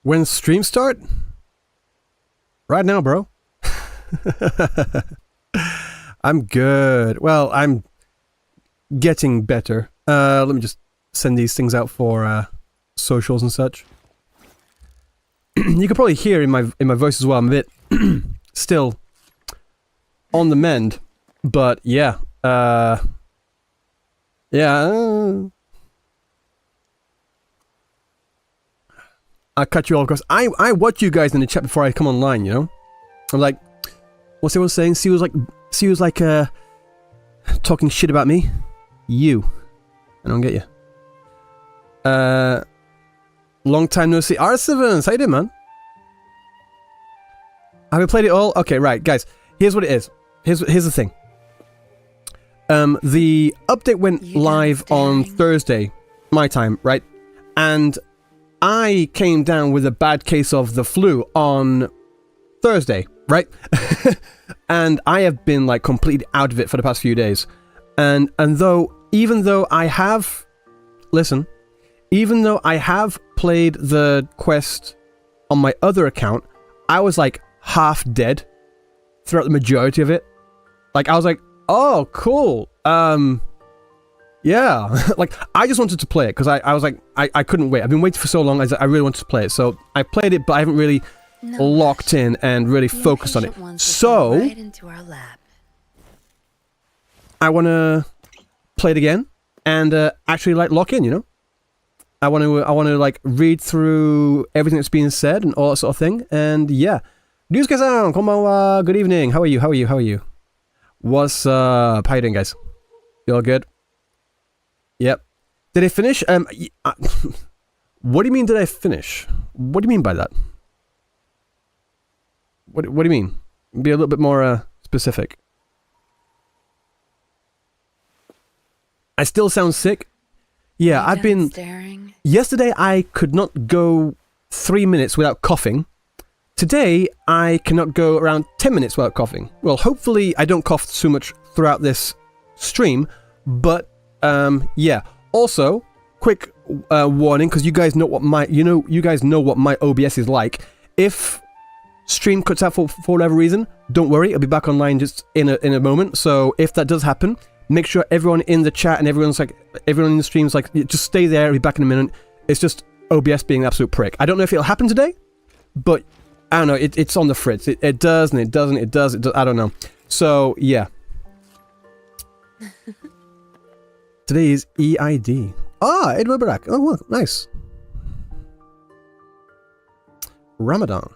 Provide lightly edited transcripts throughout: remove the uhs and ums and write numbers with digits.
When streams start? Right now, bro. I'm good. Well, I'm getting better. Let me just send these things out for socials and such. You can probably hear in my voice as well. I'm a bit still on the mend, but yeah, yeah. I cut you all because I watch you guys in the chat before I come online. You know, I'm like, what's everyone saying? She was like talking shit about me. You, I don't get you. Long time no see. R7s, how you doing, man? Have you played it all? Okay, right, guys. Here's what it is. Here's the thing. The update went live on Thursday, my time, right? And I came down with a bad case of the flu on Thursday, right? And I have been like completely out of it for the past few days. And even though I have played the quest on my other account, I was like half dead throughout the majority of it. Like I was like, oh cool. Yeah, like I just wanted to play it because I was like, I couldn't wait. I've been waiting for so long. I really wanted to play it. So I played it, but I haven't really locked in and really focused on it. So I want to play it again and actually like lock in, you know? I want to like read through everything that's being said and all that sort of thing. And yeah. Ryusuke-san, konbanwa. Good evening. How are you? What's up? How you doing, guys? You all good? Yep. Did I finish? What do you mean did I finish? What do you mean by that? What do you mean? Be a little bit more specific. I still sound sick. Yeah, I've been staring. Yesterday I could not go 3 minutes without coughing. Today I cannot go around 10 minutes without coughing. Well, hopefully I don't cough too much throughout this stream, but yeah. Also, quick warning, because you guys know what my OBS is like. If stream cuts out for whatever reason, don't worry, I'll be back online just in a moment. So if that does happen, make sure everyone in the chat and everyone in the stream's like, just stay there, I'll be back in a minute. It's just OBS being an absolute prick. I don't know if it'll happen today, but I don't know, it's on the fritz. It does and it doesn't, it does, I don't know. So yeah. Today is EID. Ah, Eid Mubarak. Oh, well, nice. Ramadan.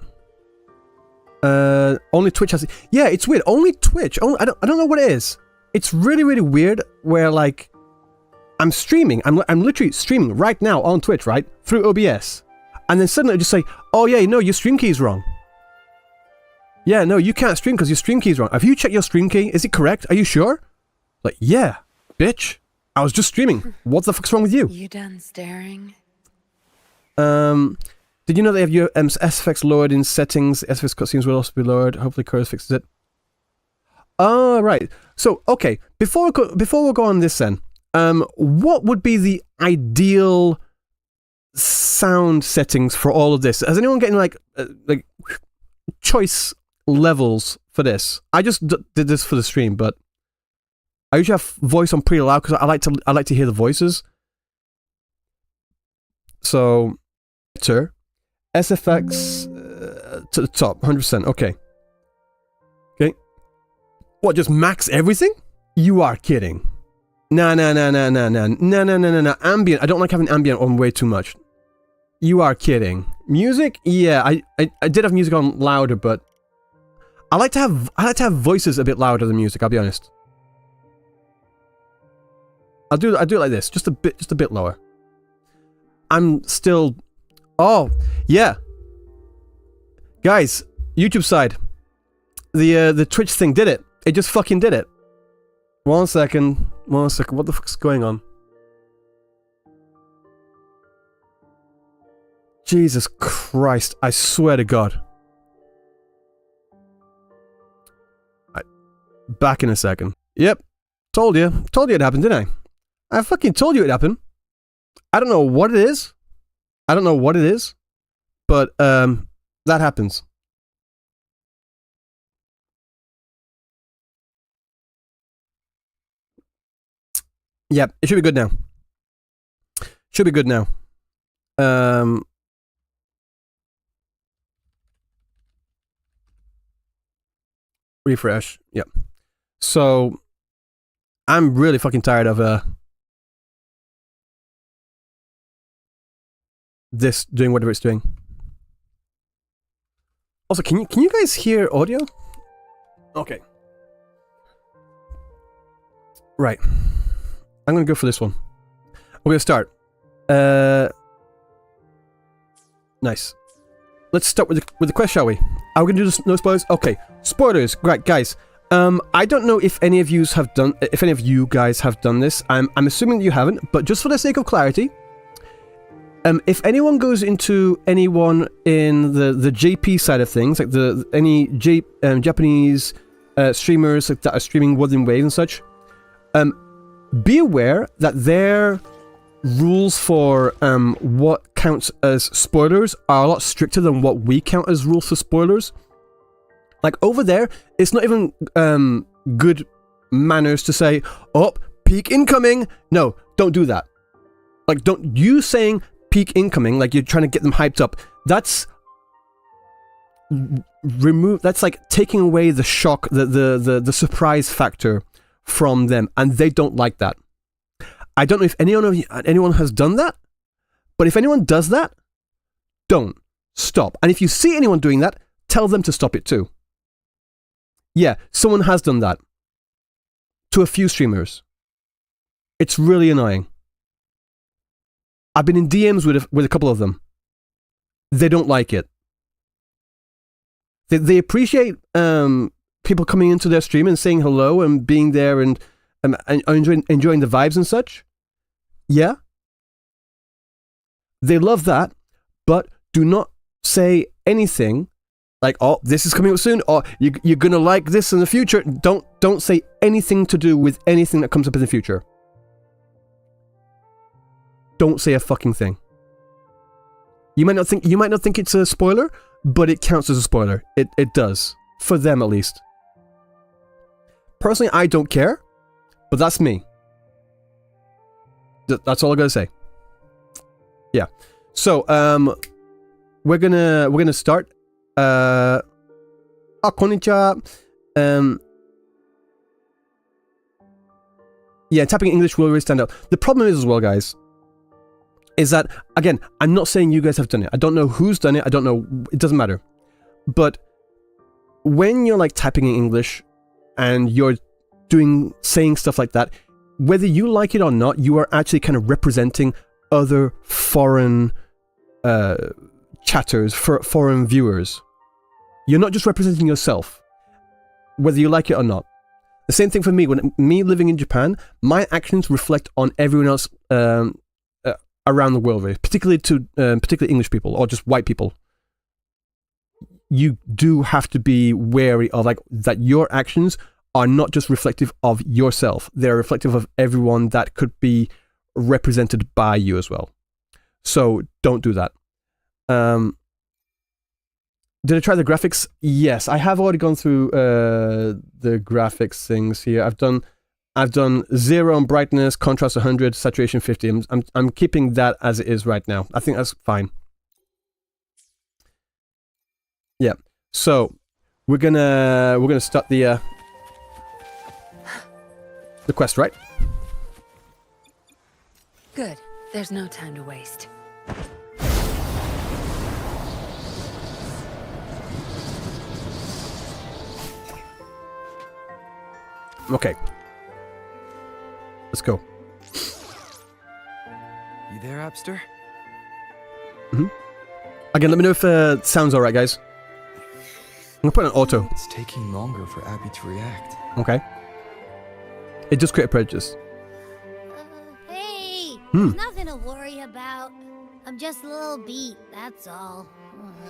Only Twitch has it. Yeah, it's weird. Only Twitch. I don't know what it is. It's really, really weird where like I'm streaming. I'm literally streaming right now on Twitch, right? Through OBS. And then suddenly I just say, oh yeah, no, your stream key is wrong. Yeah, no, you can't stream because your stream key is wrong. Have you checked your stream key? Is it correct? Are you sure? Like, yeah, bitch. I was just streaming. What the fuck's wrong with you? You done staring? Did you know they have your SFX lowered in settings? SFX cutscenes will also be lowered. Hopefully Curtis fixes it. Oh, right. So, okay. Before we go on this then, what would be the ideal sound settings for all of this? Has anyone getting like choice levels for this? I just did this for the stream, but I usually have voice on pretty loud because I like to hear the voices. So, SFX to the top, 100%. Okay. Okay. What? Just max everything? You are kidding. Nah. Ambient. I don't like having ambient on way too much. You are kidding. Music? Yeah, I did have music on louder, but I like to have voices a bit louder than music. I'll be honest. I'll do it like this, just a bit lower. I'm still. Oh yeah, guys, YouTube side, the Twitch thing did it. It just fucking did it. One second. What the fuck's going on? Jesus Christ! I swear to God. Back in a second. Yep, told you it happened, didn't I? I fucking told you it happened. I don't know what it is. but that happens. Yeah, it should be good now. Should be good now. Refresh. Yep. So I'm really fucking tired of this doing whatever it's doing. Also, can you guys hear audio? Okay. Right. I'm gonna go for this one. We're gonna start. Nice. Let's start with the quest, shall we? Are we gonna do this? No spoilers? Okay. Spoilers. Right, guys. I don't know if any of you guys have done this. I'm assuming you haven't, but just for the sake of clarity, if anyone goes into anyone in the JP side of things, like any Japanese streamers that are streaming Wuthering Waves and such, be aware that their rules for what counts as spoilers are a lot stricter than what we count as rules for spoilers. Like over there, it's not even good manners to say, "Oh, peak incoming." No, don't do that. Like, don't you saying peak incoming like you're trying to get them hyped up. That's that's like taking away the shock, the surprise factor from them, and they don't like that. I don't know if anyone has done that, but if anyone does that, don't stop. And if you see anyone doing that, tell them to stop it too. Yeah, someone has done that to a few streamers. It's really annoying. I've been in DMs with a couple of them. They don't like it. They appreciate people coming into their stream and saying hello and being there and enjoying the vibes and such. Yeah. They love that, but do not say anything like, "Oh, this is coming up soon," or "You're gonna like this in the future." Don't say anything to do with anything that comes up in the future. Don't say a fucking thing. You might not think it's a spoiler, but it counts as a spoiler. It does. For them, at least. Personally, I don't care, but that's me. That's all I gotta say. Yeah. So, we're gonna start. Konnichiwa. Yeah, tapping English will really stand out. The problem is as well, guys, is that, again, I'm not saying you guys have done it. I don't know who's done it. I don't know. It doesn't matter. But when you're like typing in English and you're saying stuff like that, whether you like it or not, you are actually kind of representing other foreign chatters, foreign viewers. You're not just representing yourself, whether you like it or not. The same thing for me. When me living in Japan, my actions reflect on everyone else around the world, particularly English people or just white people. You do have to be wary of that your actions are not just reflective of yourself. They're reflective of everyone that could be represented by you as well. So don't do that. Did I try the graphics? Yes, I have already gone through the graphics things here. I've done 0 on brightness, contrast 100, saturation 50. I'm keeping that as it is right now. I think that's fine. Yeah. So we're gonna start the quest, right? Good. There's no time to waste. Okay. Let's go. You there, Abster? Mm-hmm. Again, let me know if sound's alright, guys. I'm gonna put it on auto. It's taking longer for Abby to react. Okay. It does create a prejudice. Hey! There's nothing to worry about. I'm just a little beat, that's all.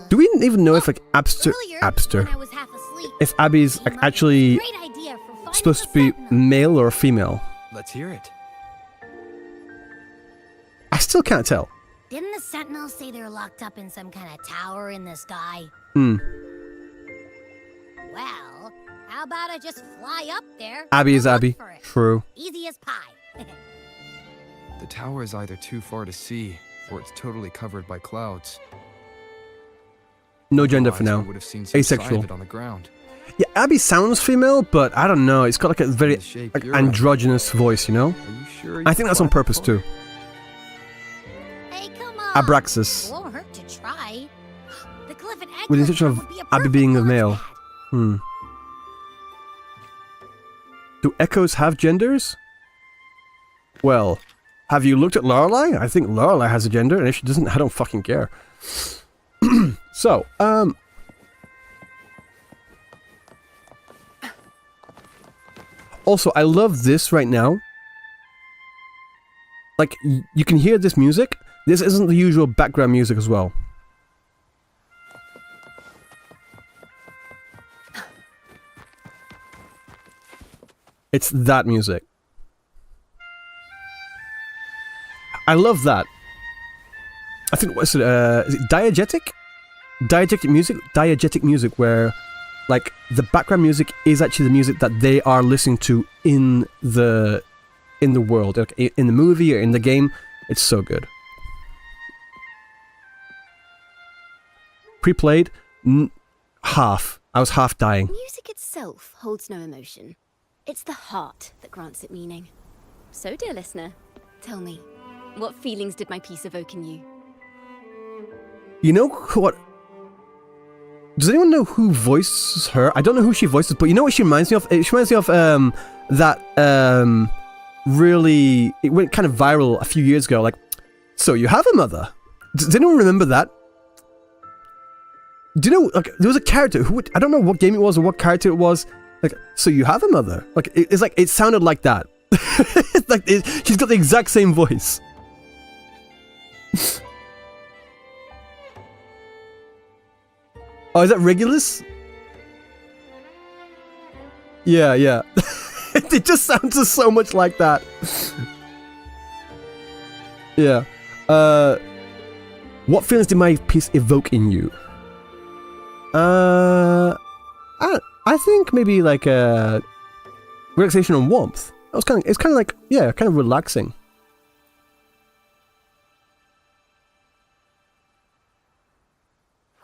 Do we even know if Abster, when I was half asleep, if Abby's actually supposed to be male or female? Let's hear it. I still can't tell. Didn't the Sentinels say they're locked up in some kind of tower in the sky? Hmm. Well, how about I just fly up there? Abby is and look Abby. for it? True. Easy as pie. The tower is either too far to see, or it's totally covered by clouds. No gender for Otherwise, now. I would have seen some sign Asexual. of it on the ground. Yeah, Abby sounds female, but I don't know. It's got like a very The shape like, you're at. androgynous voice, you know? Are you sure? I think that's on purpose too. Hey, come on. Abraxas. It won't hurt to try. The cliff and egg With the intention of would be a Abby perfect being a launch male. pad. Hmm. Do echoes have genders? Well, have you looked at Lorelei? I think Lorelei has a gender, and if she doesn't, I don't fucking care. So, also, I love this right now. Like, you can hear this music. This isn't the usual background music as well. It's that music. I love that. I think, what's it, is it diegetic? Diegetic music where, like, the background music is actually the music that they are listening to in the world. Like, in the movie or in the game. It's so good. Pre-played, half. I was half dying. Music itself holds no emotion. It's the heart that grants it meaning. So, dear listener, tell me, what feelings did my piece evoke in you? You know what? Does anyone know who voices her? I don't know who she voices, but you know what she reminds me of? She reminds me of that really, it went kind of viral a few years ago. Like, so you have a mother. Does anyone remember that? Do you know? Like, there was a character who I don't know what game it was or what character it was. Like, so you have a mother. Like, it's like it sounded like that. It's like she's got the exact same voice. Oh, is that Regulus? Yeah, yeah. It just sounds so much like that. Yeah. What feelings did my piece evoke in you? I think maybe like relaxation and warmth. It's kind of like, yeah, kind of relaxing.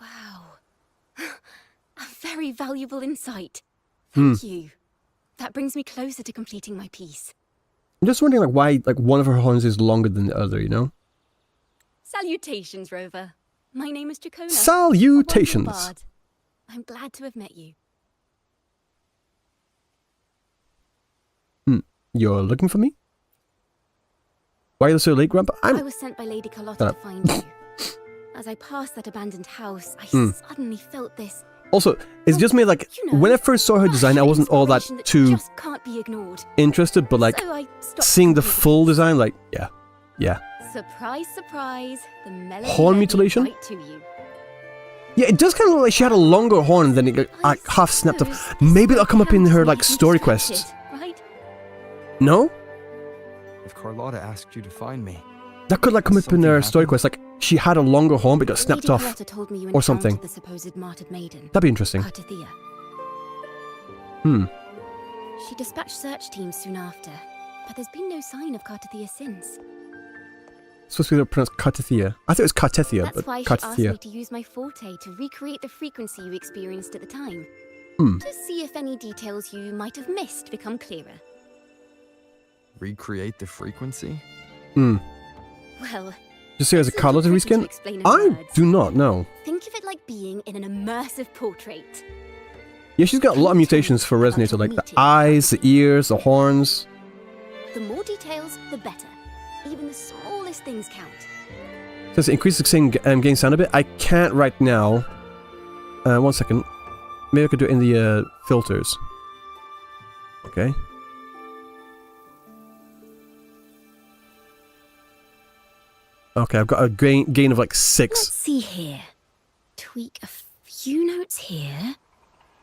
Wow. A very valuable insight. Thank you. That brings me closer to completing my piece. I'm just wondering like why like one of her horns is longer than the other, you know? Salutations, Rover. My name is Dracona. Salutations. a wonderful bard. I'm glad to have met you. You're looking for me? Why are you so late, Grandpa? I was sent by Lady Carlotta to find you. As I passed that abandoned house, I suddenly felt this. Also, it's just me like, you know, when I first saw her design, I wasn't all that inspiration too just can't be ignored. interested, but like, So I stopped seeing the thinking. full design, like, yeah. Surprise, surprise, the melody Horn led me mutilation? right to you. Yeah, it does kind of look like she had a longer horn than it like, half snapped off. Suppose Maybe this it'll come up in might her make like me story distracted, quests. Right? No? If Carlotta asked you to find me, That could like come up in her story Something quest, like she had a longer horn but got snapped Lady off. Carlotta told me you or something. encountered the supposed martyred maiden, That'd be interesting. CARTETHIYA. She dispatched search teams soon after, but there's been no sign of CARTETHIYA since. Supposed to be pronounced CARTETHIYA. I thought it was CARTETHIYA, That's but why she asked me CARTETHIYA. to use my forte to recreate the frequency you experienced at the time. Hmm. To see if any details you might have missed become clearer. recreate the frequency? Well, Just say as a it's Carlotta tricky to reskin? explain in I words. do not know. Think of it like being in an immersive portrait. Yeah, she's got a lot of mutations for Resonator, like the eyes, the ears, the horns. The more details, the better. Even the smallest things count. Does it increase the gain sound a bit? I can't right now. 1 second. Maybe I could do it in the filters. Okay. Okay, I've got a gain of like 6. Let's see here. Tweak a few notes here.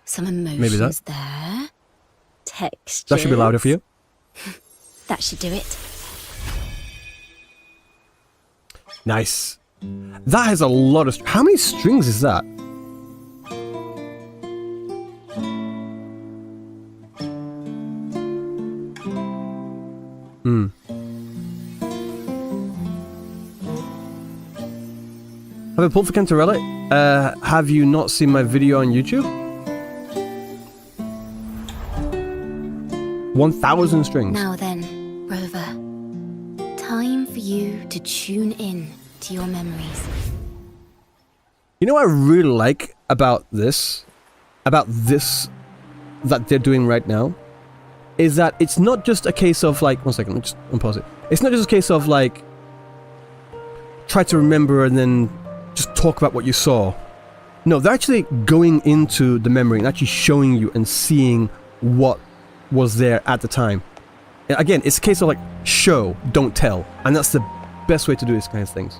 Some emotions Maybe that. there. Textures. That should be louder for you. That should do it. Nice. That has a lot of... How many strings is that? Have I pulled for Cantarella? Have you not seen my video on YouTube? 1,000 strings. Now then, Rover. Time for you to tune in to your memories. You know what I really like about this? That they're doing right now? Is that it's not just a case of like... One second, let me just unpause it. It's not just a case of like... Try to remember and then just talk about what you saw. No, they're actually going into the memory and actually showing you and seeing what was there at the time. Again, it's a case of like, show, don't tell. And that's the best way to do these kinds of things.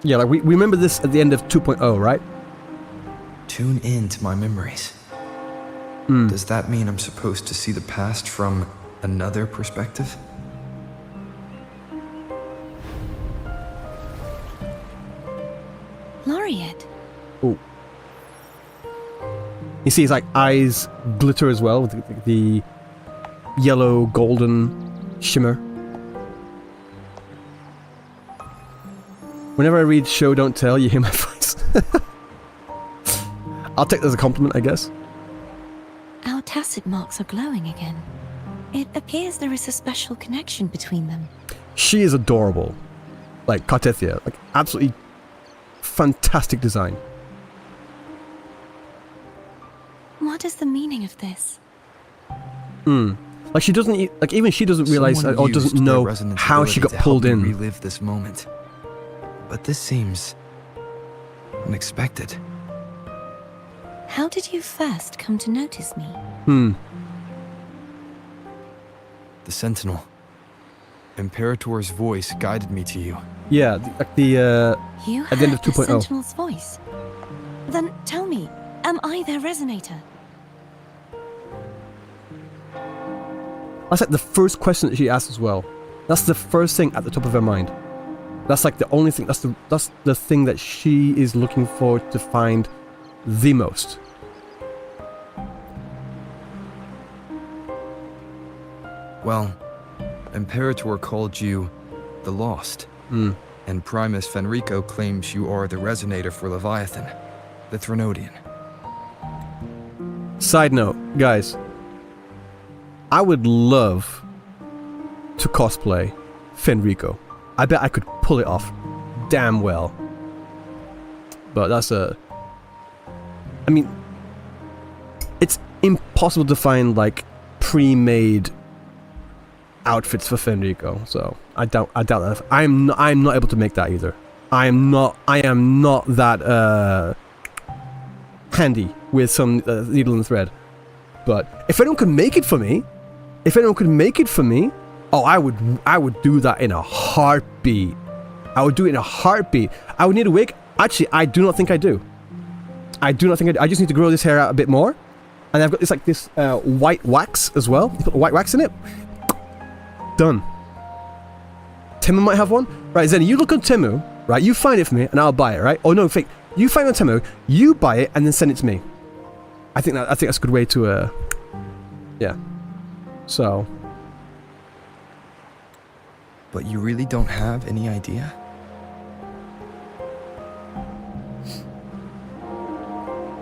Yeah, like we remember this at the end of 2.0, right? Tune in to my memories. Does that mean I'm supposed to see the past from another perspective? Laureate. Oh. You see his like eyes glitter as well with the yellow golden shimmer. Whenever I read show don't tell, you hear my voice. I'll take that as a compliment, I guess. Our tacit marks are glowing again. It appears there is a special connection between them. She is adorable. Like CARTETHIYA, like absolutely fantastic design. What is the meaning of this? Like she doesn't, like even she doesn't realize Someone or doesn't used their know resonance how she got ability to pulled help me in. relive this moment. But this seems unexpected. How did you first come to notice me? The Sentinel. Imperator's voice guided me to you. Yeah, like the You at the end of heard the 2.0. Sentinel's voice. Then tell me, am I their resonator? That's like the first question that she asked as well. That's the first thing at the top of her mind. That's like the only thing. That's the thing that she is looking for to find the most. Well, Imperator called you the Lost. And Primus Fenrico claims you are the resonator for Leviathan, the Threnodian. Side note, guys. I would love to cosplay Fenrico. I bet I could pull it off damn well. But that's a... I mean, it's impossible to find like pre-made outfits for Fenrico, so I doubt that. I'm not able to make that either. I am not that handy with some needle and thread. But if anyone could make it for me, oh, I would do that in a heartbeat. I would do it in a heartbeat. I would need a wig. Actually, I do not think I do. I just need to grow this hair out a bit more. And I've got this like this white wax as well. You put the white wax in it. Done. Temu might have one. Right, Zen, you look on Temu, right? You find it for me and I'll buy it, right? Oh no, fake. You find it on Temu, you buy it and then send it to me. I think that's a good way to yeah. So. But you really don't have any idea?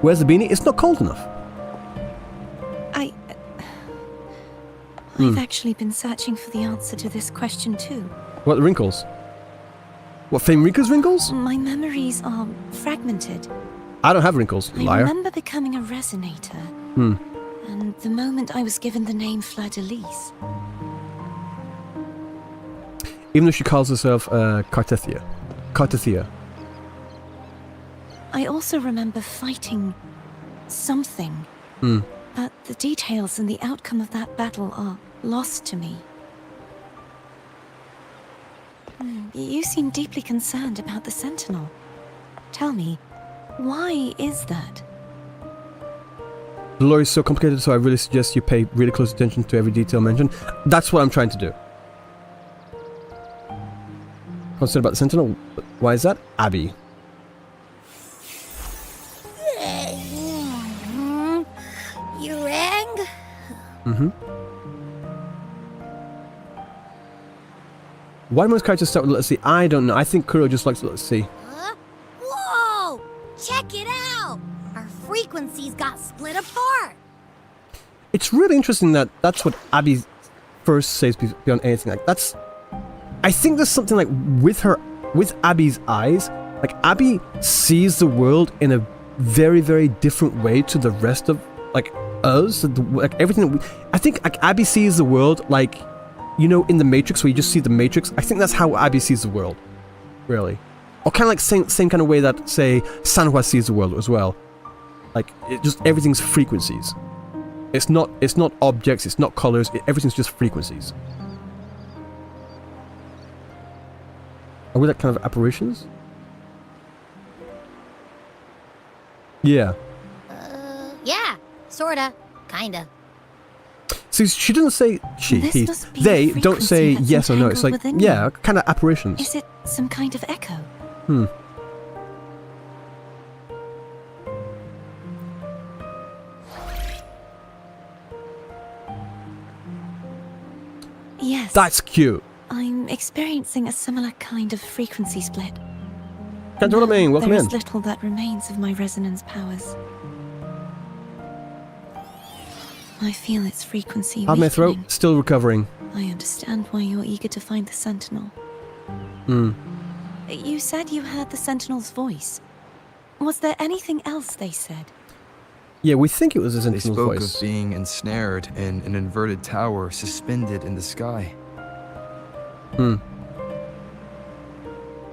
Where's the beanie? It's not cold enough. I've actually been searching for the answer to this question too. What, the wrinkles? What, Fenrico's wrinkles? My memories are fragmented. I don't have wrinkles, I liar. remember becoming a resonator. And the moment I was given the name Fleur-de-Lis. Even though she calls herself CARTETHIYA. I also remember fighting something. But the details and the outcome of that battle are lost to me. You seem deeply concerned about the Sentinel. Tell me, why is that? The lore is so complicated, so I really suggest you pay really close attention to every detail mentioned. That's what I'm trying to do. Concerned about the Sentinel? Why is that? Abby. You rang? Mm-hmm. Why most characters start with let's see? I don't know. I think Kuro just likes let's see. Whoa! Check it out! Our frequencies got split apart! It's really interesting that that's what Abby first says beyond anything. Like, that's... I think there's something like with Abby's eyes, like Abby sees the world in a very, very different way to the rest of, like, us. Like, everything that I think, like, Abby sees the world like, you know, in the Matrix, where you just see the Matrix. I think that's how Abby sees the world, really. Or kind of like same kind of way that, say, Sanhua sees the world as well. Like, it just everything's frequencies. It's not objects, it's not colors, everything's just frequencies. Are we like kind of apparitions? Yeah. Yeah, sorta, kinda. See, she doesn't say they don't say yes or no. It's like, yeah, kind of apparitions. Is it some kind of echo? Yes. That's cute. I'm experiencing a similar kind of frequency split. Cantarella, welcome There in. is little that remains of my resonance powers. I feel its frequency Hard my throat, weakening. still recovering. I understand why you're eager to find the Sentinel. You said you heard the Sentinel's voice. Was there anything else they said? Yeah, we think it was a They Sentinel's spoke voice. of being ensnared in an inverted tower suspended in the sky.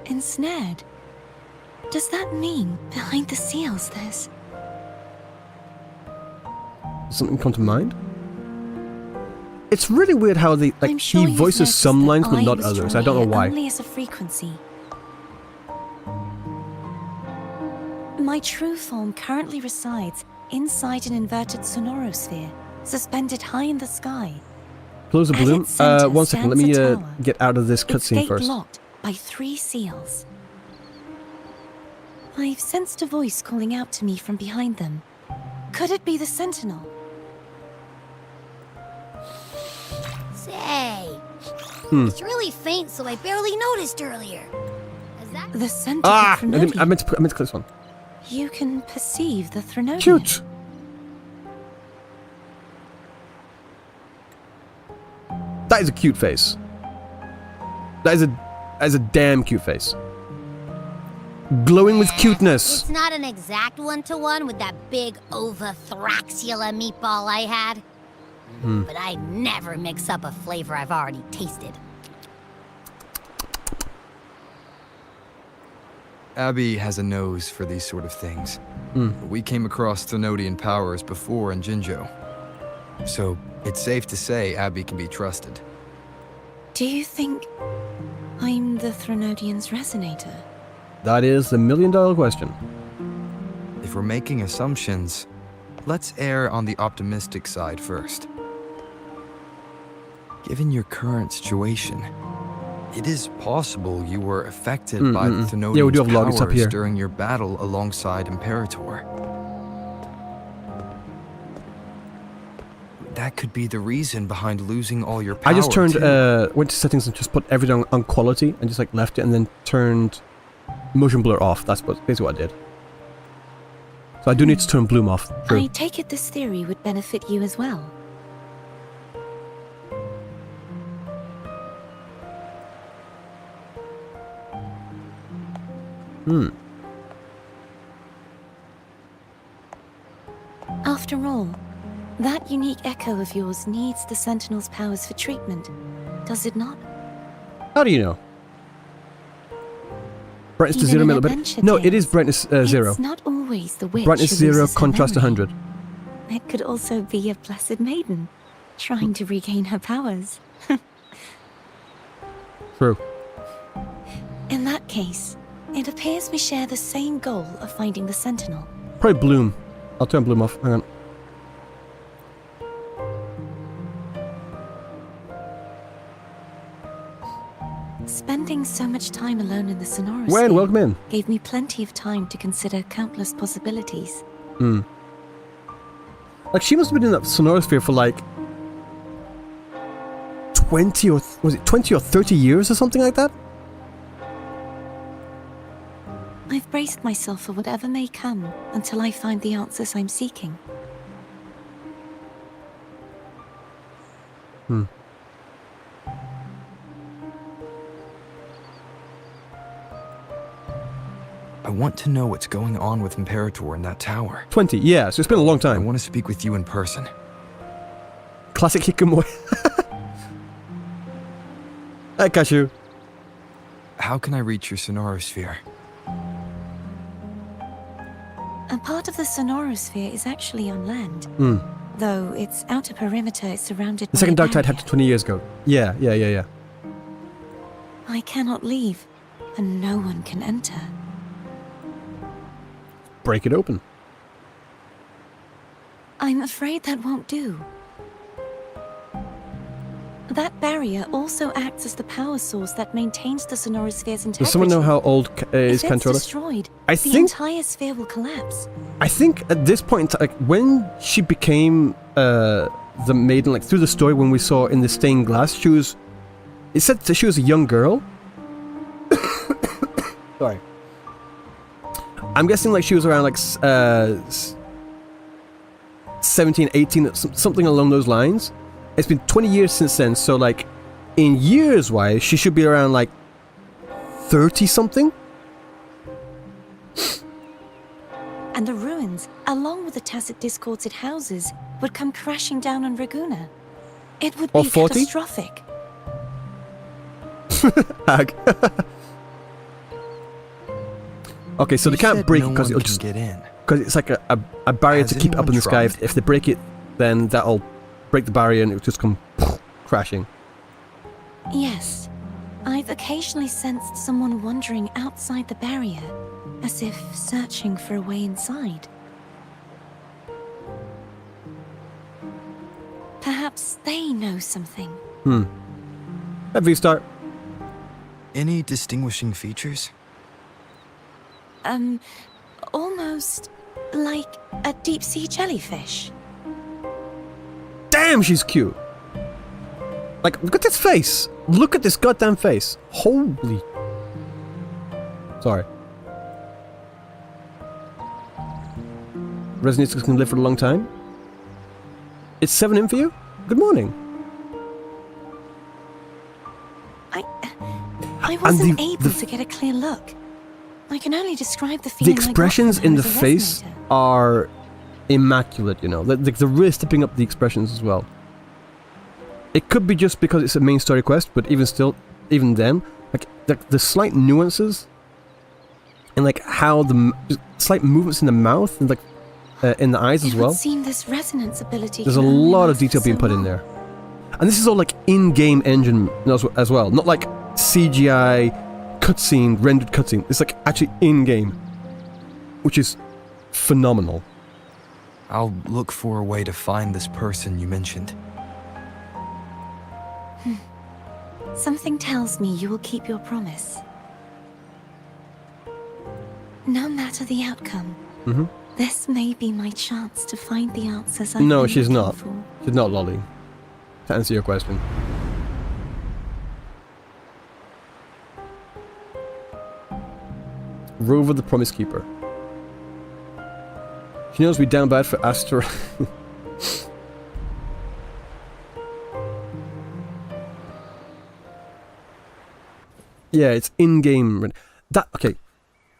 Ensnared? Does that mean behind the seals there's... Something come to mind? It's really weird how they I'm sure he you've voices noticed some that lines but I not was others. drawn I don't know here why. Only as a frequency. My true form currently resides inside an inverted sonorosphere, suspended high in the sky. Close the At balloon. its center 1 second. Let stands me a tower. get out of this Its cutscene gate first. locked by 3 seals. I've sensed a voice calling out to me from behind them. Could it be the Sentinel? Say, it's really faint, so I barely noticed earlier. Is that... The scent Ah! of the I meant Threnodian. to click this one. You can perceive the Threnodian. Cute! That is a cute face. That is a damn cute face. Glowing with cuteness. It's not an exact one-to-one with that big ovothraxula meatball I had. But I never mix up a flavor I've already tasted. Abby has a nose for these sort of things. We came across Threnodian powers before in Jinzhou. So it's safe to say Abby can be trusted. Do you think I'm the Threnodian's resonator? That is the million-dollar question. If we're making assumptions, let's err on the optimistic side first. Given your current situation, it is possible you were affected by the Threnodian's Yeah, we do have logs up powers here. during your battle alongside Imperator. That could be the reason behind losing all your power. I just turned, too. went to settings and just put everything on quality and just like left it and then turned motion blur off. That's basically what I did. So I do need to turn bloom off. True. I take it this theory would benefit you as well. After all, that unique echo of yours needs the Sentinel's powers for treatment, does it not? How do you know? Brightness to Even 0 in millimeter. adventure No, it is tales, brightness 0. It's not always the witch Brightness who 0, loses her contrast memory. 100. It could also be a blessed maiden, trying to regain her powers. True. In that case, it appears we share the same goal of finding the Sentinel. Probably bloom. I'll turn bloom off. Hang on. time alone in the Sonorosphere When? Welcome in. gave me plenty of time to consider countless possibilities. Like, she must have been in that Sonorosphere for like 20 or 30 years or something like that? I've braced myself for whatever may come until I find the answers I'm seeking. I want to know what's going on with Imperator in that tower. 20, yeah, so it's been a long I time. want to speak with you in person. Classic Hikamori. Hi, Cashew. How can I reach your Sonorosphere? A part of the Sonorosphere is actually on land. Though its outer perimeter is surrounded by The second a Dark Tide barrier. happened 20 years ago. Yeah. I cannot leave, and no one can enter. Break it open. I'm afraid that won't do. That barrier also acts as the power source that maintains the Sonorosphere's integrity. Does someone know how old is If it's Cantarella? destroyed, I the think- entire sphere will collapse. I think at this point, like when she became the maiden, like through the story when we saw in the stained glass, she was. It said that she was a young girl. Sorry. I'm guessing like she was around like 17, 18, something along those lines. It's been 20 years since then, so like in years wise, she should be around like 30 something. And the ruins, along with the tacit discords it houses, would come crashing down on Raguna. It would Or be 40? catastrophic. Hag. Okay, so they can't break it because it'll just get in. because it's like a barrier Has to keep it up in anyone the sky. tried? If they break it, then that'll break the barrier and it'll just come crashing. Yes. I've occasionally sensed someone wandering outside the barrier, as if searching for a way inside. Perhaps they know something. At V-Start. Any distinguishing features? Almost like a deep-sea jellyfish. Damn, she's cute. Like, look at this face. Look at this goddamn face. Holy. Sorry. Resonators can live for a long time. It's 7 in for you? Good morning. I wasn't the- able to get a clear look. I can only describe the feeling The I got expressions from in her the as a face resonator. are immaculate, you know. They're really stepping up the expressions as well. It could be just because it's a main story quest, but even still, even then, like the slight nuances and like how slight movements in the mouth and like in the eyes as It well. would seem this resonance ability There's a can only lot of last detail for being so put in long. there, and this is all like in-game engine as well, not like CGI cutscene, rendered cutscene. It's like actually in-game, which is phenomenal. I'll look for a way to find this person you mentioned. Something tells me you will keep your promise. No matter the outcome, this may be my chance to find the answers I've No, been she's looking not. for. She's not lolly. To answer your question. Rover the Promise Keeper. She knows we down bad for Astor. Yeah, it's in-game. That okay,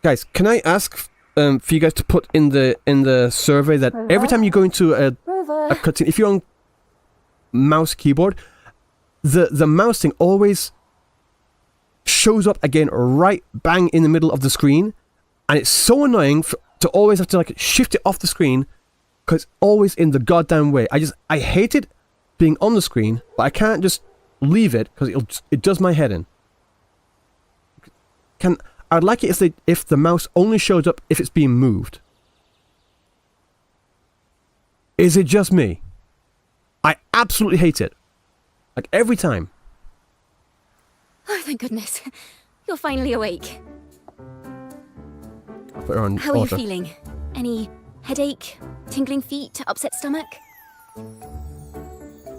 guys. Can I ask for you guys to put in the survey that every time you go into a cutscene, if you're on mouse keyboard, the mouse thing always shows up again right bang in the middle of the screen, and it's so annoying to always have to like shift it off the screen because it's always in the goddamn way. I hate it being on the screen, but I can't just leave it because it does my head in. I'd like it if the mouse only shows up if it's being moved. Is it just me? I absolutely hate it. Like every time. Oh, thank goodness. you're finally awake. Put her on How are you auto. feeling? Any headache, tingling feet, upset stomach?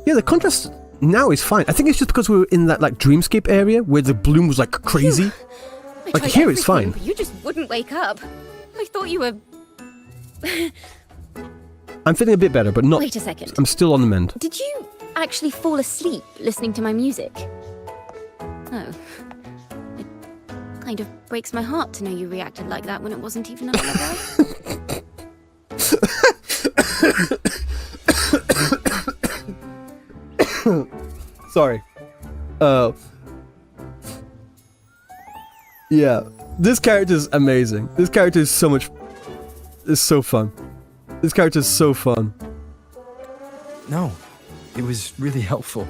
Yeah, the contrast now is fine. I think it's just because we were in that like dreamscape area where the bloom was like crazy. I Like tried here it's everything, fine. but you just wouldn't wake up. I thought you were... I'm feeling a bit better, but not. Wait a second. I'm still on the mend. Did you actually fall asleep listening to my music? Oh. It kind of breaks my heart to know you reacted like that when it wasn't even a lullaby. Sorry. Yeah, this character is amazing. This character is so much. It's so fun. This character is so fun. No, it was really helpful.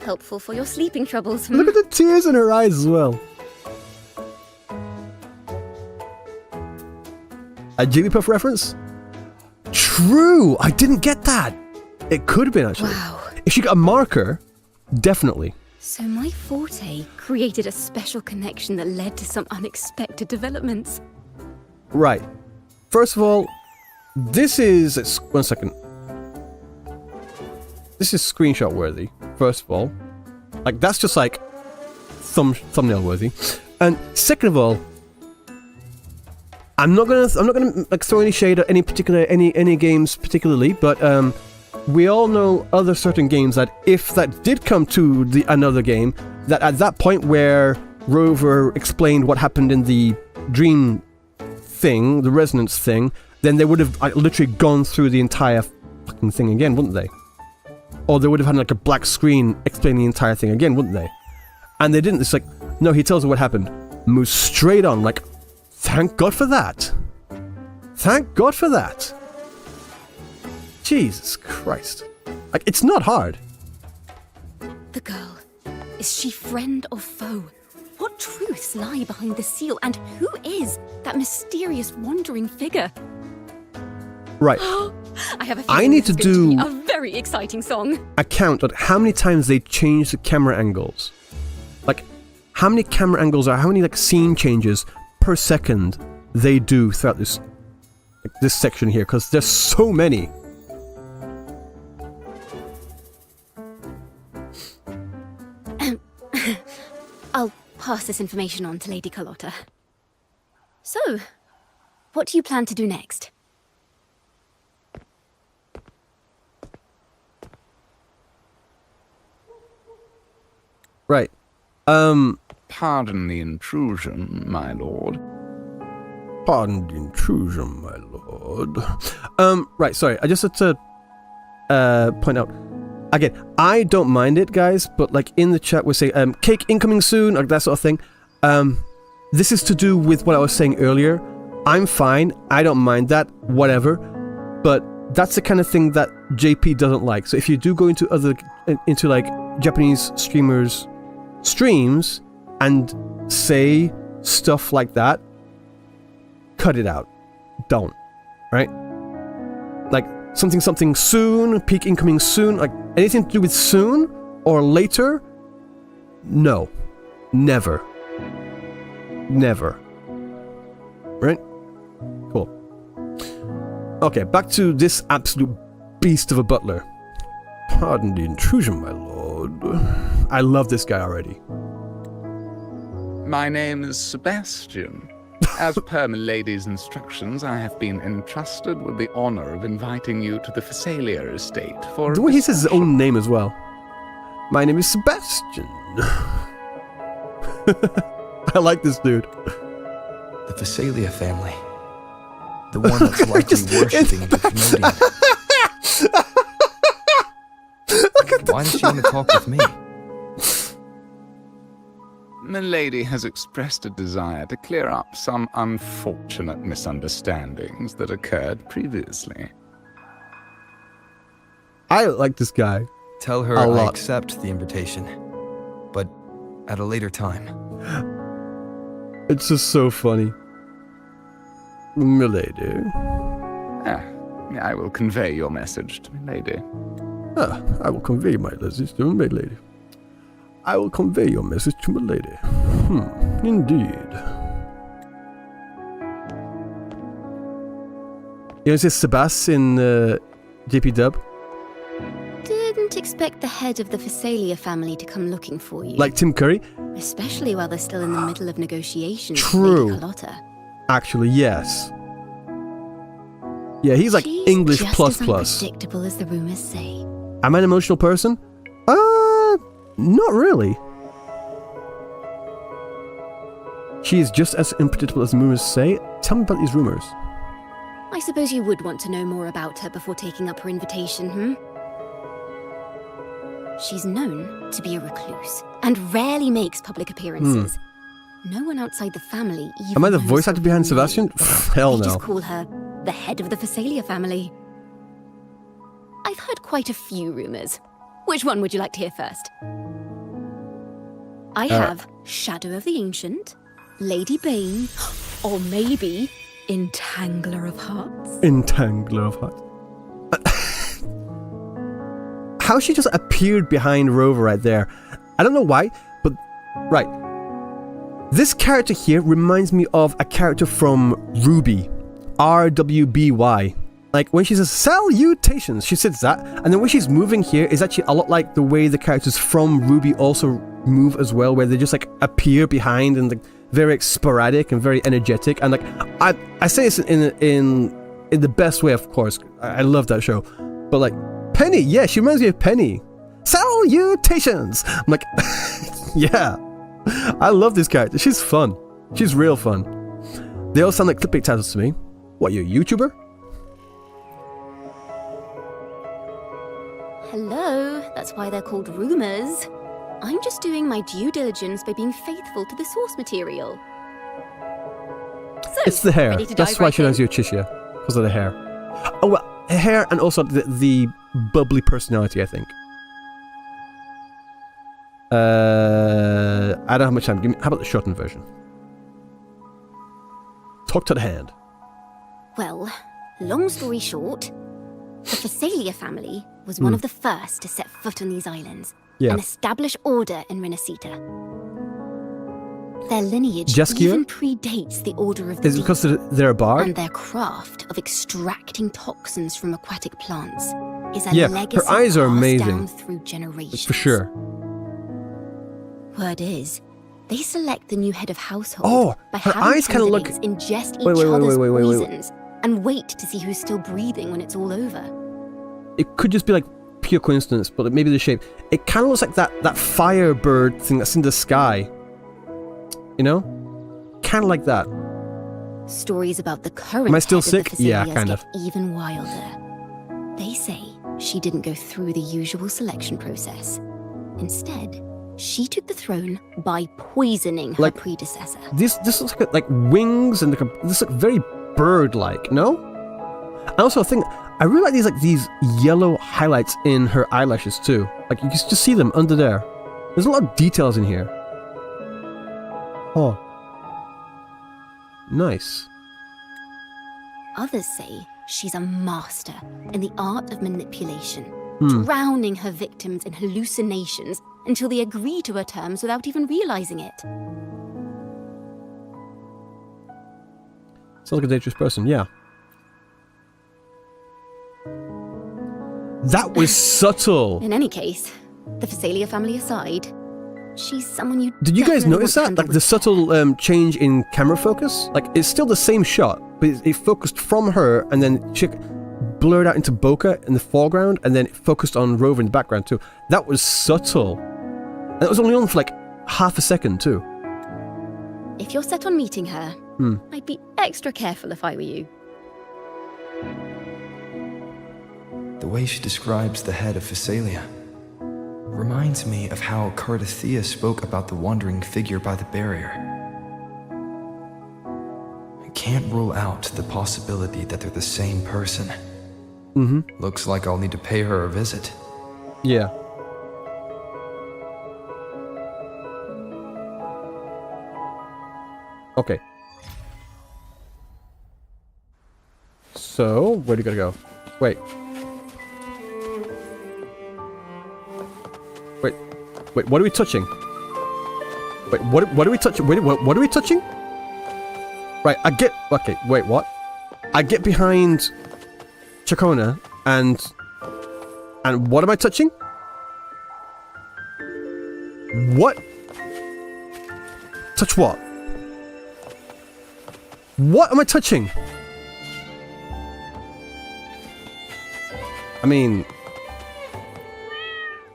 Helpful for your sleeping troubles. Look at the tears in her eyes as well. A Jigglypuff reference? True! I didn't get that! It could have been, actually. Wow. If she got a marker, definitely. So my forte created a special connection that led to some unexpected developments. Right. First of all, this is... 1 second. This is screenshot worthy, first of all. Like, that's just like thumbnail worthy. And second of all, I'm not gonna like throw any shade at any games particularly, but we all know other certain games that if that did come to another game, that at that point where Rover explained what happened in the dream thing, the resonance thing, then they would have literally gone through the entire fucking thing again, wouldn't they? Or they would have had like a black screen explaining the entire thing again, wouldn't they? And they didn't. It's like, no, he tells her what happened. Moves straight on, like, thank God for that. Thank God for that. Jesus Christ. Like, it's not hard. The girl. Is she friend or foe? What truths lie behind the seal? And who is that mysterious wandering figure? Right. I have a I feeling need this to is going do- to be a very exciting song. A count on how many times they change the camera angles. Like, how many camera angles or how many, like, scene changes per second they do throughout this, like, this section here, because there's so many. I'll pass this information on to Lady Carlotta. So, what do you plan to do next? Right. Pardon the intrusion, my lord. Pardon the intrusion, my lord. Right, sorry, I just had to point out. Again, I don't mind it, guys, but like in the chat we're saying, cake incoming soon, like that sort of thing. This is to do with what I was saying earlier. I'm fine, I don't mind that, whatever. But that's the kind of thing that JP doesn't like. So if you do go into like Japanese streamers' streams and say stuff like that, cut it out. Don't. Right? Like, something soon, peak incoming soon, like anything to do with soon or later, no. Never. Never. Right? Cool. Okay, back to this absolute beast of a butler. Pardon the intrusion, my lord. I love this guy already. My name is Sebastian. As per my lady's instructions, I have been entrusted with the honor of inviting you to the Fisalia estate for... The way he says his own name as well. My name is Sebastian. I like this dude. The Fisalia family. The one that's likely worshipping the Canadian. Why does she want to talk with me? Milady has expressed a desire to clear up some unfortunate misunderstandings that occurred previously. I like this guy. Tell her A I lot. accept the invitation, but at a later time. It's just so funny. Milady. I will convey your message to Milady. I will convey my message to Milady. I will convey your message to my lady. Indeed. You know, this is Sebastian JP Dub. Didn't expect the head of the Fisalia family to come looking for you. Like Tim Curry? Especially while they're still in the middle of negotiations True. with Lady Carlotta. Actually, yes. Yeah, he's like She's English just plus as plus. unpredictable as the rumors say. Am I an emotional person? Not really. She is just as unpredictable as the rumors say. Tell me about these rumors. I suppose you would want to know more about her before taking up her invitation, She's known to be a recluse and rarely makes public appearances. No one outside the family even Am I the knows voice her actor behind real Sebastian? name. Hell They no. just call her the head of the Fisalia family. I've heard quite a few rumors. Which one would you like to hear first? I have Shadow of the Ancient, Lady Bane, or maybe Entangler of Hearts. Entangler of Hearts. How she just appeared behind Rover right there. I don't know why, but right. This character here reminds me of a character from Ruby. RWBY. Like when she says salutations, she says that, and then when she's moving here is actually a lot like the way the characters from Ruby also move as well, where they just like appear behind and like very sporadic and very energetic. And like I say this in the best way, of course. I love that show, but like Penny, yeah, she reminds me of Penny. Salutations. I'm like, yeah, I love this character. She's fun. She's real fun. They all sound like clickbait titles to me. What, you a YouTuber? Hello, that's why they're called rumors. I'm just doing my due diligence by being faithful to the source material. So, It's the hair. ready to That's dive why right she knows in? you're Chishia. Because of the hair. Oh, well, hair and also the bubbly personality, I think. I don't have much time. How about the shortened version? Talk to the hand. Well, long story short, the Fisalia family was one of the first to set foot on these islands Yeah. and establish order in Renacita. Their lineage Jaskier? even predates the Order of the Is it Deep, because they're a bard? and their craft of extracting toxins from aquatic plants is a Yeah, her legacy eyes are passed amazing. down through generations. For sure. Word is, they select the new head of household Oh, by her having eyes kinda look- candidates ingest each Wait, other's wait. poisons and wait to see who's still breathing when it's all over. It could just be like pure coincidence, but maybe the shape. It kind of looks like that firebird thing that's in the sky. You know? Kind of like that. Stories about the current Am I still head of sick? the Yeah, Fisalias kind get of. even wilder. They say she didn't go through the usual selection process. Instead, she took the throne by poisoning her Like- predecessor. This looks like wings and this looks very bird-like, no? I also think I really like these yellow highlights in her eyelashes too. Like you can just see them under there. There's a lot of details in here. Oh, nice. Others say she's a master in the art of manipulation, Hmm. drowning her victims in hallucinations until they agree to her terms without even realizing it. Sounds like a dangerous person. Yeah. That was subtle. In any case, the Fisalia family aside, she's someone you Did you guys definitely notice want to that? handle Like the with subtle change in camera focus? Like it's still the same shot, but it focused from her and then she blurred out into bokeh in the foreground and then it focused on Rover in the background too. That was subtle. And it was only on for like half a second too. If you're set on meeting her, Hmm. I'd be extra careful if I were you. The way she describes the head of Fisalia reminds me of how CARTETHIYA spoke about the wandering figure by the barrier. I can't rule out the possibility that they're the same person. Mm-hmm. Looks like I'll need to pay her a visit. Yeah. Okay. So, where do you gotta go? Wait. Wait. Wait, what are we touching? Wait, what are we touching? Wait, what are we touching? Right, I get... Okay, wait, what? I get behind Chacona and what am I touching? What? Touch what? What am I touching? I mean...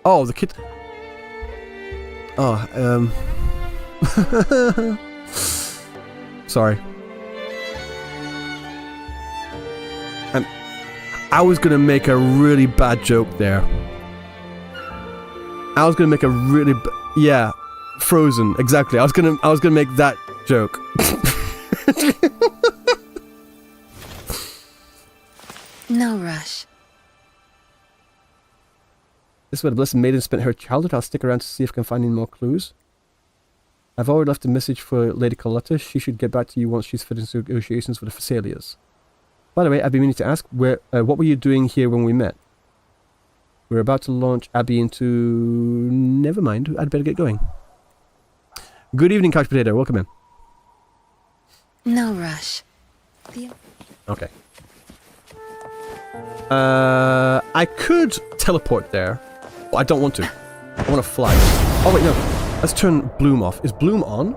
Oh, the kid... Oh, Sorry. I was gonna make a really bad joke there. I was gonna make a really yeah, Frozen, exactly. I was gonna make that joke. No rush. This is where the Blessed Maiden spent her childhood. I'll stick around to see if I can find any more clues. I've already left a message for Lady Carlotta. She should get back to you once she's finished negotiations for the Fisalias. By the way, I've been meaning to ask, what were you doing here when we met? We're about to launch Abby into... Never mind, I'd better get going. Good evening, Couch Potato. Welcome in. No rush. Okay. I could teleport there, but I don't want to. I want to fly. Oh wait, no. Let's turn Bloom off. Is Bloom on?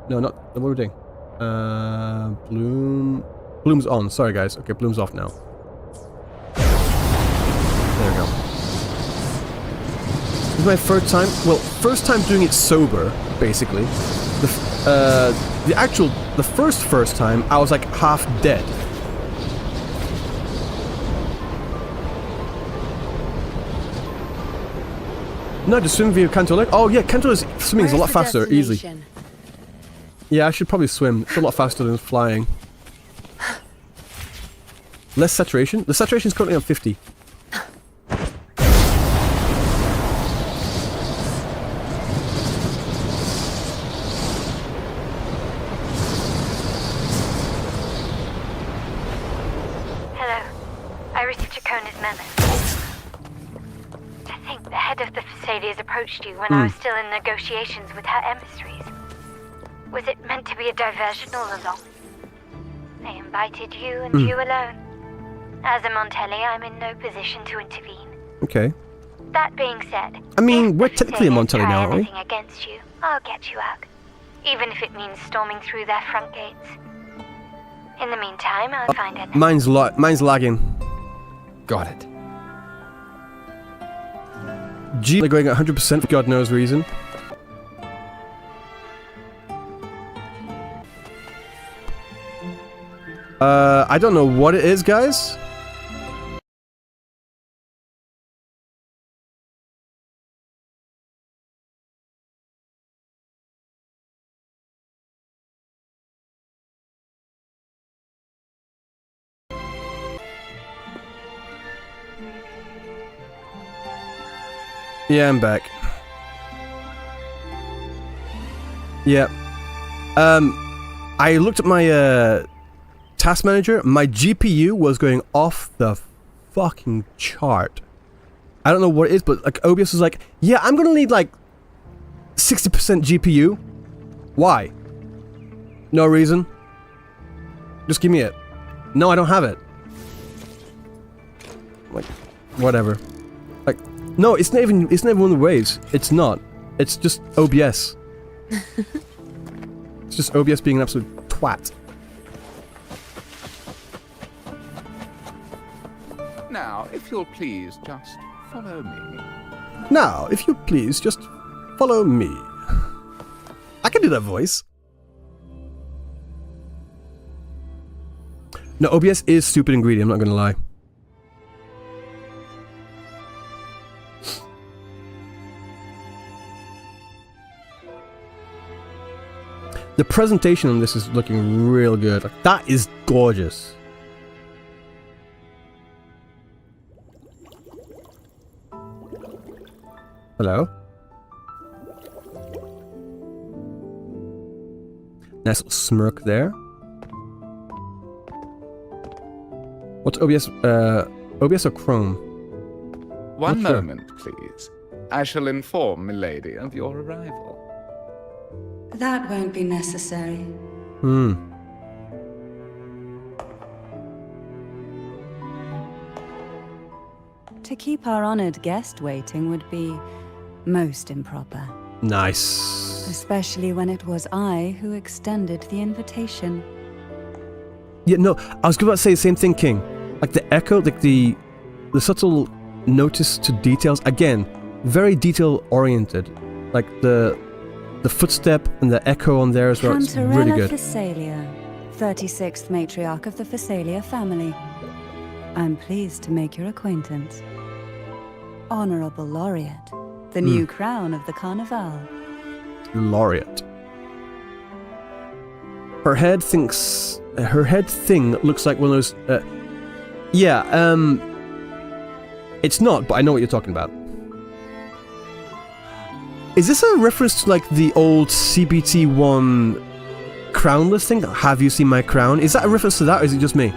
No, not... What are we doing? Bloom's on. Sorry, guys. Okay, Bloom's off now. There we go. This is my first time... Well, first time doing it sober, basically. The first time, I was like half dead. No, to swim via Cantarella. Oh yeah, Cantarella's swimming is a lot faster, easily. Yeah, I should probably swim. It's a lot faster than flying. Less saturation. The saturation is currently on 50. Hello. I received Chacona's memo. I think the head of the Fisalias approached you when I was still in negotiations with her emissaries. Was it meant to be a diversion all along? They invited you and you alone. As a Montelli, I'm in no position to intervene. Okay. That being said, I mean, we're technically a Montelli now, aren't we? anything against you, I'll get you out. Even if it means storming through their front gates. In the meantime, I'll find an... Mine's lagging. Got it. G they're going at 100% for God knows reason. I don't know what it is, guys. Yeah, I'm back. Yeah. I looked at my task manager. My GPU was going off the fucking chart. I don't know what it is, but like OBS was like, yeah, I'm gonna need like 60% GPU. Why? No reason. Just give me it. No, I don't have it. Like, whatever. Like, no, it's not even one of the ways. It's not. It's just OBS. It's just OBS being an absolute twat. Now, if you'll please just follow me. Now, if you please, just follow me. I can do that voice. No, OBS is stupid and greedy, I'm not gonna lie. The presentation on this is looking real good. Like, that is gorgeous. Hello? Nice little smirk there. What's OBS? OBS or Chrome? One Sure. moment, please. I shall inform milady of your arrival. That won't be necessary. To keep our honored guest waiting would be most improper. Nice. Especially when it was I who extended the invitation. Yeah, no, I was about to say the same thing, King. Like the echo, like the subtle notice to details. Again, very detail oriented. Like the footstep and the echo on there as well. It's really Cantarella good. Fisalia, 36th matriarch of the Fisalia family. I'm pleased to make your acquaintance. Honorable Laureate, the new crown of the Carnival. Laureate. Her head thing looks like one of those. It's not, but I know what you're talking about. Is this a reference to like the old CBT1 crownless thing? Have you seen my crown? Is that a reference to that, or is it just me?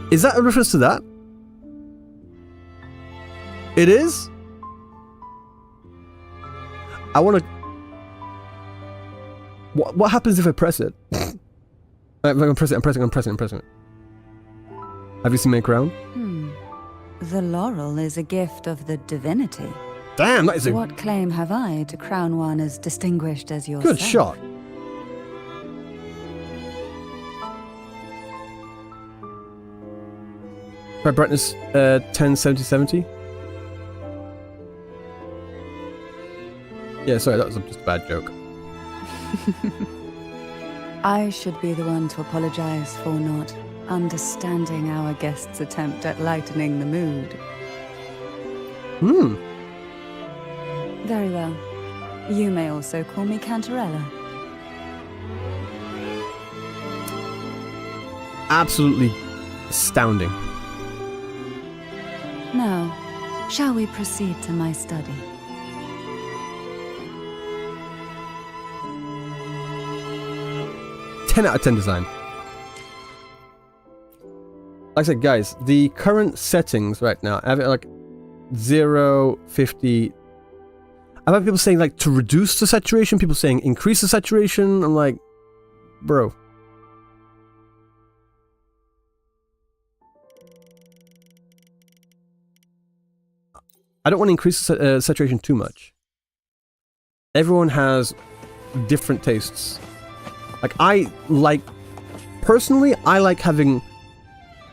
Is that a reference to that? It is? I want to... What happens if I press it? I'm pressing it. Have you seen my crown? The laurel is a gift of the divinity. Damn, that is a What claim have I to crown one as distinguished as yourself? good shot. My brightness, 1070. Yeah, sorry, that was just a bad joke. I should be the one to apologize for not understanding our guest's attempt at lightening the mood. Very well. You may also call me Cantarella. Absolutely astounding. Now, shall we proceed to my study? Out of 10 design. Like I said, guys, the current settings right now, I have it like 0, 50. I've had people saying like to reduce the saturation, people saying increase the saturation. I'm like, bro. I don't want to increase the saturation too much. Everyone has different tastes. Like, personally, I like having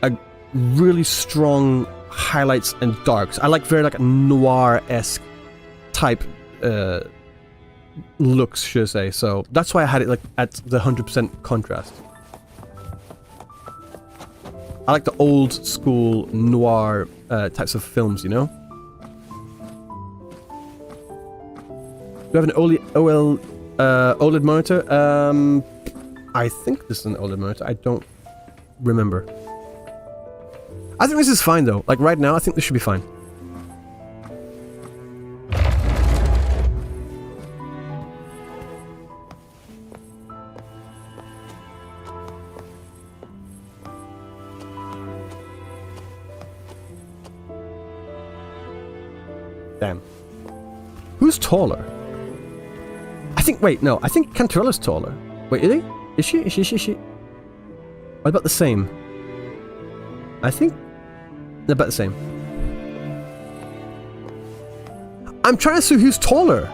a really strong highlights and darks. I like very, like, noir-esque type looks, should I say. So, that's why I had it, like, at the 100% contrast. I like the old school noir types of films, you know? Do you have an OLED monitor? I think this is an OLED monitor. I don't remember. I think this is fine though. Like right now, I think this should be fine. Damn. Who's taller? I think Cantarella's taller. Wait, is he? Is she? What about the same? I think they're about the same. I'm trying to see who's taller.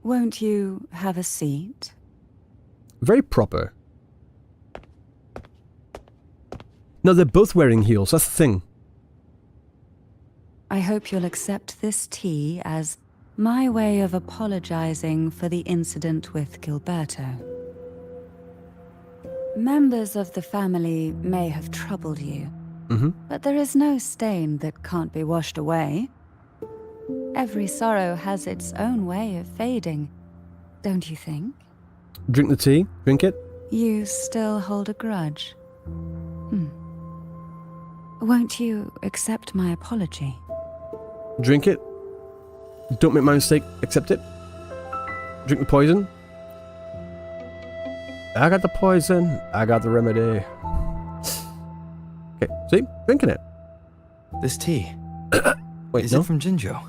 Won't you have a seat? Very proper. No, they're both wearing heels. That's the thing. I hope you'll accept this tea as my way of apologizing for the incident with Gilberto. Members of the family may have troubled you, but there is no stain that can't be washed away. Every sorrow has its own way of fading, don't you think? Drink the tea. Drink it. You still hold a grudge. Won't you accept my apology? Drink it. Don't make my mistake. Accept it. Drink the poison. I got the poison. I got the remedy. Okay, see? Drinking it. This tea. Wait, Is no? it from Jinjo?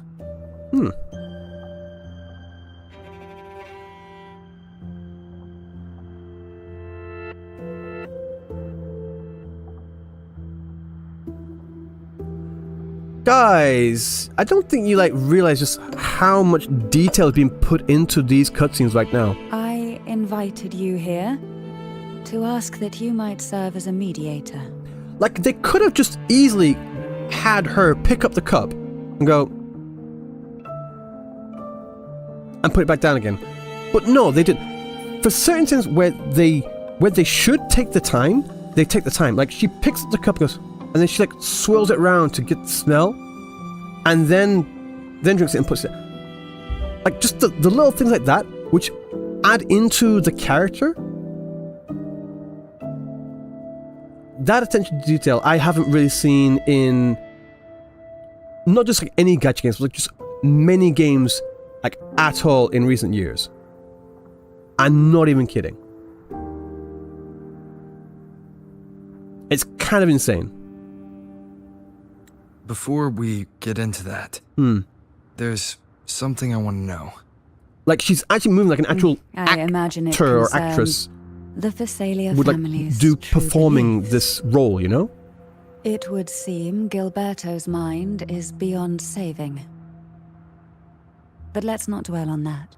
Guys, I don't think you realize just how much detail is being put into these cutscenes right now. I invited you here to ask that you might serve as a mediator. Like, they could have just easily had her pick up the cup and go and put it back down again. But no, they didn't. For certain things where they should take the time, they take the time. Like, she picks up the cup and goes, and then she swirls it around to get the smell, and then drinks it and puts it. Like, just the little things like that, which add into the character. That attention to detail I haven't really seen in not just any gacha games, but just many games at all in recent years. I'm not even kidding. It's kind of insane. Before we get into that, there's something I want to know. Like, she's actually moving like an actual I imagine it actor or concerns actress the Fisalia would family's do true performing beliefs. this role, you know? It would seem Gilberto's mind is beyond saving. But let's not dwell on that.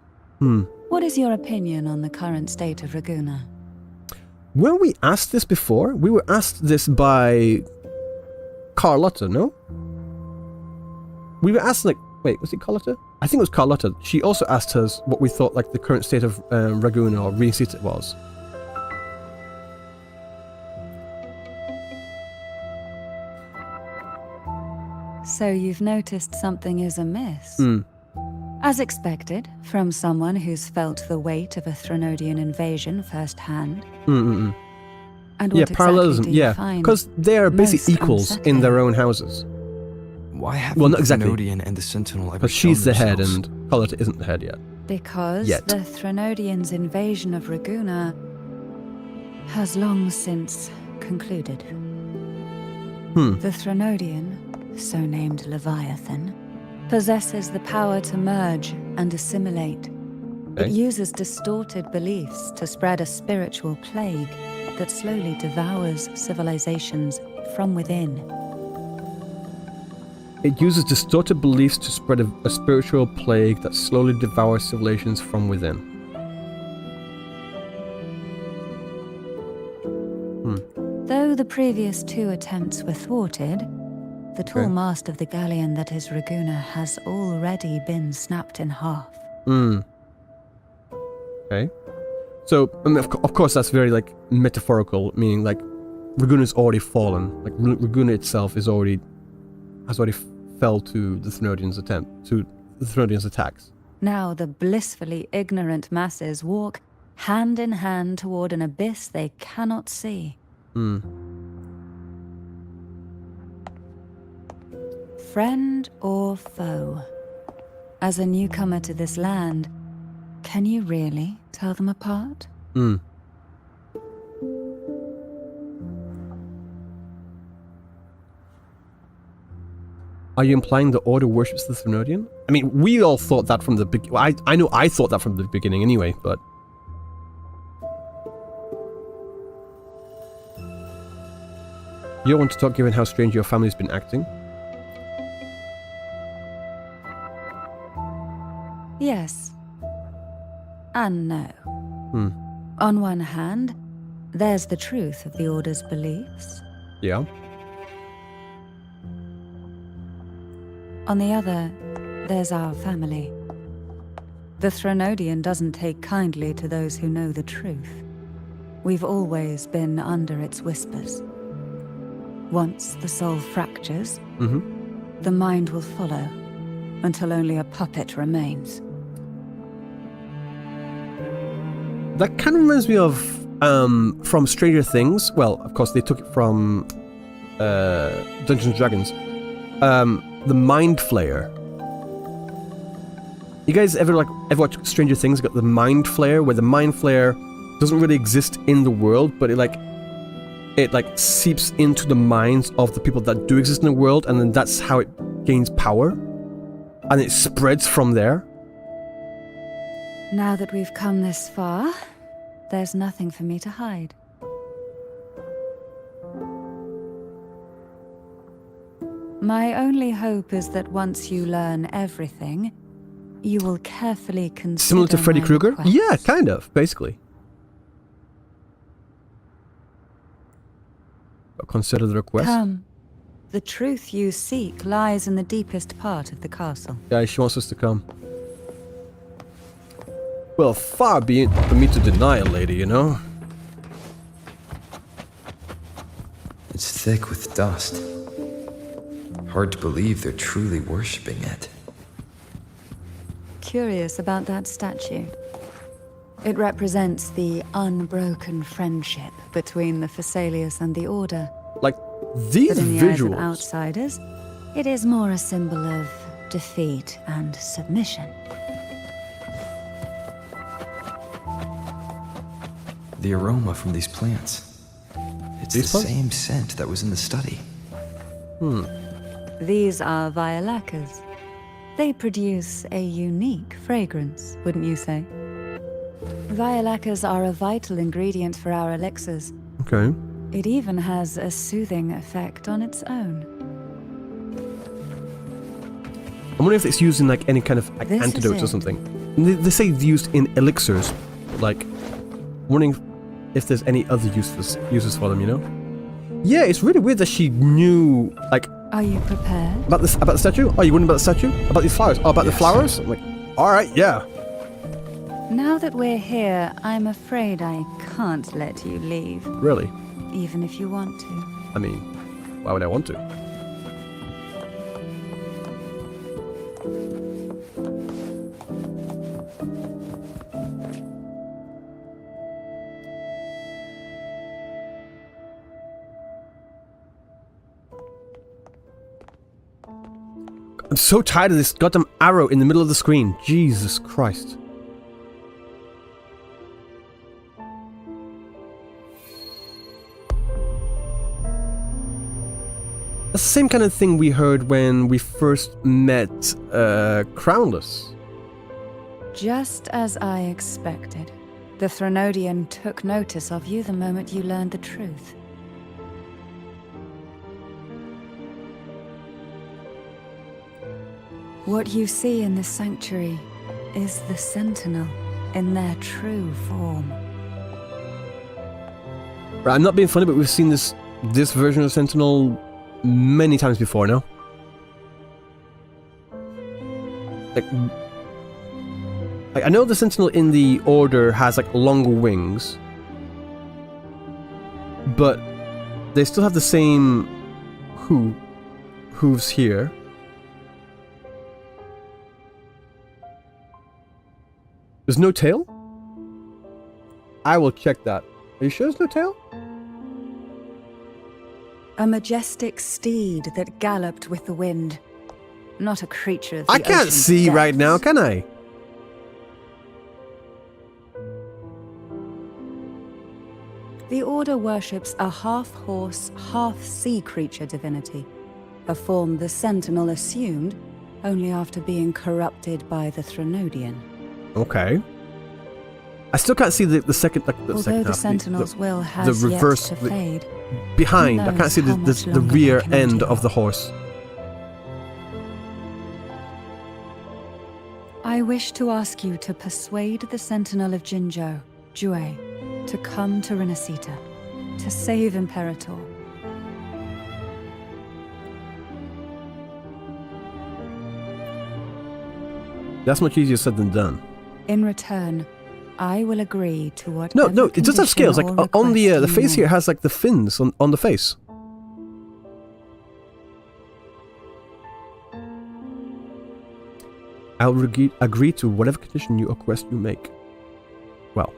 What is your opinion on the current state of Raguna? When we asked this before, we were asked this by Carlotta, no? We were asked, wait, was it Carlotta? I think it was Carlotta. She also asked us what we thought, the current state of Raguna or Rincita was. So you've noticed something is amiss? As expected, from someone who's felt the weight of a Threnodian invasion firsthand. And what parallelism, exactly do you find because they are basically most equals in unsettling? their own houses. Why haven't Well, not the exactly. Thenodian and the Sentinel ever Because she's the shown head themselves? and Carlotta isn't the head yet. Because Yet. the Threnodians' invasion of Raguna has long since concluded. The Threnodian, so named Leviathan, possesses the power to merge and assimilate. Okay. It uses distorted beliefs to spread a spiritual plague that slowly devours civilizations from within. It uses distorted beliefs to spread a spiritual plague that slowly devours civilizations from within. Though the previous two attempts were thwarted, the tall Okay. mast of the galleon that is Raguna has already been snapped in half. Okay. So, I mean, of course, that's very, metaphorical, meaning, Raguna's already fallen. Raguna itself has already fell to the Thenodians' attacks. Now the blissfully ignorant masses walk hand in hand toward an abyss they cannot see. Friend or foe? As a newcomer to this land, can you really tell them apart? Are you implying the Order worships the Thenodian? I mean, we all thought that from the beginning. I know I thought that from the beginning anyway, but... You don't want to talk given how strange your family's been acting? Yes. And no. On one hand, there's the truth of the Order's beliefs. Yeah. On the other, there's our family. The Threnodian doesn't take kindly to those who know the truth. We've always been under its whispers. Once the soul fractures, the mind will follow, until only a puppet remains. That kind of reminds me of from Stranger Things. Well, of course they took it from Dungeons and Dragons. The Mind Flayer. You guys ever watch Stranger Things? Got the Mind Flayer, where the Mind Flayer doesn't really exist in the world, but it seeps into the minds of the people that do exist in the world, and then that's how it gains power, and it spreads from there. Now that we've come this far, there's nothing for me to hide. My only hope is that once you learn everything, you will carefully consider. Similar to Freddy my Krueger? requests. Yeah, kind of, basically. But consider the request. Come. The truth you seek lies in the deepest part of the castle. Yeah, she wants us to come. Well, far be it for me to deny it, lady, you know? It's thick with dust. Hard to believe they're truly worshipping it. Curious about that statue. It represents the unbroken friendship between the Fisalias and the Order. Like, these But in the eyes of visuals. outsiders, it is more a symbol of defeat and submission. The aroma from these plants. It's These the plants? same scent that was in the study. These are violacas. They produce a unique fragrance, wouldn't you say? Violacas are a vital ingredient for our elixirs. Okay. It even has a soothing effect on its own. I'm wondering if it's used in like any kind of like, This is antidotes or it. something. They say it's used in elixirs. Like, I'm wondering if there's any other uses for them, you know? Yeah, it's really weird that she knew, like, Are you prepared? about the statue? Oh, you wondering about the statue? About these flowers? Oh, about the Yes. flowers? I'm like, alright, yeah. Now that we're here, I'm afraid I can't let you leave, Really? even if you want to. I mean, why would I want to? I'm so tired of this goddamn arrow in the middle of the screen. Jesus Christ. That's the same kind of thing we heard when we first met Crownless. Just as I expected. The Threnodian took notice of you the moment you learned the truth. What you see in this sanctuary is the Sentinel in their true form. Right, I'm not being funny, but we've seen this version of Sentinel many times before now. Like, I know the Sentinel in the Order has like longer wings, but they still have the same hooves here. There's no tail? I will check that. Are you sure there's no tail? A majestic steed that galloped with the wind. Not a creature of the I can't ocean's see right now, depths. can I? The Order worships a half-horse, half-sea creature divinity, a form the Sentinel assumed only after being corrupted by the Threnodian. Okay. I still can't see the second, like the Although second the half, Sentinel's will has reverse, yet to fade. behind. I Who can't see knows how much the longer rear they can end endure. of the horse. I wish to ask you to persuade the Sentinel of Jinzhou, Jue, to come to Renacita, to save Imperator. That's much easier said than done. In return, I will agree to what. No, it does have scales. Like on the face here has like the fins on the face. I'll agree to whatever condition you or request you make. Well,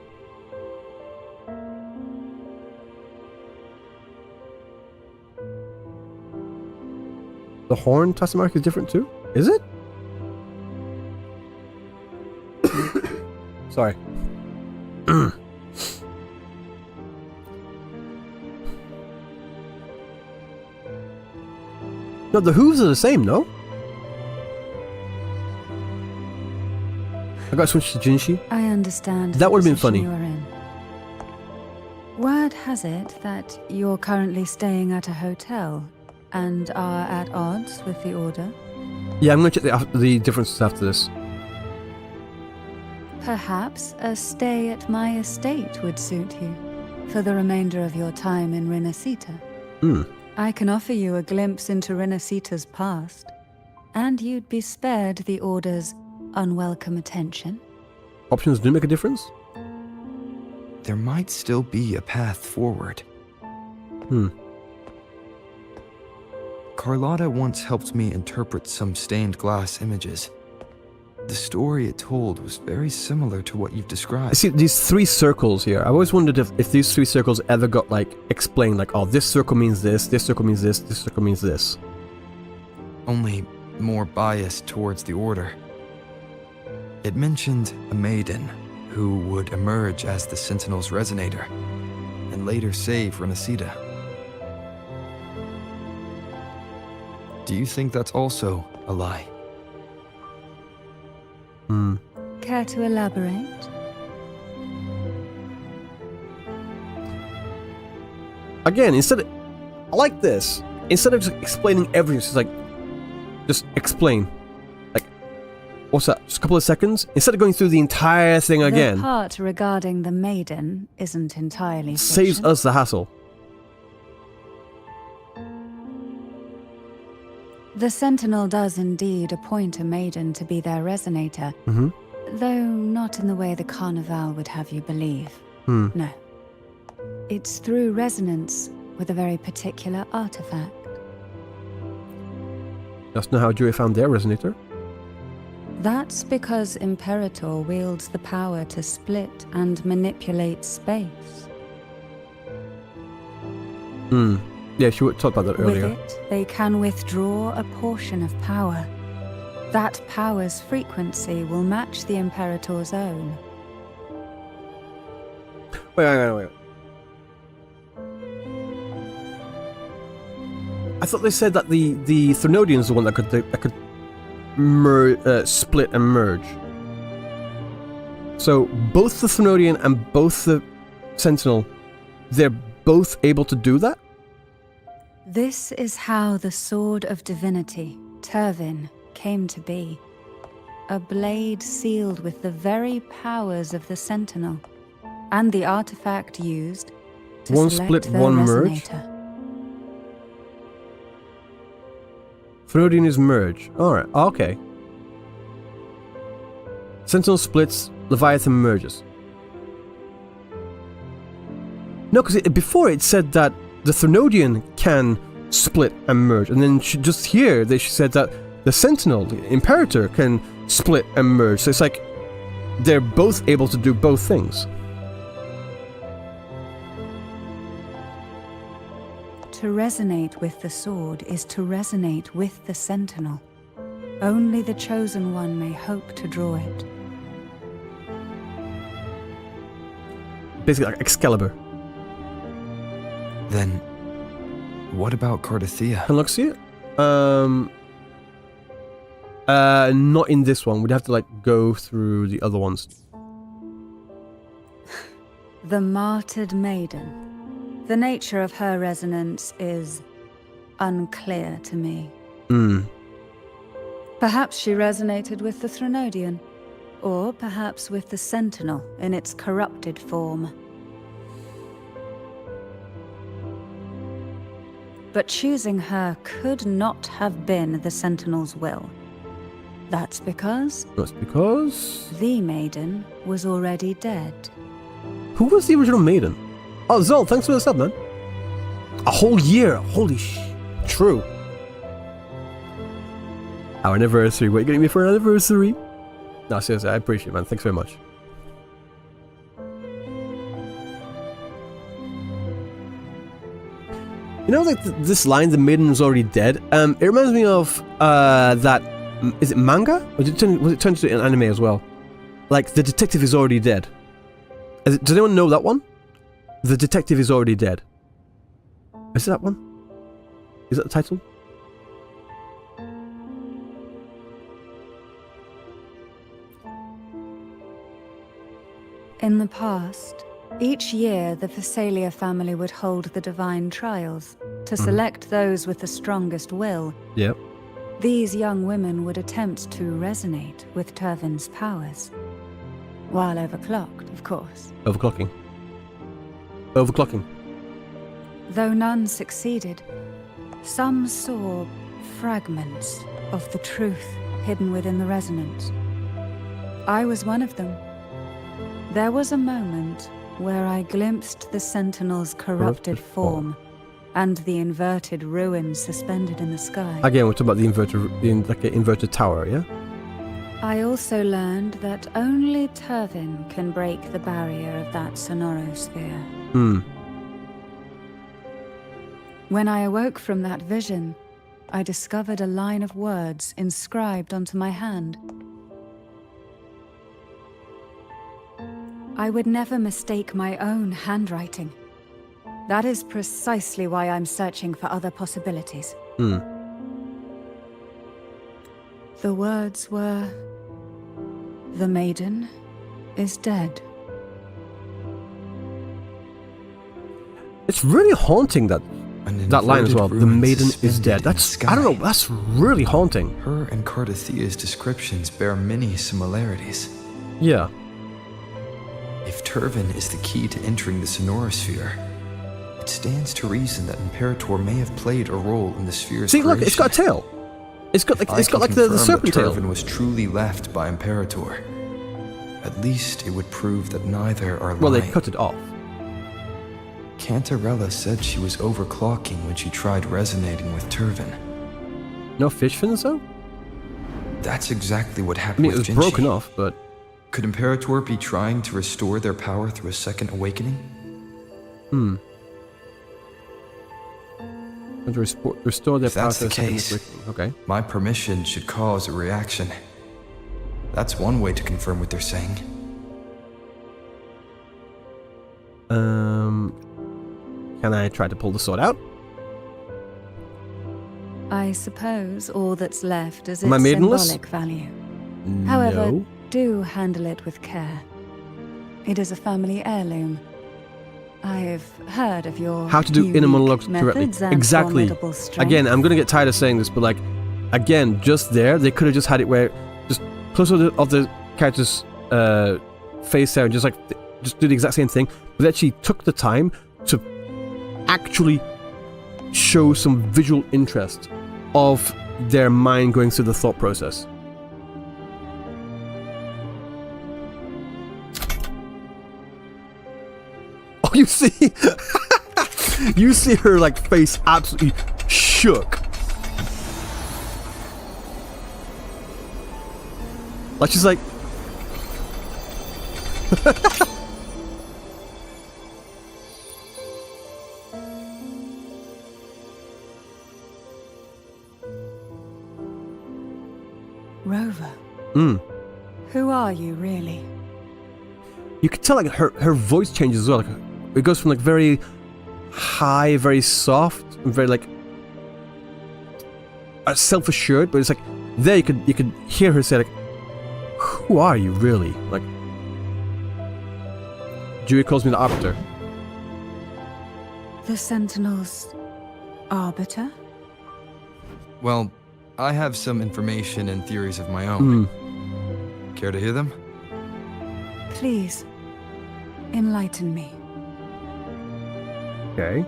The horn task mark is different too? Is it? Sorry. No, the hooves are the same, no? I got switched to Jinshi. I understand. That would have been funny. You are in. Word has it that you're currently staying at a hotel and are at odds with the Order. Yeah, I'm going to check the differences after this. Perhaps a stay at my estate would suit you for the remainder of your time in Renacita. I can offer you a glimpse into Renacita's past, and you'd be spared the Order's unwelcome attention. Options do make a difference? There might still be a path forward. Carlotta once helped me interpret some stained glass images. The story it told was very similar to what you've described. I see these 3 circles here. I've always wondered if these 3 circles ever got, like, explained, like, oh, this circle means this circle means this circle means this. Only more biased towards the Order. It mentioned a maiden who would emerge as the Sentinel's resonator and later save Renacita. Do you think that's also a lie? Care to elaborate? Again, I like this. Instead of just explaining everything, it's just like, just explain. Like, what's that? Just a couple of seconds? Instead of going through the entire thing again. The part regarding the maiden isn't entirely saves fiction. us the hassle. The Sentinel does indeed appoint a maiden to be their resonator, though not in the way the Carnival would have you believe. No. It's through resonance with a very particular artifact. That's not how Jury found their resonator. That's because Imperator wields the power to split and manipulate space. Yeah, she talked about that earlier. With it, they can withdraw a portion of power. That power's frequency will match the Imperator's own. Wait. I thought they said that the Threnodian's the one that could split and merge. So both the Threnodian and both the Sentinel, they're both able to do that? This is how the Sword of Divinity, Turvin, came to be. A blade sealed with the very powers of the Sentinel, and the artifact used to one select split, their one merge. resonator. Thenodian is merge. Alright, okay. Sentinel splits, Leviathan merges. No, because before it said that the Thenodian can split and merge, and then just here she said that the Sentinel, the Imperator, can split and merge. So it's like they're both able to do both things. To resonate with the sword is to resonate with the Sentinel. Only the Chosen One may hope to draw it. Basically like Excalibur. Then, what about CARTETHIYA? Can look see it? Not in this one. We'd have to like go through the other ones. The Martyred Maiden. The nature of her resonance is unclear to me. Perhaps she resonated with the Threnodian, or perhaps with the Sentinel in its corrupted form. But choosing her could not have been the Sentinel's will. That's because the maiden was already dead. Who was the original maiden? Oh, Zol, thanks for the sub, man. A whole year. Holy true. Our anniversary. What are you getting me for an anniversary? No, seriously, I appreciate it, man. Thanks very much. You know, like this line, "The maiden was already dead." It reminds me of that. Is it manga? Or was it turned into an anime as well? Like, the detective is already dead. Does anyone know that one? The detective is already dead. Is it that one? Is that the title? In the past, each year the Fisalia family would hold the divine trials to select those with the strongest will. Yep. These young women would attempt to resonate with Turvin's powers. While overclocked, of course. Overclocking. Overclocking. Though none succeeded, some saw fragments of the truth hidden within the resonance. I was one of them. There was a moment where I glimpsed the Sentinel's corrupted form and the inverted ruins suspended in the sky. Again, we're talking about the inverted tower, yeah? I also learned that only Turvin can break the barrier of that sonorosphere. When I awoke from that vision, I discovered a line of words inscribed onto my hand. I would never mistake my own handwriting. That is precisely why I'm searching for other possibilities. The words were, "The maiden is dead." It's really haunting, that line as well. "The maiden is dead." That's, I don't know, that's really haunting. Her and CARTETHIYA's descriptions bear many similarities. Yeah. If Turvin is the key to entering the sonorosphere, it stands to reason that Imperator may have played a role in the sphere's See, creation. look, it's got a tail. It's got like the serpent tail. If Turvin was truly left by Imperator, at least it would prove that neither are lying. Well, they cut it off. Cantarella said she was overclocking when she tried resonating with Turvin. No fish fins, though? That's exactly what I happened mean, it with was Jinchi. broken off, but... Could Imperator be trying to restore their power through a second awakening? And to restore their If power that's to the a second case, awakening. Okay. my permission should cause a reaction. That's one way to confirm what they're saying. Can I try to pull the sword out? I suppose all that's left is Am I its maidenless? symbolic value. However, No. do handle it with care. It is a family heirloom. I've heard of your How to do inner unique monologues correctly. methods and Exactly. formidable strength. Again, I'm gonna get tired of saying this, but like, again, just there, they could have just had it where, just close of the character's face there, and just do the exact same thing, but they actually took the time to actually show some visual interest of their mind going through the thought process. Oh, you see? You see her, like, face absolutely shook. Like, she's like... Rover, who are you really? You could tell, like, her voice changes as well. Like, it goes from, like, very high, very soft, and very, like, self-assured, but it's like, there you could hear her say, like, who are you, really? Like, Dewey calls me the Arbiter. The Sentinel's arbiter? Well, I have some information and theories of my own. Care to hear them? Please, enlighten me. Okay.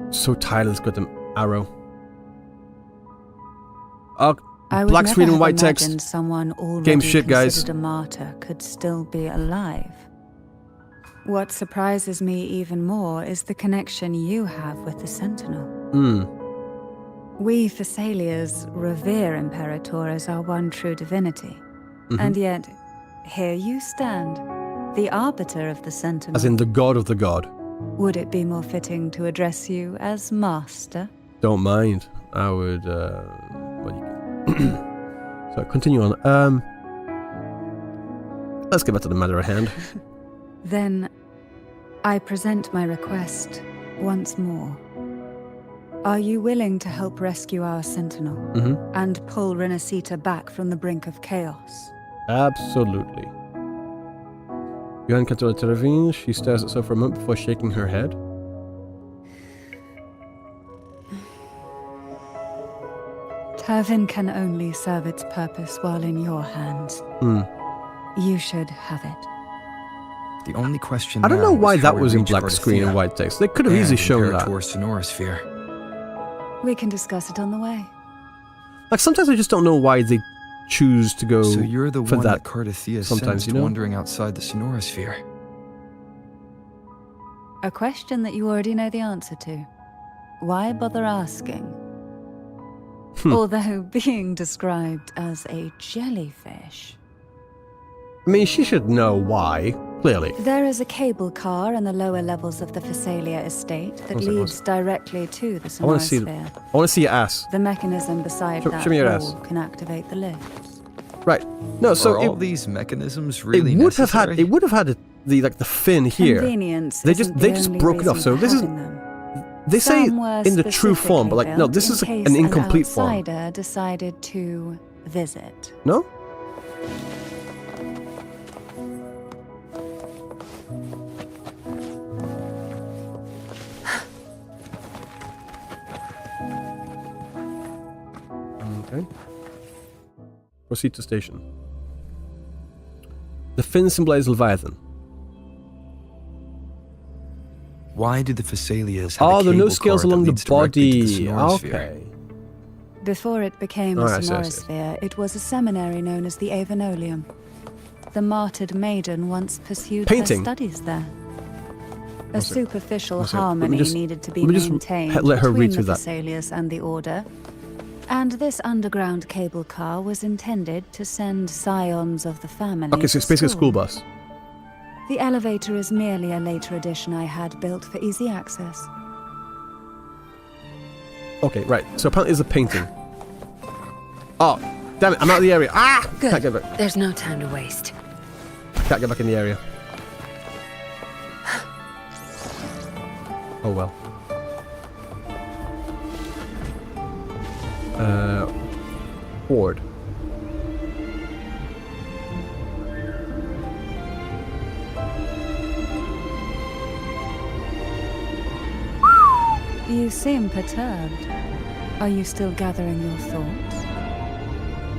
So tireless, got them arrow. I would black never screen and have white text. imagined someone already Game shit, guys. considered a martyr could still be alive. What surprises me even more is the connection you have with the Sentinel. We Fisalias revere Imperator as our one true divinity. And yet, here you stand, The arbiter of the Sentinel. As in the god of the god. Would it be more fitting to address you as master? Don't mind. I would, well, you can so continue on. Let's get back to the matter at hand. Then, I present my request once more. Are you willing to help rescue our Sentinel and pull Renacita back from the brink of chaos? Absolutely. Johann Cantarella intervenes. She stares at so for a moment before shaking her head. Turvin can only serve its purpose while in your hands. You should have it. The only question I don't know now why is that how was we in reach black screen and CARTETHIYA white text. They could have easily shown that. Imperator Sonorosphere. We can discuss it on the way. Like sometimes I just don't know why they choose to go So you're the for one that. that CARTETHIYA sometimes, sensed you know? wandering outside the Sonorosphere. A question that you already know the answer to. Why bother asking? Although being described as a jellyfish. I mean, she should know why, clearly. There is a cable car in the lower levels of the Fisalia estate that One sec, one leads sec. directly to the I want to see. Sonorosphere. I want to see your ass. The mechanism beside Show that me your ass. wall can activate the lift. Right. No, so Are all it, these mechanisms really it would have necessary? had. It would have had the fin here. Convenience They isn't they the just only broke it off. reason So for this is. having them. They say Some were in the true form, but like no, specifically this is built in an case incomplete form. outsider decided to visit. No. Okay. Proceed to station. The fin symbolizes Leviathan. Why did the Fisalias have Oh, a there are no cable scales car that along the leads directly to the body. Sonorosphere? Okay. Before it became Oh, a I see, I see. Sonorosphere, it was a seminary known as the Avenolium. The martyred maiden once pursued Painting. her studies there. A sec. superficial One sec. Let me harmony just- needed to be let me just maintained let her read between the through that. Fisalias and the Order. And this underground cable car was intended to send scions of the family Okay, so it's to basically a school bus. The elevator is merely a later addition I had built for easy access. Okay, right. So apparently it's a painting. Oh, damn it! I'm out of the area. Ah! Can't get back. There's no time to waste. Can't get back in the area. Oh well. Horde. You seem perturbed. Are you still gathering your thoughts?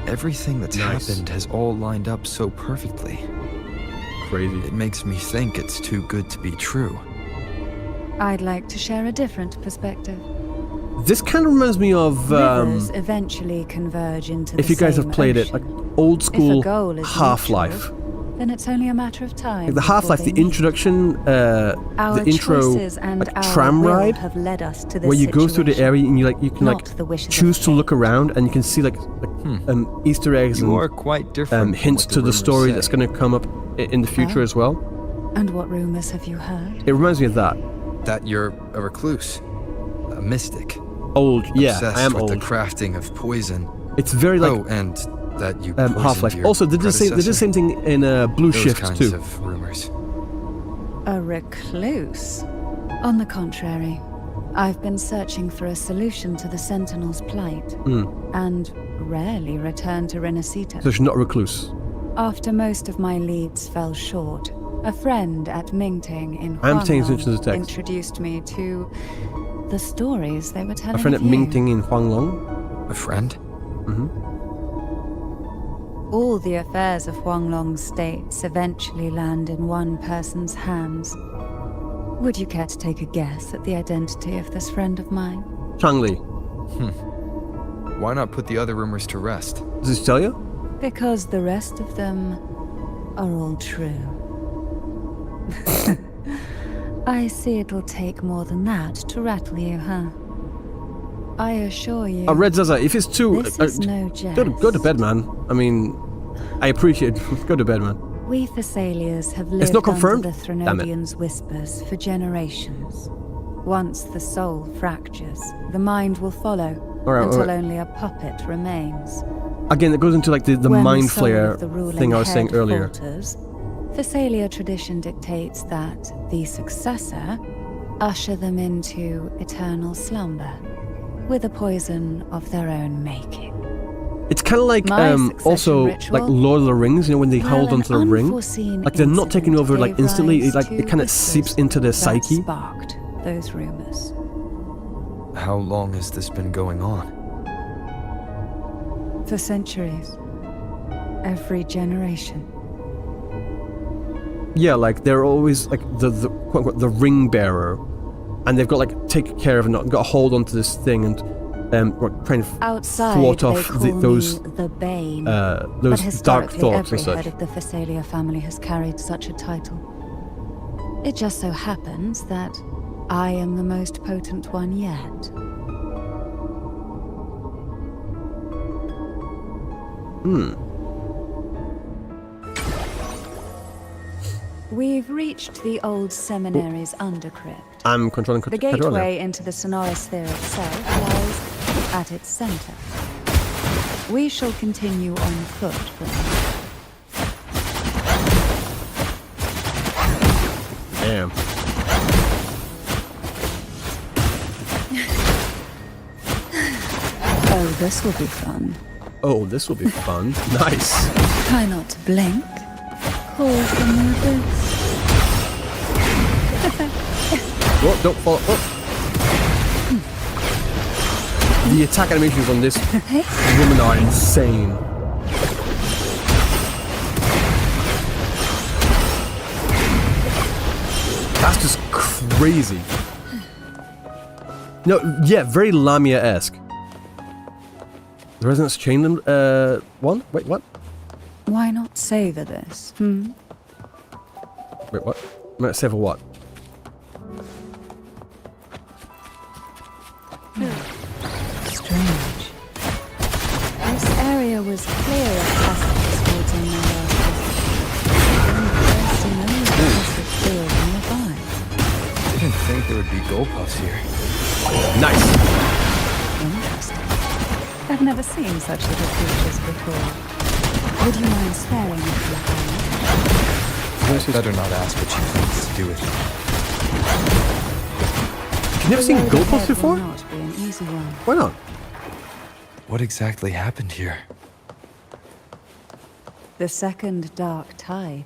Everything that's Nice. happened has all lined up so perfectly. Crazy. It makes me think it's too good to be true. I'd like to share a different perspective. This kind of reminds me of Rivers eventually converge into if the you guys have same played it, ocean. like old school goal is Half-Life. mutual, then it's only a matter of time. Like the Half-Life, before the they meet. introduction, Our the intro, choices and like our tram will ride, have led us to this where you go through the situation, area and you can not the wishes of choose to fate. look around and you can see like Easter eggs You are and quite different. hints from to what the rumors story say. that's going to come up in the future Oh. as well. And what rumors have you heard? It reminds me of that. That you're a recluse, a mystic, Old, yeah, obsessed I am with old. the crafting of poison. It's very like oh, and that you poisoned Half-Life. your Also, they did the same thing in Blue Those Shift kinds too. of rumors. A recluse? On the contrary, I've been searching for a solution to the Sentinel's plight, and rarely return to Renacita. So she's not a recluse. After most of my leads fell short, a friend at Mingting in I'm paying Huanglong attention to the text. introduced me to the stories they were telling A friend at of you. Mingting in Huanglong. A friend? All the affairs of Huanglong states eventually land in one person's hands. Would you care to take a guess at the identity of this friend of mine? Changli. Why not put the other rumors to rest? Does this tell you? Because the rest of them are all true. I see it'll take more than that to rattle you, huh? I assure you. Red Zaza, if it's too... This is no jest. Go to bed, man. I mean, I appreciate it. Go to bed, man. We Fisalias have lived It's not confirmed? under the Damn it. Threnodian's whispers for generations. Once the soul fractures, the mind will follow until only a puppet remains. Again, it goes into like the When mind the soul flayer of the ruling thing I was saying head earlier. falters, Fisalia tradition dictates that the successor usher them into eternal slumber, with a poison of their own making. It's kind of like My succession also ritual? like Lord of the Rings, you know, when they Well, hold an onto the ring, unforeseen like they're not taking incident over like gave instantly. rise It to kind of whispers seeps into their that psyche. sparked those rumors. How long has this been going on? For centuries. Every generation. Yeah, like they're always like the quote unquote the ring bearer, and they've got like take care of and not got a hold onto this thing and trying to Outside, thwart they off call those me the Bane. those but dark historically, thoughts every and such. head of the Fisalia family has carried such a title. It just so happens that I am the most potent one yet. We've reached the old seminary's undercrypt. I'm controlling The Cantarella. gateway into the Sonorosphere itself lies at its center. We shall continue on foot from here. Damn. Oh, this will be fun. Oh, this will be fun. Nice. Try not to blink. Call from the abyss. Oh, don't fall. Oh. The attack animations on this woman are insane. That's just crazy. No, yeah, very Lamia-esque. The Resonance Chain one? Wait, what? Why not savor this? Wait, what? Savor what? Strange. This area was clear of passages towards in the last field nearby. Didn't think there would be goalposts here. Nice. Interesting. I've never seen such little creatures before. Would you mind sparing me for a moment? Better not ask what she plans to do with it. You've never seen The road goalposts ahead will before? not be an easy one. Why not? What exactly happened here? The second dark tide.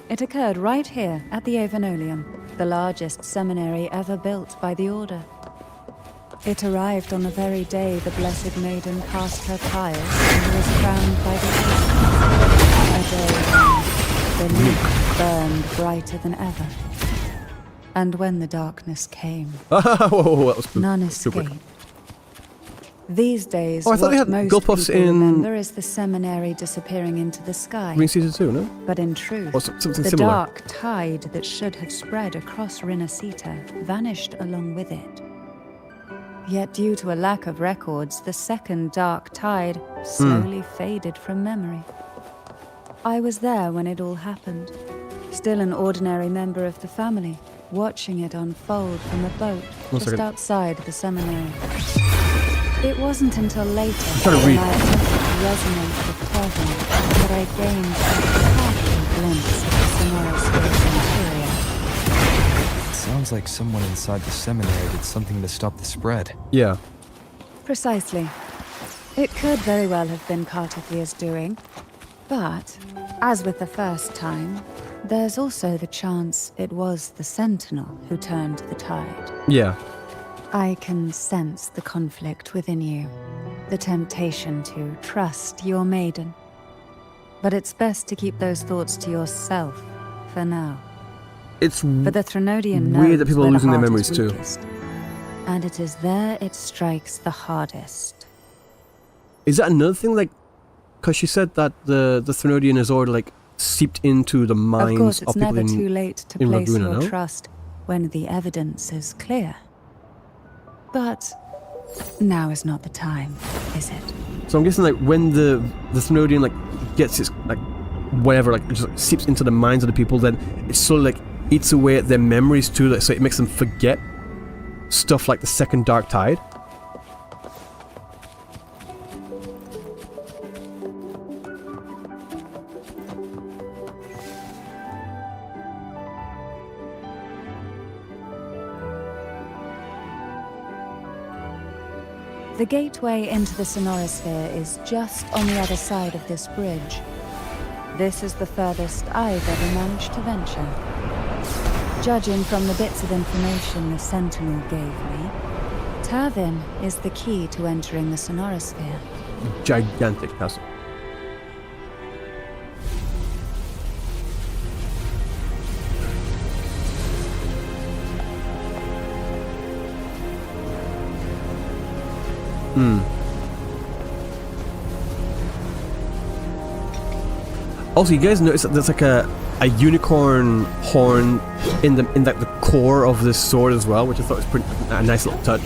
It occurred right here at the Avenolium, the largest seminary ever built by the Order. It arrived on the very day the Blessed Maiden cast her trials and was crowned by the Order. A day when the leaf burned brighter than ever. And when the darkness came, Whoa, that was none stupid. escaped. These days, Oh, I thought they what had most goalposts people in- remember is the seminary disappearing into the sky. Green Season 2, no? But in truth, Or something the similar. dark tide that should have spread across Rinasita vanished along with it. Yet due to a lack of records, the second dark tide slowly faded from memory. I was there when it all happened, still an ordinary member of the family, watching it unfold from a boat One just second. outside the seminary. It wasn't until later trying to when read. I attempted to resonate with Tevin that I gained a partial glimpse of the Sonorosphere's interior. Sounds like someone inside the seminary did something to stop the spread. Yeah. Precisely. It could very well have been CARTETHIYA's doing, but, as with the first time, there's also the chance it was the Sentinel who turned the tide. Yeah. I can sense the conflict within you, the temptation to trust your maiden. But it's best to keep those thoughts to yourself for now. It's For the Threnodian knows weird that people are where the losing their heart memories is too. weakest, and it is there it strikes the hardest. Is that another thing? Like, because she said that the Threnodian is already like seeped into the minds Of course, it's people never in. too late to in place Laguna, your no? trust when the evidence is clear. But now is not the time, is it? So I'm guessing like when the Threnodian like gets its like whatever, like, just seeps into the minds of the people, then it sort of like eats away at their memories too, like, so it makes them forget stuff like the second dark tide. The gateway into the Sonorosphere is just on the other side of this bridge. This is the furthest I've ever managed to venture. Judging from the bits of information the Sentinel gave me, Turvin is the key to entering the Sonorosphere. Gigantic castle. Also, you guys notice that there's like a unicorn horn in like the core of this sword as well, which I thought was pretty a nice little touch.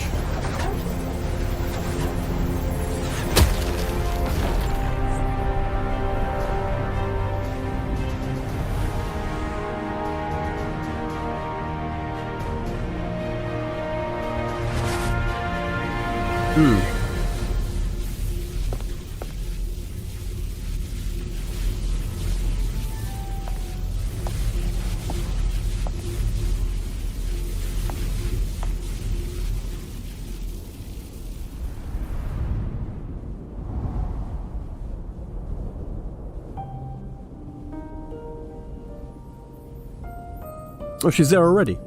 Oh, she's there already.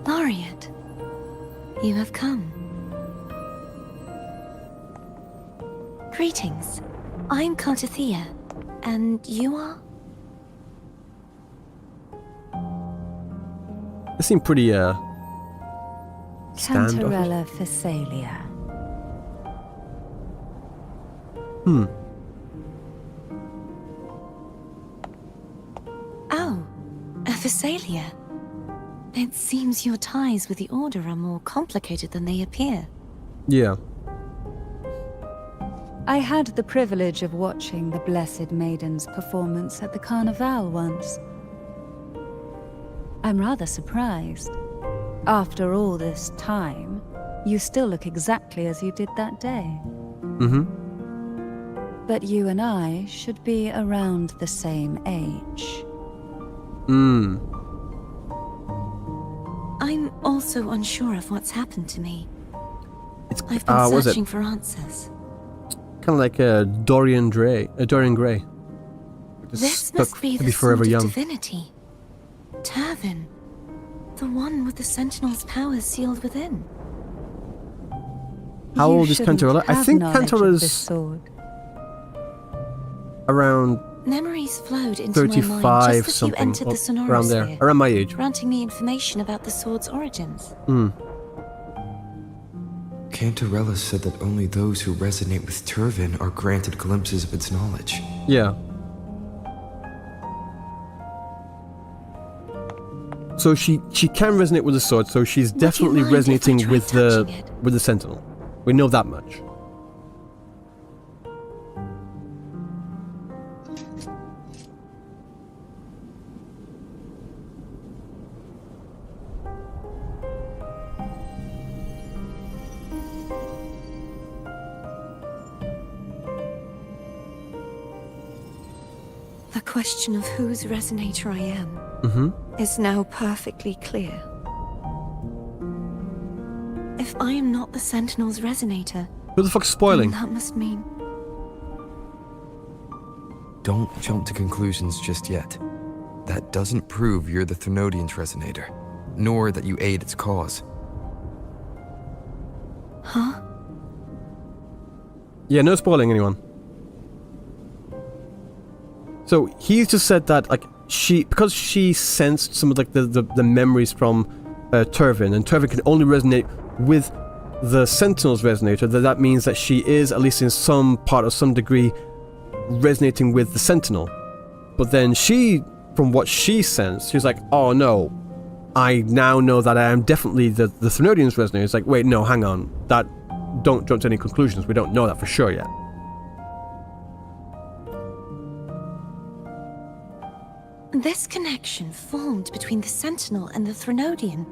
Laureate, you have come. Greetings. I'm CARTETHIYA, and you are? They seem pretty, standoffish. Cantarella Fisalia. Oh, a Fisalia. It seems your ties with the Order are more complicated than they appear. Yeah. I had the privilege of watching the Blessed Maiden's performance at the Carnival once. I'm rather surprised. After all this time, you still look exactly as you did that day. But you and I should be around the same age. I'm also unsure of what's happened to me. I've what been was it? searching for answers. Kind of like a Dorian Gray. This Stuck must be to the be forever sword of young. divinity. Turvin. The one with the Sentinel's powers sealed within. How You old is shouldn't Cantarella? I have think knowledge of this Cantarella's sword. around Memories flowed into my mind 35 just as you something, entered the around there, Sonorosphere, around my age. granting me information about the sword's origins. Cantarella said that only those who resonate with Turvin are granted glimpses of its knowledge. Yeah. So she can resonate with the sword, so she's Would you definitely mind if I resonating tried with touching it? the Sentinel. We know that much. The question of whose resonator I am is now perfectly clear. If I am not the Sentinel's resonator, Who the fuck's spoiling? then that must mean... Don't jump to conclusions just yet. That doesn't prove you're the Thermodian's resonator, nor that you aid its cause. Huh? Yeah, no spoiling anyone. So he's just said that like because she sensed some of like the memories from Turvin, and Turvin can only resonate with the Sentinel's resonator, that means that she is, at least in some part or some degree, resonating with the Sentinel. But then she, from what she sensed, she's like, oh no, I now know that I am definitely the Thermodian's resonator. It's like, wait, no, hang on, don't jump to any conclusions, we don't know that for sure yet. This connection formed between the Sentinel and the Threnodian,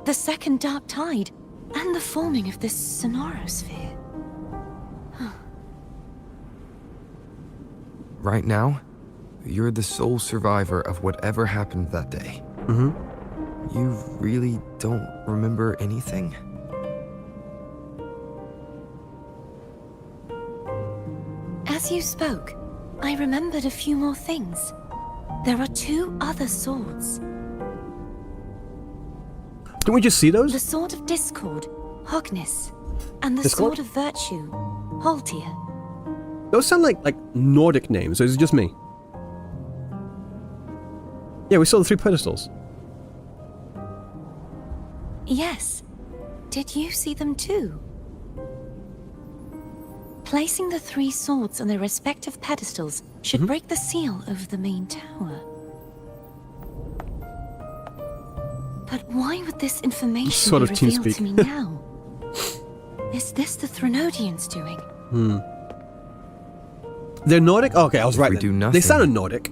the second Dark Tide, and the forming of this sonorosphere. Right now, you're the sole survivor of whatever happened that day. Mm-hmm. You really don't remember anything? As you spoke, I remembered a few more things. There are 2 other swords. Didn't we just see those? The Sword of Discord, Hogness, and the Discord? Sword of Virtue, Haltia. Those sound like Nordic names, or is it just me? Yeah, we saw the 3 pedestals. Yes. Did you see them too? Placing the 3 swords on their respective pedestals should break the seal over the main tower. But why would this information Sort be of revealed TeamSpeak. to me now? Is this the Threnodians doing? They're Nordic? Oh, okay, I was right we then. do They nothing- sounded Nordic.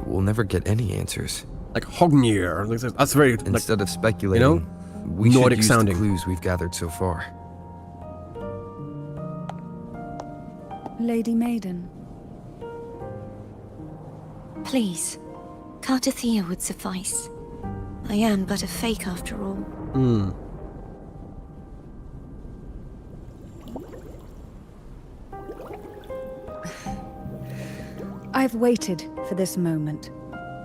We'll never get any answers. Like Hognir. That's very... like, Instead of speculating, we Nordic should use sounding. the clues we've gathered so far. Lady Maiden, Please, CARTETHIYA would suffice. I am but a fake after all. I've waited for this moment.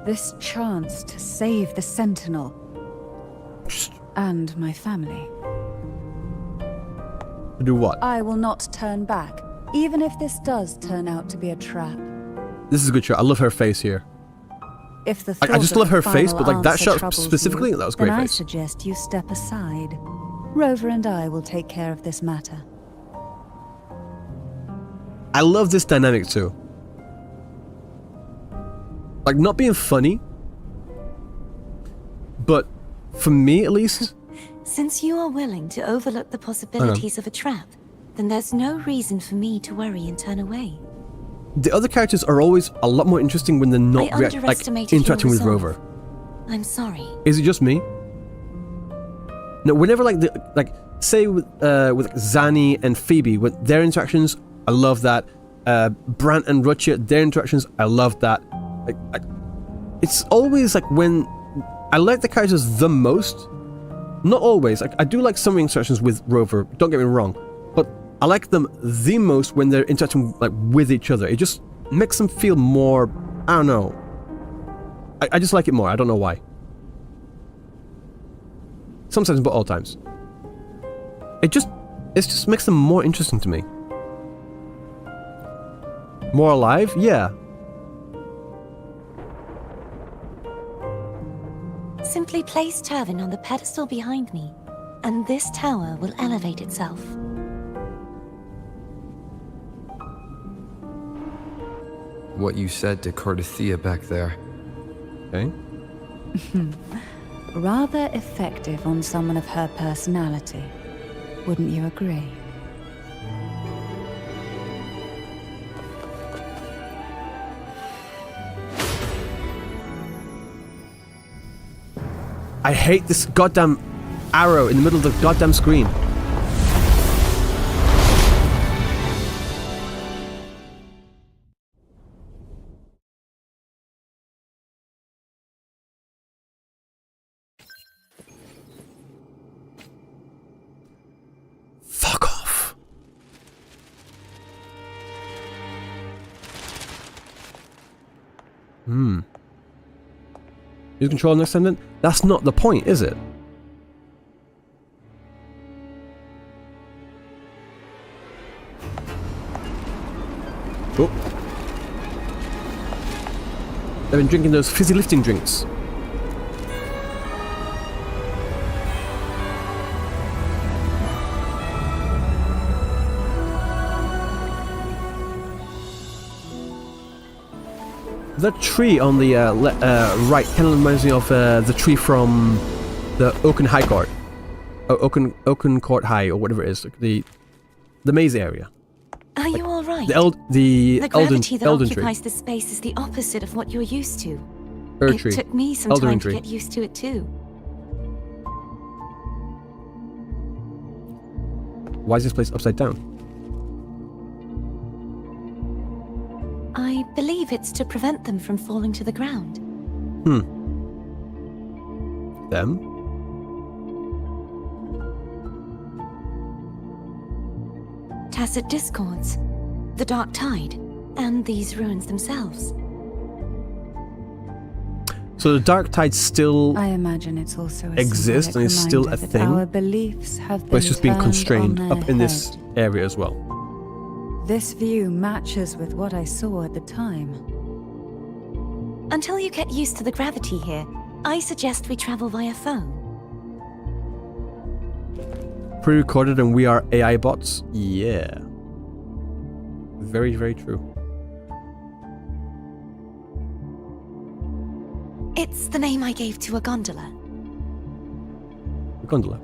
This chance to save the Sentinel. And my family. to do what? I will not turn back, even if this does turn out to be a trap. This is a good shot. I love her face here. If the I just thought love of her a face, final but like that answer shot troubles specifically, you, that was a great then I face. suggest you step aside. Rover and I will take care of this matter. I love this dynamic too. Like, not being funny, but for me at least, Since you are willing to overlook the possibilities of a trap, then there's no reason for me to worry and turn away. the other characters are always a lot more interesting when they're not I underestimated interacting your with resolve. Rover. I'm sorry. Is it just me? No, whenever say with like Zani and Phoebe, with their interactions, I love that. Brant and Rutya, their interactions, I love that. It's always like when I like the characters the most. Not always. I do like some interactions with Rover. Don't get me wrong, but I like them the most when they're interacting like with each other. It just makes them feel more. I don't know. I just like it more. I don't know why. Sometimes, but all times. It just makes them more interesting to me. More alive? Yeah. Simply place Turvin on the pedestal behind me, and this tower will elevate itself. What you said to CARTETHIYA back there. Okay. Rather effective on someone of her personality. Wouldn't you agree? I hate this goddamn arrow in the middle of the goddamn screen. Fuck off. Use control next time then? That's not the point, is it? Oh. They've been drinking those fizzy lifting drinks. That tree on the right kind of reminds me of the tree from the Oaken High Court. Oaken Court High, or whatever it is. The maze area. Are you all right? The The gravity that Elden tree. occupies this space is the opposite of what you're used to. It tree. took me some Eldering time tree. to get used to it too. Why is this place upside down? I believe it's to prevent them from falling to the ground. Them? Tacit discords, the dark tide, and these ruins themselves. So the dark tide still, I imagine it's also a exists and is still symbolic a reminder thing, that our beliefs have been but it's just being turned constrained on up their in this head. area as well. This view matches with what I saw at the time. Until you get used to the gravity here, I suggest we travel via phone. Pre-recorded and we are AI bots? Yeah. Very, very true. It's the name I gave to a gondola. Gondola.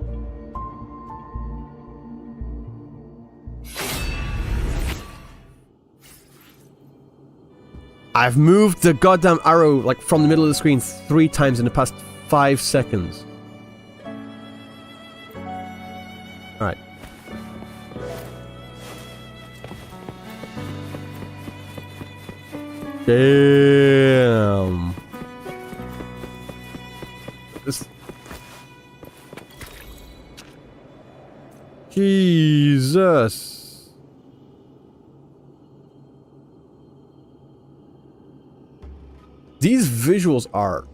I've moved the goddamn arrow like from the middle of the screen 3 times in the past 5 seconds. Alright. Damn. This... Jesus. These visuals are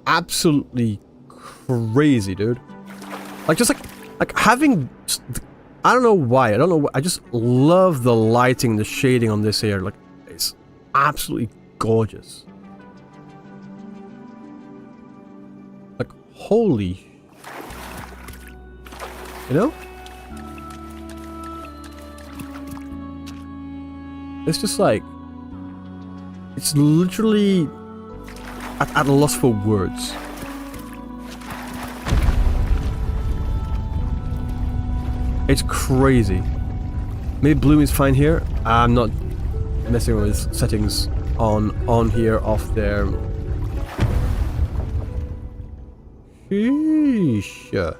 absolutely crazy, dude. Like, just like having, I don't know why, I don't know, I just love the lighting, the shading on this here. Like, it's absolutely gorgeous. Like, holy, you know? It's just like, it's literally at a loss for words. It's crazy. Maybe bloom is fine here. I'm not messing with settings on here, off there. Sheesh.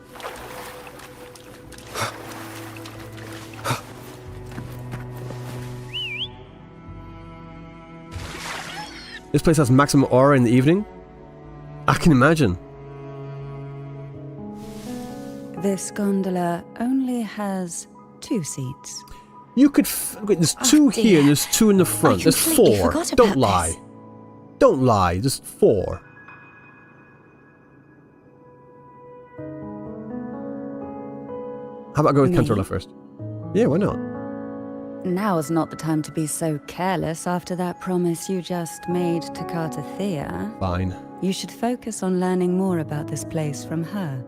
This place has maximum aura in the evening? I can imagine. This gondola only has 2 seats. You could... wait, there's 2 here dear. and there's 2 in the front. I There's completely 4. forgot Don't about lie. this. Don't lie. There's 4. How about I go with Me? Cantarella first? Yeah, why not? Now is not the time to be so careless after that promise you just made to CARTETHIYA. Fine. You should focus on learning more about this place from her.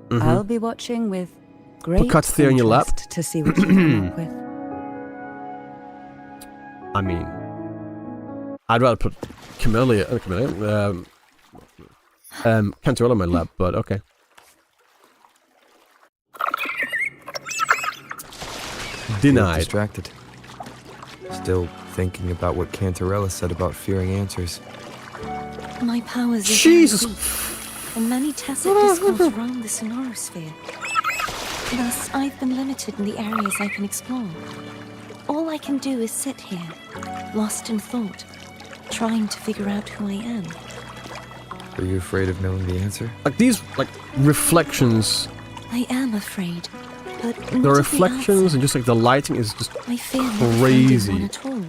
Mhm. I'll be watching with great CARTETHIYA in your lap. interest to see what you come up with. I mean... I'd rather put Cantarella in my lap, but okay. Feel Denied. distracted. Still thinking about what Cantarella said about fearing answers. My powers are Jesus. very weak, and many tacit discords roam the sonorosphere. Thus, I've been limited in the areas I can explore. All I can do is sit here, lost in thought, trying to figure out who I am. Are you afraid of knowing the answer? Like these, like, reflections. I am afraid, but The not of reflections answer. and just like the lighting is just I fear not finding crazy. one at all.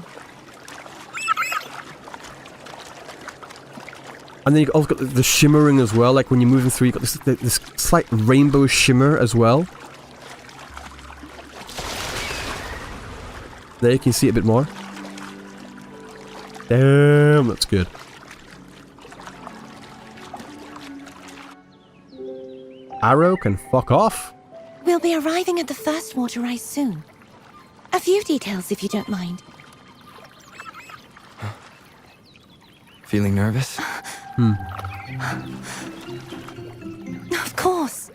And then you've also got the shimmering as well, like when you're moving through, you've got this slight rainbow shimmer as well. There you can see it a bit more. Damn, that's good. Arrow can fuck off. We'll be arriving at the first water rise soon. A few details, if you don't mind. Feeling nervous? Of course.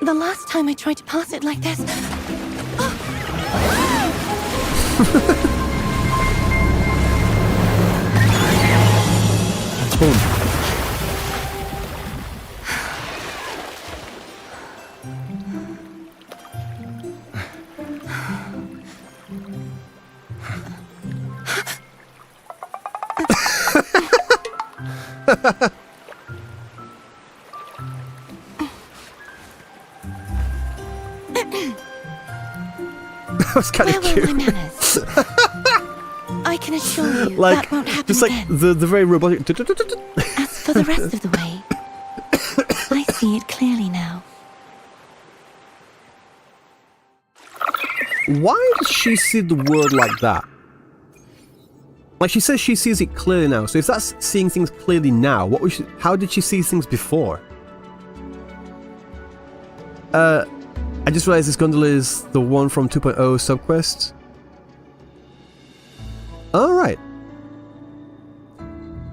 The last time I tried to pass it like this... transform. That was kind of Where cute. were my manners? I can assure you Like, that won't happen just like again. the very robotic. As for the rest of the way, I see it clearly now. Why does she see the world like that? Like, she says she sees it clearly now. So if that's seeing things clearly now, what was she, how did she see things before? I just realized this gondola is the one from 2.0 subquest. Alright.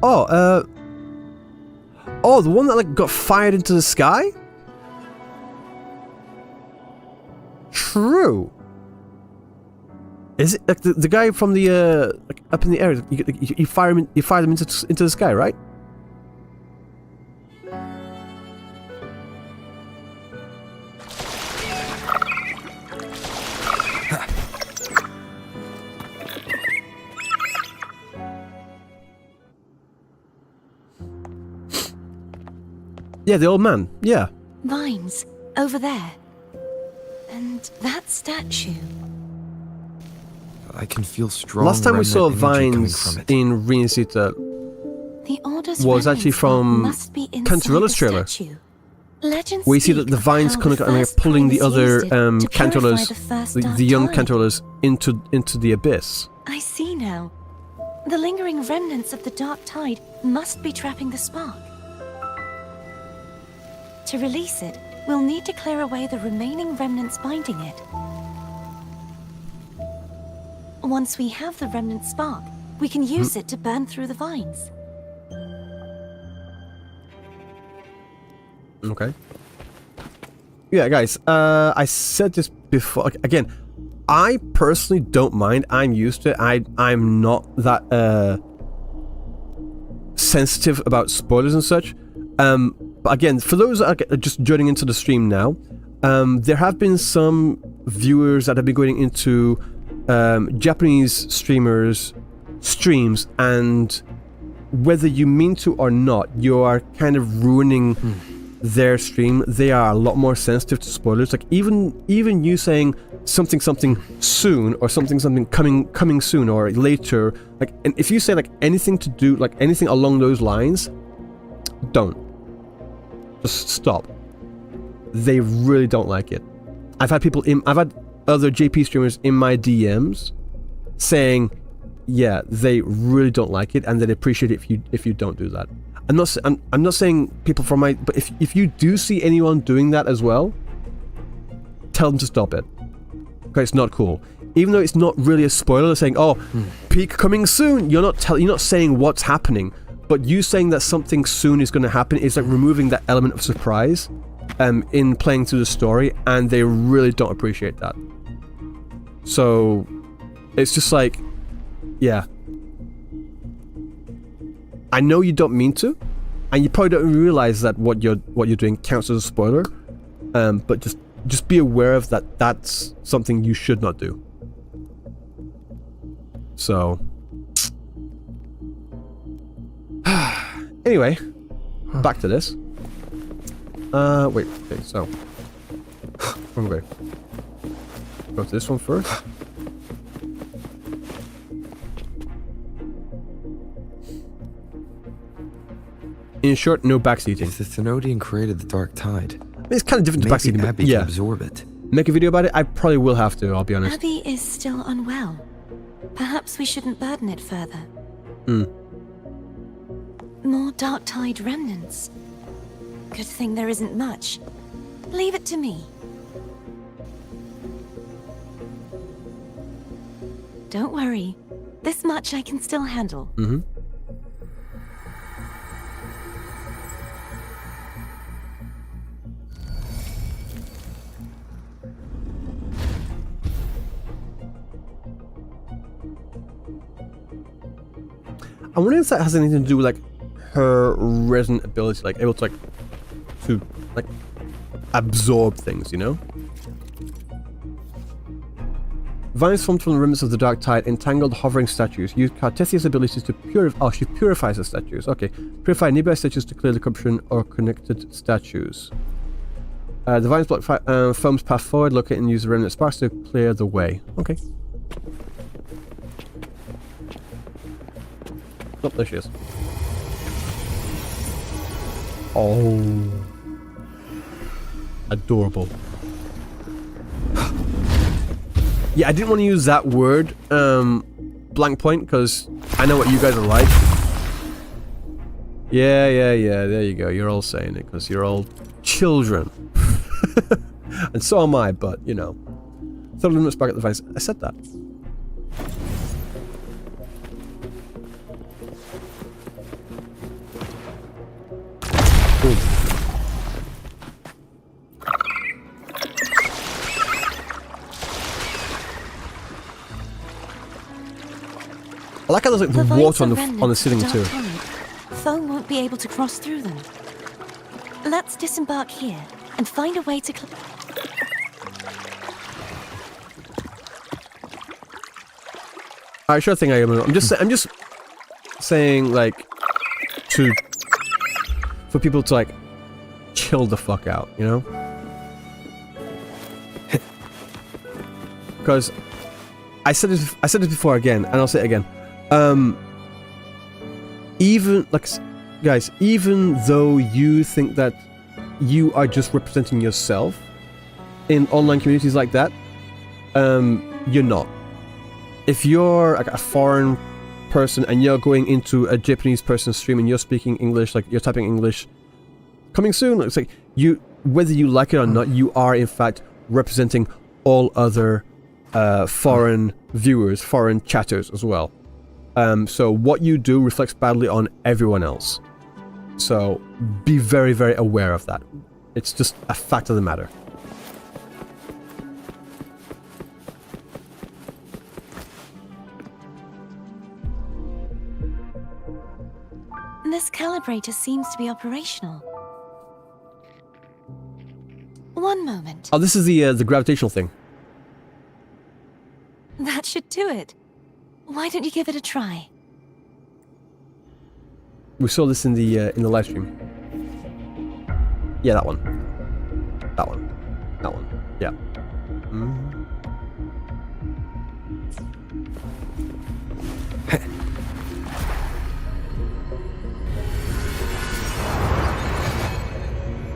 Oh, the one that like got fired into the sky? True. Is it like the guy from the like up in the air? You fire them into the sky, right? Yeah, the old man. Yeah. Vines, over there. And that statue. I can feel strong. Last time we saw remnant energy coming vines from it. in Renacita The Order's was actually remnants from must be inside Cantarella's the trailer. statue. Legends We see speak that the of vines how kind the of are first pulling the coin was other used to purify Cantarellas, the first the dark young tide. Cantarellas, into the abyss. I see now. The lingering remnants of the dark tide must be trapping the spark. To release it, we'll need to clear away the remaining remnants binding it. Once we have the remnant spark, we can use it to burn through the vines. Okay. Yeah, guys, I said this before. Again, I personally don't mind. I'm used to it. I'm not that sensitive about spoilers and such. But again, for those that are just joining into the stream now, there have been some viewers that have been going into Japanese streamers' streams, and whether you mean to or not, you are kind of ruining their stream. They are a lot more sensitive to spoilers. Like even you saying something soon, or something coming soon or later, like, and if you say like anything to do, like anything along those lines, don't. Just stop. They really don't like it. I've had other JP streamers in my DMs saying, yeah, they really don't like it, and they'd appreciate it if you don't do that. I'm not saying people from my, but if you do see anyone doing that as well, tell them to stop it. Okay, it's not cool. Even though it's not really a spoiler, saying, "Oh, peak coming soon," you're not saying what's happening, but you saying that something soon is going to happen is like removing that element of surprise in playing through the story, and they really don't appreciate that. So it's just like, yeah, I know you don't mean to, and you probably don't realize that what you're doing counts as a spoiler, but just be aware of that. That's something you should not do. So anyway, back to this. Wait, okay, so wrong way. Go to this one first. In short, no backseating. If the Thenodian created the dark tide, It's kind of different to maybe backseating, but Abby yeah. can absorb it. Make a video about it? I probably will have to, I'll be honest. Abby is still unwell. Perhaps we shouldn't burden it further. More dark tide remnants. Good thing there isn't much. Leave it to me. Don't worry. This much I can still handle. I wonder if that has anything to do with like her resonant ability, like able to like absorb things, you know? Vines formed from the remnants of the dark tide, entangled hovering statues. Use CARTETHIYA's abilities to purify. Oh, she purifies the statues. Okay. Purify nearby statues to clear the corruption or connected statues. The vines block foam's path forward. Locate and use the remnant sparks to clear the way. Okay. Oh, there she is. Oh. Adorable. Yeah, I didn't want to use that word, blank point, because I know what you guys are like. Yeah, there you go. You're all saying it, because you're all children. And so am I, but, you know. Throw the limit spark at the vines. I said that. Boom. I like how there's like the water on the ceiling too. Foam won't be able to cross through them. Let's disembark here and find a way to. Alright, sure thing. I'm just saying, like, for people to like chill the fuck out, you know? Because I said this before again, and I'll say it again. Even like, guys, even though you think that you are just representing yourself in online communities like that, you're not. If you're like a foreign person and you're going into a Japanese person's stream and you're speaking English, like you're typing English, coming soon, it's like you, whether you like it or not, you are in fact representing all other foreign viewers, foreign chatters as well. So what you do reflects badly on everyone else. So be very, very aware of that. It's just a fact of the matter. This calibrator seems to be operational. One moment. Oh, this is the gravitational thing. That should do it. Why don't you give it a try? We saw this in the live stream. Yeah, that one. That one. That one. Yeah.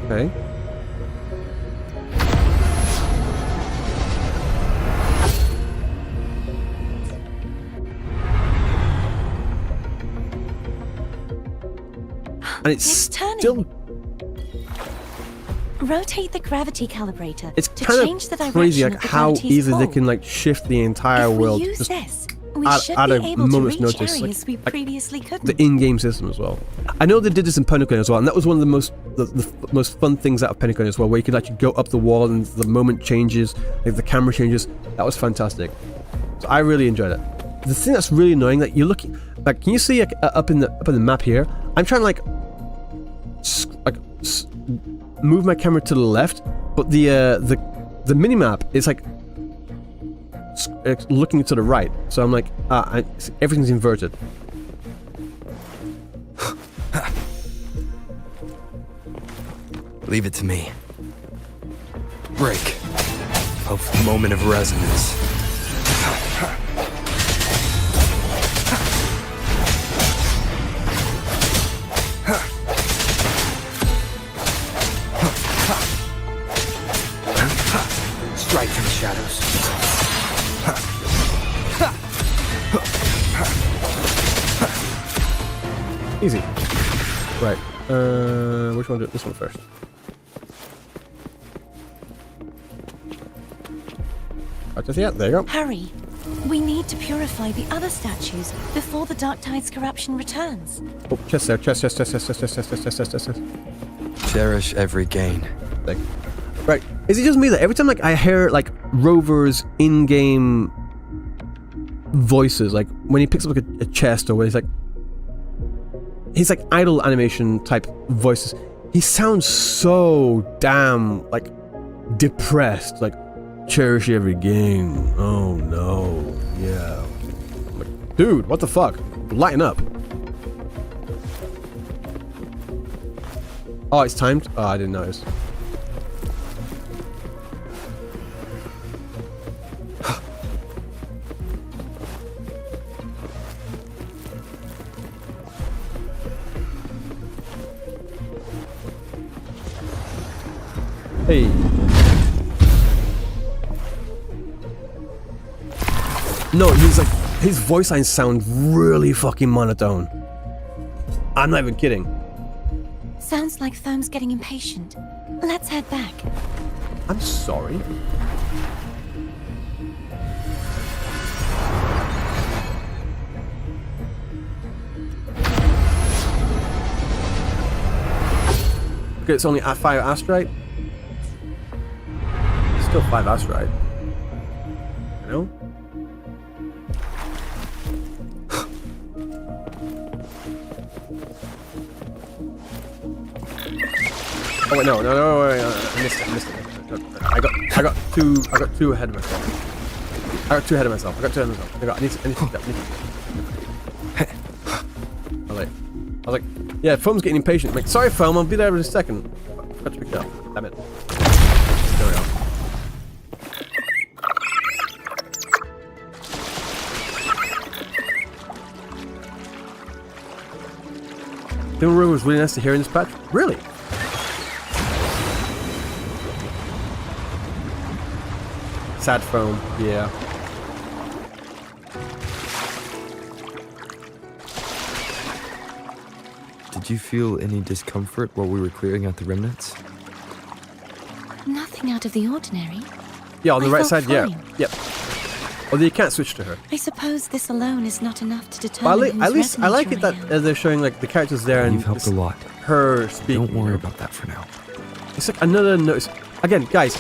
Okay. And it's turning. Still... Rotate the gravity calibrator It's to kind change the of direction crazy, of like the how gravity's easily they pull. can like shift the entire If we world use just this, we should at be a able to moment's reach notice, areas we like previously couldn't. the in-game system as well. I know they did this in Pennycoin as well, and that was one of the most fun things out of Pennycoin as well, where you could actually go up the wall and the moment changes, like the camera changes. That was fantastic. So I really enjoyed it. The thing that's really annoying, that you're looking, like, can you see like, up in the map here? I'm trying to move my camera to the left, but the minimap is like looking to the right. So I'm like, everything's inverted. Leave it to me. Break of moment of resonance. Strike from the shadows. Easy. Right. Which one? This one first. Yeah, there you go. Hurry. We need to purify the other statues before the Dark Tide's corruption returns. Oh, chest there. Chest. Cherish every gain. Right. Is it just me that every time like I hear like Rover's in-game voices, like when he picks up like a chest or when he's like, his like idle animation type voices, he sounds so damn like depressed, like cherish every game. Oh no, yeah. I'm like, dude, what the fuck? Lighten up. Oh, it's timed? Oh, I didn't notice. Hey. No, he's like, his voice lines sound really fucking monotone. I'm not even kidding. Sounds like Foam's getting impatient. Let's head back. I'm sorry. Okay, it's only 5 astrite. Still 5 astrite. You know? Oh wait, no, wait, I missed it. I got two ahead of myself. I need to keep that. I was like, yeah, Foam's getting impatient. I'm like, sorry, Foam, I'll be there in a second. Got to pick it up. Damn it. There we go. The room was really nice to hear in this patch. Really? Sad Foam, yeah. Did you feel any discomfort while we were clearing out the remnants? Nothing out of the ordinary. Yeah, on the I right felt side, yeah. fine. Yep. Although you can't switch to her. I suppose this alone is not enough to But determine at least I like whose it that resonator I am. they're showing like the characters there and You've helped a lot. her speaking. Don't worry about that for now. It's like another notice. Again, guys,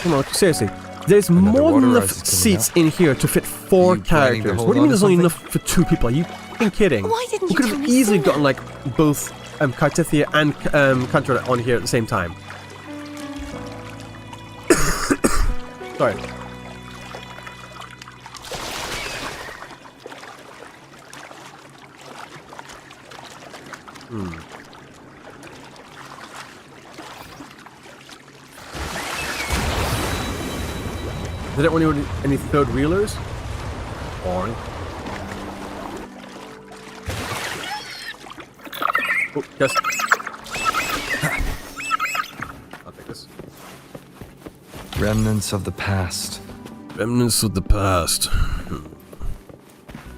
come on, seriously. There's Another more water than rise enough is coming seats up. in here to fit 4 You planning to characters. hold What do you on mean to there's only something? enough for 2 people? Are you fucking kidding? Why didn't We you could tell have me easily sooner? gotten like both CARTETHIYA and Cantarella on here at the same time. Sorry. Did it want any third wheelers? Boring. Oh, yes. I'll take this. Remnants of the past. Remnants of the past.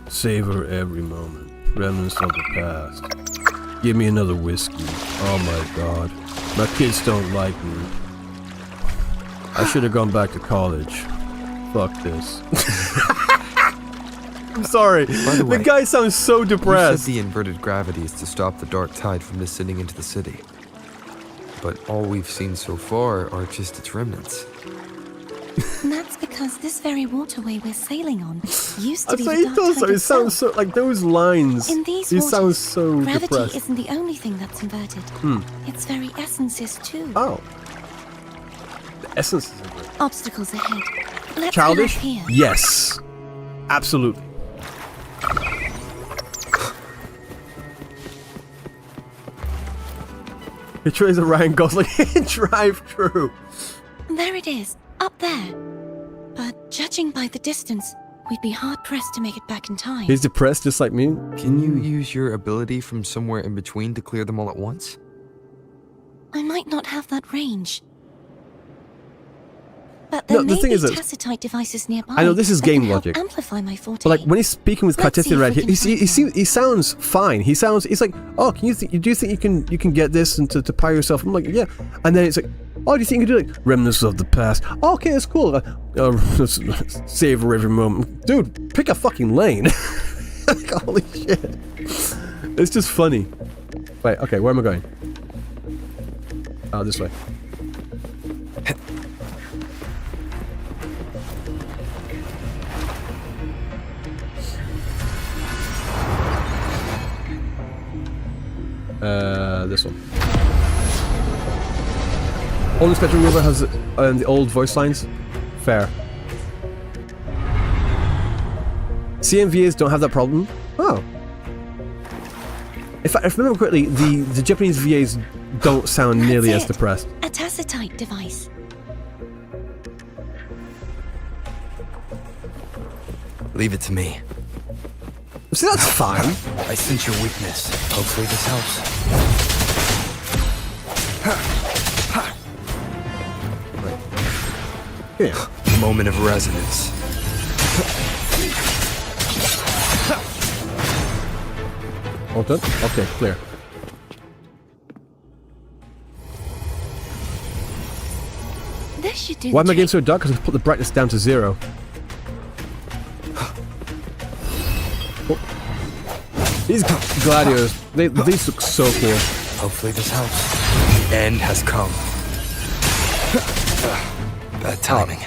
Savor every moment. Remnants of the past. Give me another whiskey. Oh my god. My kids don't like me. I should have gone back to college. Fuck this. I'm sorry. By the way, the guy sounds so You depressed. said the inverted gravity is to stop the dark tide from descending into the city. But all we've seen so far are just its remnants. And that's because this very waterway we're sailing on used to I'm be sorry, the it dark does. tide It sounds itself. so like those lines. In these It waters, sounds so gravity depressed. isn't the only thing that's inverted. Its very essence is too. Oh. The essence is inverted. Obstacles ahead. Let's Childish? get off here. Yes. Absolutely. Picture is a Ryan Gosling drive-through. There it is, up there. But judging by the distance, we'd be hard-pressed to make it back in time. He's depressed just like me. Can you use your ability from somewhere in between to clear them all at once? I might not have that range. But there No, the may thing be is that- tacitite devices nearby. I know this is that can game help logic. amplify my forte. But like when he's speaking with Let's see CARTETHIYA if right we here, can find he sounds fine. He's like, oh, do you think you can get this and to power yourself? I'm like, yeah. And then it's like, oh, do you think you can do it? Remnants of the past. Oh, okay, that's cool. Savor every moment, dude. Pick a fucking lane. Like, holy shit, it's just funny. Wait, okay, where am I going? Oh, this way. This one. Only Spectrum River has the old voice lines. Fair. CMVAs don't have that problem. Oh. If I remember correctly, the Japanese VAs don't sound nearly as depressed. A tacitite device. Leave it to me. See, that's fine. I sense your weakness. Hopefully this helps. Yeah. Moment of resonance. All done? Okay, clear. This should do. Why am I getting so dark? Because I put the brightness down to 0. Oh. These gladiators, these look so cool. Hopefully this helps. The end has come. Bad timing.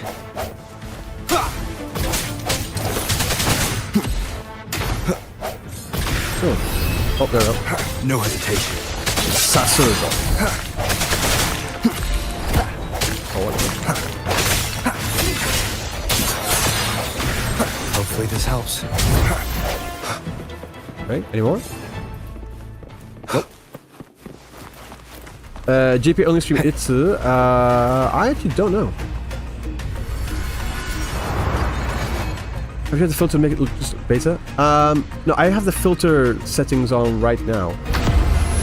Oh, there we go. No hesitation. Sasurdo. Hopefully this helps. Right, any more? Nope. GP only stream Itsu. I actually don't know. Have you had the filter to make it look just beta? No, I have the filter settings on right now.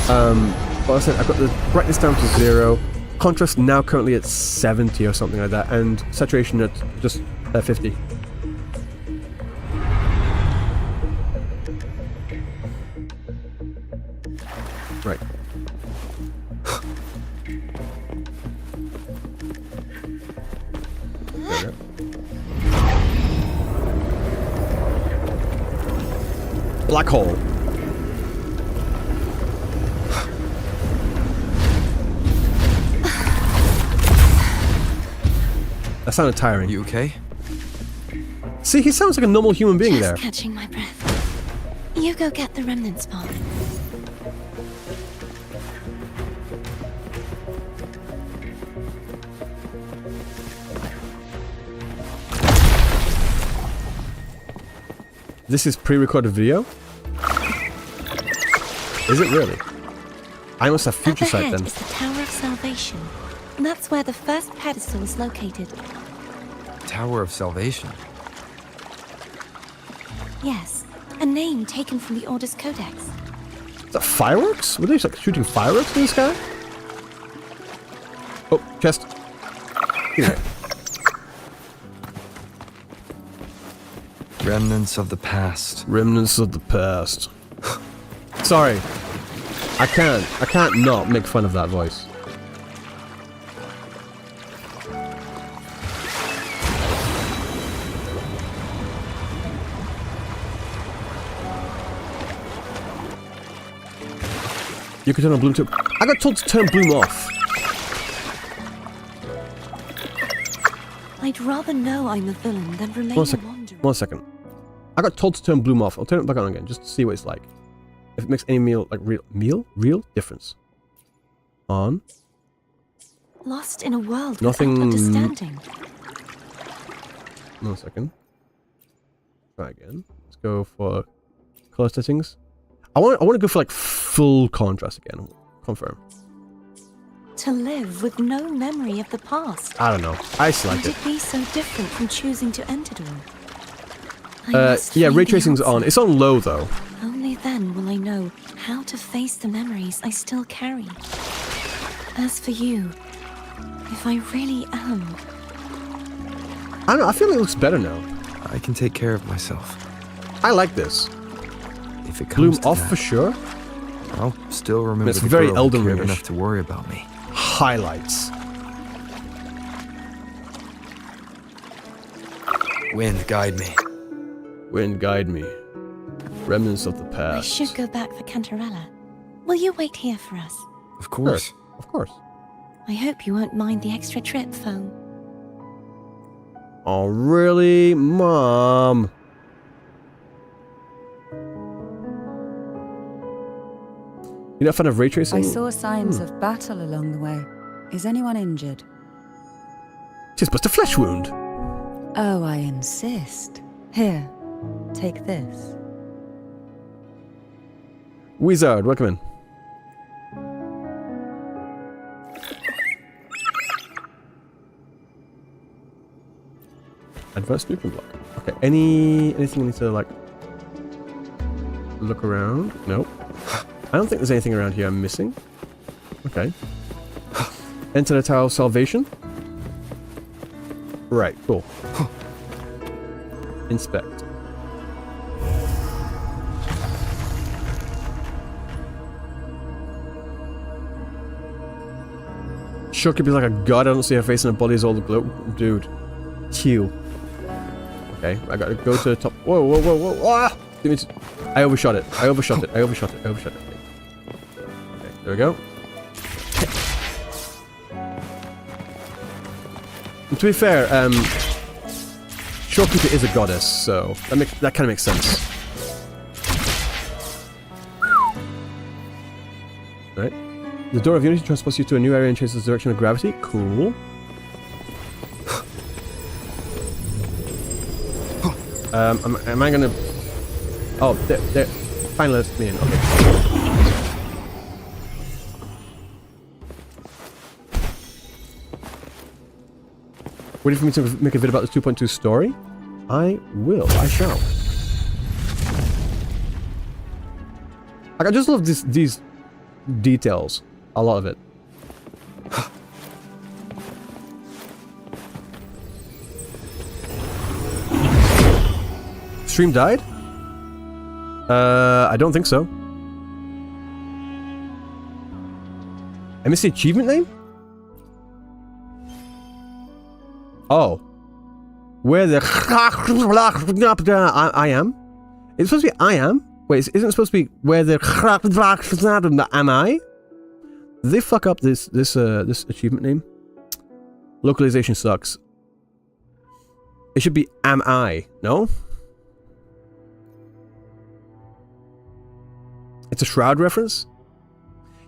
Well, I said I've got the brightness down to 0, contrast now currently at 70 or something like that, and saturation at just 50. Right. There we go. Black hole. That sounded tiring. You okay? See, he sounds like a normal human being Just there. catching my breath. You go get the remnants pod. This is pre-recorded video? Is it really? I must have future Up sight ahead then. is the Tower of Salvation. That's where the first pedestal is located. Tower of Salvation. Yes, a name taken from the Order's Codex. Is that fireworks? Were they like shooting fireworks in the sky? Oh, chest. Here. Remnants of the past. Remnants of the past. Sorry. I can't not make fun of that voice. You can turn on bloom too. I got told to turn bloom off. I'd rather know I'm a villain than remain a wanderer. 1 second. I got told to turn bloom off. I'll turn it back on again just to see what it's like. If it makes any real difference. On. Lost in a world Nothing. without understanding. 1 second. Try again. Let's go for color settings. I want to go for like full contrast again. Confirm. To live with no memory of the past. I don't know. I select Would it. it be so different from choosing to end it all? Yeah, ray tracing's on. It's on low though. Only then will I know how to face the memories I still carry. As for you, if I really am... I don't know. I feel like it looks better now. I can take care of myself. I like this. If it Bloom comes to off that, for sure. I'll still remember It's the very girl Elden who cared Ring-ish. enough to worry about me. Highlights. Wind, guide me. Wind guide me. Remnants of the I past. should go back for Cantarella. Will you wait here for us? Of course. Of course. I hope you won't mind the extra trip, phone. Oh, really? Mom. You're not a fan of ray tracing? I saw signs of battle along the way. Is anyone injured? She's just a flesh wound. Oh, I insist. Here, take this. Wizard, welcome in. Advanced nutrient block. Okay, anything I need to, like, look around? Nope. I don't think there's anything around here I'm missing. Okay. Enter the Tower of Salvation. Right, cool. Inspect. Sure could be like a god, I don't see her face and her body is all the glow. Dude. Chill. Okay, I gotta go to the top. Whoa, whoa, whoa, whoa. Ah! I overshot it. I overshot it. Okay, there we go. And to be fair, Shorekeeper is a goddess, so that kind of makes sense. Right. The Door of Unity transports you to a new area and changes the direction of gravity. Cool. Am I gonna... Oh, there. Finally let me in. Okay. Waiting for me to make a vid about the 2.2 story? I will. I shall. Like, I just love these details. A lot of it. Stream died? I don't think so. I missed the achievement name? Oh. Where the... I am? It's supposed to be I am? Wait, isn't it supposed to be where the... Am I? Did they fuck up this achievement name? Localization sucks. It should be am I, no? It's a Shroud reference?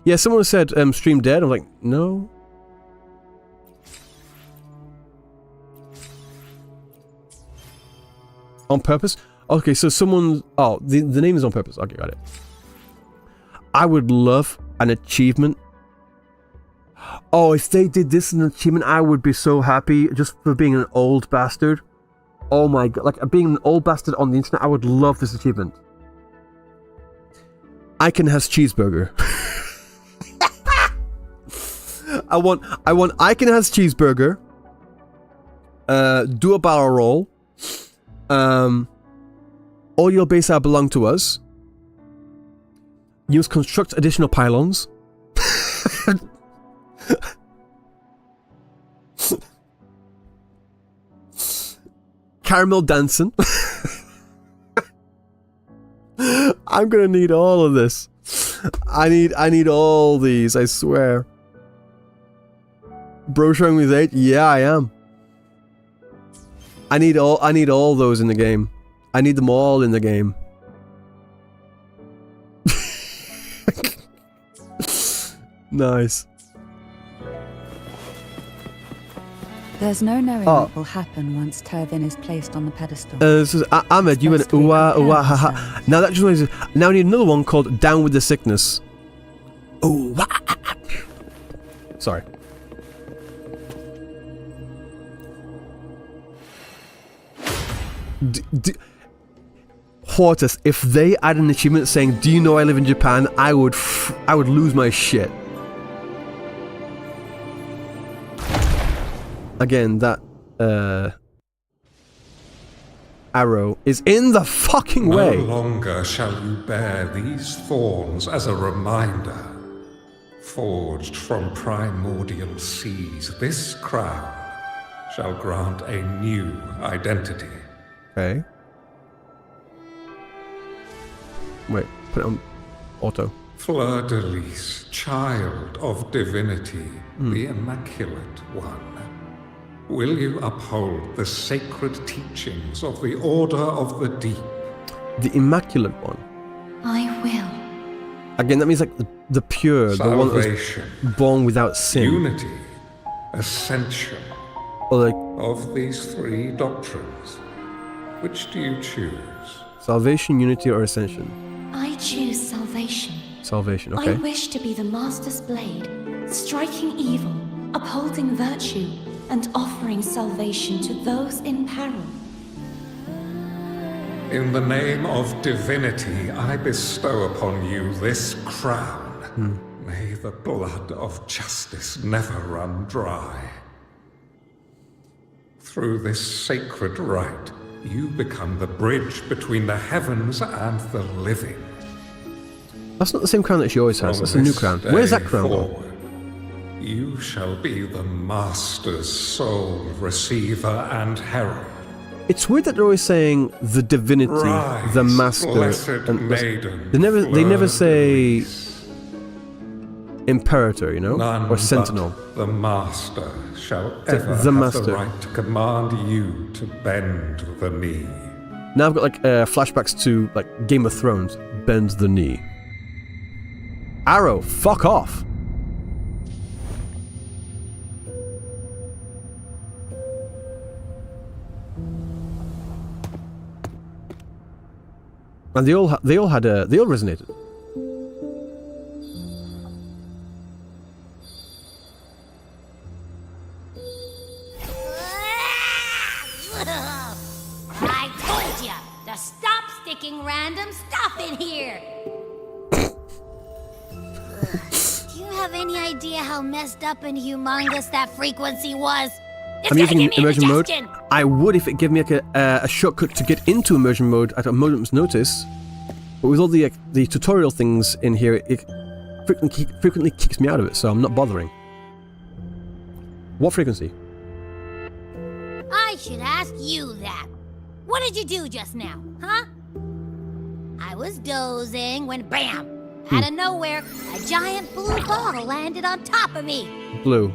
Yeah, someone said stream dead. I'm like, no. On purpose? Okay, so someone... Oh, the name is on purpose. Okay, got it. I would love an achievement. Oh, if they did this as an achievement, I would be so happy just for being an old bastard. Oh my god. Like, being an old bastard on the internet, I would love this achievement. Icon has cheeseburger. I want Icon has cheeseburger. Do a barrel roll. All your base are belong to us. Use construct additional pylons. Caramel dancing. I'm gonna need all of this. I need all these, I swear. Bro showing with 8? Yeah, I am. I need all those in the game. I need them all in the game. Nice. There's no knowing what will happen once Tervin is placed on the pedestal. This is Ahmed, you went haha. Now that just now I need another one called Down with the Sickness. Oh, sorry. Hortus, if they add an achievement saying, "Do you know I live in Japan?" I would lose my shit. Again, that arrow is in the fucking way. No longer shall you bear these thorns as a reminder. Forged from primordial seas, this crown shall grant a new identity. Okay. Wait, put it on auto. Fleur-de-Lis, child of divinity, the Immaculate One. Will you uphold the sacred teachings of the Order of the Deep? The Immaculate One. I will. Again, that means like the pure, the one that salvation, was born without sin. unity, ascension. Or like Of these three doctrines, which do you choose? salvation, unity, or ascension? I choose salvation. Salvation, I okay. wish to be the Master's blade, striking evil, upholding virtue, and offering salvation to those in peril. In the name of divinity, I bestow upon you this crown. May the blood of justice never run dry. Through this sacred rite, you become the bridge between the heavens and the living. That's not the same crown that she always has. From That's a new this crown. day Where's that crown gone? forward, you shall be the Master's sole receiver and herald. It's weird that they're always saying the divinity, Rise, the master. blessed And maiden, they never say Fleur imperator, you know, None or sentinel. but the Master shall The- ever the have Master. the right to command you to bend the knee. Now I've got like flashbacks to like Game of Thrones. Bend the knee. Arrow, fuck off. And they all resonated. I told ya to stop sticking random stuff in here. Do you have any idea how messed up and humongous that frequency was? It's I'm gonna using give me immersion mode. indigestion. I would if it gave me like a shortcut to get into immersion mode at a moment's notice. But with all the tutorial things in here, it frequently kicks me out of it, so I'm not bothering. What frequency? I should ask you that. What did you do just now, huh? I was dozing when bam! Out of nowhere, a giant blue ball landed on top of me. Blue.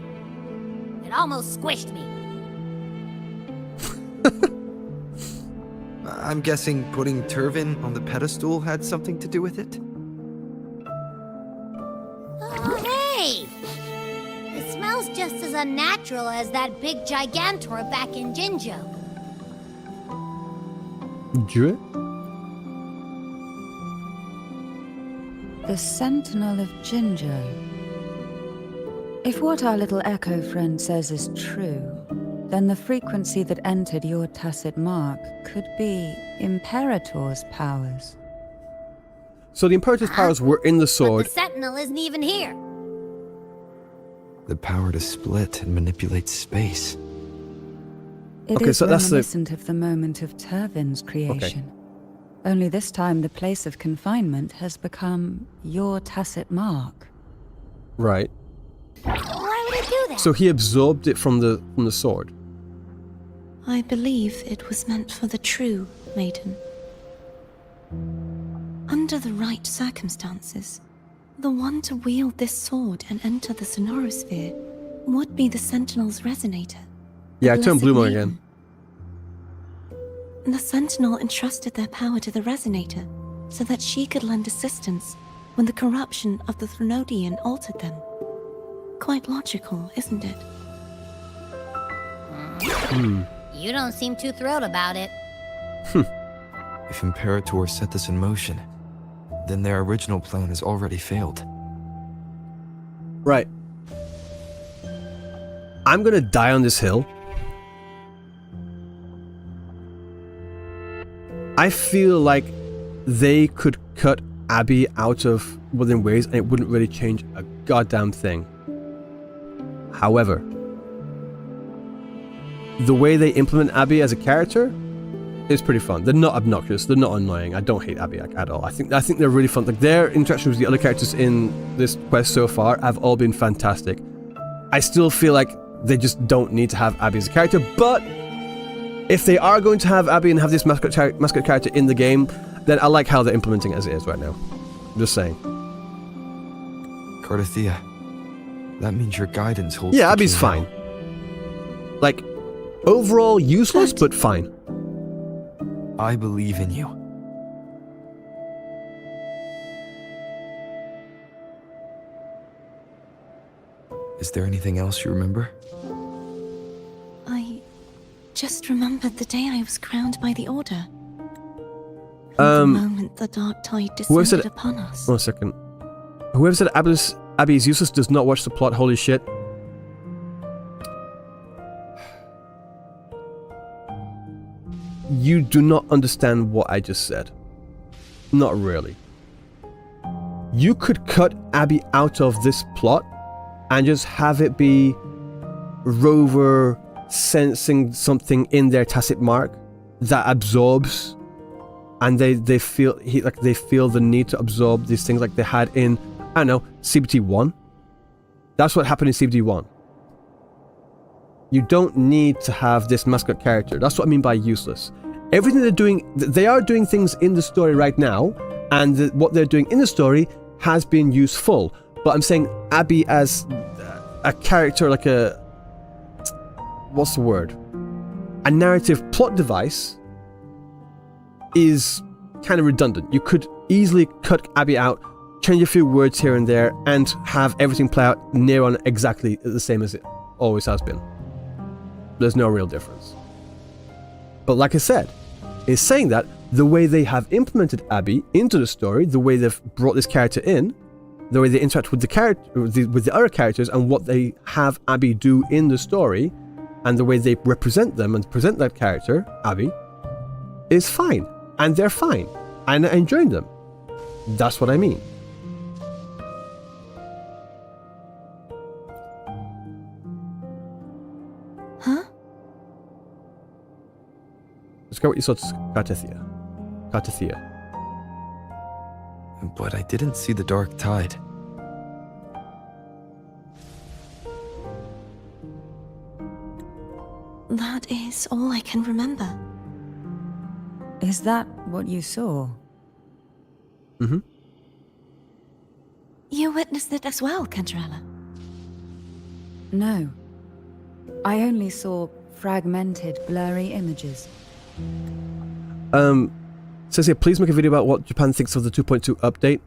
It almost squished me. I'm guessing putting Turvin on the pedestal had something to do with it? Oh, hey! It smells just as unnatural as that big gigantor back in Jinjo. Druid? The Sentinel of Jinjo. If what our little echo friend says is true, then the frequency that entered your tacit mark could be Imperator's powers. So the Imperator's powers were in the But sword. the Sentinel isn't even here. The power to split and manipulate space. It Okay, is so that's the- reminiscent of the moment of Turvin's creation. Only this time the place of confinement has become your tacit mark. Right. Why would it do that? So he absorbed it from the sword. I believe it was meant for the true maiden. Under the right circumstances, the one to wield this sword and enter the sonorosphere would be the Sentinel's resonator. Yeah, I the turned blessed blue on maiden. again. The Sentinel entrusted their power to the resonator so that she could lend assistance when the corruption of the Threnodian altered them. Quite logical, isn't it? You don't seem too thrilled about it. If Imperator set this in motion, then their original plan has already failed. Right. I'm gonna die on this hill. I feel like they could cut Abby out of Wuthering Ways and it wouldn't really change a goddamn thing. However, the way they implement Abby as a character is pretty fun. They're not obnoxious, they're not annoying. I don't hate Abby at all. I think they're really fun. Like their interactions with the other characters in this quest so far have all been fantastic. I still feel like they just don't need to have Abby as a character, but if they are going to have Abby and have this mascot character in the game, then I like how they're implementing it as it is right now. Just saying. CARTETHIYA, that means your guidance holds Yeah, the Abby's key fine. now. Like, overall useless, but fine. I believe in you. Is there anything else you remember? I just remembered the day I was crowned by the Order. The moment the dark tide descended upon us. 1 second. Whoever said Abby is useless does not watch the plot. Holy shit. You do not understand what I just said. Not really. You could cut Abby out of this plot and just have it be Rover sensing something in their tacit mark that absorbs, and they feel they feel the need to absorb these things like they had in, I don't know, CBT1. That's what happened in CBT1. You don't need to have this mascot character. That's what I mean by useless. Everything they're doing, they are doing things in the story right now, and what they're doing in the story has been useful. But I'm saying Abby as a character, like a, what's the word? A narrative plot device is kind of redundant. You could easily cut Abby out, change a few words here and there, and have everything play out near on exactly the same as it always has been. There's no real difference. But like I said, is saying that the way they have implemented Abby into the story, the way they've brought this character in, the way they interact with the character, with the other characters, and what they have Abby do in the story, and the way they represent them and present that character, Abby, is fine. And they're fine. And I enjoy them. That's what I mean. Huh? Let's go what you saw to CARTETHIYA. CARTETHIYA. But I didn't see the dark tide. That is all I can remember. Is that what you saw? Mm-hmm. You witnessed it as well, Cantarella. No. I only saw fragmented, blurry images. Says here, please make a video about what Japan thinks of the 2.2 update.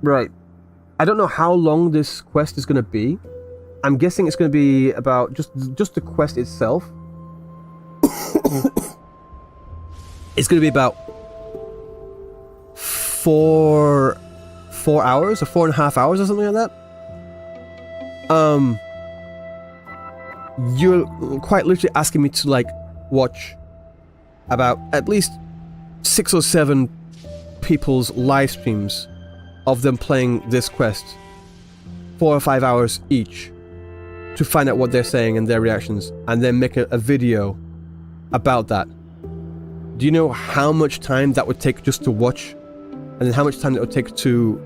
Right. I don't know how long this quest is going to be. I'm guessing it's going to be about just the quest itself. It's going to be about 4 hours or 4.5 hours or something like that. You're quite literally asking me to like watch about at least 6 or 7 people's live streams of them playing this quest, 4 or 5 hours each, to find out what they're saying and their reactions, and then make a video about that. Do you know how much time that would take just to watch, and then how much time it would take to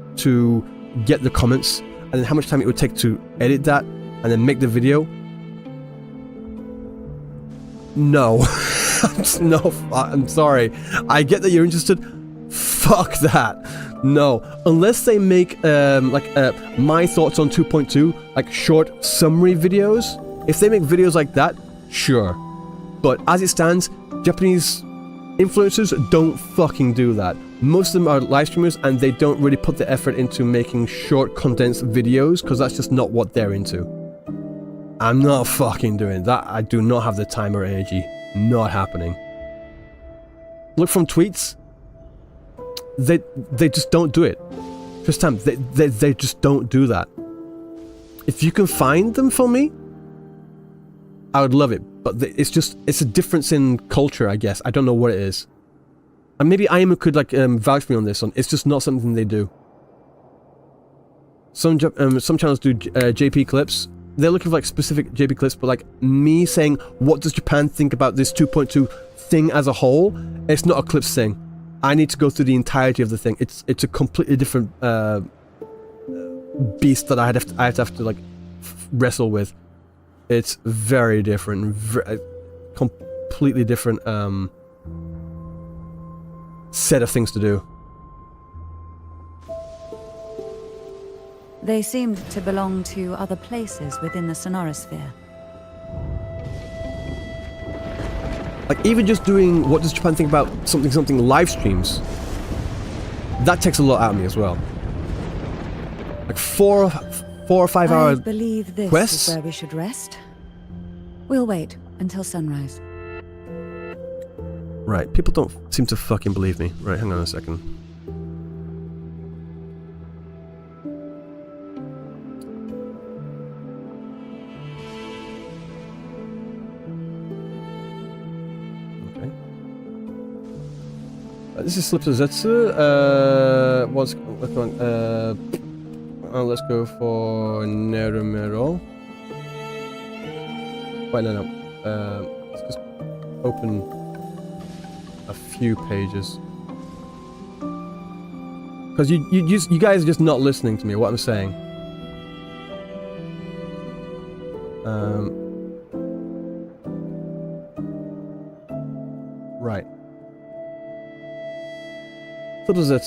get the comments, and then how much time it would take to edit that and then make the video? No. No, I'm sorry. I get that you're interested. Fuck that. No. Unless they make my thoughts on 2.2, like short summary videos. If they make videos like that, sure. But as it stands, Japanese influencers don't fucking do that. Most of them are live streamers, and they don't really put the effort into making short condensed videos, because that's just not what they're into. I'm not fucking doing that. I do not have the time or energy. Not happening. Look from tweets. They just don't do it. First time, they just don't do that. If you can find them for me, I would love it. But it's a difference in culture, I guess. I don't know what it is. And maybe Aimu could vouch for me on this one. It's just not something they do. Some channels do JP clips. They're looking for like specific JP clips, but like me saying, what does Japan think about this 2.2 thing as a whole? It's not a clips thing. I need to go through the entirety of the thing. It's a completely different beast that I have to like wrestle with. It's very different, completely different set of things to do. They seemed to belong to other places within the sonorosphere. Like even just doing what does Japan think about something live streams, that takes a lot out of me as well. Like 4 or 5 hour I believe this quests? is where we should rest. We'll wait until sunrise. Right, people don't seem to fucking believe me. Right, hang on a second. Okay. This is Sliptozetsu. What's going let's go for Nerumero. Wait, no. Let's just open a few pages. Because you guys are just not listening to me, what I'm saying. Right. So does it,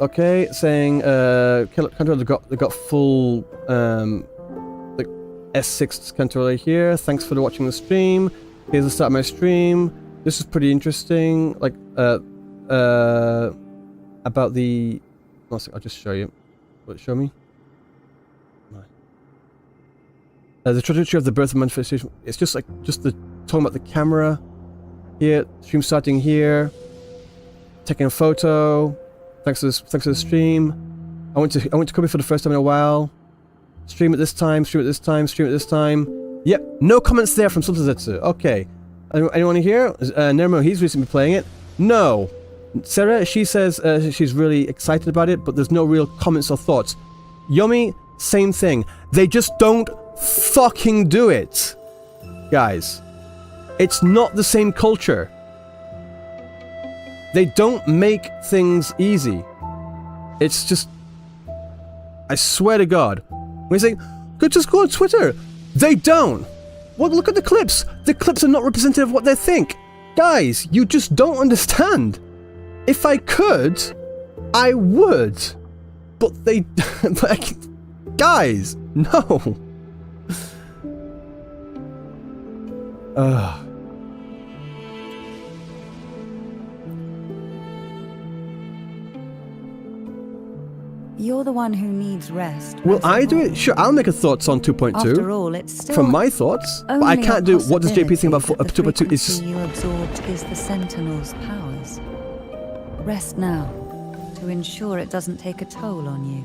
okay, saying, Cantarella got full, the S6 Cantarella here. Thanks for watching the stream. Here's the start of my stream. This is pretty interesting, like, about the... I'll just show you. Will it show me? The trajectory of the birth of manifestation. It's just like, talking about the camera. Here, stream starting here. Taking a photo. Thanks to the stream. I went to Kobe for the first time in a while. Stream at this time, stream at this time, stream at this time. Yep, no comments there from Sultazetsu. Okay. Anyone here? Nermo, he's recently playing it. No. Sarah, she says she's really excited about it, but there's no real comments or thoughts. Yomi, same thing. They just don't fucking do it. Guys. It's not the same culture. They don't make things easy. It's just... I swear to God. When you say, just go on Twitter. They don't. Well, look at the clips. The clips are not representative of what they think. Guys, you just don't understand. If I could, I would. But they... guys, no. You're the one who needs rest. Will I do it? Sure, I'll make a thoughts on 2.2. After all, it's still from my thoughts, but I can't do what does JP think about 2.2. It's just... you absorbed is the Sentinel's powers. Rest now, to ensure it doesn't take a toll on you.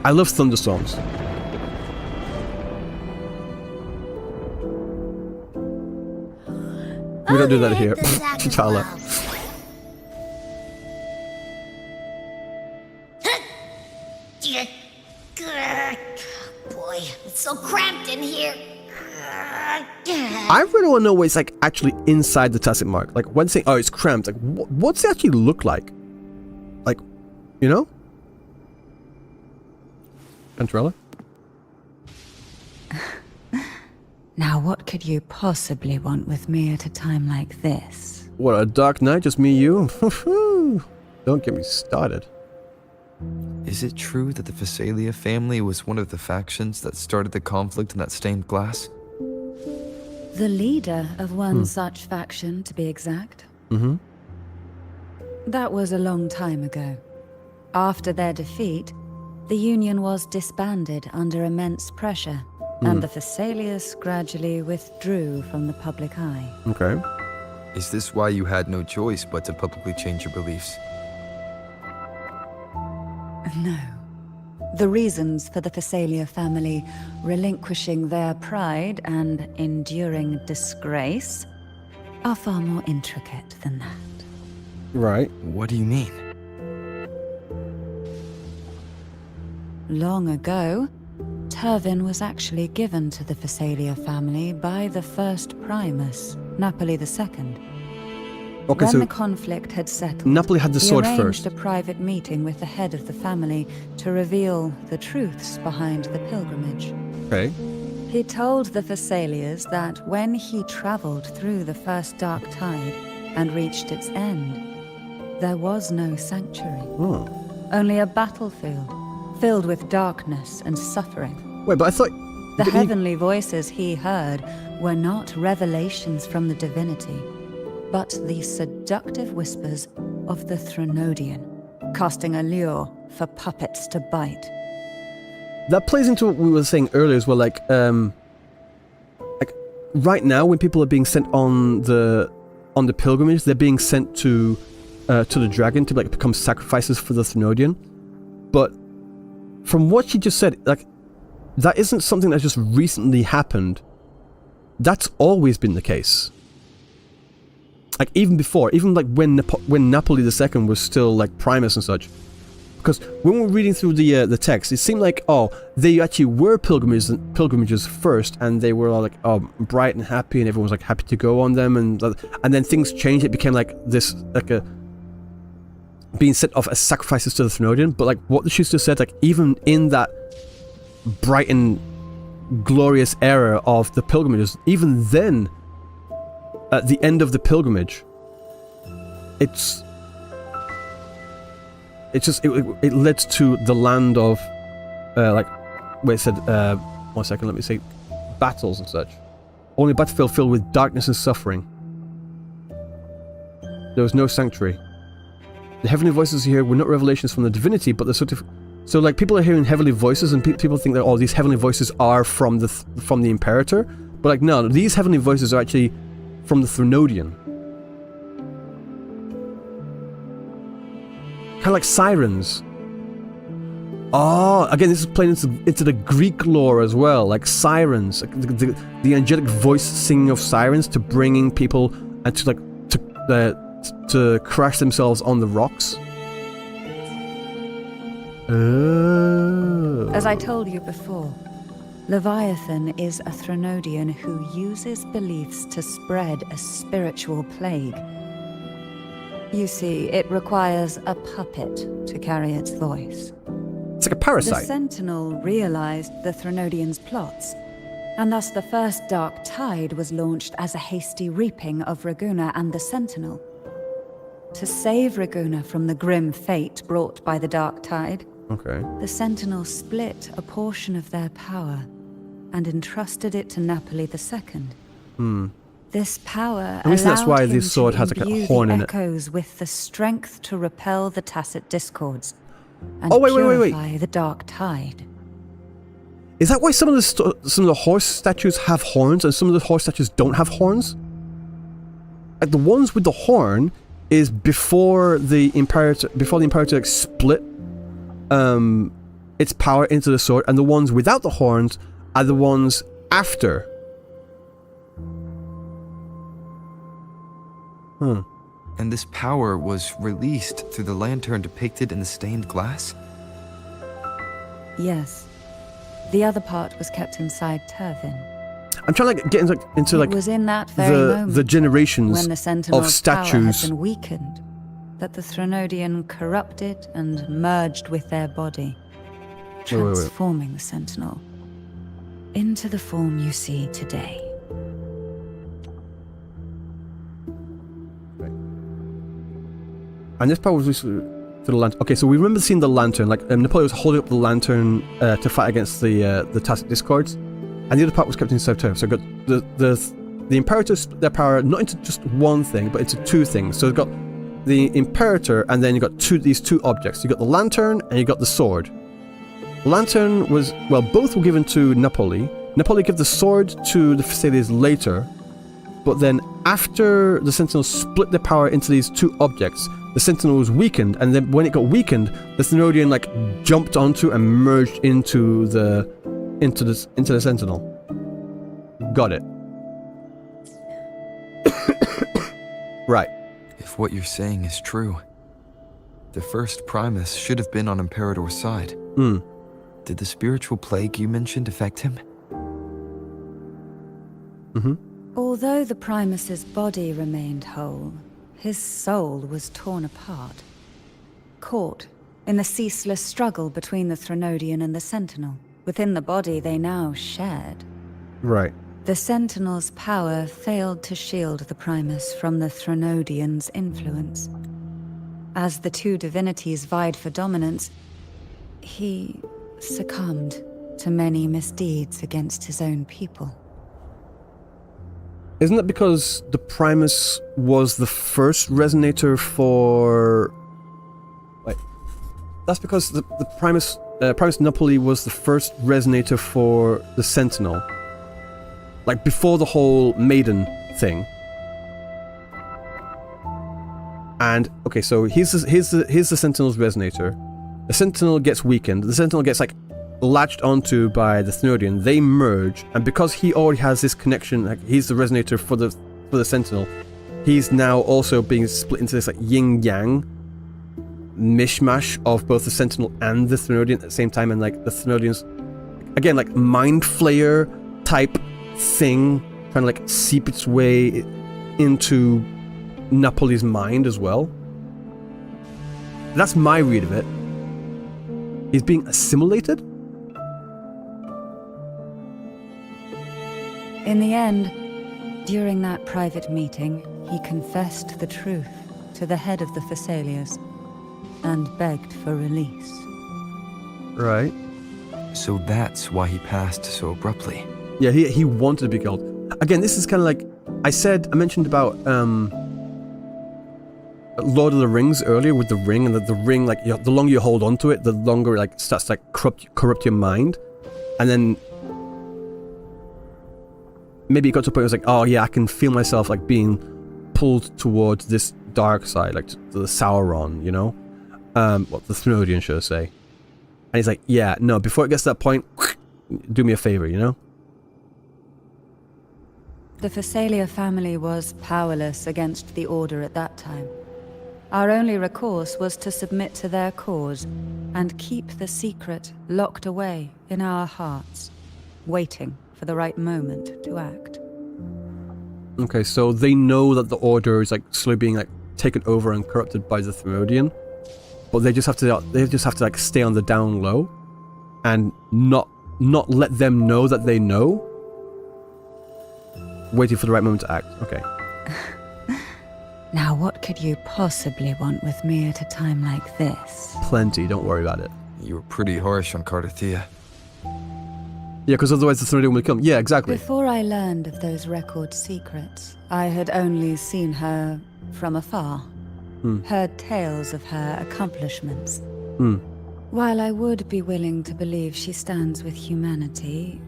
I love thunderstorms. We don't do that here. T'Challa. Boy, it's so cramped in here. I really want to know what it's like actually inside the tacit mark. Like when saying, oh, it's cramped. Like, what's it actually look like? Like, you know? Cantarella? Now, what could you possibly want with me at a time like this? What, a dark night? Just me, you? Don't get me started. Is it true that the Fisalia family was one of the factions that started the conflict in that stained glass? The leader of one such faction, to be exact. Mm-hmm. That was a long time ago. After their defeat, the Union was disbanded under immense pressure, and the Fisalias gradually withdrew from the public eye. Okay. Is this why you had no choice but to publicly change your beliefs? No. The reasons for the Fisalia family relinquishing their pride and enduring disgrace are far more intricate than that. Right. What do you mean? Long ago, Turvin was actually given to the Fisalia family by the first Primus, Napoli II. Okay, when so the conflict had settled, Napoli had the sword he arranged first. a private meeting with the head of the family to reveal the truths behind the pilgrimage. Okay. He told the Fisalias that when he traveled through the first dark tide and reached its end, there was no sanctuary. Oh. Only a battlefield filled with darkness and suffering. Wait, but I thought... The heavenly voices he heard were not revelations from the divinity, but the seductive whispers of the Thronodian. casting a lure for puppets to bite. That plays into what we were saying earlier as well, like right now when people are being sent on the pilgrimage, they're being sent to the dragon to like become sacrifices for the Thenodian. But from what she just said, like that isn't something that just recently happened. That's always been the case. Like even before, even like when Napoli II was still like Primus and such. Because when we're reading through the text, it seemed like, oh, they actually were pilgrimages first, and they were all like, oh, bright and happy, and everyone was like happy to go on them, and then things changed. It became like this, like a being sent off as sacrifices to the Thenodian. But like what the Schuster said, like even in that bright and glorious era of the pilgrimages, even then, at the end of the pilgrimage, it led to the land of, like, where it said, 1 second, let me see, battles and such. Only a battlefield filled with darkness and suffering. There was no sanctuary. The heavenly voices here were not revelations from the divinity, but the sort of, so like people are hearing heavenly voices, and people think that, oh, these heavenly voices are from the Imperator, but like no, these heavenly voices are actually from the Thenodian. Kind of like sirens. Oh, again, this is playing into the Greek lore as well, like sirens, like the angelic voice singing of sirens to bringing people and to crash themselves on the rocks. Oh. As I told you before, Leviathan is a Thenodian who uses beliefs to spread a spiritual plague. You see, it requires a puppet to carry its voice. It's like a parasite. The Sentinel realized the Thenodian's plots, and thus the first Dark Tide was launched as a hasty reaping of Raguna and the Sentinel. To save Raguna from the grim fate brought by the Dark Tide, the Sentinel split a portion of their power and entrusted it to Napoli II. This power I guess that's allowed why him this sword to has like a imbue horn the in it. echoes with the strength to repel the tacit discords and wait. purify the Dark Tide. Is that why some of the horse statues have horns and some of the horse statues don't have horns? Like the ones with the horn is before the Imperator like, split its power into the sword, and the ones without the horns are the ones after. And this power was released through the lantern depicted in the stained glass? Yes. The other part was kept inside Turvin. I'm trying to get into It was in that very moment, the generations when the Sentinel's of statues. power had been weakened, that the Thenodian corrupted and merged with their body, transforming the Sentinel into the form you see today. And this power was for the lantern. Okay, so we remember seeing the lantern, like Napoleon was holding up the lantern to fight against the tacit discords, and the other part was kept inside Turvin. So we've got the Imperator split their power not into just one thing, but into two things. So we've got the Imperator, and then you've got these two objects. You got the lantern and you got the sword. The lantern was, well, both were given to Napoli. Napoli gave the sword to the Fisalias later, but then after the Sentinels split their power into these two objects, the Sentinel was weakened, and then when it got weakened, the Thenodian like jumped onto and merged into the Sentinel. Got it. Right. If what you're saying is true, the first Primus should have been on Imperator's side. Did the spiritual plague you mentioned affect him? Although the Primus's body remained whole, his soul was torn apart, caught in the ceaseless struggle between the Thenodian and the Sentinel. Within the body they now shared. Right. The Sentinel's power failed to shield the Primus from the Thenodian's influence. As the two divinities vied for dominance, he succumbed to many misdeeds against his own people. Isn't that because the Primus was the first resonator for... Wait. that's because the Primus Napoli was the first resonator for the Sentinel. Like, before the whole Maiden thing. And, okay, so here's the Sentinel's resonator. The Sentinel gets weakened. The Sentinel gets, like, latched onto by the Thenardian. They merge, and because he already has this connection, like, he's the resonator for the Sentinel, he's now also being split into this, like, yin-yang mishmash of both the Sentinel and the Thenardian at the same time, and, like, the Thenardian's, again, like, mind flayer type thing trying to, like, seep its way into Napoli's mind as well. That's my read of it. He's being assimilated? In the end, during that private meeting, he confessed the truth to the head of the Fisalias and begged for release. Right. So that's why he passed so abruptly. Yeah, he wanted to be killed. Again, this is kind of like I mentioned about Lord of the Rings earlier with the ring, and the ring, like, the longer you hold on to it, the longer it, like, starts to, like, corrupt your mind, and then maybe it got to a point where it was like, oh yeah, I can feel myself, like, being pulled towards this dark side, like to the Sauron, you know, what the Thenardian should I say, and he's like, yeah, no, before it gets to that point, do me a favor, you know. The Fisalia family was powerless against the Order at that time. Our only recourse was to submit to their cause and keep the secret locked away in our hearts, waiting for the right moment to act. Okay, so they know that the Order is, like, slowly being, like, taken over and corrupted by the Thenardian, but they just have to like, stay on the down low and not let them know that they know. Waiting for the right moment to act. Okay. Now, what could you possibly want with me at a time like this? Plenty, don't worry about it. You were pretty harsh on CARTETHIYA. Yeah, because otherwise the Thenardian would come. Yeah, exactly. Before I learned of those record secrets, I had only seen her from afar. Heard tales of her accomplishments. While I would be willing to believe she stands with humanity,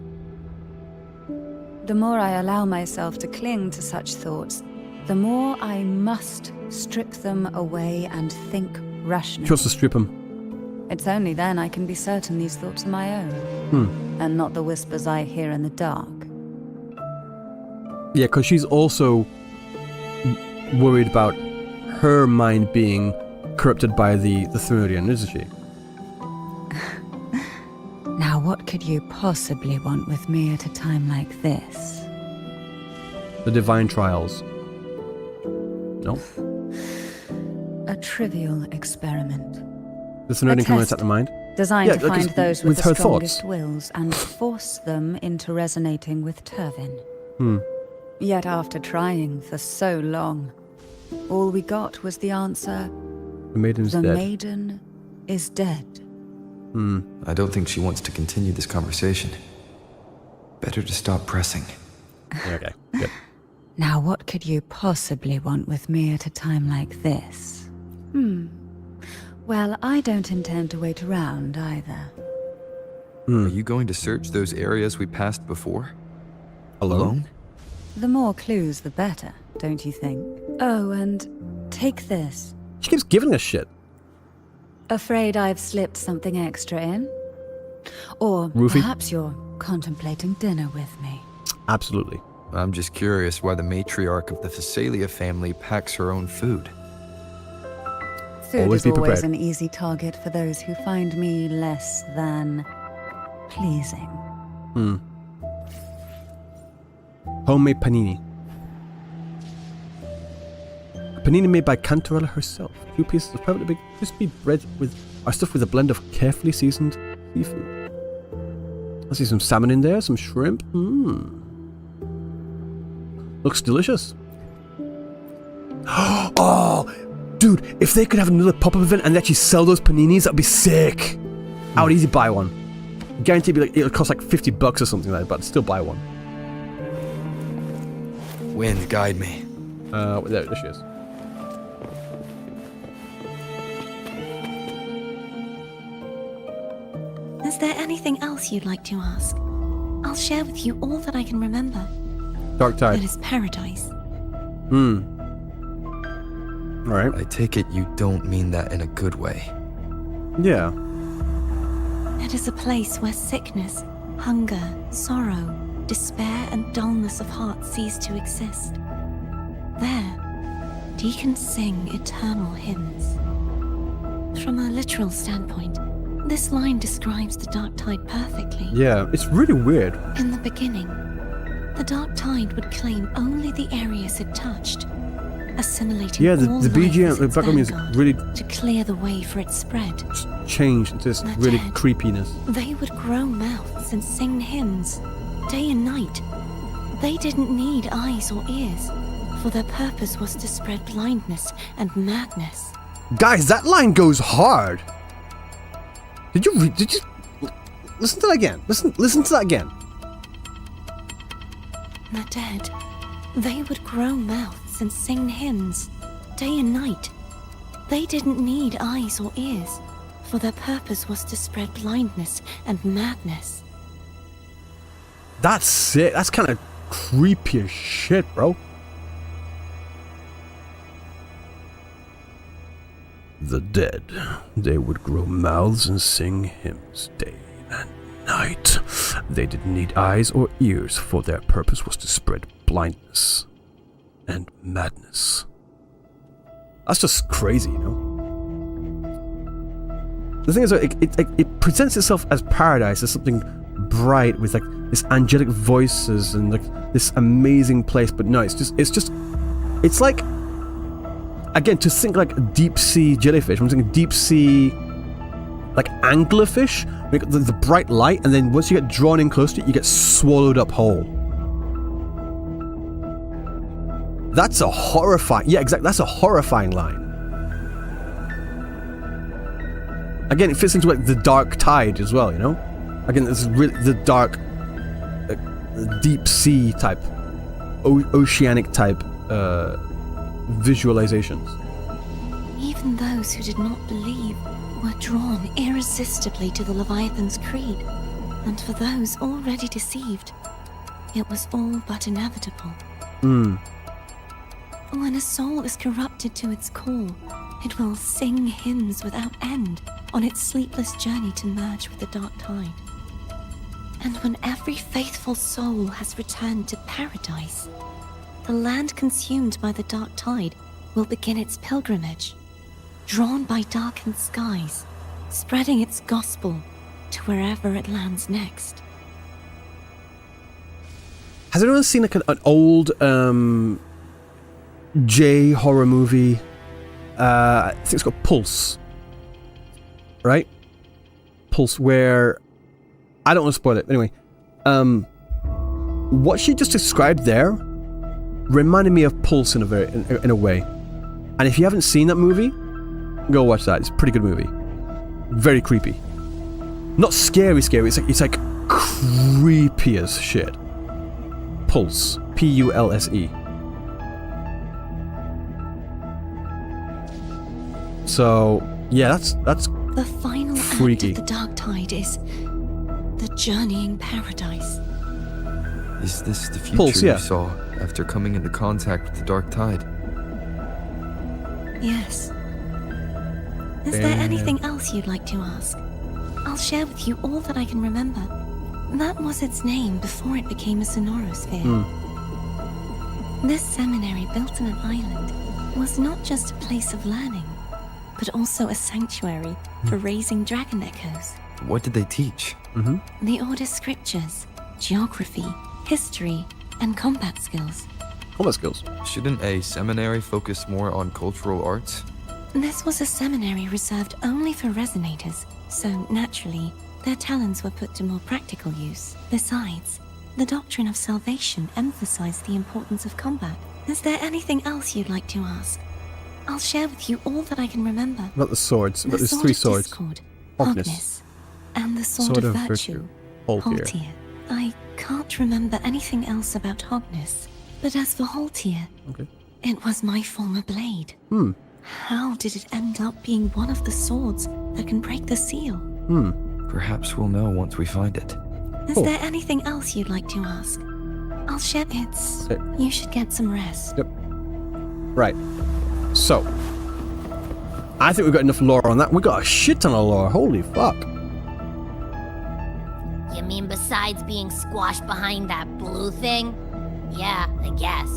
the more I allow myself to cling to such thoughts, the more I must strip them away and think rationally. Just to strip them. It's only then I can be certain these thoughts are my own, and not the whispers I hear in the dark. Yeah, because she's also worried about her mind being corrupted by the Thenardian, isn't she? Now, what could you possibly want with me at a time like this? The divine trials. No? A trivial experiment. The Thenardian can attack the mind? Designed to find those with the her strongest thoughts. wills and force them into resonating with Turvin. Yet after trying for so long, all we got was the answer, The maiden's the dead. maiden is dead. I don't think she wants to continue this conversation. Better to stop pressing. Okay, good. Now, what could you possibly want with me at a time like this? Well, I don't intend to wait around either. Are you going to search those areas we passed before? Alone? The more clues, the better, don't you think? Oh, and take this. She keeps giving us shit. Afraid I've slipped something extra in? Or Roofie? perhaps you're contemplating dinner with me. Absolutely. I'm just curious why the matriarch of the Fisalia family packs her own food. Food Always is be always prepared. an easy target for those who find me less than pleasing. Homemade panini. Panini made by Cantarella herself. 2 pieces of perfectly big, crispy bread are stuffed with a blend of carefully seasoned seafood. I see some salmon in there, some shrimp. Looks delicious. Oh, dude, if they could have another pop-up event and actually sell those paninis, that'd be sick. I would easily buy one. Guaranteed it'll cost like $50 or something like that, but I'd still buy one. Wind, guide me. There she is. anything else you'd like to ask, I'll share with you all that I can remember. Dark Tide. It is paradise. Alright. I take it you don't mean that in a good way. Yeah. It is a place where sickness, hunger, sorrow, despair, and dullness of heart cease to exist. There, deacons sing eternal hymns. From a literal standpoint, this line describes the Dark Tide perfectly. Yeah, it's really weird. In the beginning, the Dark Tide would claim only the areas it touched, assimilating Yeah, all the life BGM, as the its background music vanguard really to clear the way for its spread. changed into this The really dead. creepiness. They would grow mouths and sing hymns, day and night. They didn't need eyes or ears, for their purpose was to spread blindness and madness. Guys, that line goes hard. Did you listen to that again? Listen to that again. The dead, they would grow mouths and sing hymns, day and night. They didn't need eyes or ears, for their purpose was to spread blindness and madness. That's sick. That's kind of creepy as shit, bro. The dead, they would grow mouths and sing hymns day and night. They didn't need eyes or ears, for their purpose was to spread blindness and madness. That's just crazy, you know? The thing is, it presents itself as paradise, as something bright with like this angelic voices and like this amazing place, but no, it's like, again, to think like deep sea jellyfish, I'm thinking deep sea like anglerfish, you got the bright light, and then once you get drawn in close to it, you get swallowed up whole. That's a horrifying, yeah, exactly, that's a horrifying line. Again, it fits into like the Dark Tide as well, you know? Again, this is really the dark, deep sea type, oceanic type visualizations. Even those who did not believe were drawn irresistibly to the Leviathan's creed, and for those already deceived, it was all but inevitable. When a soul is corrupted to its core, it will sing hymns without end on its sleepless journey to merge with the Dark Tide. And when every faithful soul has returned to paradise, the land consumed by the Dark Tide will begin its pilgrimage, drawn by darkened skies, spreading its gospel to wherever it lands next. Has anyone seen like an old J horror movie? I think it's called Pulse. Right? Pulse, where I don't want to spoil it. Anyway, what she just described there reminded me of Pulse in a way. And if you haven't seen that movie, go watch that. It's a pretty good movie. Very creepy. Not scary. It's like creepy as shit. Pulse. Pulse. So yeah, that's the final freaky. act of the Dark Tide is the journeying paradise. Is this the future Pulse, yeah. you saw after coming into contact with the Dark Tide? Yes. Is there anything else you'd like to ask? I'll share with you all that I can remember. That was its name before it became a sonorosphere. This seminary, built on an island, was not just a place of learning, but also a sanctuary for raising dragon echoes. What did they teach? The Order's scriptures, geography, history, and combat skills. Combat skills. Shouldn't a seminary focus more on cultural arts? This was a seminary reserved only for resonators, so naturally, their talents were put to more practical use. Besides, the doctrine of salvation emphasized the importance of combat. Is there anything else you'd like to ask? I'll share with you all that I can remember. About the swords. The But there's sword three of swords. Discord, Hogness. Hogness, and the sword of virtue, Haltier. Haltier. I can't remember anything else about Hogness, but as for Haltier, Okay. it was my former blade. How did it end up being one of the swords that can break the seal? Perhaps we'll know once we find it. Is there anything else you'd like to ask? I'll share it. You should get some rest. Yep. Right. So, I think we've got enough lore on that. We got a shit ton of lore. Holy fuck. You mean besides being squashed behind that blue thing? Yeah, I guess.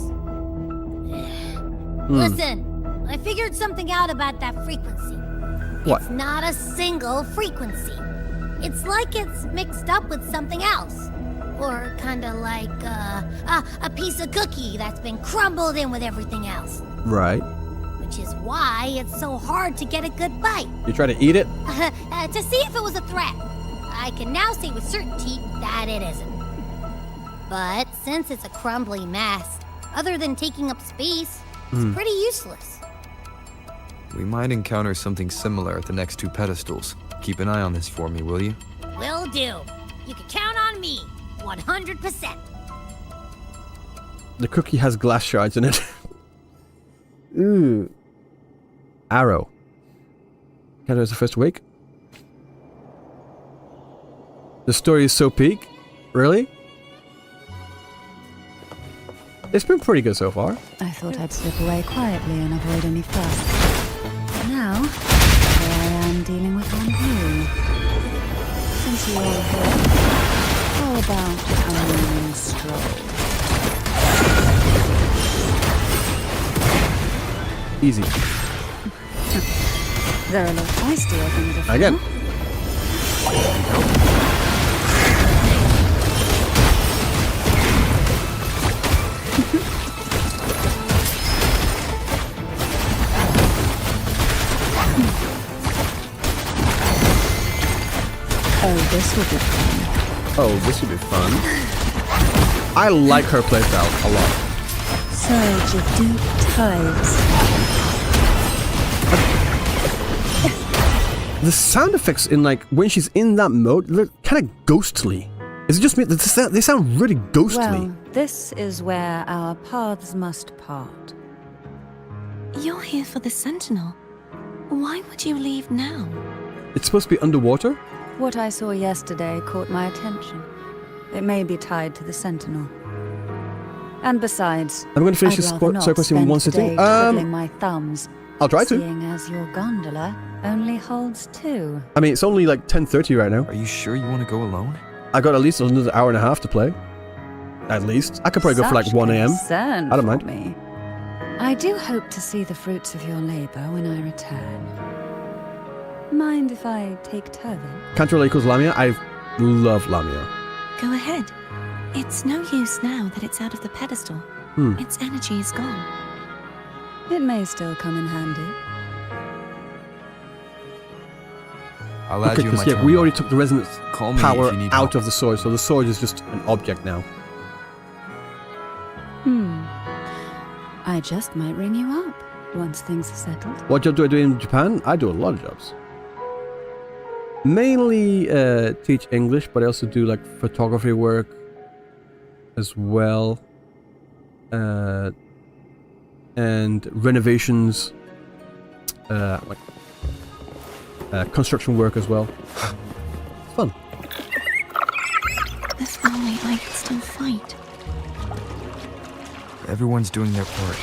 Listen, I figured something out about that frequency. What? It's not a single frequency. It's like it's mixed up with something else. Or kinda like a piece of cookie that's been crumbled in with everything else. Right. Which is why it's so hard to get a good bite. You try to eat it? To see if it was a threat. I can now say with certainty that it isn't. But since it's a crumbly mess, other than taking up space, it's pretty useless. We might encounter something similar at the next 2 pedestals. Keep an eye on this for me, will you? Will do. You can count on me, 100%. The cookie has glass shards in it. Ooh. Arrow. Canada's the first week. The story is so peak. Really? It's been pretty good so far. I thought I'd slip away quietly and avoid any fuss. Now, here I am dealing with one of you. Since you're all here, how about a morning stroll? Easy. They're a lot feistier than before. Again. Oh, this would be fun. Oh, this would be fun. I like her playstyle a lot. Surge of deep tides. The sound effects in, like, when she's in that mode, they're kind of ghostly. Is it just me? They sound really ghostly. Well, this is where our paths must part. You're here for the Sentinel. Why would you leave now? It's supposed to be underwater? What I saw yesterday caught my attention. It may be tied to the Sentinel. And besides, I'm going to finish this side quest in one sitting. Twiddling my thumbs. I'll try to. Seeing as your gondola only holds 2. I mean, it's only like 10:30 right now. Are you sure you want to go alone? I got at least another hour and a half to play. At least. I could probably go for like 1 a.m. I don't mind. Me. I do hope to see the fruits of your labor when I return. Mind if I take Turvin? Cantarella equals Lamia. I love Lamia. Go ahead. It's no use now that it's out of the pedestal. Its energy is gone. It may still come in handy. I'll add you in my yeah, we already took the resonance Call me power if you need out help. of the sword, so the sword is just an object now. I just might ring you up once things are settled. What job do I do in Japan? I do a lot of jobs. Mainly teach English, but I also do like photography work as well. And renovations, like construction work as well. It's fun. If only I could still fight. Everyone's doing their part.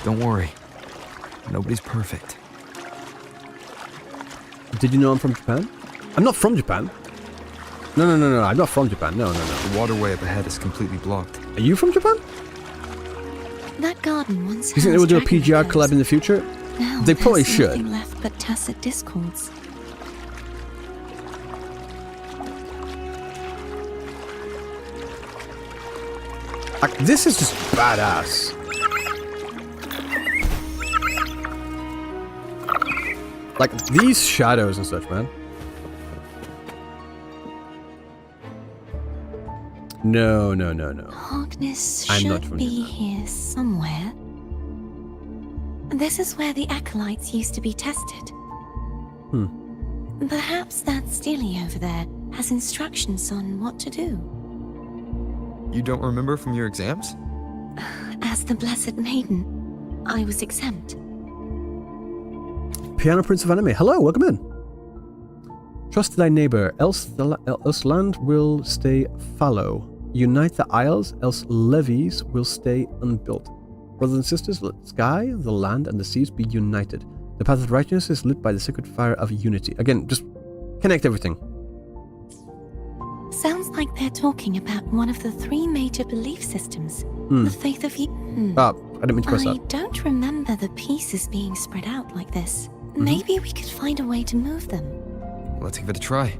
Don't worry. Nobody's perfect. Did you know I'm from Japan? I'm not from Japan. No, I'm not from Japan. No. The waterway up ahead is completely blocked. Are you from Japan? That garden once. Do you think they will do a PGR collab in the future? Now They probably there's should. nothing left but tacit discords. Like, this is just badass. Like, these shadows and such, man. No. Harkness I'm not should from be here somewhere. This is where the acolytes used to be tested. Perhaps that Steely over there has instructions on what to do. You don't remember from your exams? As the Blessed Maiden, I was exempt. Piano Prince of Anime. Hello, welcome in. Trust thy neighbor, else land will stay fallow. Unite the isles, else levees will stay unbuilt. Brothers and sisters, let the sky, the land, and the seas be united. The path of righteousness is lit by the sacred fire of unity. Again, just connect everything. Sounds like they're talking about one of the 3 major belief systems. The faith of you. I didn't mean to press that. I don't remember the pieces being spread out like this. Maybe we could find a way to move them. Let's give it a try.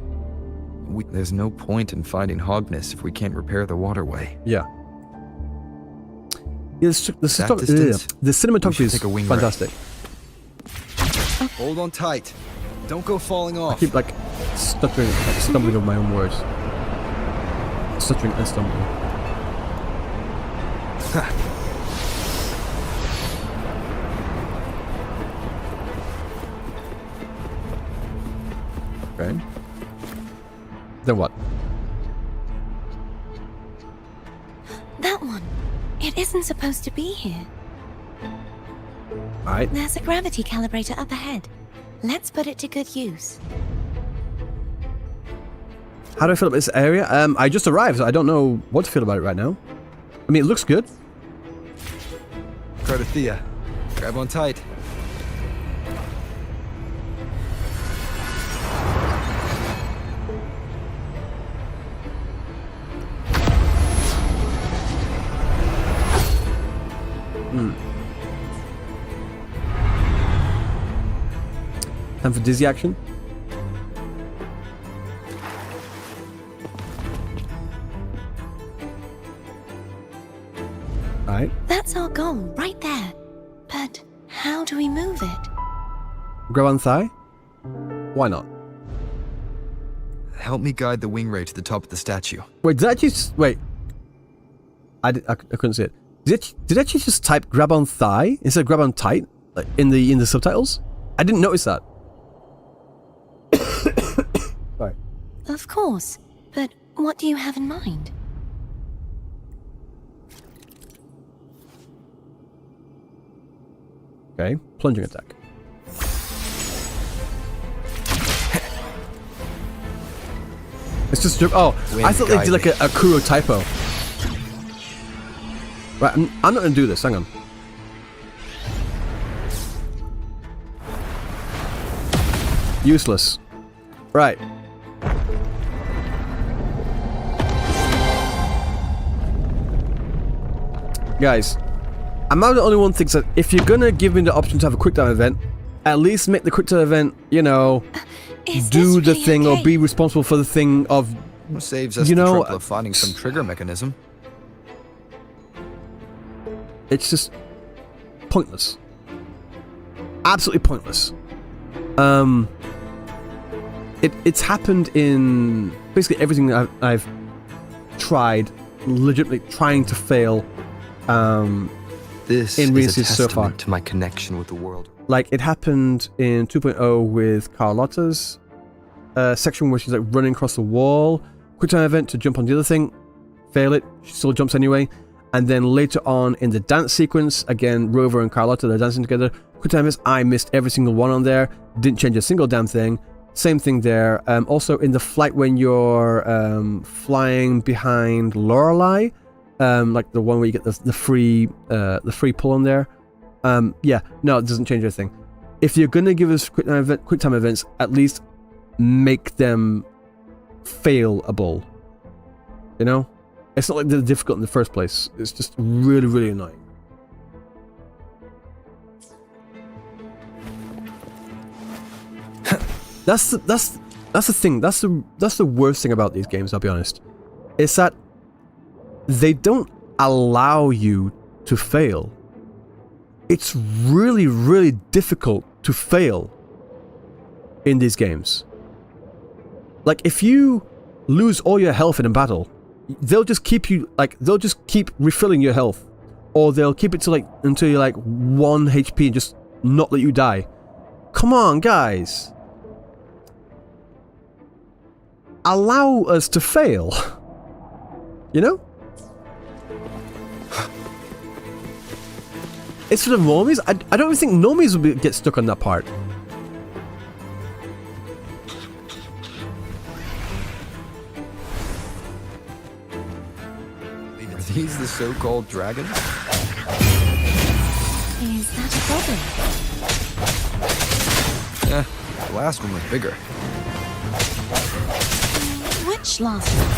There's no point in fighting Hogness if we can't repair the waterway. Yeah. The cinematography is fantastic. Hold on tight. Don't go falling off. I keep like stuttering, like stumbling over my own words. Stuttering and stumbling. Okay. Then what? That one. It isn't supposed to be here. Alright. There's a gravity calibrator up ahead. Let's put it to good use. How do I feel about this area? I just arrived, so I don't know what to feel about it right now. I mean, it looks good. CARTETHIYA, grab on tight. Time for dizzy action. Alright. That's our goal, right there. But how do we move it? Grab on thigh? Why not? Help me guide the wing ray to the top of the statue. Wait, did I just... Wait. I couldn't see it. Did I actually just type grab on thigh instead of grab on tight? Like in the subtitles? I didn't notice that. Sorry. Of course. But what do you have in mind? Okay, plunging attack. It's just... Oh, I thought they did like a Kuro typo. Right, I'm not going to do this, hang on. Useless. Right. Guys, I'm now the only one who thinks that if you're going to give me the option to have a quick time event, at least make the quick time event, you know, do the thing or be responsible for the thing of... Saves us the trouble of finding some trigger mechanism. It's just pointless. Absolutely pointless. It's happened in basically everything I've tried, legitimately trying to fail. This in is a Reese's so far. testament to my connection with the world. Like it happened in 2.0 with Carlotta's section where she's like running across the wall. Quick time event to jump on the other thing, fail it. She still jumps anyway. And then later on in the dance sequence, again, Rover and Carlotta, they're dancing together. Quick time is I missed every single one on there. Didn't change a single damn thing. Same thing there. Also in the flight when you're flying behind Lorelei, like the one where you get the free pull on there. Yeah, no, it doesn't change anything. If you're gonna give us quick time events, at least make them failable. You know? It's not like they're difficult in the first place. It's just really, really annoying. That's the thing. That's the worst thing about these games, I'll be honest. It's that they don't allow you to fail. It's really, really difficult to fail in these games. Like if you lose all your health in a battle, they'll just keep you they'll just keep refilling your health, or they'll keep it to until you're 1 HP and just not let you die. Come on, guys. Allow us to fail. You know? It's for the normies. I don't even think normies will get stuck on that part. these the so-called dragons? Is that a problem? The last one was bigger. Which last one?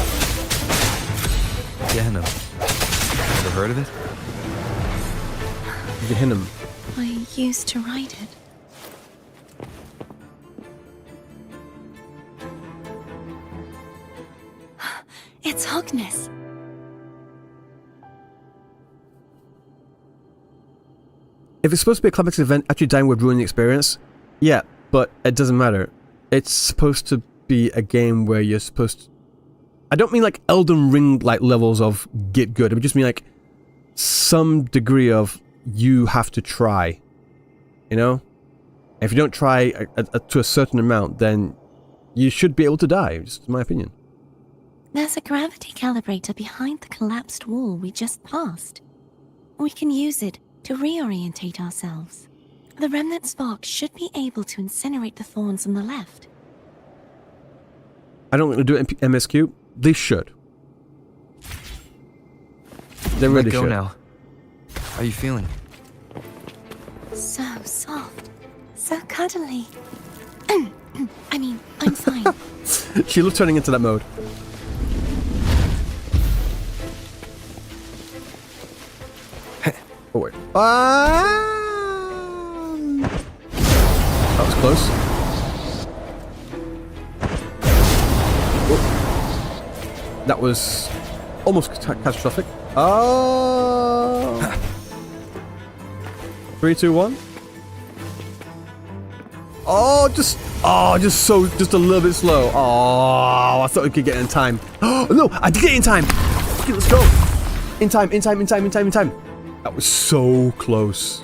Gehenna. Ever heard of it? Gehenna. I used to ride it. It's Hogness. If it's supposed to be a climax event, actually dying would ruin the experience. Yeah, but it doesn't matter. It's supposed to be a game where you're supposed to... I don't mean like Elden Ring like levels of get good. I just mean like some degree of you have to try. You know? If you don't try to a certain amount, then you should be able to die. Just my opinion. There's a gravity calibrator behind the collapsed wall we just passed. We can use it to reorientate ourselves. The remnant spark should be able to incinerate the thorns on the left. I don't want to do it in MSQ. They should. They really Let go should. now. How are you feeling? So soft. So cuddly. I mean, I'm fine. She loves turning into that mode. Oh wait. That was close. Oh. That was almost catastrophic. Oh. 3, 2, 1. Oh, just a little bit slow. Oh, I thought we could get in time. Oh no, I did get in time. Okay, let's go. In time. That was so close.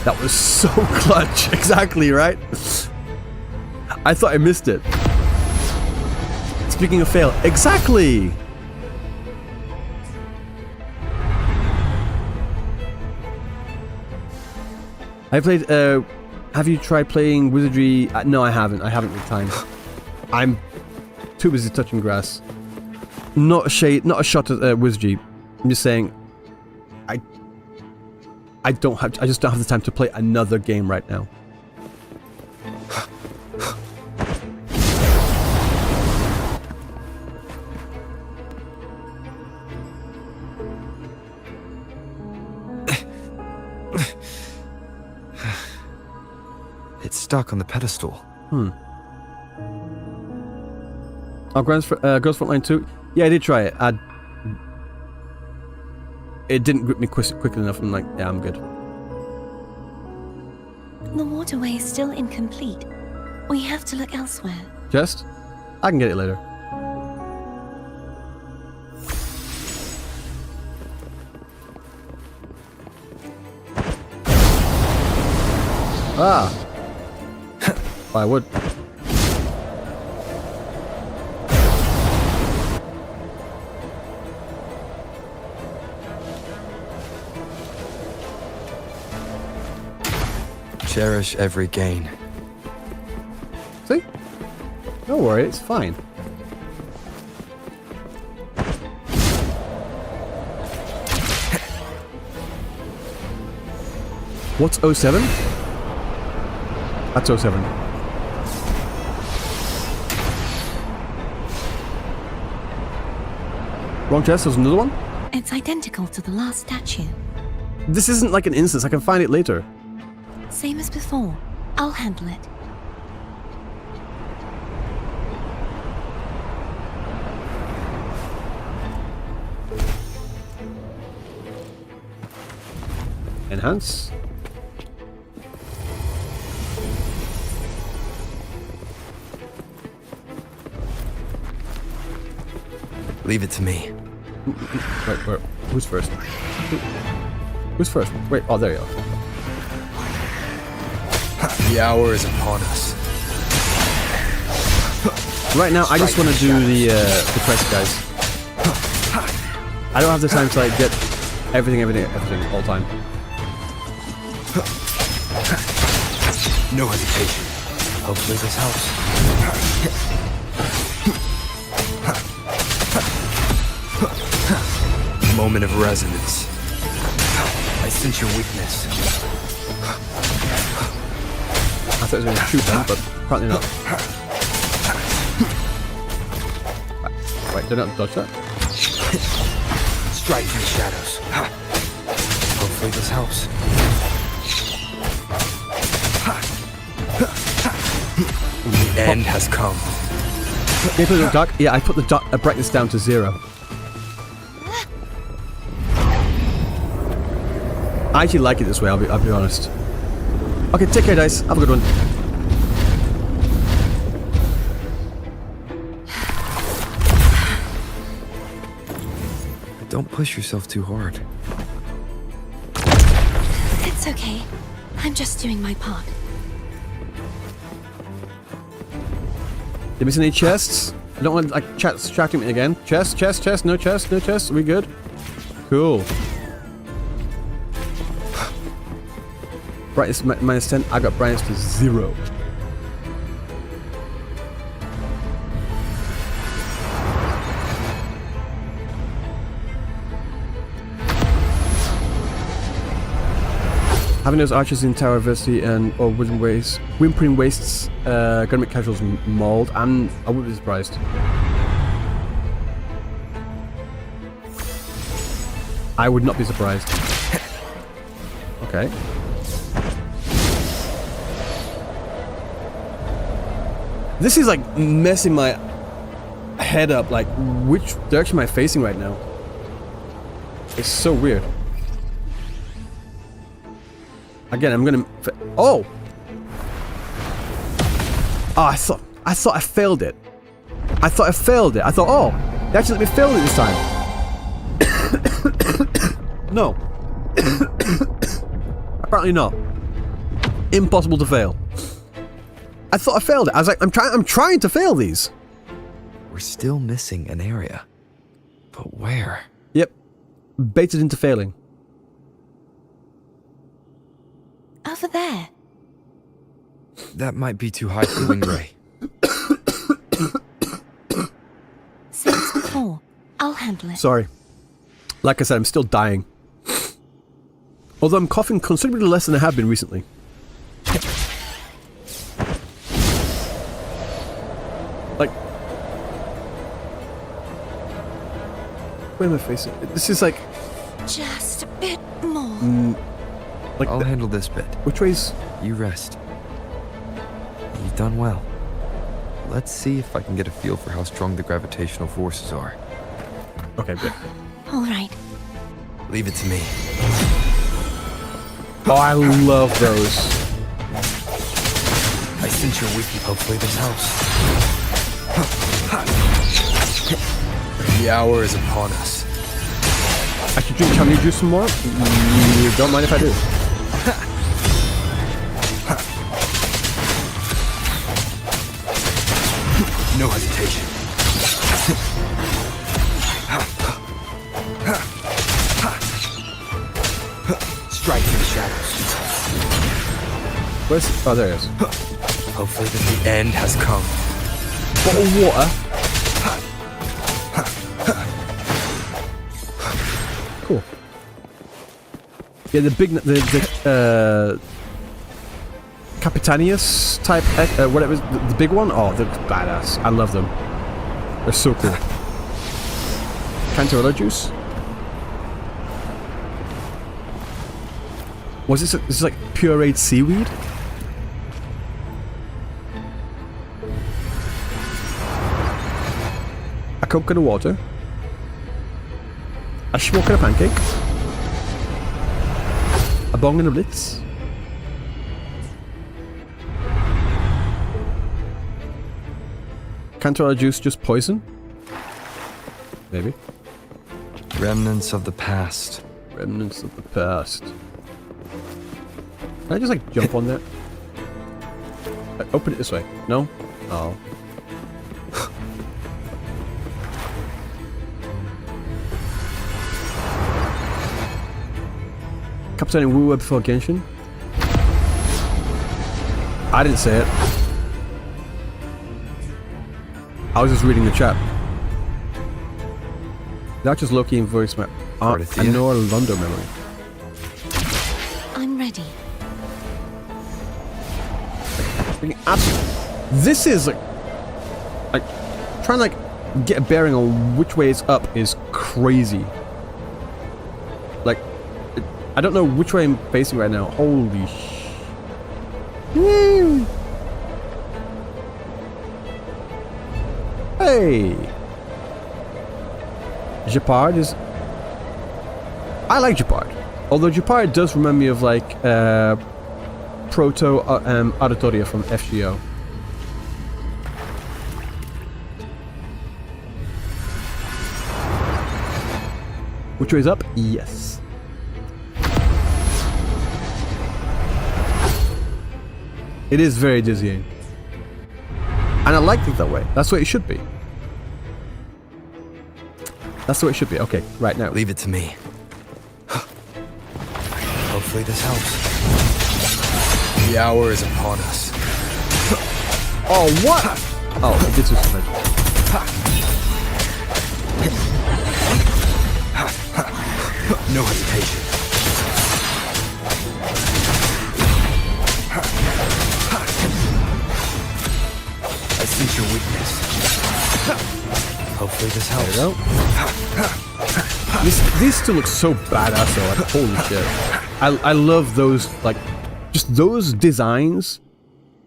That was so clutch. Exactly, right? I thought I missed it. Speaking of fail, exactly! I played, have you tried playing Wizardry? No, I haven't. I haven't with time. I'm too busy touching grass. Not a shot at Wizardry. I'm just saying, I just don't have the time to play another game right now. It's stuck on the pedestal. Oh, Girls Frontline 2? Yeah, I did try it. It didn't grip me quickly enough. I'm like, yeah, I'm good. The waterway is still incomplete. We have to look elsewhere. Just? I can get it later. Ah! I would. Cherish every gain. See? Don't worry, it's fine. What's 07? That's 07. Wrong chest, there's another one? It's identical to the last statue. This isn't like an instance, I can find it later. Same as before. I'll handle it. Enhance. Leave it to me. Wait, who's first? Who's first? Wait, oh, there you go. The hour is upon us. Right now, I just want to do the quest, guys. I don't have the time to like get everything all the time. No hesitation. Hopefully this helps. Moment of resonance. I sense your weakness. I thought it was going to shoot them, but apparently not. Wait, did I not dodge that? Strike from the shadows. Hopefully this helps. The end has come. Can you put it dark? Yeah, I put the brightness down to 0. I actually like it this way, I'll be honest. Okay, take care, dice. Have a good one. Don't push yourself too hard. It's okay. I'm just doing my part. Did you miss any chests? I don't want like chat distracting me again. Chest, no chest, no chest. Are we good? Cool. Brightness minus 10. I got brightness to 0. Having those archers in Tower Versity and or Whimpering Wastes gonna make casuals mauled, and I wouldn't be surprised. I would not be surprised. Okay. This is like messing my head up, like which direction am I facing right now? It's so weird. Again, I'm gonna... Oh! Oh, I thought I failed it. I thought, oh, they actually let me fail it this time. No. Apparently not. Impossible to fail. I thought I failed it. I was like, I'm trying to fail these. We're still missing an area. But where? Yep. Baited into failing. Over there. That might be too high for Wing Ray. Same as before. I'll handle it. Sorry. Like I said, I'm still dying. Although I'm coughing considerably less than I have been recently. Like... Where am I facing? This is like... Just a bit more. Like I'll handle this bit. Which way's... You rest. You've done well. Let's see if I can get a feel for how strong the gravitational forces are. Okay, good. All right. Leave it to me. Oh, I love those. I sense your weakness. Hopefully this helps. The hour is upon us. I should drink honey juice some more? You don't mind if I do? No hesitation. Strike through the shadows. Where's... Oh, there it is. Hopefully the end has come. Bottle of water. Cool. Yeah, the big... The Capitanius type... whatever, the big one? Oh, they're badass. I love them. They're so cool. Cantarella juice? Was this... This is like pureed seaweed? A Coke and a water. A schmuck and a pancake. A bong and a blitz. Cantarella juice just poison? Maybe. Remnants of the past. Remnants of the past. Can I just like jump on that? Open it this way. No? Oh. Captain Wu before Genshin? I didn't say it. I was just reading the chat. That's just Loki in voice map. CARTETHIYA. Anor Londo memory. I'm ready. This is like trying to like get a bearing on which way it's up is crazy. Like, I don't know which way I'm facing right now. Holy sh! Hey, Japard is. I like Japard, although Japard does remind me of like Proto Auditoria from FGO. Which way is up? Yes. It is very dizzying. And I like it that way. That's what it should be. That's the way it should be. Okay, right now. Leave it to me. Hopefully this helps. The hour is upon us. Oh, what? Oh, this is good. No hesitation. I sense your weakness. Hopefully this helps. There you go. These still look so badass though, like holy shit. I love those, like, just those designs,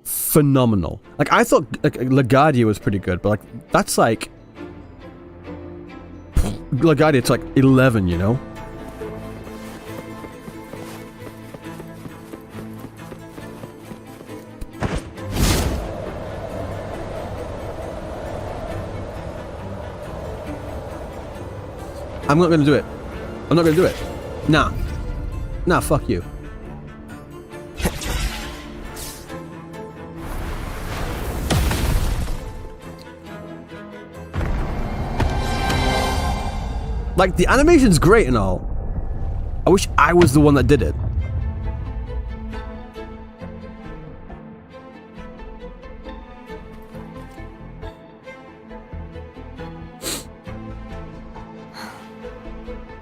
phenomenal. Like I thought like LaGuardia was pretty good, but like that's like LaGuardia, it's like 11, you know? I'm not gonna do it. I'm not gonna do it. Nah. Nah, fuck you. Like, the animation's great and all. I wish I was the one that did it.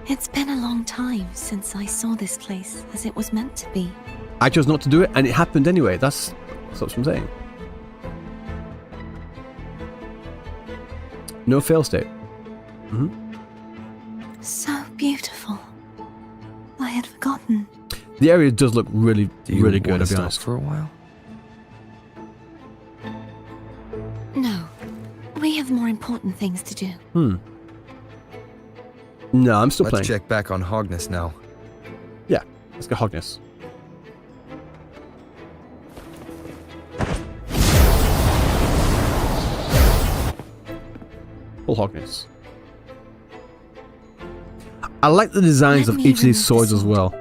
It's been a long time since I saw this place as it was meant to be. I chose not to do it, and it happened anyway. That's what I'm saying. No fail state. So beautiful. I had forgotten. The area does look really, really good, want to be to honest. stop for a while? No. We have more important things to do. No, I'm still Let's playing. check back on Hogness now. Yeah, let's go Hogness. Full Hogness. I like the designs Let of me each of these remove swords the as sword. well.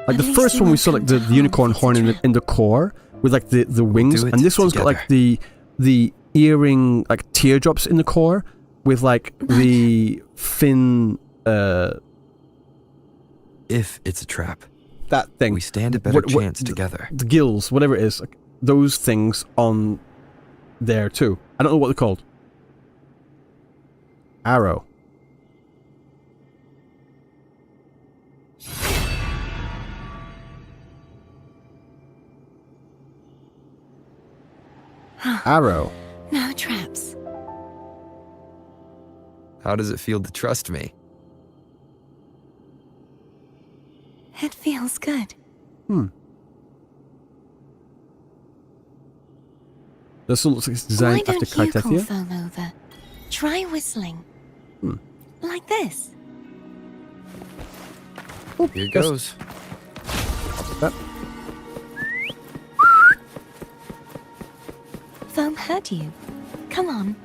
Like At the least first you one we won't saw, like come the to unicorn harm horn if it's a in the core with like the wings, do it and this one's got like together. the earring, like teardrops in the core with like the fin, If it's a trap, that thing. we stand a better chance together. The gills, whatever it is, like those things on there too. I don't know what they're called. Arrow. Arrow. No traps. How does it feel to trust me? It feels good. This one looks like it's Why designed after don't you call CARTETHIYA. foam over? Try whistling. Like this. Oh, Here yes. goes. That. Foam heard you. Come on.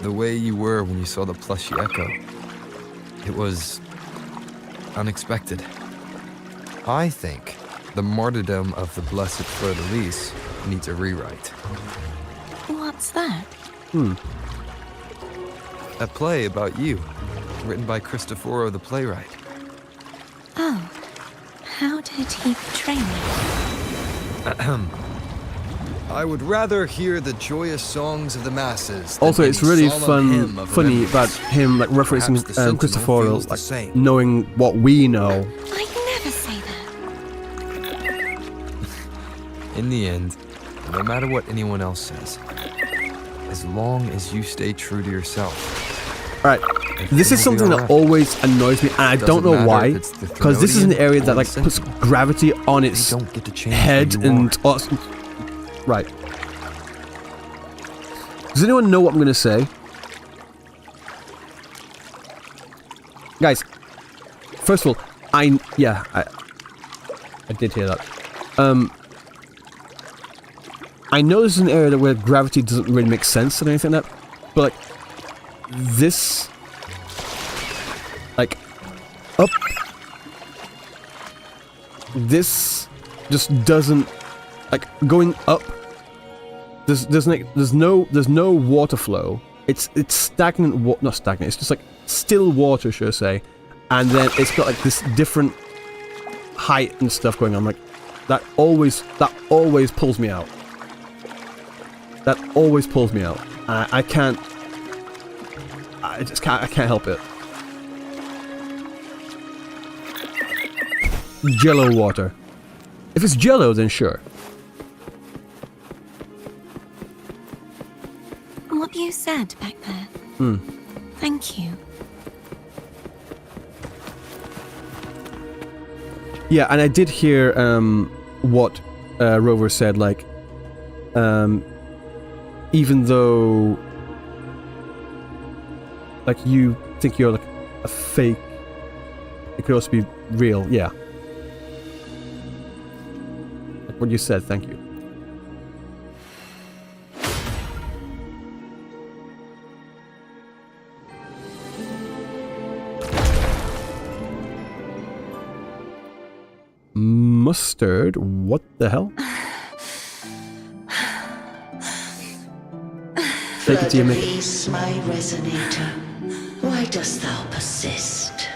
The way you were when you saw the plushy echo. It was unexpected. I think the martyrdom of the blessed Fleur-de-Lis needs a rewrite. What's that? A play about you, written by Cristoforo the playwright. Oh, How did he betray me? I would rather hear the joyous songs of the masses. Also, than it's any really solemn hymn of funny about remembrance. him like Perhaps referencing the Sentinel Christopher, feels the like same. knowing what we know. I'd never say that. In the end, no matter what anyone else says, as long as you stay true to yourself. Alright, this is something that always annoys me, and I don't know why, because this is an area that like puts gravity on its head and... Right. Does anyone know what I'm going to say? Guys, first of all, I did hear that. I know this is an area where gravity doesn't really make sense or anything like that, but like, this, like, up, this just doesn't, like, going up, there's no water flow. It's stagnant, not stagnant, it's just like still water, should I say, and then it's got like this different height and stuff going on. Like, that always pulls me out. That always pulls me out. I can't help it. Jello water. If it's Jello, then sure. What you said back there. Thank you. Yeah, and I did hear what Rover said, like, even though, like, you think you're like a fake, it could also be real. Yeah. Like what you said, thank you. Mustard? What the hell? Take it to your mic. Release my resonator. Why dost thou persist?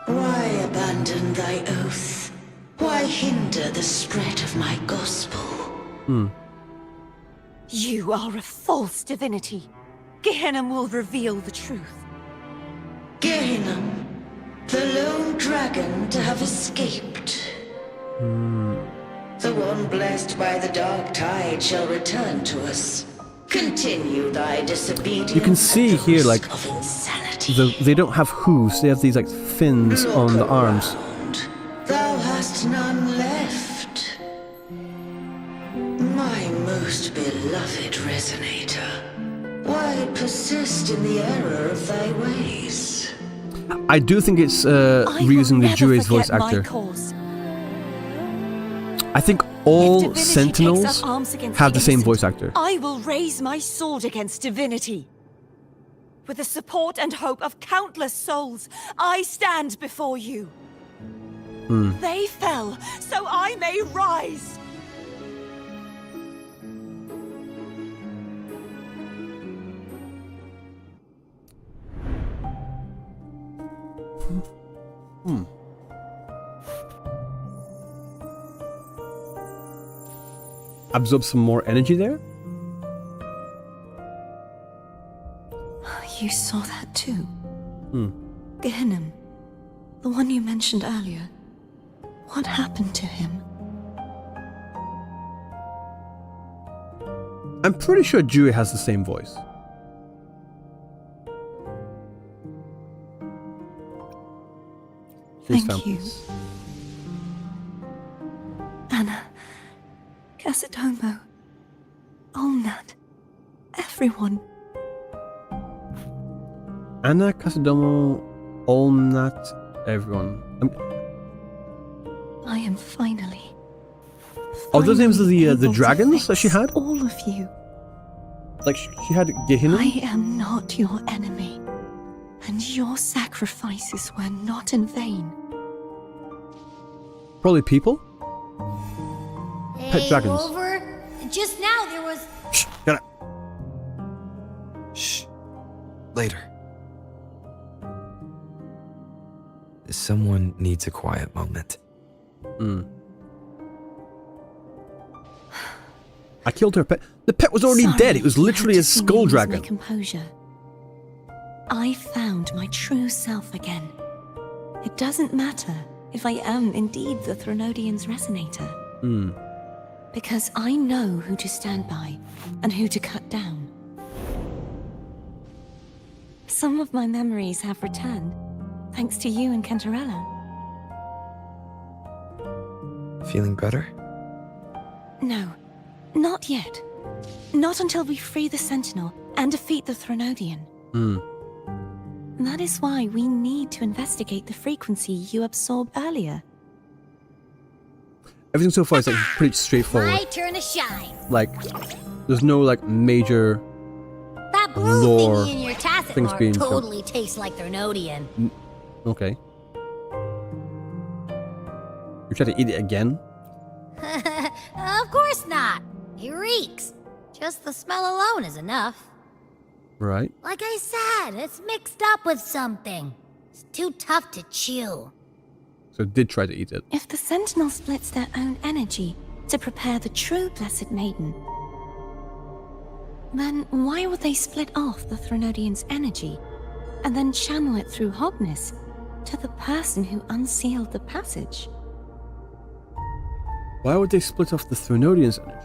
Why abandon thy oath? Why hinder the spread of my gospel? You are a false divinity. Gehenna will reveal the truth. Gehenna, the lone dragon to have escaped. The one blessed by the dark tide shall return to us. Continue thy disobedience. You can see here, like, they don't have hooves, they have these, like, fins on the arms. Thou hast none left. My most beloved resonator, why persist in the error of thy ways? I do think it's reusing the Jue's voice actor. I think all Sentinels have the same voice actor. I will raise my sword against divinity. With the support and hope of countless souls, I stand before you. They fell, so I may rise. Absorb some more energy there? You saw that too. Gehenna, the one you mentioned earlier. What happened to him? I'm pretty sure Jue has the same voice. Thank you. Anna, Casadomo, Olnat, everyone. Anna, Casadomo, Olnat, everyone. I am finally. Oh, those names are the dragons that she had? All of you. Like, she had Gehenna? I am not your enemy, and your sacrifices were not in vain. Probably people? Hey, Pet dragons. Rover, just now there was... Shh, get up. Shh. Later. Someone needs a quiet moment. I killed her pet. The pet was already Sorry, dead. It was literally I a had to skull lose dragon. My composure. I found my true self again. It doesn't matter if I am indeed the Threnodian's resonator. Because I know who to stand by and who to cut down. Some of my memories have returned, thanks to you and Cantarella. Feeling better? No, not yet. Not until we free the Sentinel and defeat the Threnodian. That is why we need to investigate the frequency you absorbed earlier. Everything so far is like pretty straightforward. My turn to shine. Like, there's no like major That blue lore thingy in your tacit things mark being totally tastes like Threnodian. Okay. You try to eat it again? Of course not. It reeks. Just the smell alone is enough. Right. Like I said, it's mixed up with something. It's too tough to chew. So it did try to eat it. If the Sentinel splits their own energy to prepare the true Blessed Maiden, then why would they split off the Threnodian's energy and then channel it through Hogness to the person who unsealed the passage? Why would they split off the Threnodian's energy?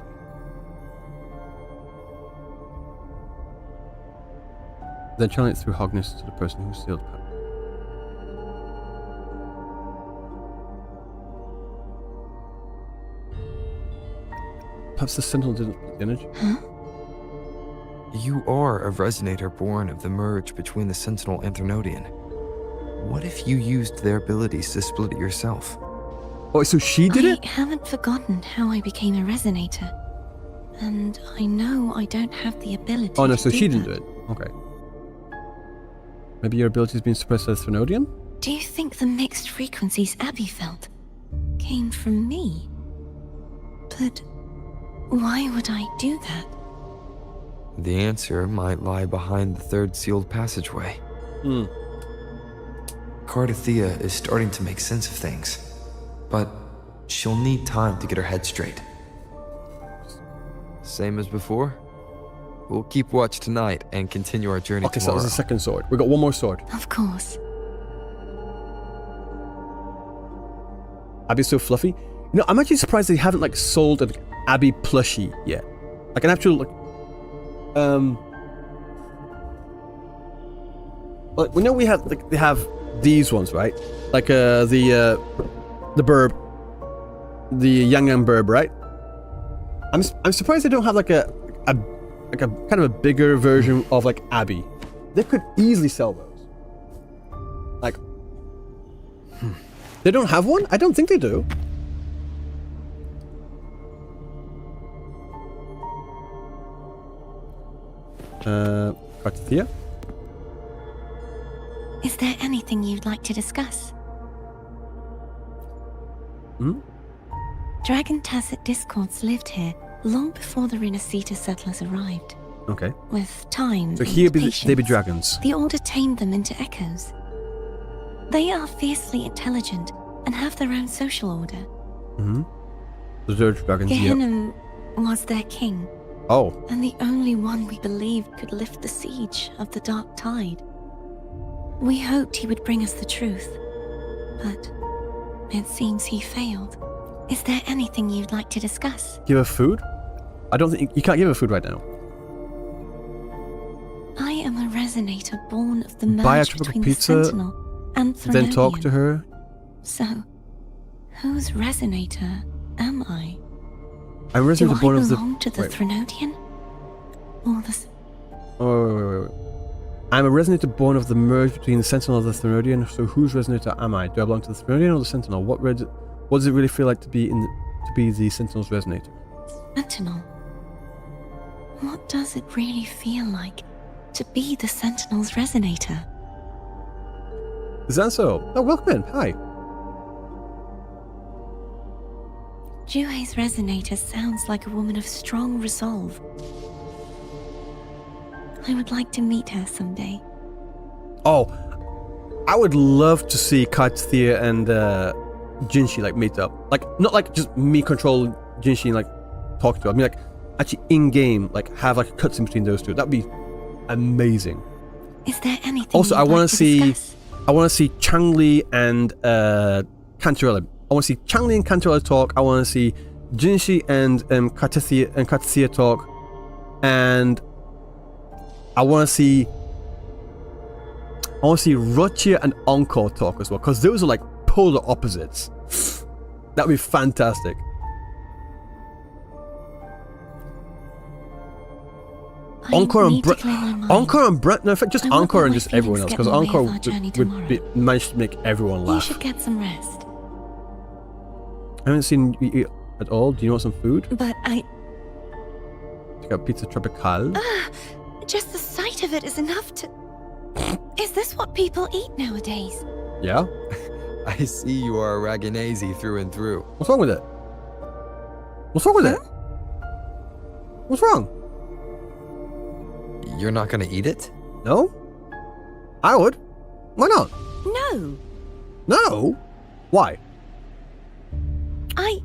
Then channel it through Hogness to the person who sealed it. Perhaps the Sentinel didn't split the energy? You are a resonator born of the merge between the Sentinel and Threnodian. What if you used their abilities to split it yourself? Oh, so she did it? I haven't forgotten how I became a resonator. And I know I don't have the ability Oh no, to so she that. didn't do it. Okay. Maybe your ability has been suppressed by the Threnodian? Do you think the mixed frequencies Abby felt came from me? But why would I do that? The answer might lie behind the third sealed passageway. CARTETHIYA is starting to make sense of things, but she'll need time to get her head straight. Same as before? We'll keep watch tonight and continue our journey Okay, so that tomorrow. was the second sword. We got one more sword. Of course. Abby's so fluffy. You know, I'm actually surprised they haven't like sold an Abby plushie yet. Like an actual like we know we have like, they have these ones, right? Like the burb, the Yang burb, right? I'm surprised they don't have like a kind of a bigger version of like Abby. They could easily sell those. Like they don't have one? I don't think they do. CARTETHIYA? Is there anything you'd like to discuss? Dragon Tacit discords lived here long before the Renacita settlers arrived. Okay. With time So and here they be patience, dragons. the Order tamed them into echoes. They are fiercely intelligent and have their own social order. The third dragons, yep. Gehinnom was their king, Oh. and the only one we believed could lift the siege of the Dark Tide. We hoped he would bring us the truth, but it seems he failed. Is there anything you'd like to discuss? Give her food? I don't think you can't give her food right now. I am a resonator born of the Buy a merge tropical between pizza, the Sentinel and Threnodian. Then talk to her. So, whose resonator am I? I'm Do resident I born of the. belong to the wait. Threnodian? Or the... Wait. I'm a resonator born of the merge between the Sentinel and the Threnodian. So whose resonator am I? Do I belong to the Threnodian or the Sentinel? What does it really feel like to be the Sentinel's resonator? Sentinel? What does it really feel like to be the Sentinel's resonator? Is that so? Oh, welcome in. Hi. Juhe's resonator sounds like a woman of strong resolve. I would like to meet her someday. Oh, I would love to see CARTETHIYA and Jinshi like meet up. Like, not like just me control Jinshi and like talk to her. I mean, like actually in game, like have like a cutscene between those two. That'd be amazing. Is there anything? Also, I want to see Changli and Cantarella. I want to see Changli and Cantarella talk. I want to see Jinshi and CARTETHIYA talk, and I want to see Rochia and Encore talk as well, because those are like polar opposites. That'd be fantastic. Encore and Brent. No, in fact, just Encore and just everyone else, because Encore would manage to make everyone laugh. You should get some rest. I haven't seen you eat at all. Do you want some food? But I... Check out Pizza Tropical. Just the sight of it is enough to... Is this what people eat nowadays? Yeah? I see you are a Raganese through and through. What's wrong with it? What's wrong with it? What's wrong? You're not gonna eat it? No? I would. Why not? No. No? Why? I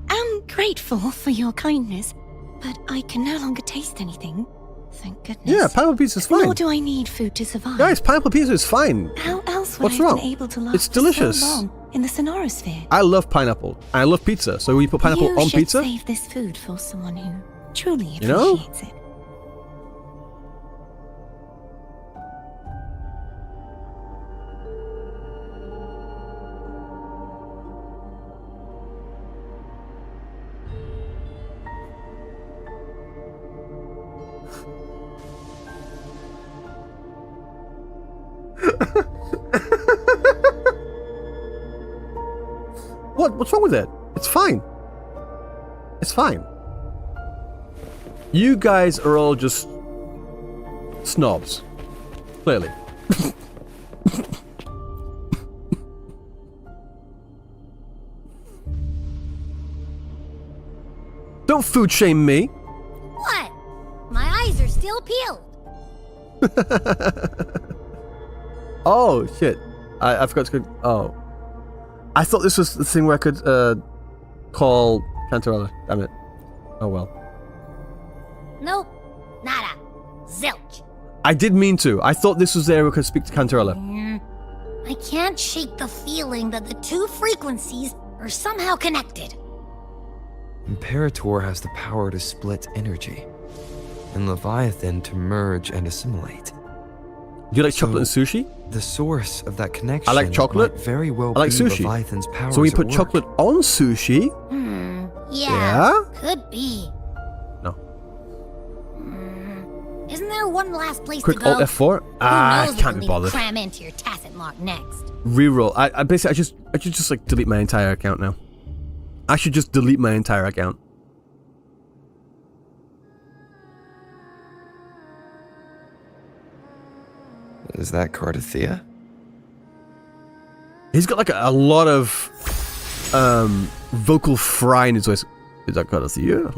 am grateful for your kindness, but I can no longer taste anything. Thank goodness. Yeah, pineapple pizza is fine. Nor do I need food to survive. Guys, pineapple pizza is fine. How else would What's I wrong? have been able to last It's delicious. so long in the Sonorosphere? I love pineapple. I love pizza. So we put pineapple you on should pizza? save this food for someone who truly You know? appreciates it. What's wrong with it? It's fine. It's fine. You guys are all just snobs. Clearly. Don't food shame me. What? My eyes are still peeled. Oh, shit. I forgot to go... Oh. I thought this was the thing where I could call Cantarella. Damn it. Oh well. Nope. Nada. Zilch. I did mean to. I thought this was there where I could speak to Cantarella. I can't shake the feeling that the two frequencies are somehow connected. Imperator has the power to split energy, and Leviathan to merge and assimilate. Do you like chocolate and sushi? The source of that connection I like chocolate. might very well I like be sushi. Leviathan's powers So we at put work. chocolate on sushi? Yeah. Could be. No. Isn't there one last place Quick to go? Alt F4? Who I knows can't what be we'll bothered. cram into your tacit mark next. Reroll. I basically I should just like delete my entire account now. I should just delete my entire account. Is that CARTETHIYA? He's got like a lot of vocal fry in his voice. Is that CARTETHIYA?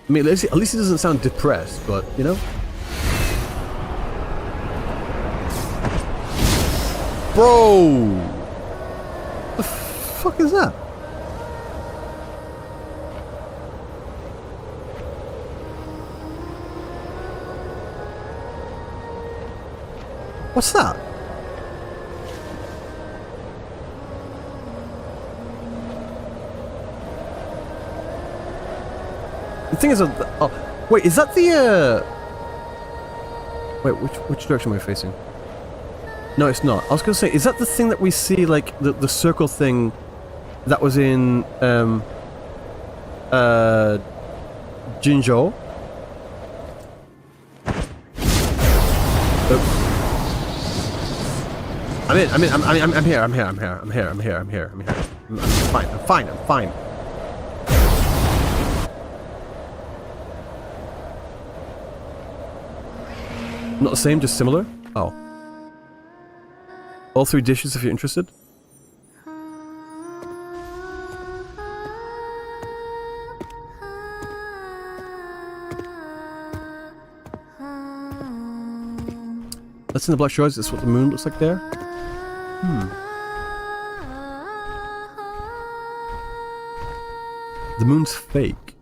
I mean, at least he doesn't sound depressed, but you know. Bro! The fuck is that? What's that? The thing is, oh, wait, is that the, wait, which direction am I facing? No, it's not. I was gonna say, is that the thing that we see, like, the circle thing that was in, Jinzhou? I'm here. I'm fine. Not the same, just similar? Oh. All three dishes if you're interested. That's in the Black Shores. That's what the moon looks like there. The moon's fake.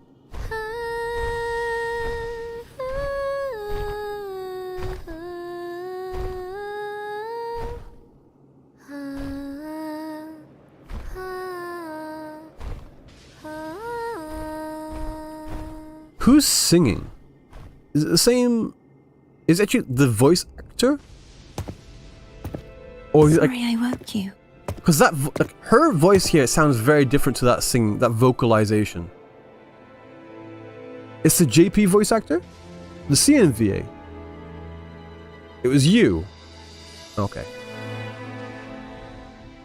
Who's singing? Is it the same? Is it actually the voice actor? Or is it Sorry, I woke you. because that her voice here sounds very different to that singing, that vocalization. It's the JP voice actor, the CNVA. It was you. Okay.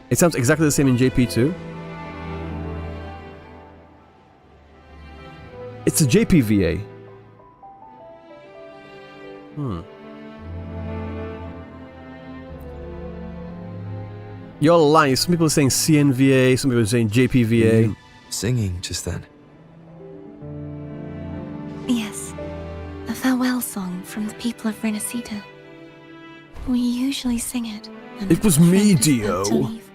It sounds exactly the same in JP too. It's a JPVA. You're lying. Some people are saying CNVA, some people are saying JPVA. Singing just then. Yes, a farewell song from the people of Renacita. We usually sing it. And It was our me, friend is about to Dio. leave.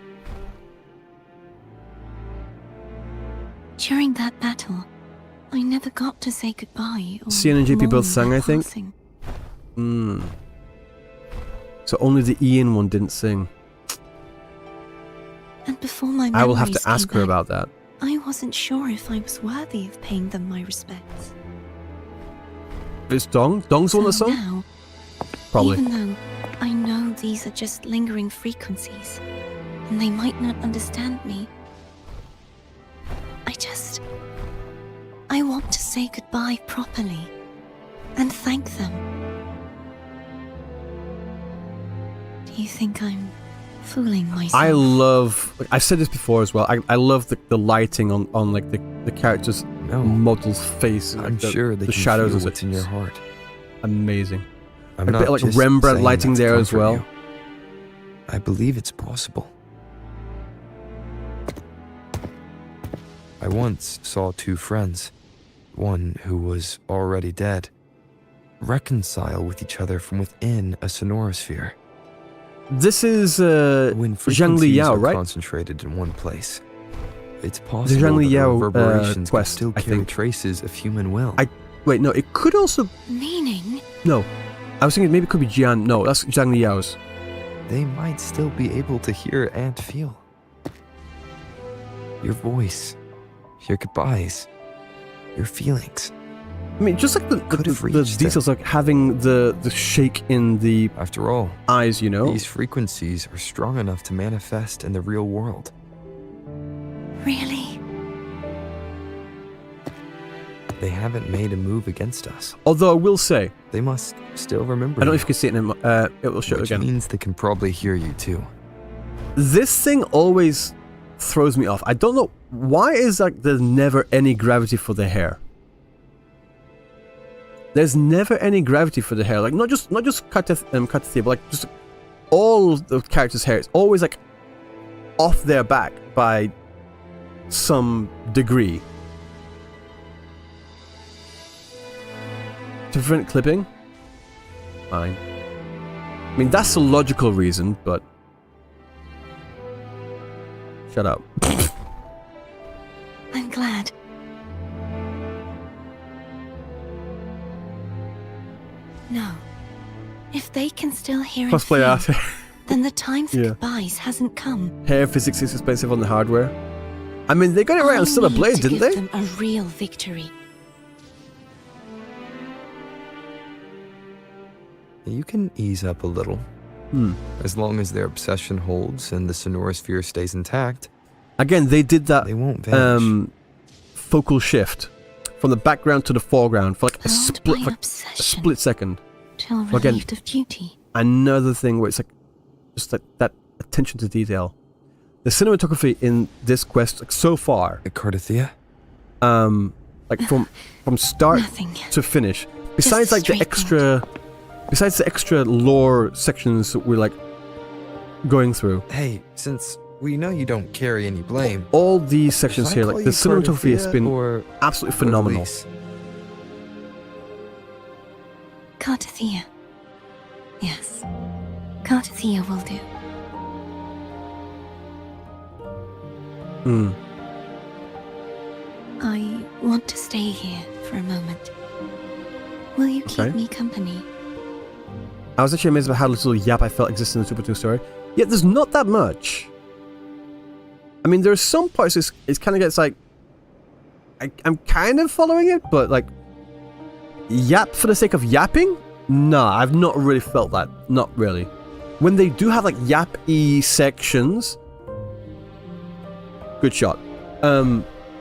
During that battle, I never got to say goodbye. Or CN and JP both mourn sang, their I think. passing. So only the Ian one didn't sing. And before my I will have memories to ask came her back, about that. I wasn't sure if I was worthy of paying them my respects. It's Dong? Dong's the one that So sung? now, Probably. even though I know these are just lingering frequencies, and they might not understand me, I want to say goodbye properly, and thank them. Do you think I'm fooling myself? I love, I've said this before as well, I love the lighting on like the character's model's face. I'm like sure they the can shadows feel is what's in your heart. Amazing. I'm A not bit like just Rembrandt saying lighting that to there as comfort well. you. I believe it's possible. I once saw two friends, one who was already dead, reconcile with each other from within a sonorosphere. This is When Zhang frequencies Liao, are right? concentrated in one place, it's The possible Zhang that the Liao reverberations can quest, still I carry think. traces of human will. Wait, no, it could also... Meaning? No. I was thinking maybe it could be Jian. No, that's Zhang Liao's. They might still be able to hear and feel. Your voice, your goodbyes, your feelings. I mean, just like the reached details, like having the shake in the After all, eyes, you know? these frequencies are strong enough to manifest in the real world. Really? They haven't made a move against us. Although I will say, They must still remember I don't know you, if you can see it in it will show it which again. means they can probably hear you too. This thing always throws me off. I don't know why is like there's never any gravity for the hair. There's never any gravity for the hair. Like not just CARTETHIYA, but like just all the characters' hair. It's always like off their back by some degree. To prevent clipping? Fine. I mean, that's a logical reason, but... Shut up. I'm glad. No. If they can still hear and Cosplay feel, art. then the time for Yeah. goodbyes hasn't come. Hair physics is expensive on the hardware. I mean, they got it right on I Stellar need Blade, to didn't give they? them a real victory. You can ease up a little. As long as their obsession holds and the sonorosphere stays intact, Again, they did that they won't vanish. focal shift from the background to the foreground for like a Held split, by like a obsession. split second. Till Again, relieved of duty. another thing where it's like just like that attention to detail. The cinematography in this quest, like so far, CARTETHIYA? like from start Nothing. to finish, besides like the straight extra lore sections that we're like going through, Hey, since we know you don't carry any blame, all these sections should I here, call like the you cinematography has CARTETHIYA been or absolutely phenomenal. Elise? CARTETHIYA. Yes. CARTETHIYA will do. I want to stay here for a moment. Will you keep me company? I was actually amazed about how little yap I felt existed in the 2.2 story. Yet there's not that much. I mean, there's some parts it's kind of gets like... I'm kind of following it, but like... Yap for the sake of yapping? Nah, I've not really felt that. Not really. When they do have like yap-y sections... Good shot.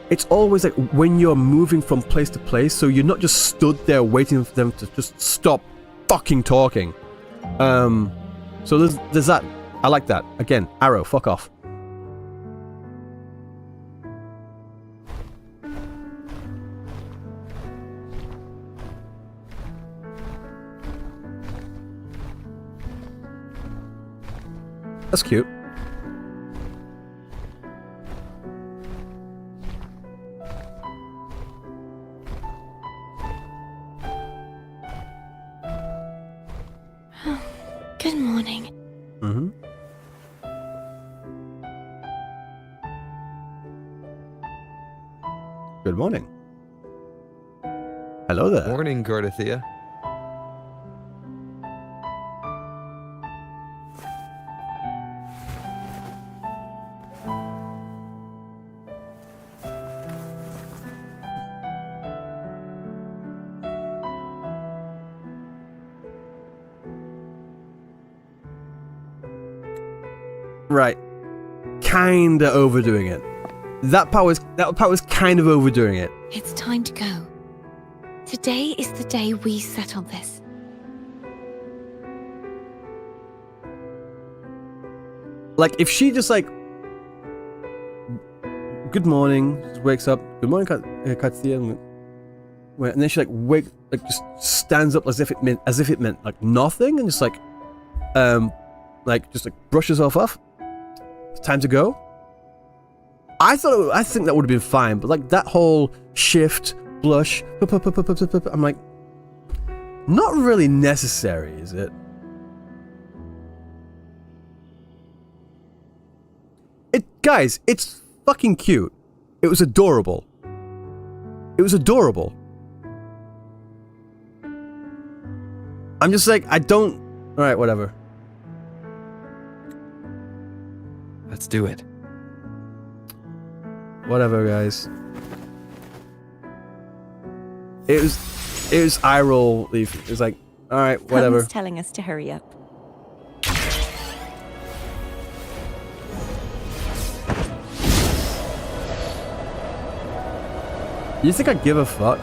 It's always like when you're moving from place to place, so you're not just stood there waiting for them to just stop fucking talking. So there's that. I like that. Again, arrow, fuck off. That's cute. Good morning. Good morning. Hello there. Morning, CARTETHIYA. Right. Kinda overdoing it. That part was kind of overdoing it. It's time to go. Today is the day we settle this. Like, if she just like... Good morning, just wakes up. Good morning, CARTETHIYA. And then she like just stands up as if it meant like nothing, and just like brushes herself off. It's time to go. I think that would have been fine, but like that whole shift, blush, I'm like, not really necessary, is it? Guys, it's fucking cute. It was adorable. It was adorable. I'm just like, I don't... Alright, whatever. Let's do it. Whatever, guys. It was eye roll. It was like, alright, whatever. Someone's telling us to hurry up. You think I give a fuck?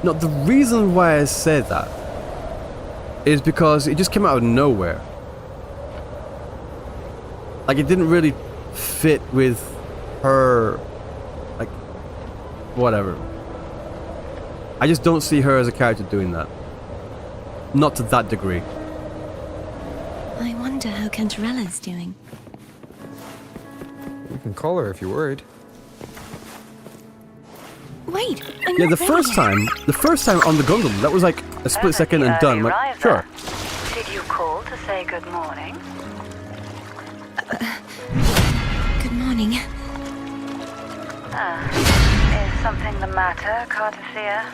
No, the reason why I said that is because it just came out of nowhere. Like, it didn't really fit with her, like, whatever. I just don't see her as a character doing that. Not to that degree. I wonder how Cantarella's doing. You can call her if you're worried. Wait, I'm Yeah, not the first time on the Gundam, that was like a split second and done. I'm like, sure. Did you call to say good morning? Good morning. Is something the matter, CARTETHIYA?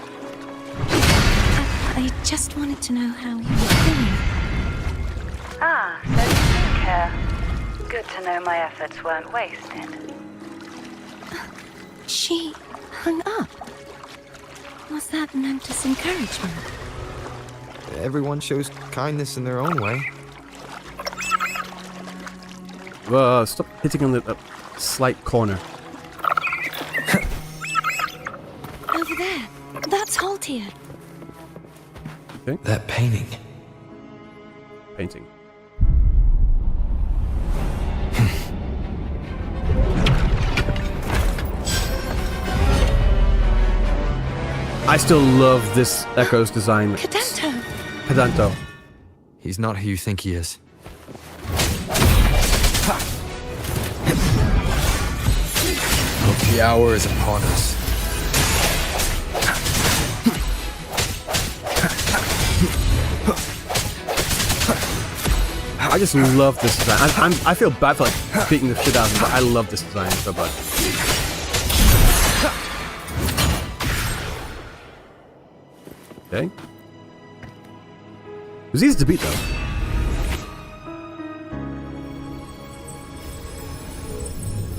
I just wanted to know how you were feeling. Ah, so you do care. Good to know my efforts weren't wasted. She hung up. Was that meant as encouragement? Everyone shows kindness in their own way. Stop hitting on the slight corner. Over there. That's Haltia. Okay. That painting. Painting. I still love this Echo's design. Cadanto. Cadanto. He's not who you think he is. The hour is upon us. I just love this design. I feel bad for like beating the shit out of him, but I love this design so much. Okay. It was easy to beat though.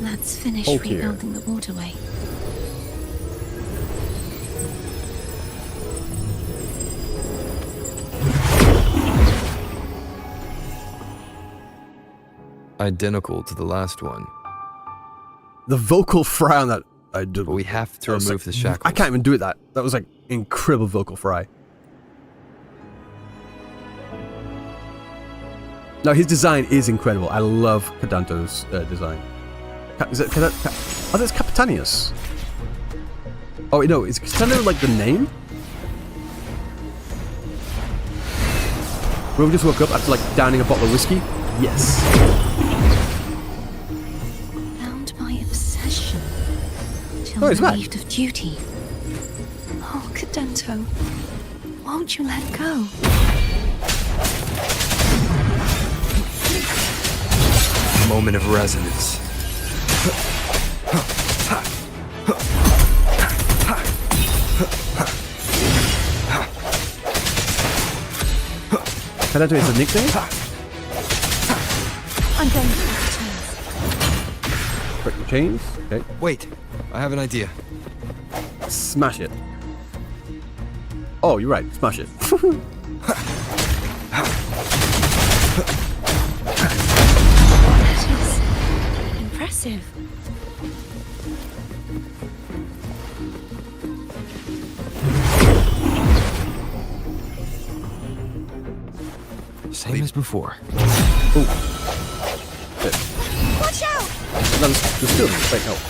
Let's finish Hold here. rebuilding the waterway. Identical to the last one. The vocal fry on that, I do. But we have to remove like, the shackles. I can't even do it. That was like incredible vocal fry. No, his design is incredible. I love Cadanto's design. Is it oh, that's Capitanius. Oh wait, no, is Cadanto like the name? When we just woke up after like downing a bottle of whiskey? Yes. Bound by obsession. Till Oh, he's back. relieved of duty. Oh, Cadanto. Won't you let go? Moment of resonance. Cadanto is a nickname? I'm going to break the chains. Break the chains. Okay. Wait, I have an idea. Smash it. Oh, you're right. Smash it. That is impressive. Same as before. Oh. Shit. Watch out! No, there's still fake help.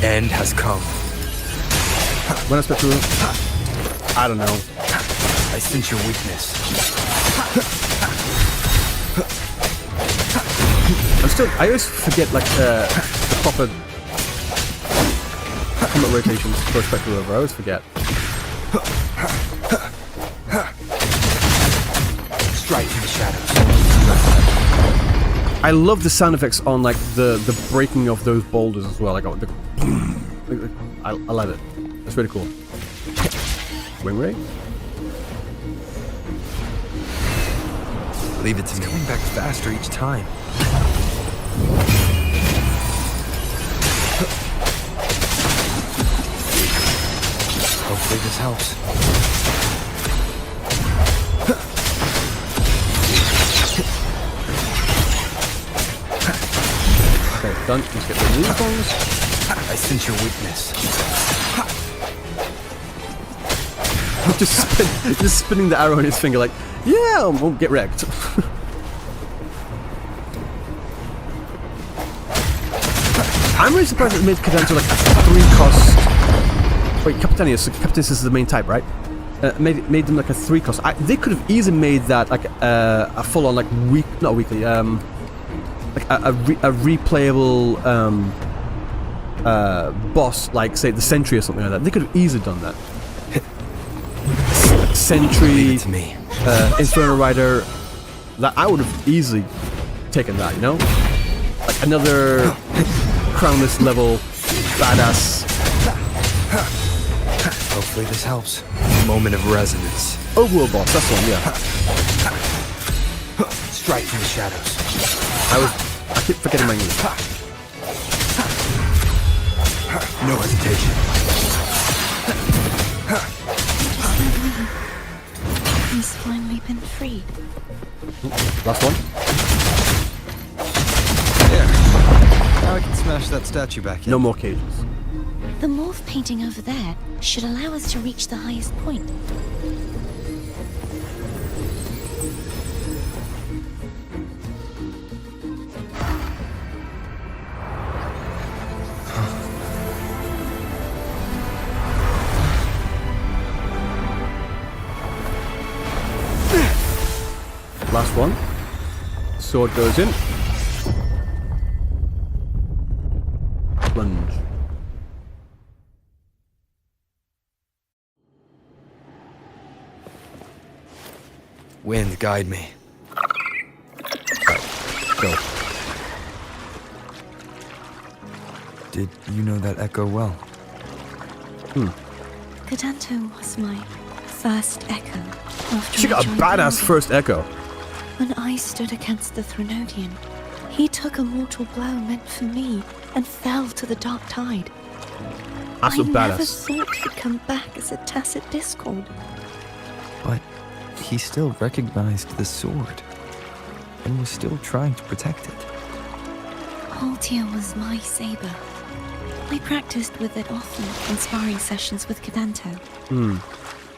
The end has come. When I expect to, I don't know. I sense your weakness. I always forget like the proper combat rotations for Spectre over. I always forget. Strike in the shadows. I love the sound effects on like the breaking of those boulders as well. Like the I love it. That's really cool. Wing ray? Leave it to me. Coming back faster each time. Hopefully this helps. Okay, done. Let's get the new bombs. I sense your weakness. just spinning the arrow in his finger like, yeah, I won't get wrecked. I'm really surprised that it made Cadanto like a 3-cost. Wait, Capitanius. Capitanius is the main type, right? Made them like a 3-cost. They could have easily made that like a full-on like not weekly, like a replayable boss, like say the Sentry or something like that. They could have easily done that. Sentry, to me. Inferno Rider. That I would have easily taken that, you know, like another crownless level badass. Hopefully this helps. Moment of resonance. Overworld boss, that's one, yeah. Strike from the shadows. I keep forgetting my English. No hesitation. He's finally been freed. Last one. There. Now I can smash that statue back in. No more cages. The morph painting over there should allow us to reach the highest point. Last one. Sword goes in. Plunge. Wind, guide me. Go. Did you know that echo well? Cadanto was my first echo after She I got a joined the badass Order. first echo. When I stood against the Threnodian, he took a mortal blow meant for me and fell to the dark tide. That's I a never badass. thought he'd come back as a tacit discord. But he still recognized the sword and was still trying to protect it. Haltia was my saber. I practiced with it often in sparring sessions with Cadanto.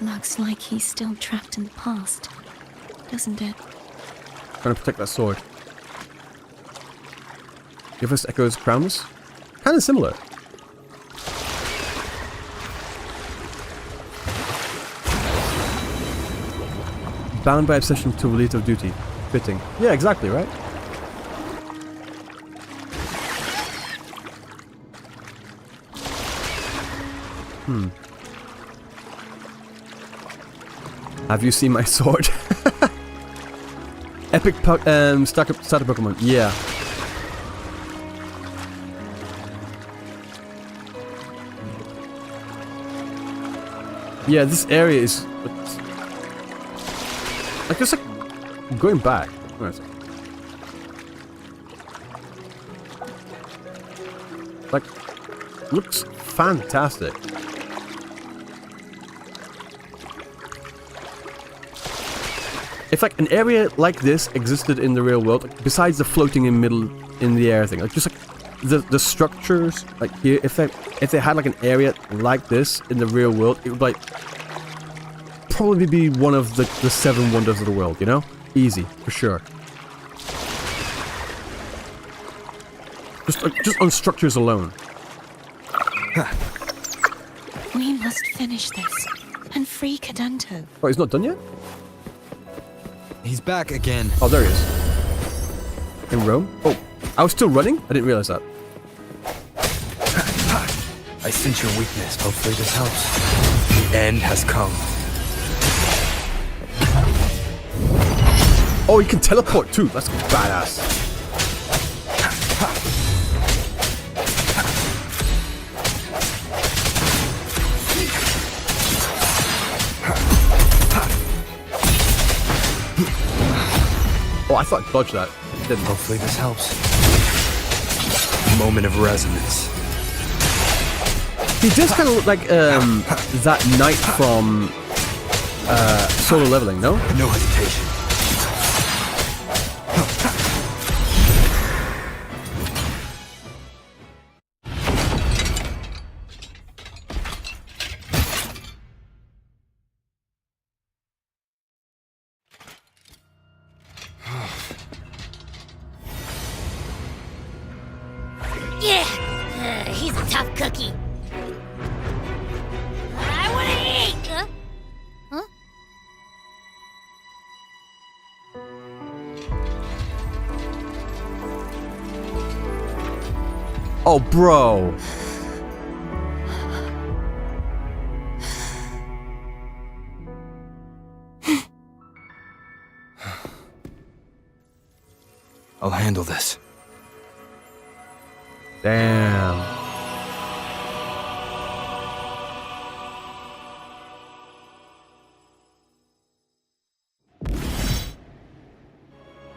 Looks like he's still trapped in the past, doesn't it? Trying to protect that sword. Give us Echo's crowns? Kind of similar. Bound by obsession to relief of duty. Fitting. Yeah, exactly, right? Have you seen my sword? Epic starter Pokemon. Yeah. Yeah, this area is like just like going back. Where is it? Like looks fantastic. If like an area like this existed in the real world, like, besides the floating in the air thing, like just like the structures, like here, if they had like an area like this in the real world, it would like probably be one of the 7 wonders of the world, you know? Easy, for sure. Just on structures alone. We must finish this and free Cadanto. Oh, he's not done yet? He's back again. Oh, there he is. In Rome? Oh, I was still running? I didn't realize that. I sense your weakness. Hopefully this helps. The end has come. Oh, he can teleport too. That's badass. Oh, I thought I dodged that. Didn't. Hopefully this helps. Moment of resonance. He does kind of look like that knight from Solo Leveling, no? No hesitation. Yeah, he's a tough cookie. I want to eat. Huh? Oh, bro. I'll handle this. Damn.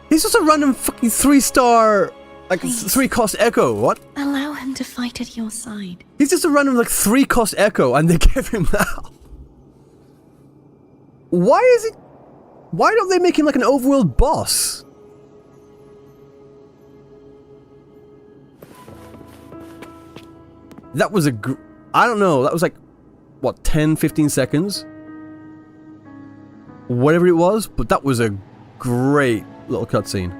He's just a random fucking 3-star, like, Please. 3-cost echo. What? Allow him to fight at your side. He's just a random, like, 3-cost echo, and they give him that. Why is he... Why don't they make him, like, an overworld boss? That was I don't know, that was like, what, 10, 15 seconds? Whatever it was, but that was a great little cutscene.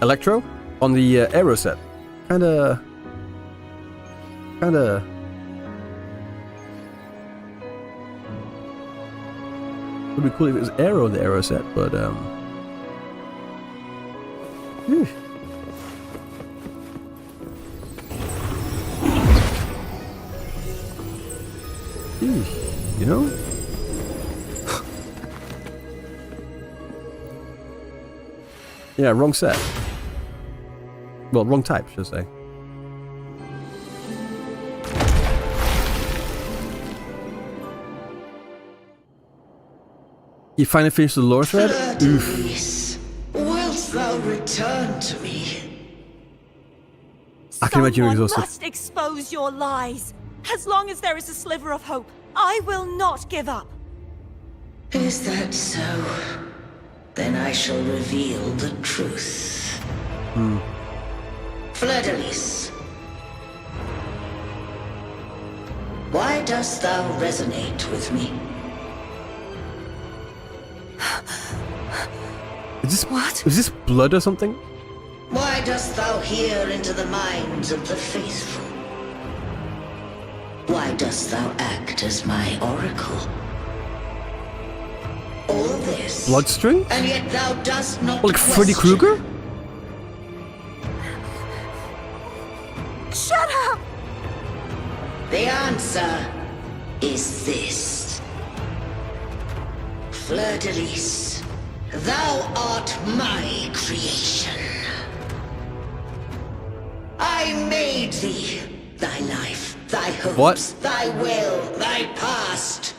Electro? On the aero set. Kinda... would be cool if it was Aero, the Aero set, but whew. You know? Yeah, wrong set. Well, wrong type, should I say. You finally finished the lore thread? Oof. Wilt thou return to me? I can imagine you're exhausted. Someone must expose your lies. As long as there is a sliver of hope, I will not give up. Is that so? Then I shall reveal the truth. Fisalias, why dost thou resonate with me? Is this blood or something? Why dost thou hear into the minds of the faithful? Why dost thou act as my oracle? All this. Bloodstring? And yet thou dost not Like Freddy question. Krueger? Shut up! The answer is this. Fisalias, thou art my creation. I made thee, thy life, thy hopes, What? thy will, thy past.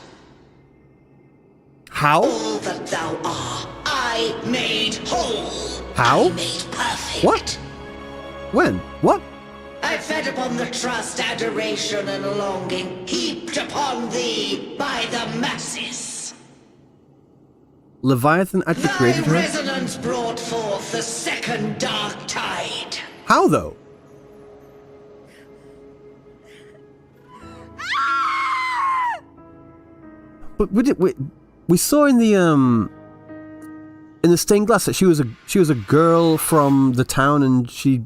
How? All that thou art, I made whole. How? I made perfect. What? When? What? I fed upon the trust, adoration, and longing heaped upon thee by the masses. Leviathan actually Thy created her? resonance brought forth the second dark tide. How though? But we saw in the stained glass that she was a girl from the town, and she.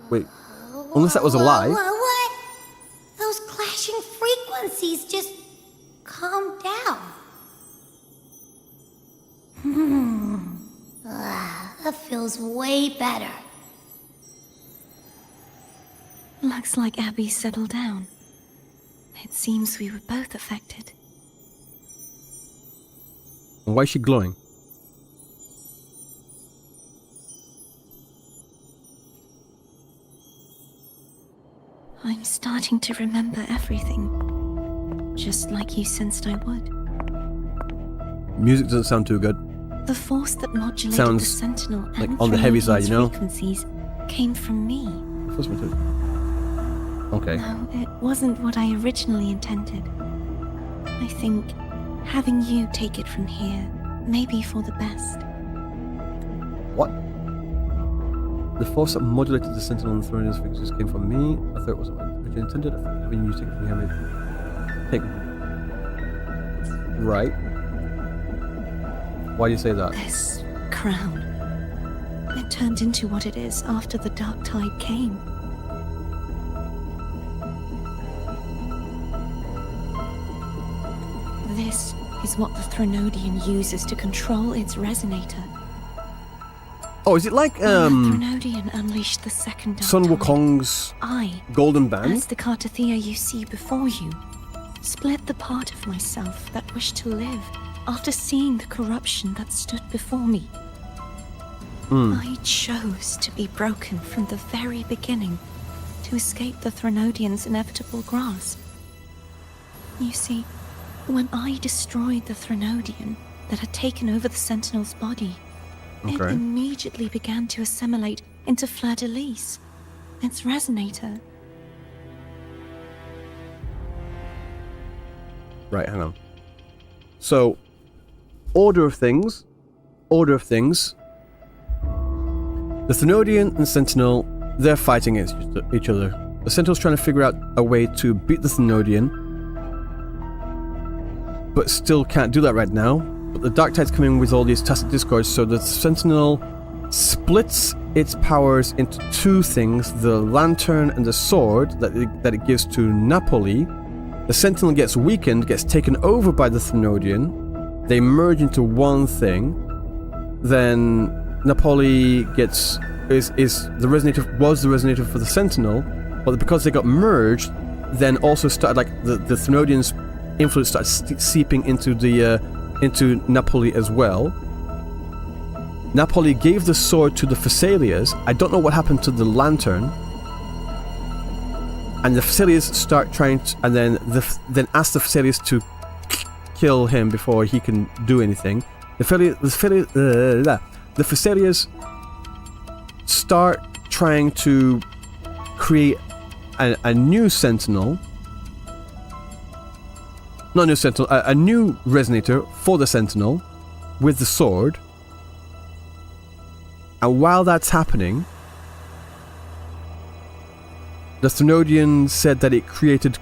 Wait, unless that was a lie. What? Those clashing frequencies, just calm down. That feels way better. Looks like Abby settled down. It seems we were both affected. And why is she glowing? I'm starting to remember everything. Just like you sensed I would. Music doesn't sound too good. The force that modulated Sounds the Sentinel like and on the heavy side, you know? frequencies came from me. First one too. Okay. No, it wasn't what I originally intended. I think having you take it from here may be for the best. What? The force that modulated the Sentinel and the Throne frequencies came from me. I thought it wasn't what you intended. I thought having you take it from here may take. Right. Why do you say that? This crown. It turned into what it is after the dark tide came. This is what the Threnodian uses to control its resonator. Oh, is it like When the Threnodian unleashed the second dark Sun tide, Wukong's I, golden band? as the CARTETHIYA you see before you, split the part of myself that wished to live after seeing the corruption that stood before me. I chose to be broken from the very beginning to escape the Threnodian's inevitable grasp. You see, when I destroyed the Threnodian that had taken over the Sentinel's body, it Okay. immediately began to assimilate into Fisalias, its resonator. Right, hang on. So, order of things. The Thenodian and Sentinel, they're fighting against each other. The Sentinel's trying to figure out a way to beat the Thenodian, but still can't do that right now. But the Dark Tide's coming with all these tacit discords, so the Sentinel splits its powers into two things, the lantern and the sword that it gives to Napoli, the Sentinel gets weakened, gets taken over by the Thenodian. They merge into one thing. Then Napoli was the resonator for the Sentinel, but because they got merged, then also started like the Thenodian's influence started seeping into Napoli as well. Napoli gave the sword to the Fisalias. I don't know what happened to the lantern. And the Fisalias start trying to, and then ask the Fisalias to kill him before he can do anything. The Fisalias start trying to create a new Sentinel. Not a new Sentinel, a new resonator for the Sentinel with the sword. And while that's happening, the Thenodian said that it created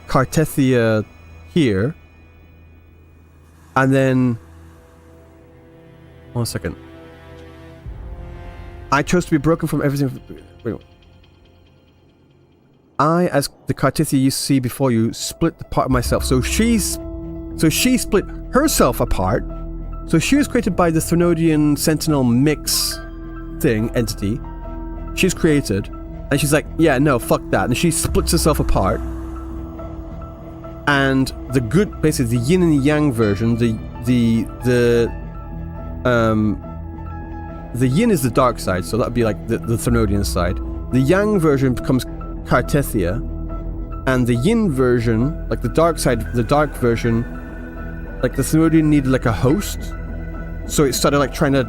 CARTETHIYA here. And then... 1 second. I chose to be broken from everything... Wait. I, as the CARTETHIYA you see before you, split the part of myself. So she split herself apart. So she was created by the Thenodian Sentinel mix entity. She's created. And she's like, yeah, no, fuck that. And she splits herself apart. And basically the yin and the yang version, the yin is the dark side, so that'd be like the Thenodian side. The yang version becomes CARTETHIYA, and the yin version, like the dark side, the dark version, like the Thenodian needed like a host, so it started like trying to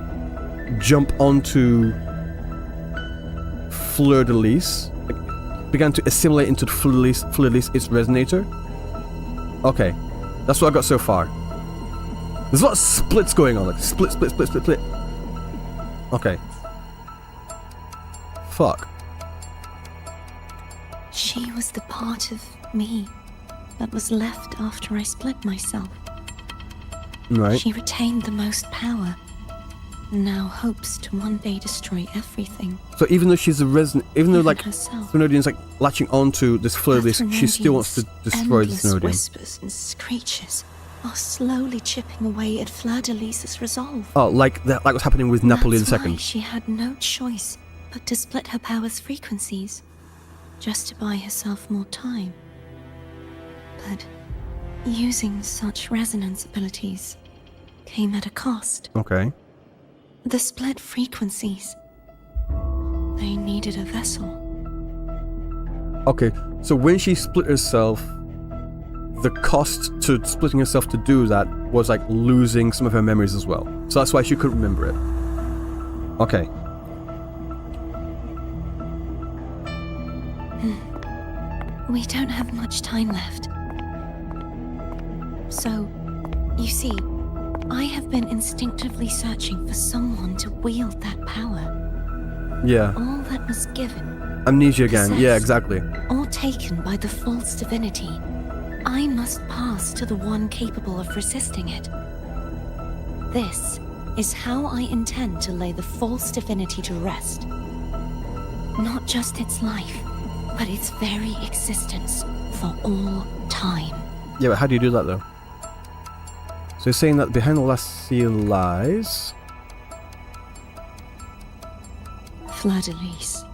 jump onto Fleur de Lis, like, began to assimilate into Fleur de Lis, its resonator. Okay, that's what I got so far. There's a lot of splits going on, like split. Okay. Fuck. She was the part of me that was left after I split myself. Right. She retained the most power, and now hopes to one day destroy everything. So even though she's even though like herself. Thenodian's like latching onto this Fleur de Lis, she still wants to destroy the Thenodian. Whispers and screeches are slowly chipping away at Fleur de Lis's resolve. Oh, like what's happening with Napoli That's II. why she had no choice but to split her power's frequencies, just to buy herself more time. But using such resonance abilities came at a cost. Okay. The split frequencies. They needed a vessel. Okay, so when she split herself, the cost to splitting herself to do that was like losing some of her memories as well. So that's why she couldn't remember it. Okay. We don't have much time left. So, you see, I have been instinctively searching for someone to wield that power. Yeah. All that was given, Amnesia again. possessed, Yeah, exactly. all taken by the false divinity. I must pass to the one capable of resisting it. This is how I intend to lay the false divinity to rest. Not just its life, but its very existence for all time. Yeah, but how do you do that though? So you're saying that behind the last seal lies... Fleur de Lis.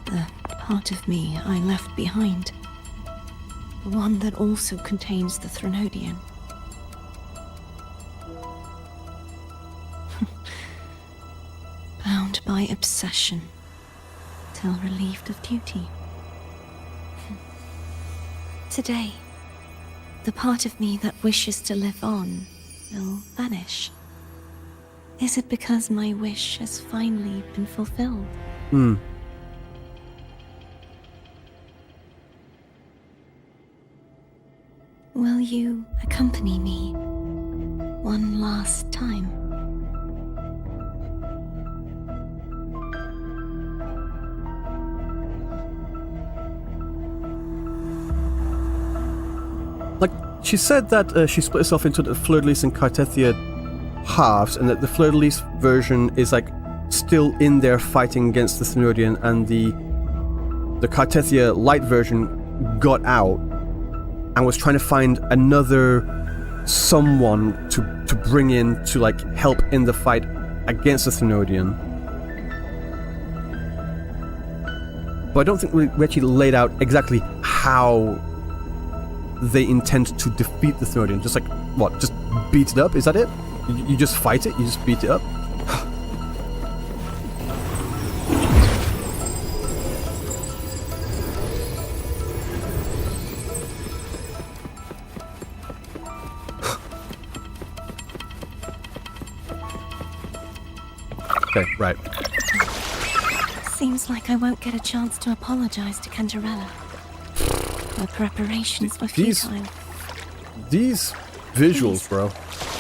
The part of me I left behind. The one that also contains the Thenodian. Bound by obsession, till relieved of duty. Today, the part of me that wishes to live on will vanish. Is it because my wish has finally been fulfilled? Will you accompany me one last time? Like, she said that she split herself into the Fleur de Lis and CARTETHIYA halves, and that the Fleur de Lis version is like still in there fighting against the Thenodian, and the CARTETHIYA light version got out and was trying to find another someone to bring in to like help in the fight against the Thenodian. But I don't think we actually laid out exactly how they intend to defeat the Thenodian. Just like, what, just beat it up? Is that it? You just fight it? You just beat it up? Okay, right. Seems like I won't get a chance to apologize to Cantarella. My preparations were futile. These visuals, bro.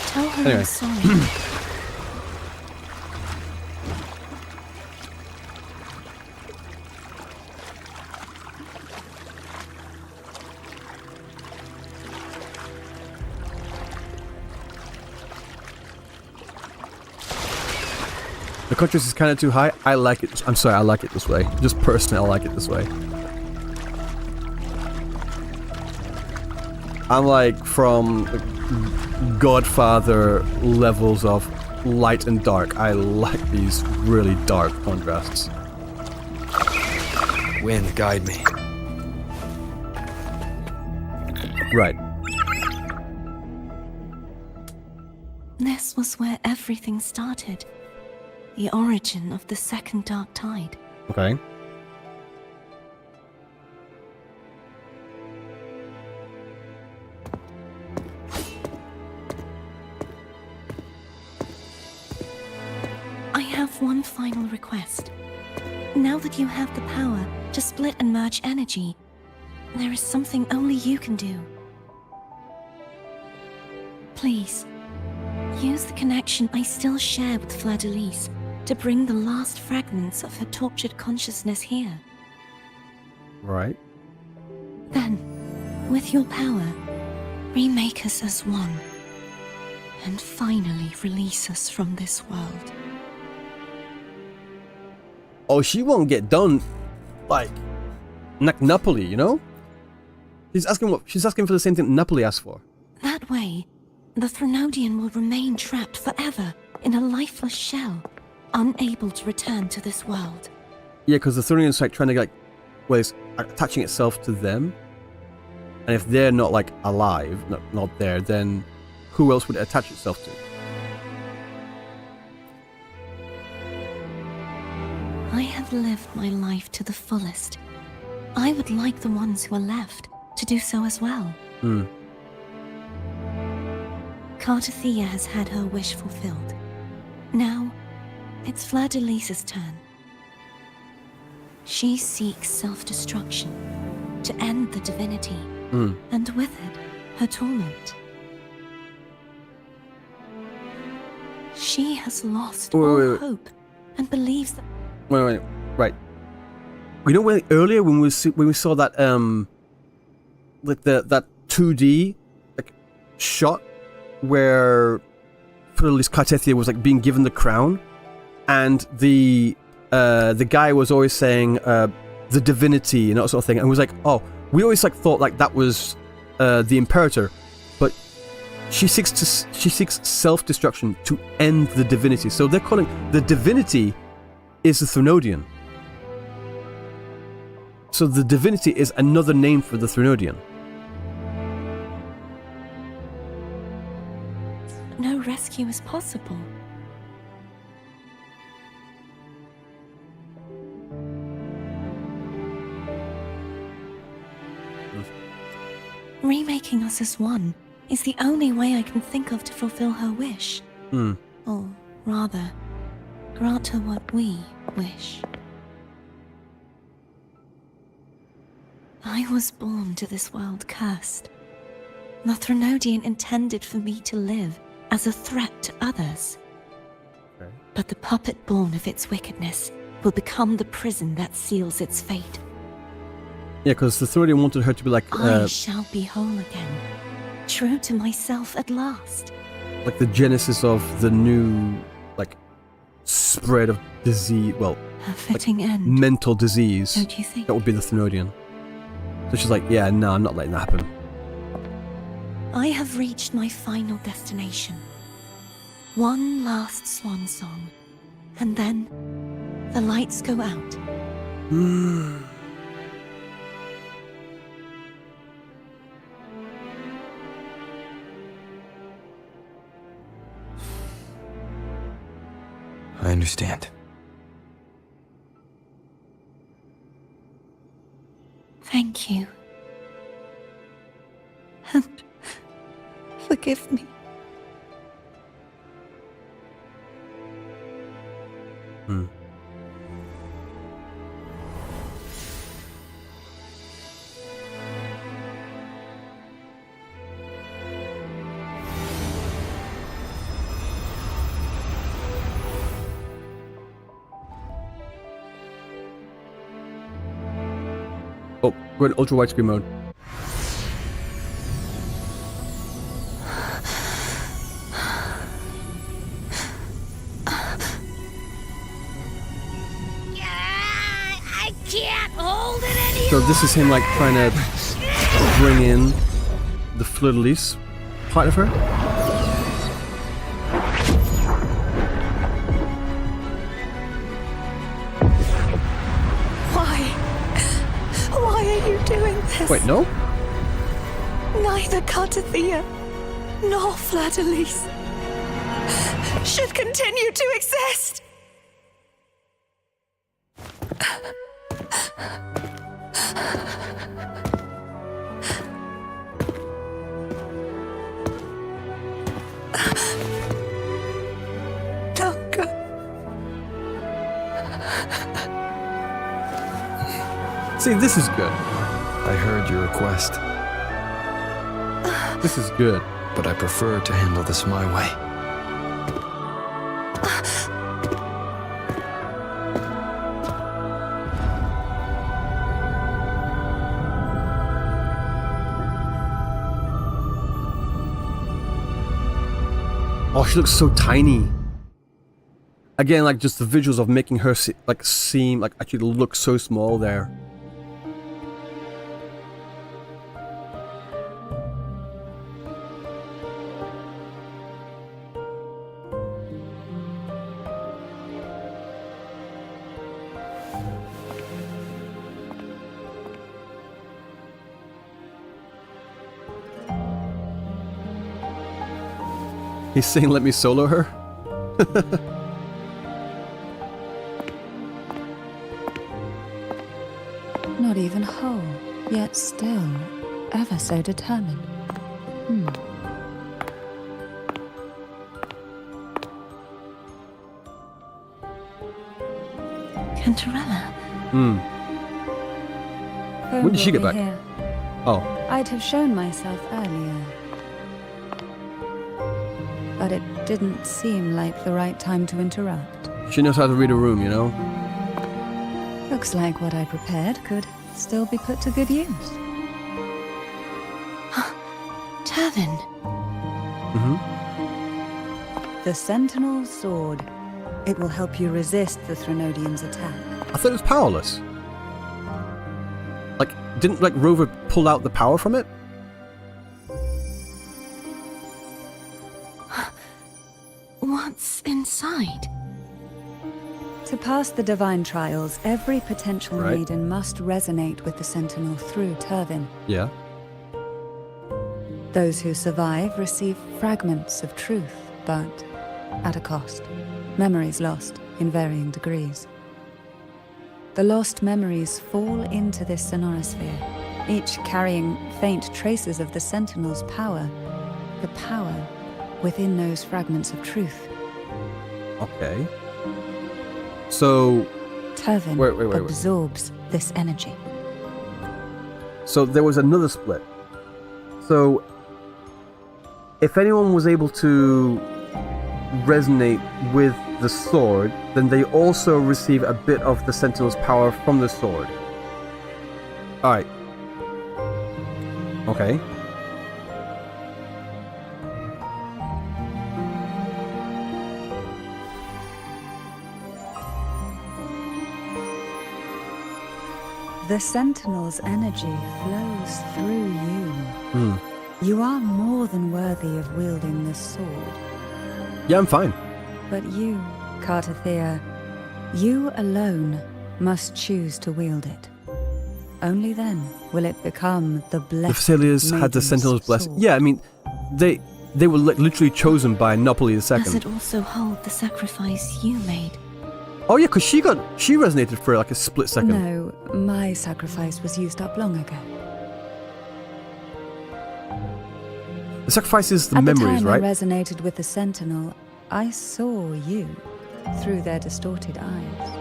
Tell her Anyway. I'm sorry. The contrast is kind of too high. I like it. I'm sorry, I like it this way. Just personally, I like it this way. I'm like from Godfather levels of light and dark. I like these really dark contrasts. Wind, guide me. Right. This was where everything started. The origin of the second dark tide. Okay. I have one final request. Now that you have the power to split and merge energy, there is something only you can do. Please, use the connection I still share with Fisalias to bring the last fragments of her tortured consciousness here. Right. Then, with your power, remake us as one, and finally release us from this world. Oh, she won't get done like Napoli, you know? She's asking for the same thing Napoli asked for. That way, the Thenodian will remain trapped forever in a lifeless shell, unable to return to this world. Yeah, because the Thenodian's like trying to like, well, it's attaching itself to them. And if they're not like alive, not there, then who else would it attach itself to? I have lived my life to the fullest. I would like the ones who are left to do so as well. CARTETHIYA has had her wish fulfilled. Now, it's Fisalias' turn. She seeks self-destruction to end the divinity, and with it, her torment. She has lost all hope and believes that... Wait, right. You know when earlier when we saw that like that 2D like shot where CARTETHIYA was like being given the crown, and the guy was always saying the divinity and that sort of thing, and was like, oh, we always like thought like that was the Imperator, but she seeks self-destruction to end the divinity. So they're calling the divinity is the Thenodian. So the divinity is another name for the Thenodian. No rescue is possible. Remaking us as one is the only way I can think of to fulfill her wish. Or rather, grant her what we wish. I was born to this world cursed. The Thenodian intended for me to live as a threat to others. Okay. But the puppet born of its wickedness will become the prison that seals its fate. Yeah, because the Thenodian wanted her to be like... I shall be whole again, true to myself at last. like the genesis of the new, like, spread of disease, well... A fitting end. Mental disease. Don't you think? That would be the Thenodian. So she's like, yeah, no, I'm not letting that happen. I have reached my final destination. One last swan song, and then the lights go out. I understand. Thank you. And forgive me. Oh, we're in ultra widescreen mode. I can't hold it anymore. So this is him like trying to bring in the fleur-de-lis part of her. Why are you doing this? Wait, no? Neither CARTETHIYA nor Fleur-de-lis should continue to exist. Don't go. See, this is good. I heard your request, This is good. but I prefer to handle this my way. Oh, she looks so tiny. Again, like just the visuals of making her seem like actually look so small there. He's saying, let me solo her? Not even whole, yet still ever so determined. Cantarella. When did she get back? Here. Oh, I'd have shown myself earlier. But it didn't seem like the right time to interrupt. she knows how to read a room, you know? Looks like what I prepared could still be put to good use. Turvin. The Sentinel's Sword. It will help you resist the Threnodians' attack. I thought it was powerless. Like, didn't like Rover pull out the power from it? What's inside? To pass the divine trials, every potential Right. maiden must resonate with the Sentinel through Turvin. Yeah. Those who survive receive fragments of truth, but at a cost. Memories lost in varying degrees. The lost memories fall into this sonorosphere, each carrying faint traces of the Sentinel's power, the power within those fragments of truth. Okay. So, Turvin Wait. absorbs this energy. so there was another split. So, if anyone was able to resonate with the sword, then they also receive a bit of the Sentinel's power from the sword. Alright. Okay. The Sentinel's energy flows through you. You are more than worthy of wielding this sword. Yeah, I'm fine. But you, CARTETHIYA, you alone must choose to wield it. Only then will it become the blessed. The Fisalias had the maiden's Sentinel's blessing. sword. Yeah, I mean, they were literally chosen by Napoli II. Does it also hold the sacrifice you made? Oh yeah, because she resonated for like a split second. No, my sacrifice was used up long ago. The sacrifice is the At memories, the time right? I resonated with the Sentinel, I saw you through their distorted eyes.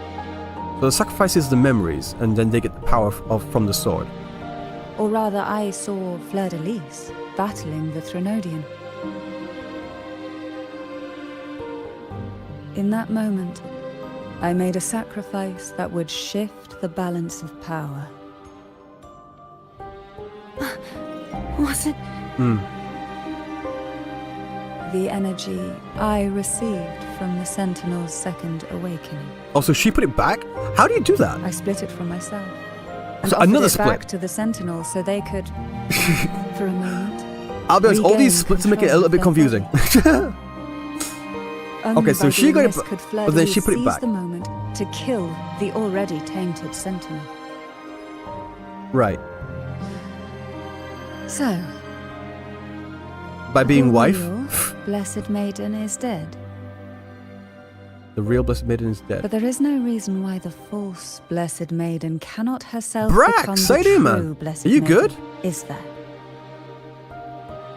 So the sacrifice is the memories, and then they get the power from the sword. Or rather, I saw Fleur-de-Lis battling the Threnodian. In that moment, I made a sacrifice that would shift the balance of power. Was it? The energy I received from the Sentinel's second awakening. Oh, so she put it back? How do you do that? I split it from myself. And So offered another it split. back to the Sentinel so they could, for a moment. I'll be honest, all these regain splits make it a control little bit of their confusing. Only Okay, so by she doing got it this ba- could but then she Fleur-de-Lis put it seize back. the moment to kill the already tainted Sentinel. Right. So, By being the wife, real Blessed Maiden is dead. the real Blessed Maiden is dead. But there is no reason why the false Blessed Maiden cannot herself Brack, become say the it, true man. Blessed Are you Maiden. good? Is there?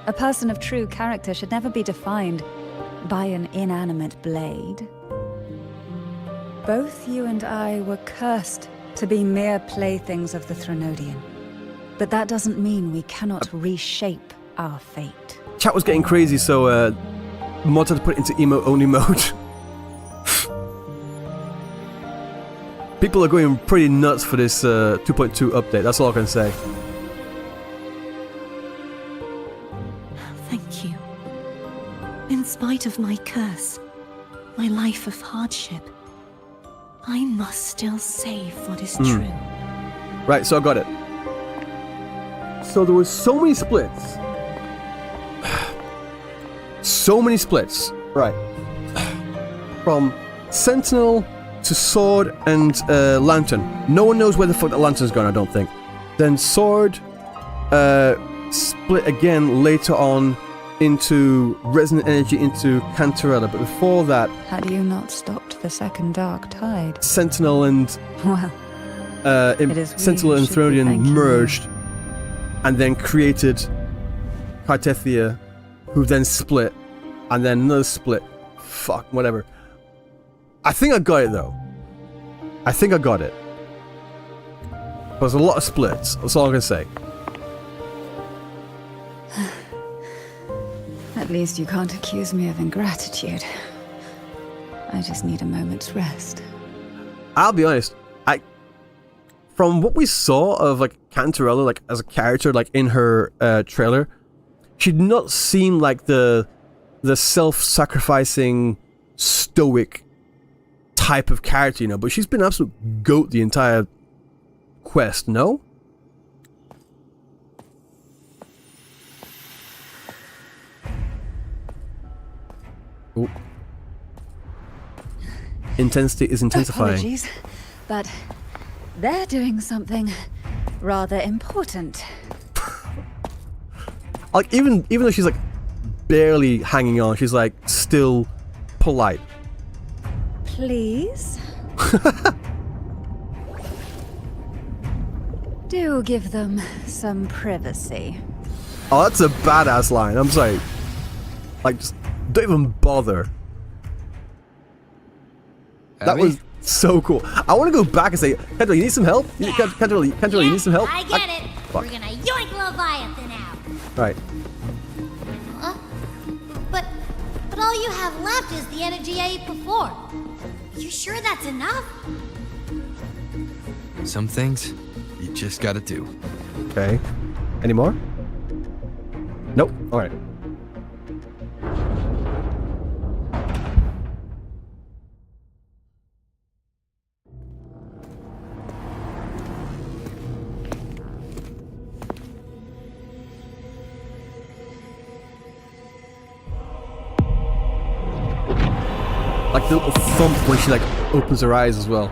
A person of true character should never be defined by an inanimate blade. Both you and I were cursed to be mere playthings of the Threnodian. But that doesn't mean we cannot reshape our fate. Chat was getting crazy, so mods had to put it into emote-only mode. People are going pretty nuts for this 2.2 update, that's all I can say. Thank you. In spite of my curse, my life of hardship, I must still save what is true. Right, so I got it. So there was so many splits. So many splits. Right. From Sentinel to Sword and Lantern. No one knows where the fuck the Lantern's gone, I don't think. Then Sword split again later on into Resonant Energy into Cantarella. But before that, Had you not stopped the second dark tide? Sentinel and Well, it is we Sentinel who and should be Thronian thanking you. merged and then created CARTETHIYA, who then split, and then another split. Fuck, whatever. I think I got it though. I think I got it. There's a lot of splits, that's all I can say. At least you can't accuse me of ingratitude. I just need a moment's rest. I'll be honest, from what we saw of like Cantarella, like as a character, like in her trailer, she did not seem like the self-sacrificing, stoic type of character, you know. But she's been absolute goat the entire quest, no? Ooh. Intensity is intensifying. Apologies, but they're doing something rather important. Like even though she's like barely hanging on, she's like still polite. Please? Do give them some privacy. Oh, that's a badass line. I'm sorry. Like, just don't even bother. That Abby? was so cool. I want to go back and say, Cantarella, you need some help? Cantarella, you need some help? I get it. Fuck. We're gonna yoink Leviathan out. Right. But all you have left is the energy I ate before. Are you sure that's enough? Some things you just gotta do. Okay. Any more? Nope. All right. Like the little thump when she like opens her eyes as well.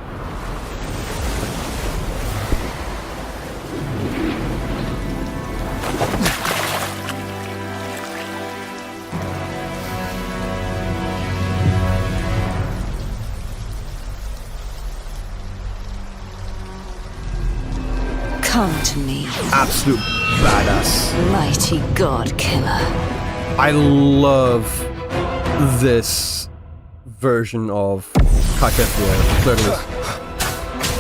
Come to me, Absolute badass. mighty god killer. I love this version of CARTETHIYA. Look at this.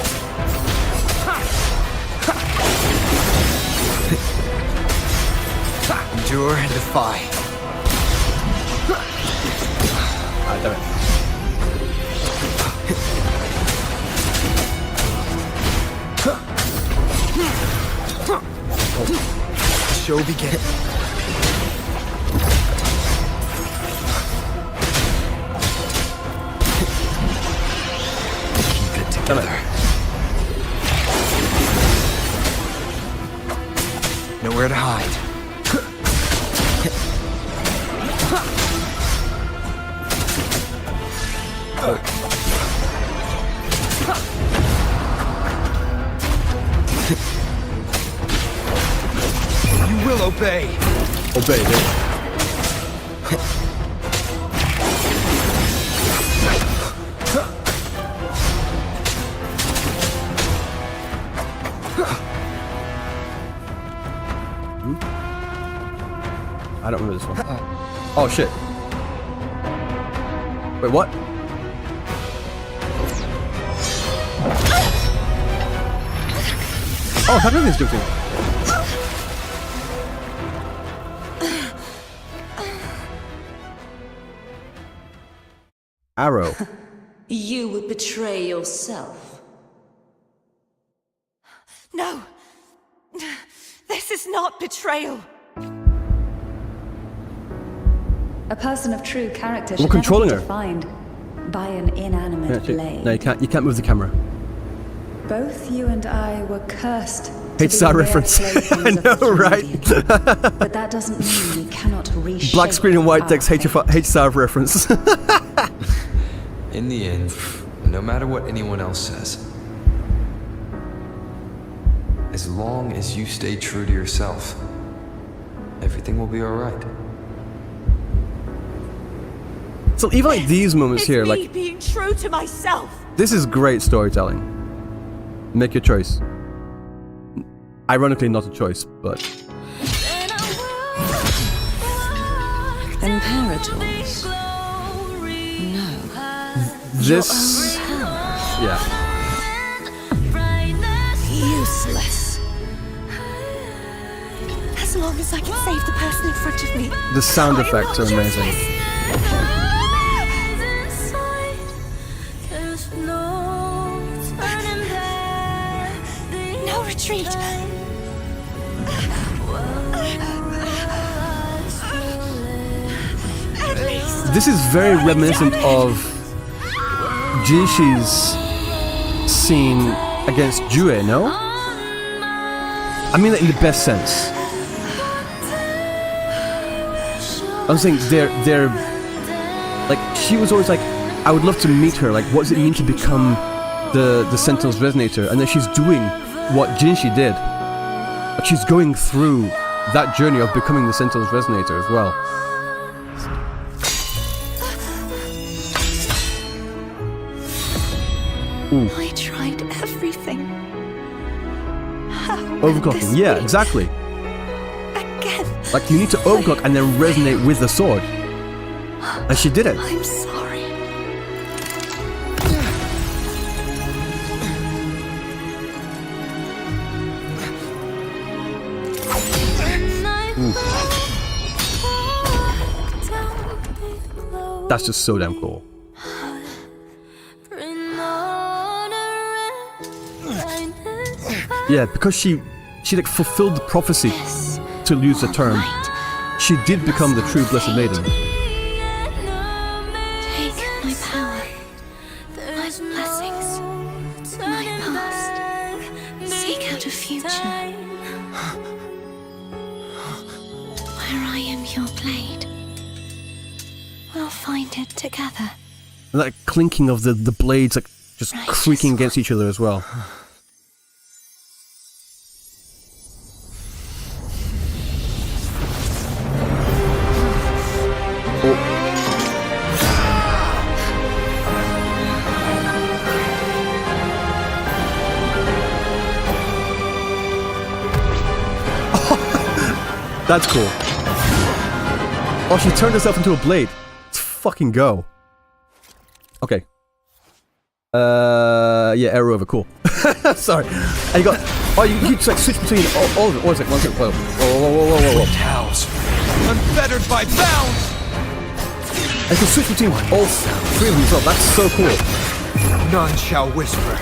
Endure and defy. Ah, damn it. Show begin. Keep it together. Nowhere to hide. You will obey. Obey, dude. I don't remember this one. Oh shit. Wait, what? Oh, how did this do thing? Arrow. You would betray yourself. No! This is not betrayal! A person of true character We're should never controlling be her. defined by an inanimate blade. No, you can't move the camera. Both you and I were cursed. HSR reference. I know, right? But that doesn't mean we cannot reshape. Black screen and white our text HSR reference. In the end, no matter what anyone else says, as long as you stay true to yourself, everything will be alright. So even like these moments It's here, me like being true to myself. this is great storytelling. Make your choice. Ironically, not a choice, but Imperators. No. this, yeah. Useless. As long as I can save the person in front of me. The sound I am effects not are amazing. No retreat. At least. This is very reminiscent of Jinshi's scene against Jue, no? I mean that in the best sense. I'm saying they're like, she was always like, I would love to meet her, like what does it mean to become the Sentinel's Resonator? And then she's doing what Jinshi did. Like she's going through that journey of becoming the Sentinel's Resonator as well. Ooh. I tried everything. How Overclocking, yeah, exactly. Again. Like you need to overclock and then resonate with the sword. And she did it. I'm sorry. That's just so damn cool. Yeah, because she like fulfilled the prophecy, to use the term. She did become the true Blessed Maiden. Take my power, my blessings, my past. Seek out a future. Where I am your blade. We'll find it together. And that clinking of the blades, like, just creaking against each other as well. That's cool. Oh, she turned herself into a blade. Let's fucking go. Okay. Yeah, arrow over, cool. Sorry. And you got... Oh, you just like switch between all of it. One second. Whoa. Cows. Unfettered by bounds! And you can switch between all three of them as well. That's so cool. None shall whisper.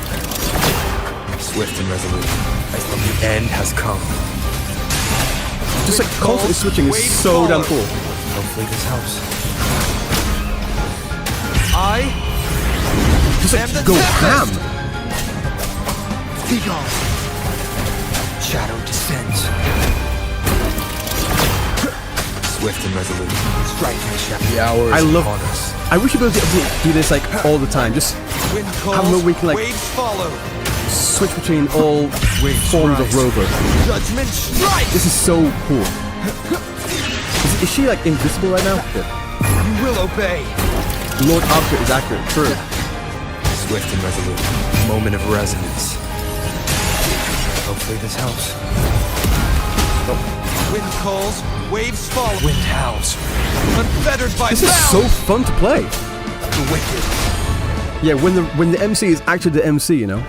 Swift and resolute, as though the end has come. Just like constantly switching is so damn cool. Hopefully this helps. Just like go ham. Be gone. Shadow descends. Swift and resolute, striking shadow. The hours I love. upon us. I wish you'd be able to do this like all the time. Just have a we can like switch between all forms of rover. Judgment strike. This is so cool. Is she like invisible right now? Shit. You will obey. Lord Arbiter is accurate. True. Swift and resolute. Moment of resonance. Hopefully this helps. Oh. Wind calls, waves fall. Wind howls. Unfettered by this is so fun to play. The wicked. Yeah, when the MC is actually the MC, you know.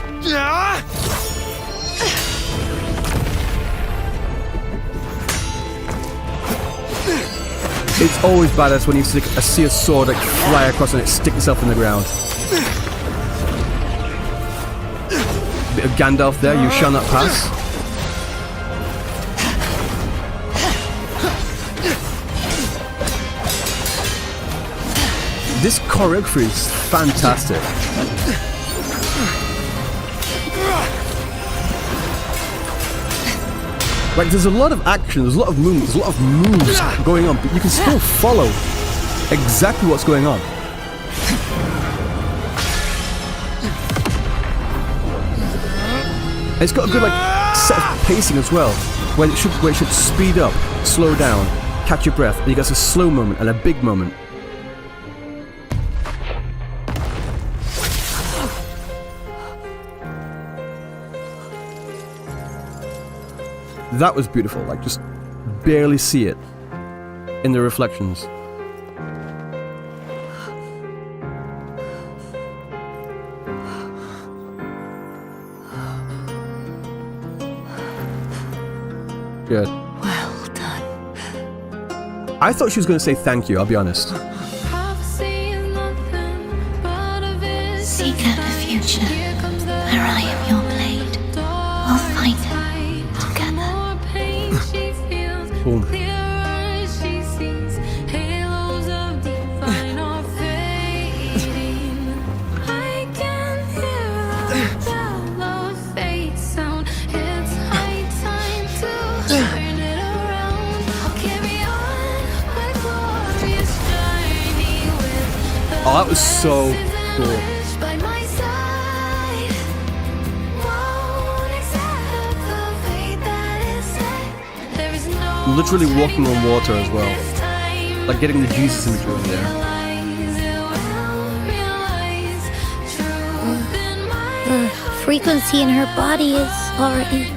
It's always badass when you see a sword like fly across and it stick itself in the ground. Bit of Gandalf there, you shall not pass. This choreography is fantastic. Like, there's a lot of action, there's a lot of movement, there's a lot of moves going on, but you can still follow exactly what's going on. And it's got a good like set of pacing as well, where it should speed up, slow down, catch your breath, and you get a slow moment and a big moment. That was beautiful, like just barely see it in the reflections. Good. Well done. I thought she was going to say thank you, I'll be honest. Seek out the future, where I am your blade. We'll find it together. Boom. Oh, that was so cool. Literally walking on water as well. Like getting the Jesus imagery in there. Her frequency in her body is already...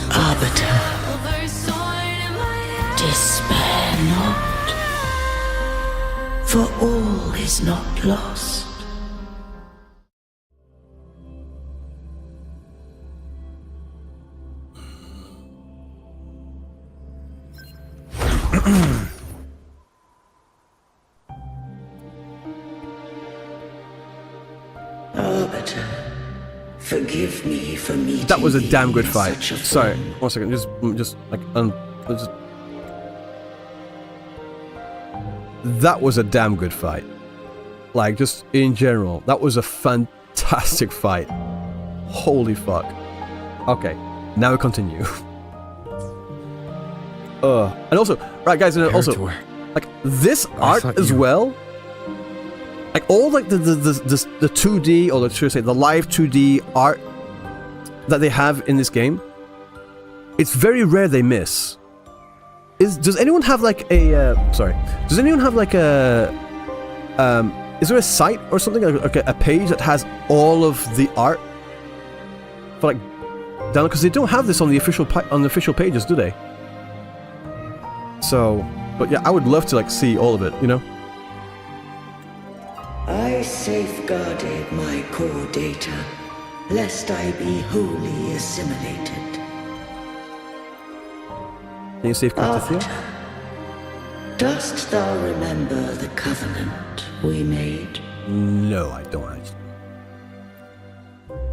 Arbiter, despair not, for all is not lost. Arbiter, forgive me for meeting. That was a damn good fight. Sorry, 1 second. Just like that was a damn good fight. Like just in general, that was a fantastic fight. Holy fuck. Okay, now we continue. And also, right, guys, and also, Parator. like this art thought as you- well. Like all like the 2D, or should I say the live 2D art that they have in this game. It's very rare they miss. Does anyone have like a Does anyone have like a is there a site or something, like a page that has all of the art for like down, because they don't have this on the official pages, do they? So, but yeah, I would love to like see all of it, you know. I safeguarded my core data, lest I be wholly assimilated. Can you save CARTETHIYA? Dost thou remember the covenant we made? No, I don't actually.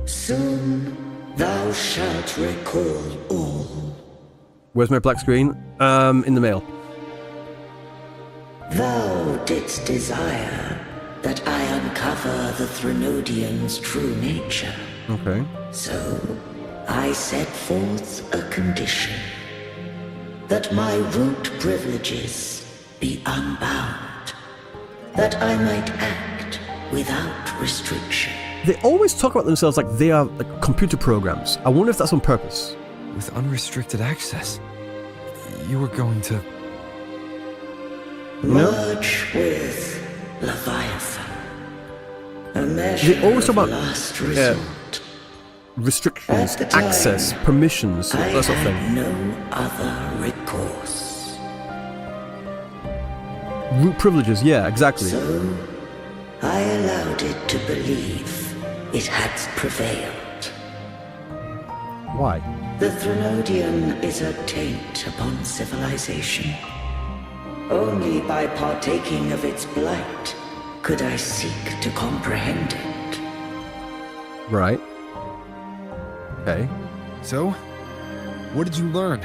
Soon thou shalt recall all. Where's my black screen? In the mail. Thou didst desire that I uncover the Threnodian's true nature. Okay. So, I set forth a condition. That my root privileges be unbound. That I might act without restriction. They always talk about themselves like they are like computer programs. I wonder if that's on purpose. With unrestricted access, you were going to... Merge with Leviathan. A measure They always talk of about last resort. Restrictions, At the time, access, permissions, I that sort of had thing. no other recourse. Root privileges, yeah, exactly. So, I allowed it to believe it had prevailed. Why? The Threnodian is a taint upon civilization. Only by partaking of its blight could I seek to comprehend it. Right. Okay. So, what did you learn?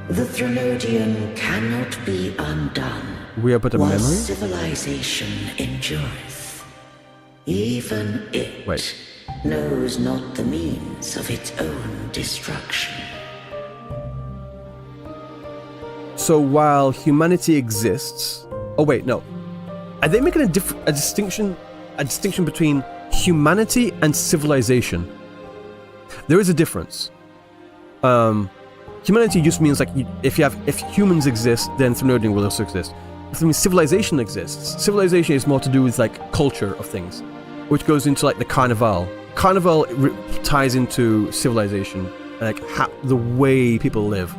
The Threnodian cannot be undone. We are but a while memory? civilization endureth. Even it Wait. knows not the means of its own destruction. So while humanity exists... Oh wait, no. Are they making a distinction between humanity and civilization? There is a difference. Humanity just means like if humans exist, then Threnodian will also exist. If civilization exists, civilization is more to do with like culture of things, which goes into like the Carnival. Carnival ties into civilization, like the way people live.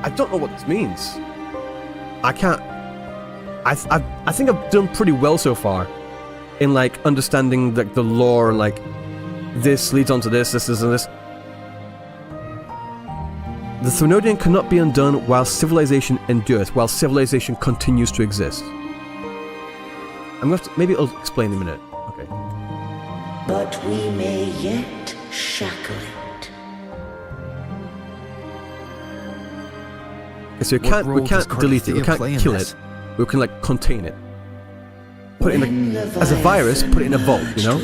I don't know what this means. I can't. I think I've done pretty well so far in like understanding like the lore and like this leads on to this and this. The Threnodian cannot be undone while civilization endures, while civilization continues to exist. I'm going to maybe I'll explain in a minute. Okay. But we may yet shackle it. Okay, so we can't delete it, we can't kill it. We can like contain it. Put it in like, as a virus, put it in a vault, you know?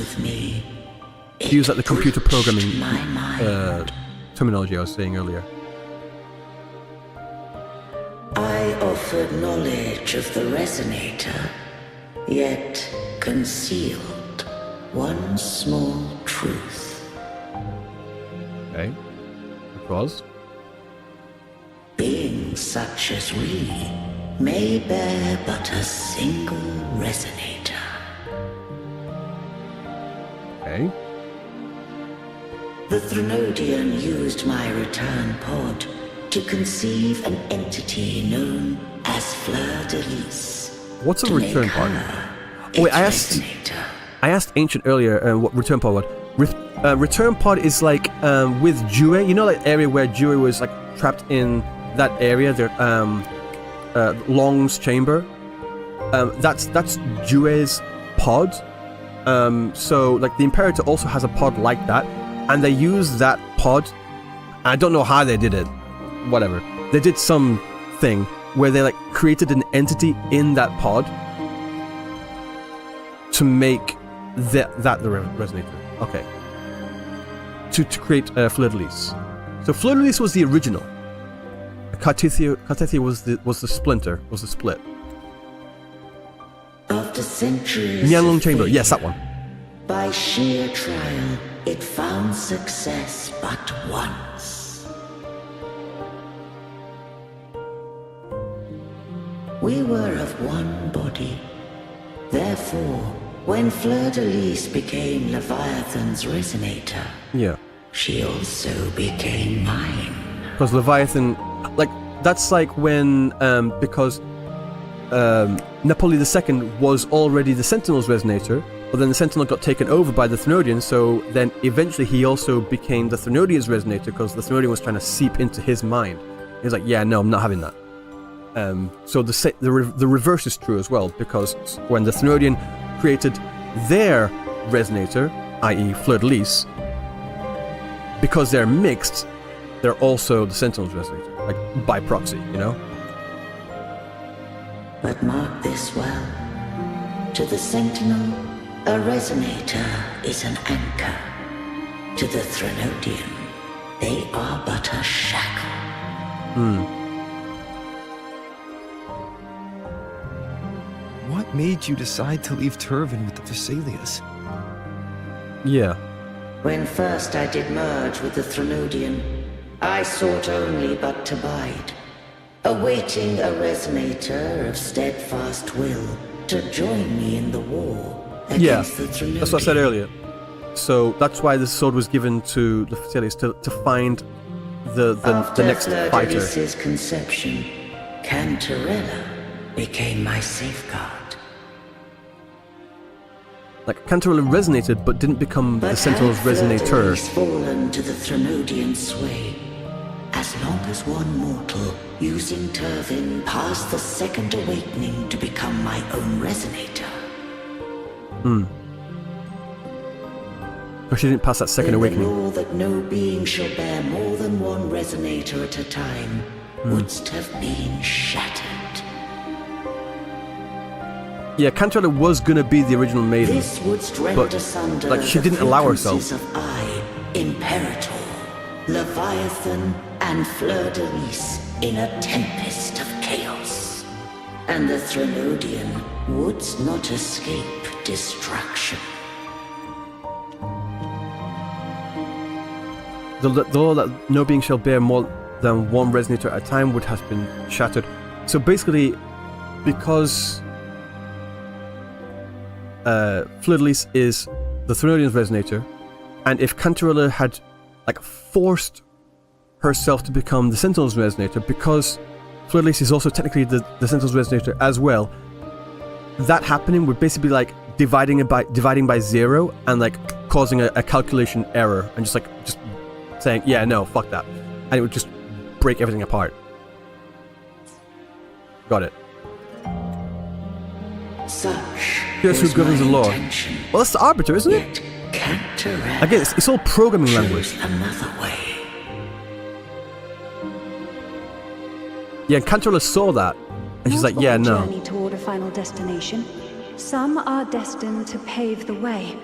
Use like the computer programming terminology I was saying earlier. I offered knowledge of the resonator, yet concealed one small truth. Okay. Which was? Beings such as we may bear but a single resonator. Okay. The Threnodian used my return pod to conceive an entity known as Fleur-de-Lis. What's a return pod? Oh, wait, I asked Ancient earlier what return pod was. Return pod is like with Jue, you know, like area where Jue was like trapped in that area, the Long's chamber. That's Jue's pod. So like the Imperator also has a pod like that, and they use that pod. I don't know how they did it. Whatever. They did some thing where they like created an entity in that pod. to make that the resonator. Okay. To create Fisalias. So Fisalias was the original. CARTETHIYA was the splinter, was the split. After centuries Nianlong of Chamber, failure, yes, that one. by sheer trial, it found success but once. We were of one body. Therefore, when Fleur-de-Lis became Leviathan's resonator, Yeah. she also became mine. Because Leviathan, like, that's like when, because Napoli II was already the Sentinel's resonator, but then the Sentinel got taken over by the Thenodian, so then eventually he also became the Thenodian's resonator because the Thenodian was trying to seep into his mind. He was like, yeah, no, I'm not having that. So the reverse is true as well, because when the Thenodian created their resonator, i.e. Fleur-de-Lis, because they're mixed, they're also the Sentinel's resonator, like by proxy, you know? But mark this well. To the Sentinel, a resonator is an anchor. To the Thenodian, they are but a shackle. What made you decide to leave Turvin with the Fisalias? Yeah. When first I did merge with the Thenodian, I sought only but to bide, awaiting a resonator of steadfast will to join me in the war against the Thenodian. That's what I said earlier. So that's why the sword was given to the Fisalias, to find the next fighter. After Fleur-de-Lis's conception, Cantarella became my safeguard. Like, Cantarella resonated, but didn't become the Sentinel's resonator. Fleur-de-Lis fallen to the Thenodian sway. As long as one mortal using Turvin passed the second awakening to become my own resonator. But she didn't pass that second awakening. The law that no being shall bear more than one resonator at a time wouldst have been shattered. Yeah, Cantarella was gonna be the original maiden, This wouldst rend but asunder like she the didn't allow herself. frequencies of I, Imperator, Leviathan, and Fleur-de-Lis in a tempest of chaos. And the Thenodian wouldst not escape destruction. The law that no being shall bear more than one resonator at a time would have been shattered. So basically, because Fleur-de-Lis is the Thenodian's resonator, and if Cantarella had like forced herself to become the Sentinel's resonator, because Fleur-de-Lis is also technically the Sentinel's resonator as well, that happening would basically be like dividing by zero and like causing a calculation error and just saying, yeah, no, fuck that, and it would just break everything apart. Got it. Such Here's who was governs the my law. intention. Well, that's the Arbiter, isn't it? Yet Cantarella Again, it's all programming language. chose another way. Yeah, Cantarella saw that, and she's like, yeah, Not all no. journey toward a final destination. Some are destined to pave the way.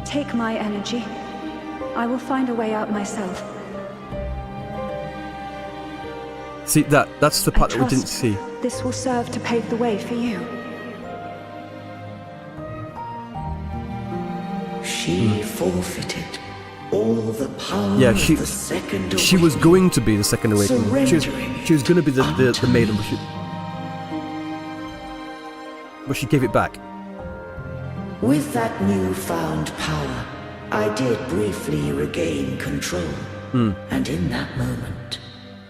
Take my energy. I will find a way out myself. See, that's the part that we didn't trust see. This will serve to pave the way for you. She forfeited all the power Yeah, of the second she was awakening. going to be the second awakening. She was going to be the maiden, but she gave it back. With that newfound power, I did briefly regain control. And in that moment,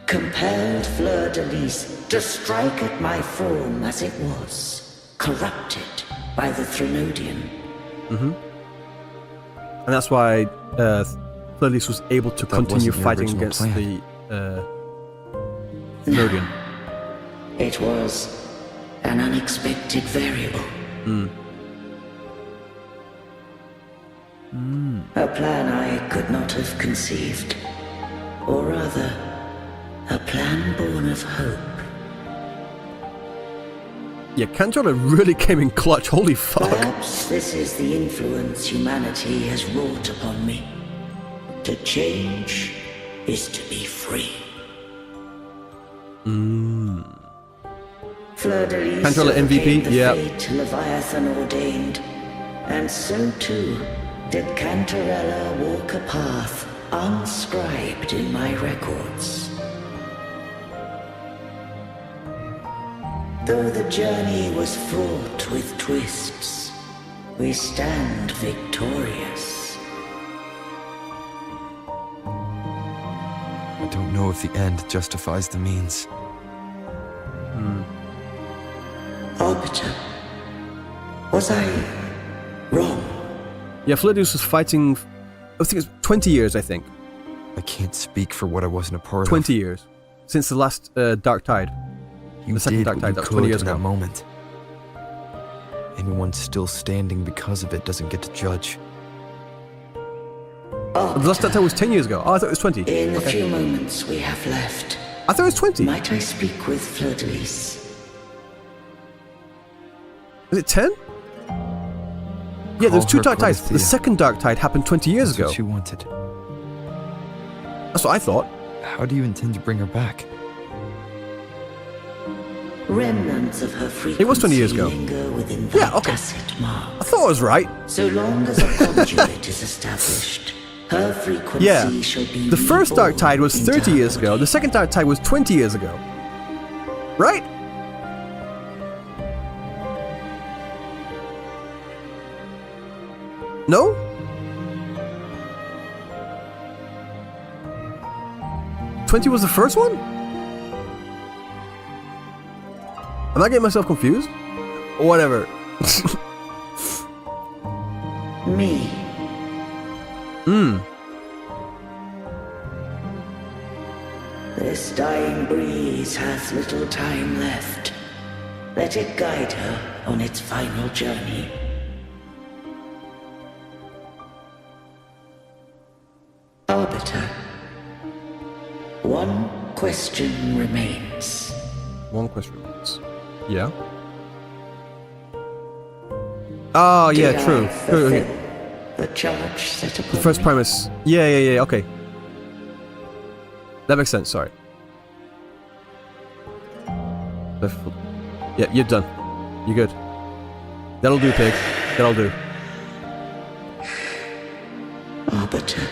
compelled Fleur-de-Lis to strike at my form as it was, corrupted by the Thenodian. And that's why Fleur-de-Lis was able to continue wasn't your fighting original against plan. the Thenodian. It was an unexpected variable. A plan I could not have conceived. Or rather, a plan born of hope. Yeah, Cantarella really came in clutch. Holy fuck. Perhaps this is the influence humanity has wrought upon me. To change is to be free. Fleur-de-lis Cantarella MVP, the yeah. fate Leviathan ordained, and so too did Cantarella walk a path unscribed in my records. Though the journey was fraught with twists, we stand victorious. I don't know if the end justifies the means. Arbiter, was I wrong? Yeah, Fleur-de-lis was fighting, I think it's 20 years, I think. I can't speak for what I wasn't a part of. 20 years. Since the last Dark Tide. You the second did Dark what Tide, you that was could 20 years in ago. that moment. Anyone still standing because of it doesn't get to judge. The last Dark Tide was 10 years ago. Oh, I thought it was 20. In the Okay. few moments we have left, I thought it was 20. might I speak with Fleur-de-lis? Is it 10? Yeah, there's Call two her Dark Tides. The CARTETHIYA. second Dark Tide happened 20 years That's ago. what she wanted. That's what I thought. How do you intend to bring her back? Remnants of her frequency It was 20 years ago. linger within Yeah, that okay. tacit mark. I thought I was right. So long as a conduit is established, her frequency Yeah. shall be The first Dark reborn Tide was 30 years ago. into The second Dark Tide was 20 years ago. Right? No? '20 was the first one? Am I getting myself confused? Whatever. me. This dying breeze has little time left. Let it guide her on its final journey. Arbiter, one question remains. One question. Yeah? Oh, yeah, Did true. I fulfill the charge set upon The first me? premise. Yeah, okay. That makes sense, sorry. Yeah, you're done. You're good. That'll do, pig. That'll do. Arbiter,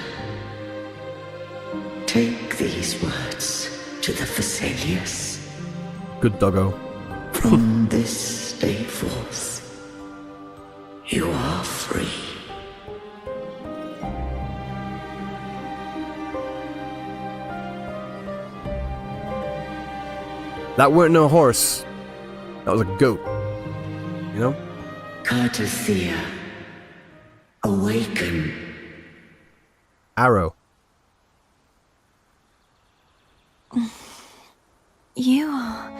take these words to the Fisalias. Good doggo. From this day forth, you are free. That weren't no horse. That was a goat. You know? CARTETHIYA, awaken. Arrow. You are...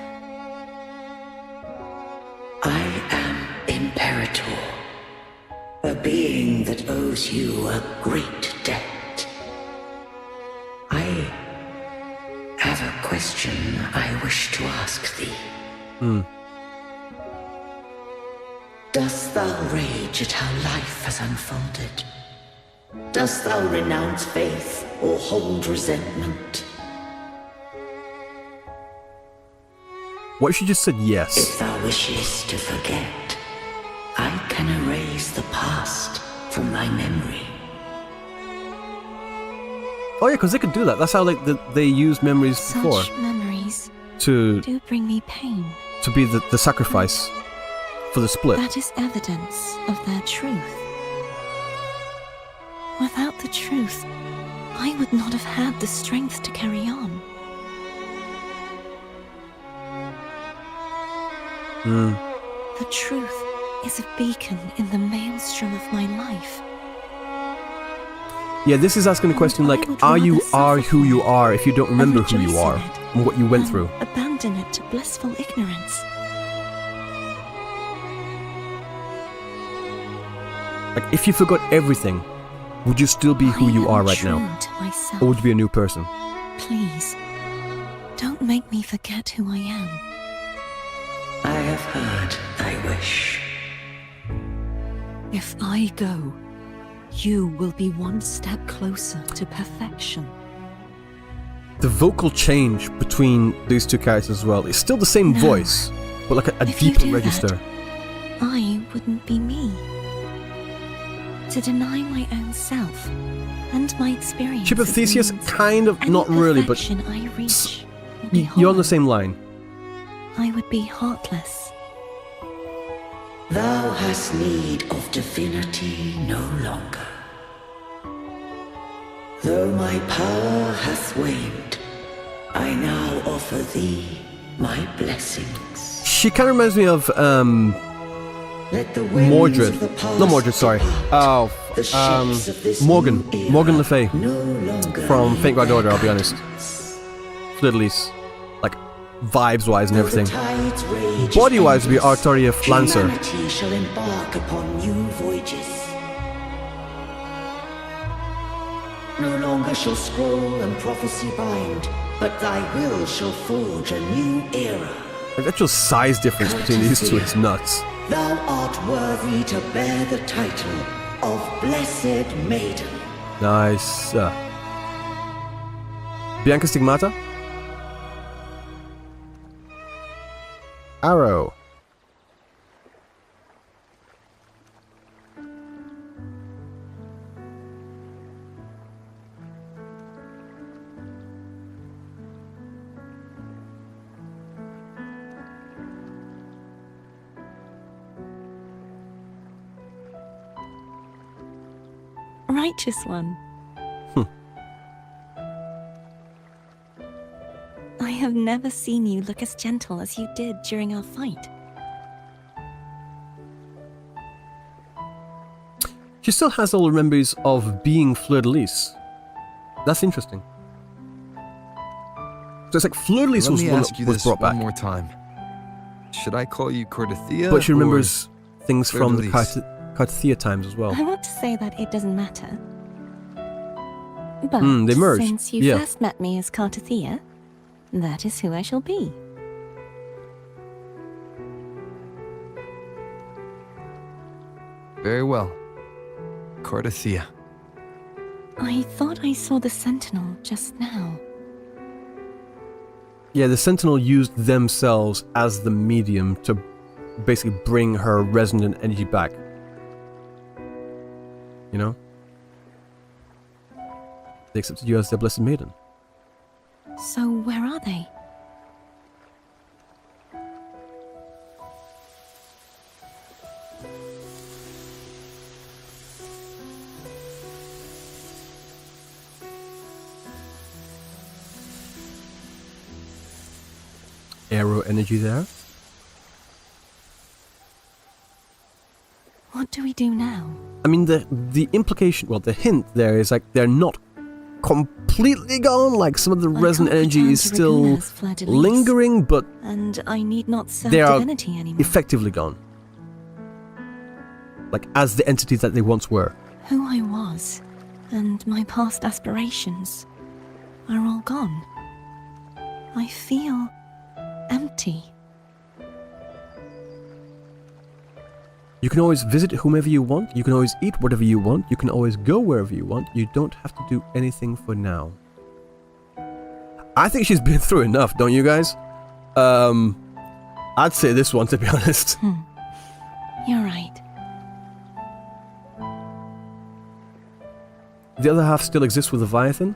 I am Imperator, a being that owes you a great debt. I have a question I wish to ask thee. Dost thou rage at how life has unfolded? Dost thou renounce faith or hold resentment? What if you just said yes? If thou wishes to forget, I can erase the past from thy memory. Oh yeah, because they could do that. That's how they used memories before Such memories to do bring me pain. be the sacrifice for the split. That is evidence of their truth. Without the truth, I would not have had the strength to carry on. The truth is a beacon in the maelstrom of my life. Yeah, this is asking a question like, are you who you are if you don't remember who you are and what you went through? Abandon it to blissful ignorance. Like, if you forgot everything, would you still be who you are right now? To myself. Or would you be a new person? Please, don't make me forget who I am. I have heard thy wish. If I go, you will be one step closer to perfection. The vocal change between these two characters as well. It's still the same voice, but like a If you deeper do register. that, I wouldn't be me. To deny my own self and my experience. Chip of Theseus, kind of, not really, but I reach would be you're on the hollow. same line. I would be heartless. Thou hast need of divinity no longer. Though my power hath waned, I now offer thee my blessings. She kind of reminds me of Let the winds Mordred. of the past Not Mordred, sorry. depart. Oh, The ships of this Morgan. new era Morgan Le Fay no longer from lead Fate Guard thy Order, I'll be honest. guidance. Fleur-de-Lis. Like, vibes-wise and Though the everything. tide's rage is Body-wise would be endless, Artoria Lancer. humanity shall embark upon new voyages. No longer shall scroll and prophecy bind, but thy will shall forge a new era. The actual size difference between these two is nuts. Thou art worthy to bear the title of Blessed Maiden. Nice. Bianca Stigmata? Arrow. Righteous one. I have never seen you look as gentle as you did during our fight. She still has all the memories of being Fleur-de-Lis. That's interesting. So it's like Fleur-de-Lis Let was me one ask that you was this brought one back. more time. Should I call you CARTETHIYA? But she or remembers things from the Fleur-de-Lis? CARTETHIYA times as well. I want to say that it doesn't matter. But they merged, since you yeah. first met me as CARTETHIYA, that is who I shall be. Very well. CARTETHIYA. I thought I saw the Sentinel just now. Yeah, the Sentinel used themselves as the medium to basically bring her resonant energy back. You know? They accepted you as their Blessed Maiden. So where are they? Arrow energy there. What do we do now? I mean, the implication, well, the hint there is like they're not completely gone. Like some of the I resonant can't energy return is to still Raguna's Fleur-de-Lis, lingering, but and I need not serve they are divinity anymore. effectively gone. Like as the entities that they once were. Who I was, and my past aspirations, are all gone. I feel empty. You can always visit whomever you want. You can always eat whatever you want. You can always go wherever you want. You don't have to do anything for now. I think she's been through enough, don't you guys? I'd say this one, to be honest. You're right. The other half still exists with Leviathan.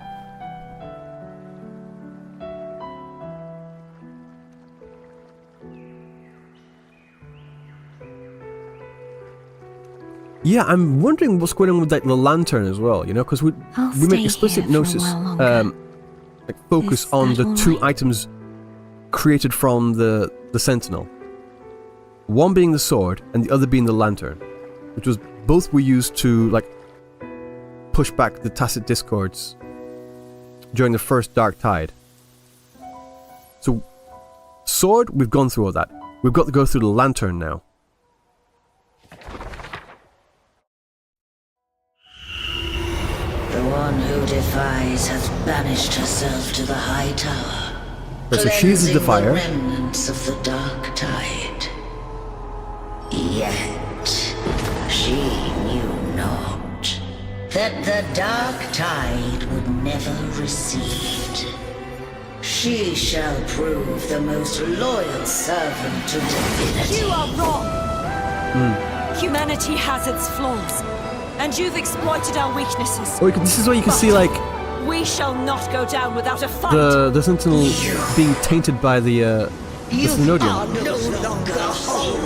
Yeah, I'm wondering what's going on with like the lantern as well, you know, because we I'll make stay explicit here for a notice, while longer. like focus Is on that the all two right? items created from the Sentinel. One being the sword, and the other being the lantern, which was both were used to like push back the tacit discords during the first Dark Tide. So, sword, we've gone through all that. We've got to go through the lantern now. The one who defies hath banished herself to the high tower, Right, so she's the cleansing defier. remnants of the dark tide. Yet she knew not that the dark tide would never recede. She shall prove the most loyal servant to divinity. You are wrong! Humanity has its flaws, and you've exploited our weaknesses. Oh, this is where you can see, like, we shall not go down without a fight. the Sentinel being tainted by the Synodium. are no longer whole.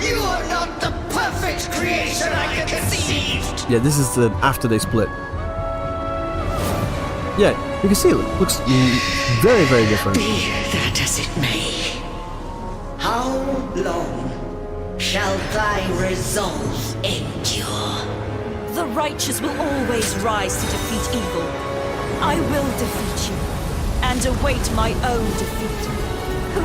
You are not the perfect creation I conceived. Yeah, this is the after they split. Yeah, you can see it looks very, very different. Be that as it may, how long shall thy resolve endure? The righteous will always rise to defeat evil. I will defeat you, and await my own defeat.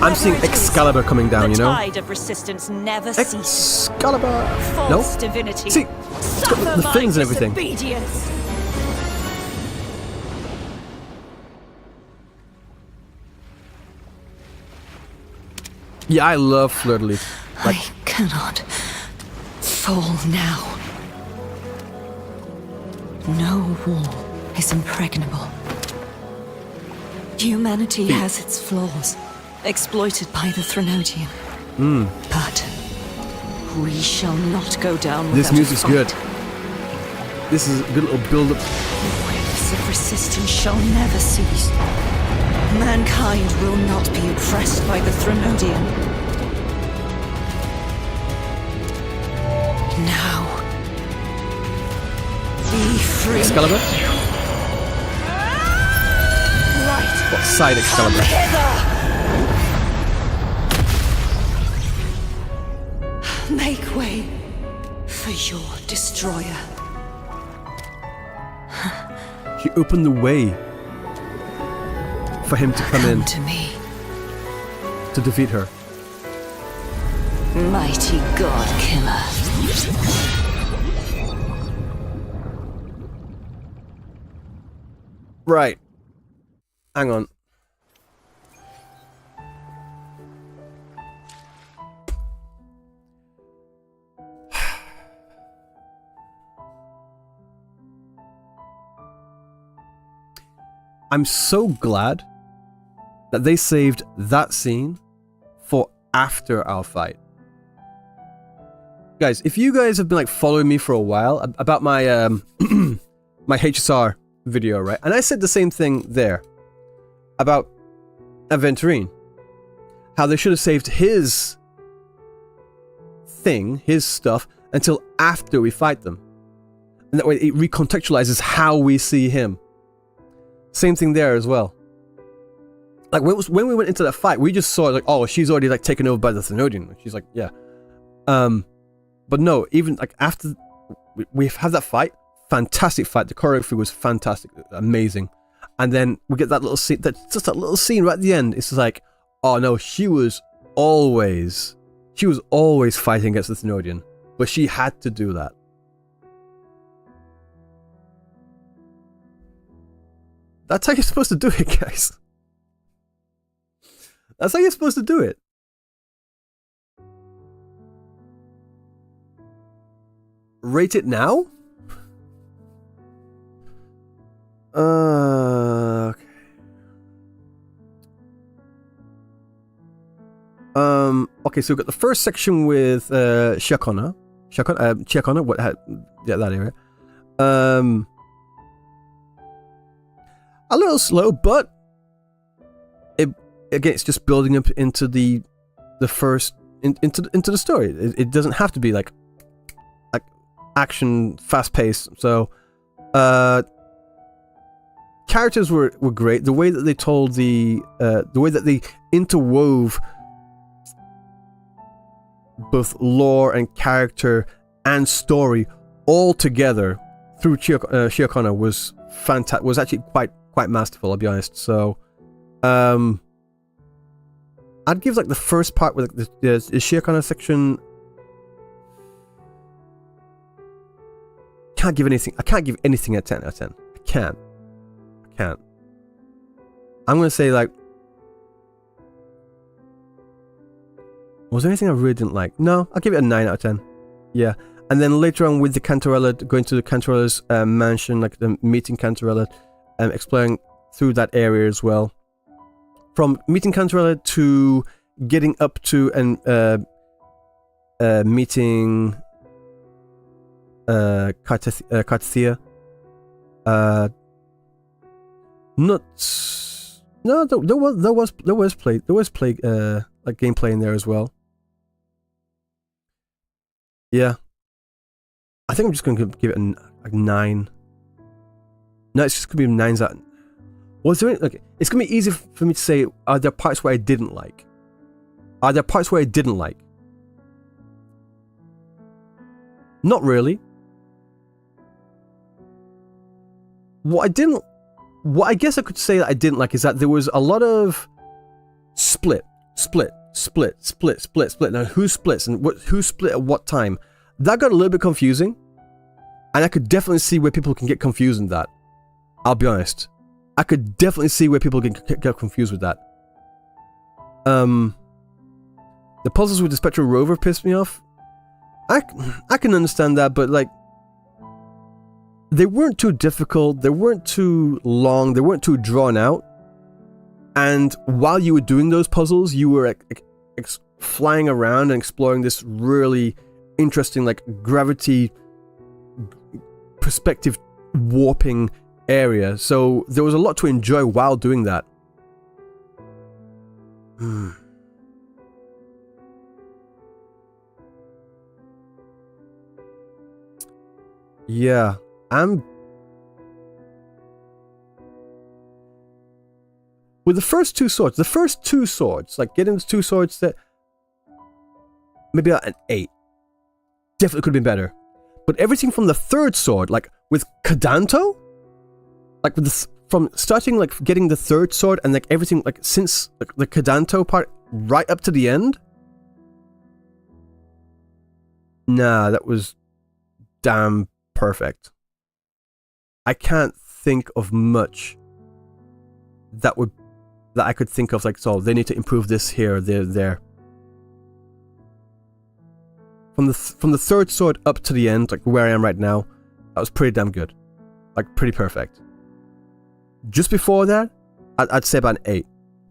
I'm seeing Excalibur coming down, you know? The tide of resistance never ceases. Excalibur! False No? divinity. See, it's got the fins and everything. Disobedience. Yeah, I love Fleur-de-Lis. Like, I cannot fall now. No wall is impregnable. Humanity has its flaws, exploited by the Threnodian. But we shall not go down without this music's a fight. good. This is a good little build-up. Waves of resistance shall never cease. Mankind will not be oppressed by the Threnodian. Now, be free. Excalibur? Right. What side Excalibur? Make way for your destroyer. She opened the way for him to come in to me, to defeat her. mighty god killer. Right. Hang on. I'm so glad that they saved that scene for after our fight. Guys, if you guys have been like following me for a while about my my HSR video, right? And I said the same thing there about Aventurine. How they should have saved his thing, his stuff, until after we fight them. And that way it recontextualizes how we see him. Same thing there as well. Like when we went into that fight, we just saw like, oh, she's already like taken over by the Thenodian. She's like, yeah. But no, even like after we've had that fight, fantastic fight. The choreography was fantastic, amazing. And then we get that little scene, just that little scene right at the end. It's just like, oh no, she was always fighting against the Thenodian, but she had to do that. That's how you're supposed to do it, guys. That's how you're supposed to do it. Rate it now? Okay. Okay, so we've got the first section with Chiacona, that area. A little slow, but it's just building up into the first into the story. It doesn't have to be like action, fast paced. So characters were great. The way that they told the way that they interwove both lore and character and story all together through Chiacona was fantastic. Was actually quite masterful, I'll be honest. So I'd give like the first part with like the Chiacona section. I can't give anything a 10 out of 10. I can't. I'm gonna say like Was there anything I really didn't like? No, I'll give it a 9 out of 10. Yeah. And then later on with the Cantarella, going to the Cantarella's mansion, like the meeting Cantarella, exploring through that area as well. From meeting Cantarella to getting up to and meeting CARTETHIYA. There was like gameplay in there as well. Yeah. I think I'm just going to give it a 9. No, it's just going to be 9s out. Was there any, like, it's going to be easy for me to say, are there parts where I didn't like? Are there parts where I didn't like? Not really. What I guess I could say that I didn't like is that there was a lot of split. Now who splits and who split at what time? That got a little bit confusing, and I could definitely see where people can get confused in that. I'll be honest. I could definitely see where people can get confused with that. The puzzles with the Spectral Rover pissed me off. I can understand that, but like, they weren't too difficult, they weren't too long, they weren't too drawn out. And while you were doing those puzzles, you were flying around and exploring this really interesting, like, gravity perspective warping area. So there was a lot to enjoy while doing that. Yeah, with the first two swords, like getting the 2 swords, that maybe an 8. Definitely could have been better. But everything from the 3rd sword, like with Cadanto, like with from starting, like getting the 3rd sword and like everything, like since like, the Cadanto part right up to the end. Nah, that was damn perfect. I can't think of much that I could think of, like, so they need to improve this here, there. From the 3rd sword up to the end, like where I am right now, that was pretty damn good. Like, pretty perfect. Just before that, I'd say about an 8.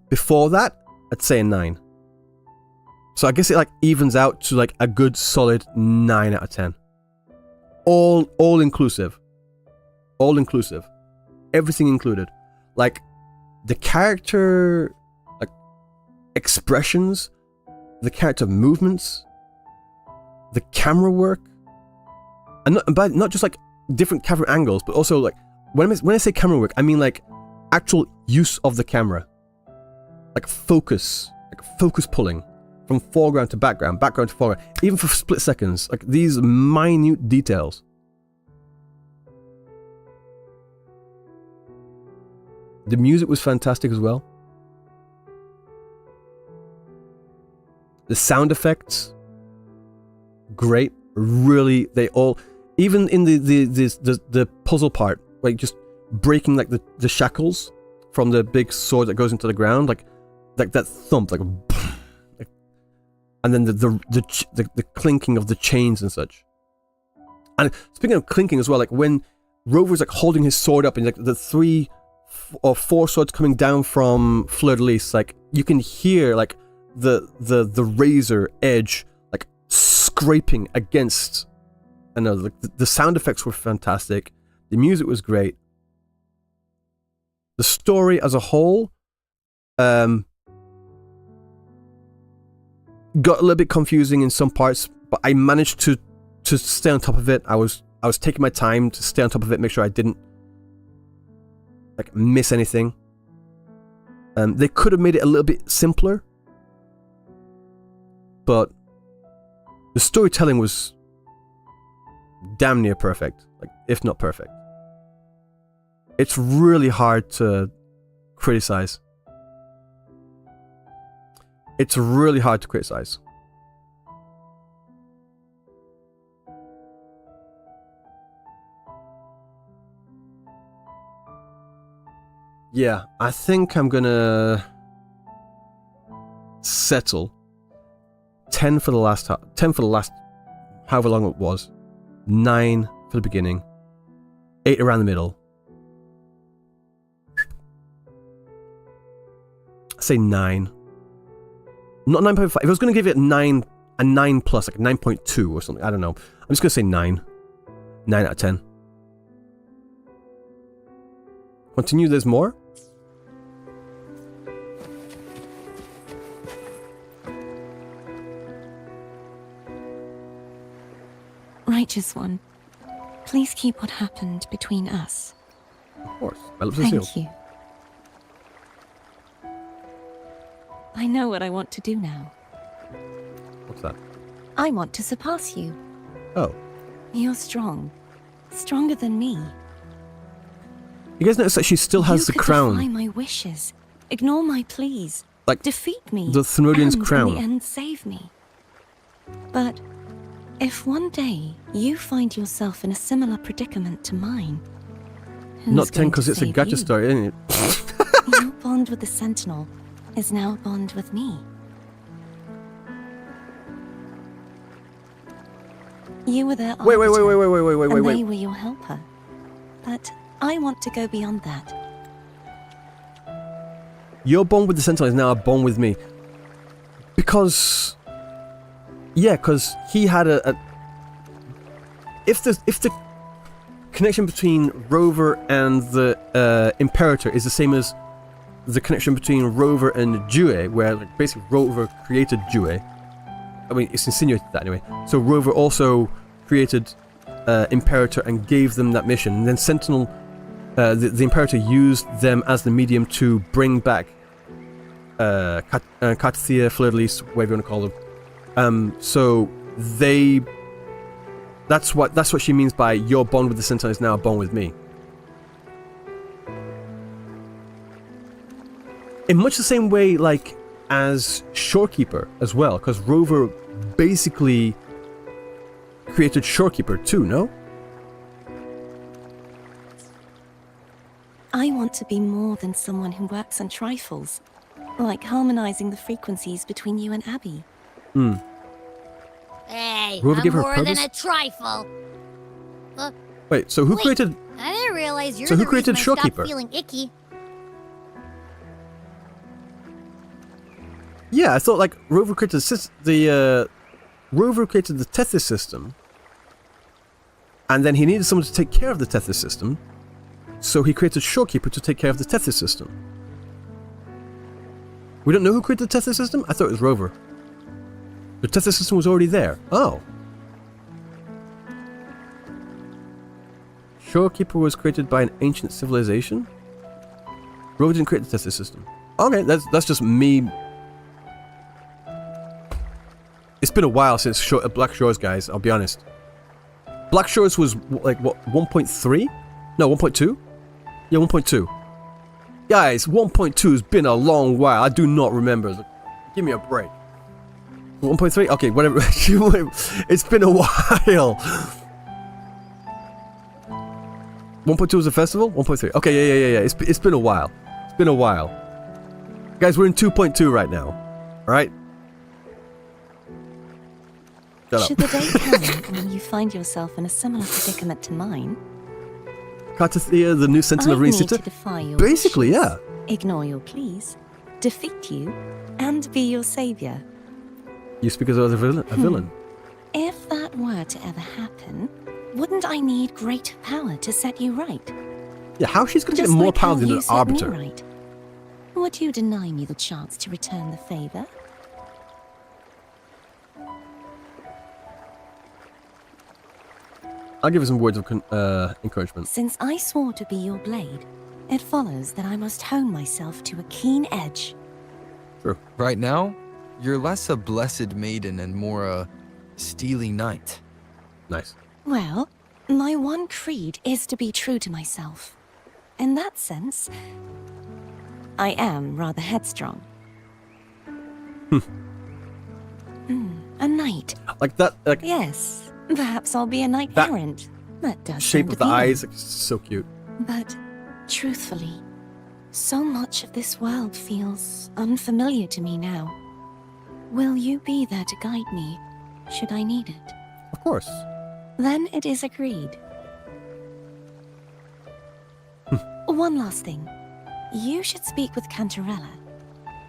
Before that, I'd say a 9. So I guess it like evens out to like a good solid 9 out of 10. All inclusive. All inclusive. Everything included. Like, the character, like, expressions, the character movements, the camera work, and not just like different camera angles, but also like when I say camera work, I mean like actual use of the camera, like focus pulling from foreground to background to foreground, even for split seconds, like these minute details. The music was fantastic as well. The sound effects, great. Really, they all, even in the puzzle part, like just breaking like the shackles from the big sword that goes into the ground, like that thump, like, and then the clinking of the chains and such. And speaking of clinking as well, like when Rover's like holding his sword up and like the 3 or 4 swords coming down from Fleur-de-Lis, like you can hear like the razor edge like scraping against another. The sound effects were fantastic. The music was great. The story as a whole got a little bit confusing in some parts, but I managed to stay on top of it. I was taking my time to stay on top of it, make sure I didn't like miss anything. They could have made it a little bit simpler, but the storytelling was damn near perfect, like if not perfect. It's really hard to criticize. It's really hard to criticize. Yeah, I think I'm gonna settle 10 for the last, however long it was, 9 for the beginning, 8 around the middle. I say 9. Not 9.5. If I was going to give it a 9 plus, like 9.2 or something, I don't know. I'm just going to say 9. 9 out of 10. Continue, there's more? Righteous One, please keep what happened between us. Of course. My lips are sealed. Thank you. I know what I want to do now. What's that? I want to surpass you. Oh. You're strong. Stronger than me. You guys notice that she still has the crown. You could defy my wishes, ignore my pleas, like defeat me, the Thenodian's and crown. in the end save me. But if one day you find yourself in a similar predicament to mine, not 10 because it's a gacha story, isn't it? Your bond with the Sentinel is now a bond with me. You were their arbiter, Wait, and wait. they were your helper. But I want to go beyond that. Your bond with the Sentinel is now a bond with me. Because... Yeah, because he had a... If the connection between Rover and the Imperator is the same as the connection between Rover and Jue, where like, basically Rover created Jue. I mean, it's insinuated that anyway. So Rover also created Imperator and gave them that mission. And then Sentinel, the Imperator used them as the medium to bring back CARTETHIYA, Fleur-de-Lis, whatever you want to call them. So they... That's what she means by your bond with the Sentinel is now a bond with me. In much the same way, like, as Shorekeeper as well, because Rover basically created Shorekeeper too, no? I want to be more than someone who works on trifles, like harmonizing the frequencies between you and Abby. Hey, Rover I'm gave her more than purpose? a trifle. Wait, so who created... I didn't realize you're So who the created reason I stopped Shorekeeper? feeling icky. Yeah, I thought like Rover created Rover created the Tethys system, and then he needed someone to take care of the Tethys system, so he created Shorekeeper to take care of the Tethys system. We don't know who created the Tethys system? I thought it was Rover. The Tethys system was already there. Oh. Shorekeeper was created by an ancient civilization? Rover didn't create the Tethys system. Okay, that's just me. It's been a while since Black Shores, guys, I'll be honest. Black Shores was, like, what, 1.3? No, 1.2? Yeah, 1.2. Guys, 1.2 has been a long while. I do not remember. Give me a break. 1.3? Okay, whatever. It's been a while. 1.2 was a festival? 1.3. Okay, yeah. It's been a while. It's been a while. Guys, we're in 2.2 right now. Alright? Should the day come when you find yourself in a similar predicament to mine, CARTETHIYA, the new Sentinel of I need to City? defy your Basically, wishes, yeah. ignore your pleas, defeat you, and be your savior. You speak as a villain. If that were to ever happen, wouldn't I need greater power to set you right? Yeah, how she's going to get Just more like power how than you an set me arbiter? right. Would you deny me the chance to return the favor? I'll give her some words of encouragement. Since I swore to be your blade, it follows that I must hone myself to a keen edge. True. Right now, you're less a blessed maiden and more a steely knight. Nice. Well, my one creed is to be true to myself. In that sense, I am rather headstrong. A knight. Like that, like Yes, perhaps I'll be a knight That errant. That does shape sound of the appealing. eyes, like, so cute. But, truthfully, so much of this world feels unfamiliar to me now. Will you be there to guide me, should I need it? Of course. Then it is agreed. One last thing. You should speak with Cantarella.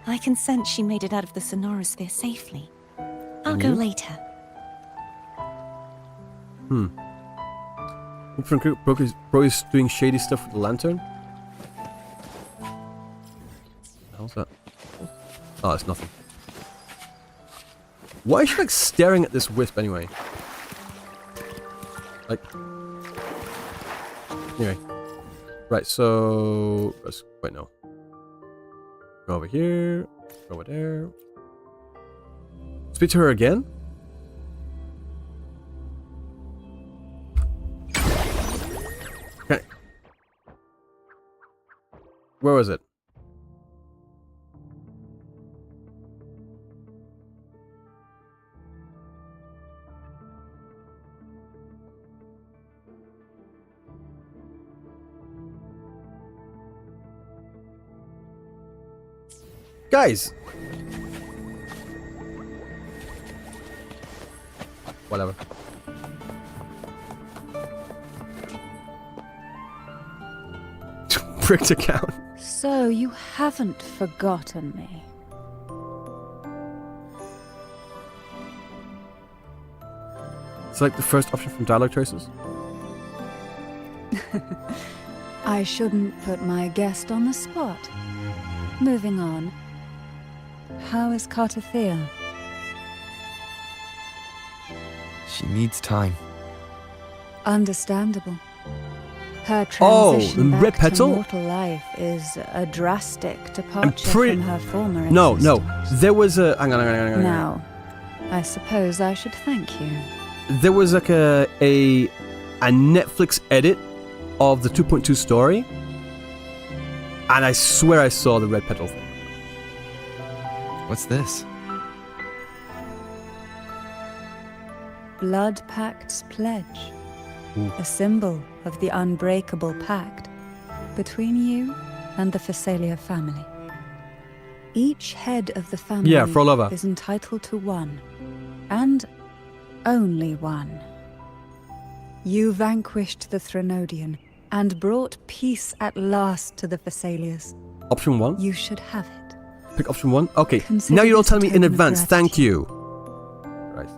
I can sense she made it out of the sonorosphere safely. I'll go later. Bro is doing shady stuff with the lantern. How's that? Oh, it's nothing. Why is she like staring at this wisp anyway? Like. Anyway. Right, so. Wait, no. Go over here. Go over there. Speak to her again? Okay. Where was it? Guys! Whatever. Bricked account. So you haven't forgotten me. Select the first option from dialogue choices. I shouldn't put my guest on the spot. Moving on. How is CARTETHIYA? She needs time. Understandable. Her transition red back petal? to mortal life is a drastic departure from her former No, existence. there was a... Hang on. Now, I suppose I should thank you. There was like a Netflix edit of the 2.2 story, and I swear I saw the red petal thing. What's this? Blood Pact's pledge. Ooh. A symbol of the unbreakable pact between you and the Fisalia family. Each head of the family is entitled to one, and only one. You vanquished the Threnodian and brought peace at last to the Fisalias. Option 1? You should have it. Pick option 1? Okay, Consider now you're all this a telling me in token of advance, thank gratitude. you. Right.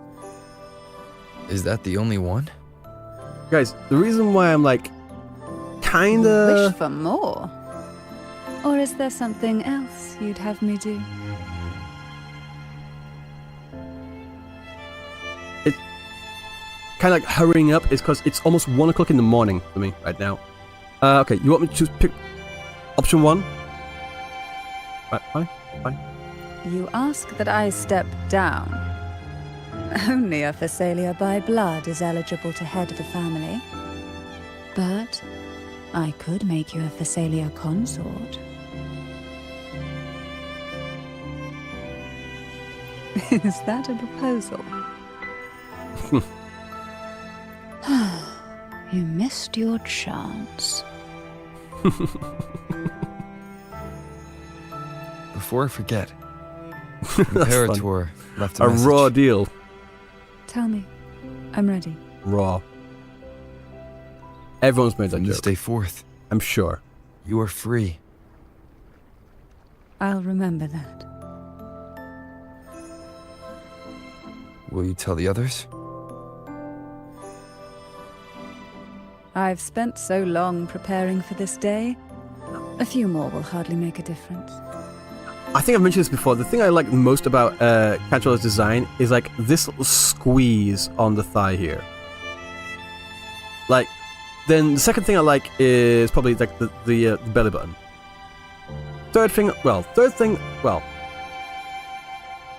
Is that the only one? Guys, the reason why I'm like, You kinda... wish for more? Or is there something else you'd have me do? Kind of like hurrying up is because it's almost 1 o'clock in the morning for me right now. Okay, you want me to pick option 1? Right, fine. You ask that I step down. Only a Fisalia by blood is eligible to head the family. But I could make you a Fisalia consort. Is that a proposal? You missed your chance. Before I forget, Imperator left a A message. raw deal. Tell me. I'm ready. Raw. Everyone's made that From joke. this day forth, I'm sure. you are free. I'll remember that. Will you tell the others? I've spent so long preparing for this day. A few more will hardly make a difference. I think I've mentioned this before. The thing I like most about Cantarella's design is like this little squeeze on the thigh here. Like, then the second thing I like is probably like the belly button. Third thing,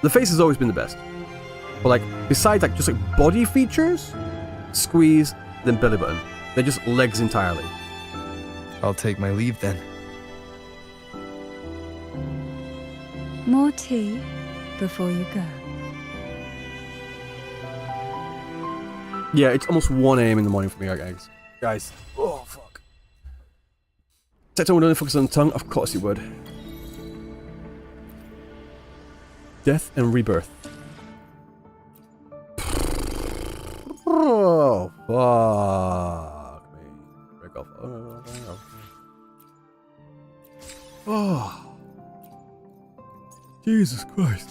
the face has always been the best. But like, besides like just like body features, squeeze, then belly button. They're just legs entirely. I'll take my leave then. More tea before you go. Yeah, it's almost 1 a.m. in the morning for me, guys. Guys, oh fuck. Sector would only focus on the tongue? Of course you would. Death and rebirth. Oh, fuck me. Break off. Oh. Jesus Christ.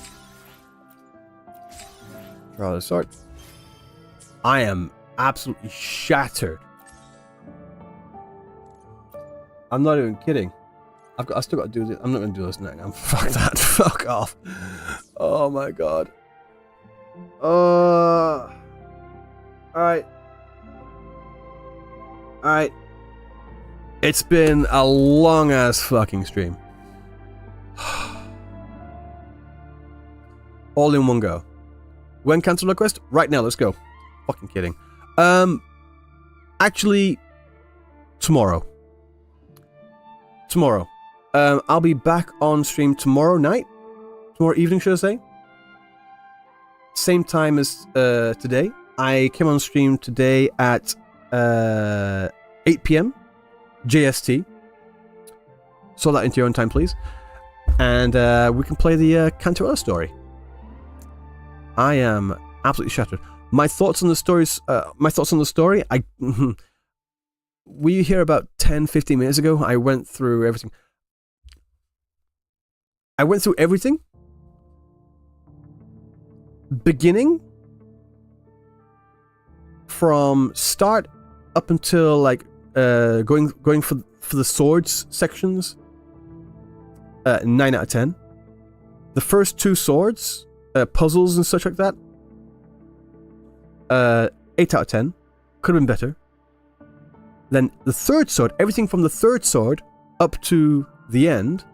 Trial of the Sword. I am absolutely shattered. I'm not even kidding. I still got to do this. I'm not going to do this now. Fuck that. Fuck off. Oh my god. Alright. Alright. It's been a long ass fucking stream. All in one go. When cancel request? Right now, let's go. Fucking kidding. Actually, tomorrow. I'll be back on stream tomorrow night. Tomorrow evening, should I say? Same time as today. I came on stream today at 8 p.m. JST. Sort that into your own time, please. And we can play the Cantarella story. I am absolutely shattered. My thoughts on the stories. Were you here about 10-15 minutes ago? I went through everything. Beginning from start up until like going for the swords sections. 9 out of 10. The first 2 swords, puzzles and such like that. 8 out of 10. Could have been better. Then the third sword, everything from the third sword up to the end,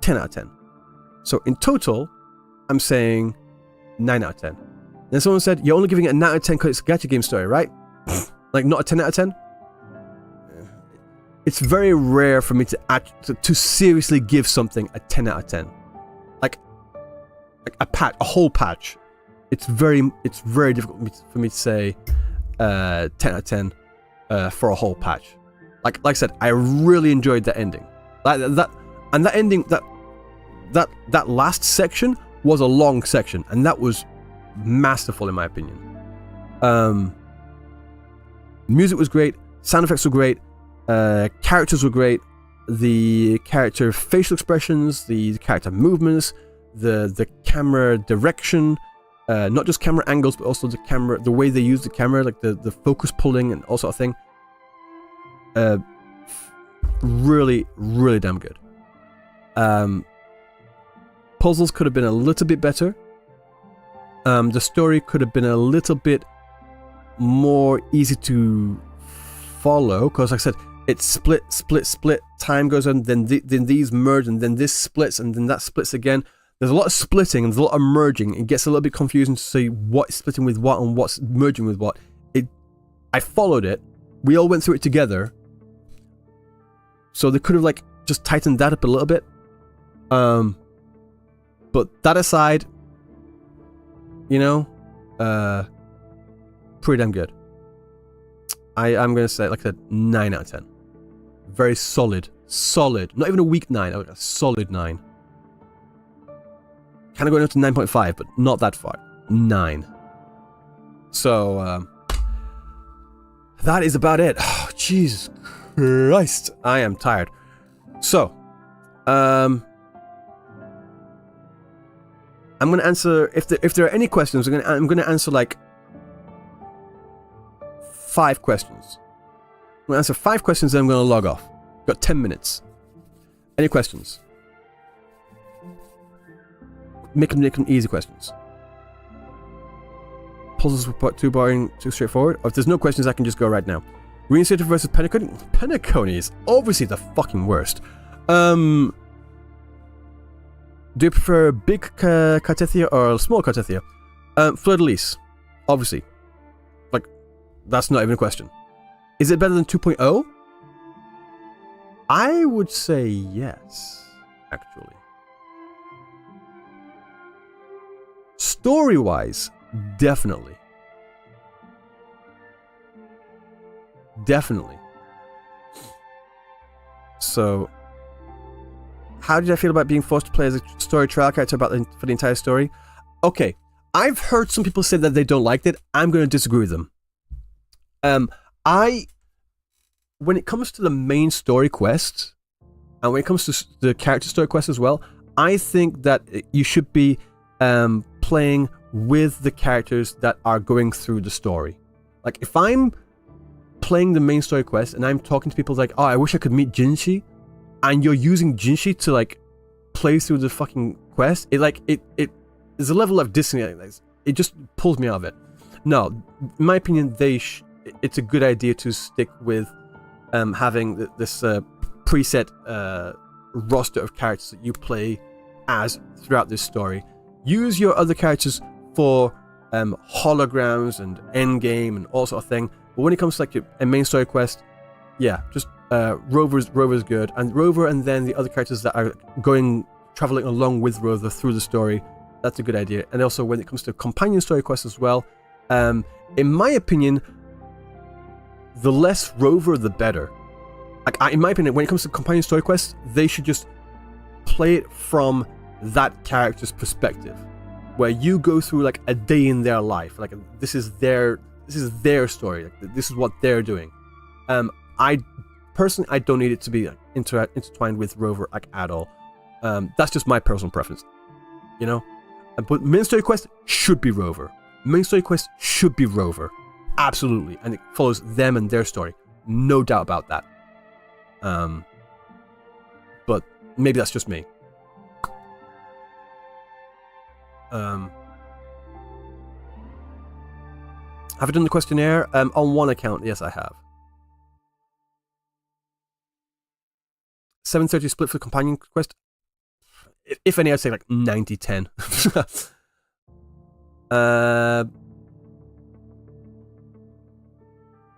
10 out of 10. So in total, I'm saying 9 out of 10. Then someone said, you're only giving it a 9 out of 10 because it's a gacha game story, right? Like not a 10 out of 10? It's very rare for me to seriously give something a 10 out of 10. Like a whole patch. It's very difficult for me to say 10 out of 10 for a whole patch. Like I said, I really enjoyed that ending. Like that ending, that last section was a long section, and that was masterful in my opinion. Music was great, sound effects were great, characters were great, the character facial expressions, the character movements, the camera direction, not just camera angles, but also the way they use the camera, like the focus pulling and all sort of thing. Really, really damn good. Puzzles could have been a little bit better. The story could have been a little bit more easy to follow, because like I said, it's split, time goes on, then these merge, and then this splits, and then that splits again. There's a lot of splitting and there's a lot of merging. It gets a little bit confusing to see what's splitting with what and what's merging with what. I followed it. We all went through it together. So they could have like just tightened that up a little bit. But that aside, you know, pretty damn good. I'm going to say, like I said, 9 out of 10. Very solid. Not even a weak 9, a solid 9. Kind of going up to 9.5, but not that far. 9. So, that is about it. Oh, Jesus Christ. I am tired. So, I'm going to answer, if there are any questions, I'm going to answer like 5 questions. I'm going to answer 5 questions, then I'm going to log off. Got 10 minutes. Any questions? Make them easy questions. Puzzles were too boring, too straightforward. Or if there's no questions, I can just go right now. Reinstated versus Penacony. Penacony is obviously the fucking worst. Do you prefer big CARTETHIYA or small CARTETHIYA? Fleur-de-lis, obviously. Like, that's not even a question. Is it better than 2.0? I would say yes, actually. Story-wise, definitely. Definitely. So, how did I feel about being forced to play as a story trial character for the entire story? Okay, I've heard some people say that they don't like it. I'm going to disagree with them. When it comes to the main story quests, and when it comes to the character story quests as well, I think that you should be playing with the characters that are going through the story. Like, if I'm playing the main story quest and I'm talking to people like, oh, I wish I could meet Jinshi, and you're using Jinshi to like play through the fucking quest, it there's a level of dissonance. It just pulls me out of it. No, in my opinion, it's a good idea to stick with having this preset roster of characters that you play as throughout this story. Use your other characters for holograms and endgame and all sort of thing. But when it comes to like a main story quest, yeah, just Rover's good, and Rover and then the other characters that are traveling along with Rover through the story. That's a good idea. And also when it comes to companion story quests as well, in my opinion, the less Rover, the better. Like, in my opinion, when it comes to companion story quests, they should just play it from that character's perspective, where you go through like a day in their life. Like, this is their story. Like, this is what they're doing. I personally don't need it to be like, intertwined with Rover like at all. That's just my personal preference, you know. But main story quest should be Rover. Main story quest should be Rover, absolutely, and it follows them and their story, no doubt about that. But maybe that's just me. Have I done the questionnaire? On one account, yes, I have. 7:30 split for the companion quest. If any, I'd say like 90-10.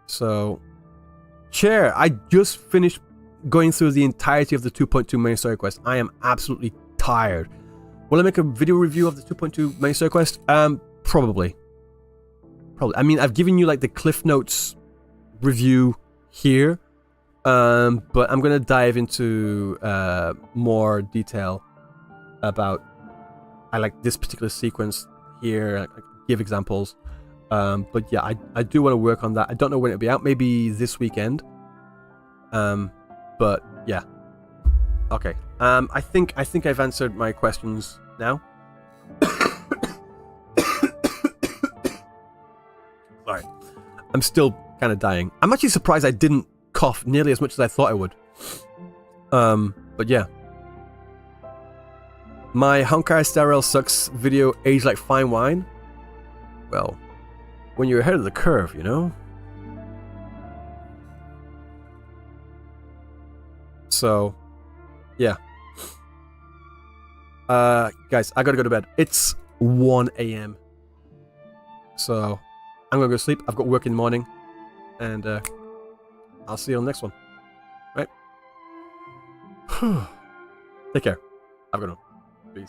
So, Chair, I just finished going through the entirety of the 2.2 main story quest. I am absolutely tired. Will I make a video review of the 2.2 main story quest? Probably. I mean, I've given you like the Cliff Notes review here, but I'm gonna dive into more detail about I like this particular sequence here. I give examples, but yeah, I do want to work on that. I don't know when it'll be out. Maybe this weekend. But yeah. Okay. I think I've answered my questions now. Sorry. I'm still kind of dying. I'm actually surprised I didn't cough nearly as much as I thought I would. But yeah. My Honkai Star Rail sucks video aged like fine wine. Well, when you're ahead of the curve, you know? So, yeah. Guys, I gotta go to bed. It's 1 a.m. So, I'm gonna go to sleep. I've got work in the morning. And, I'll see you on the next one. Right? Take care. Have a good one.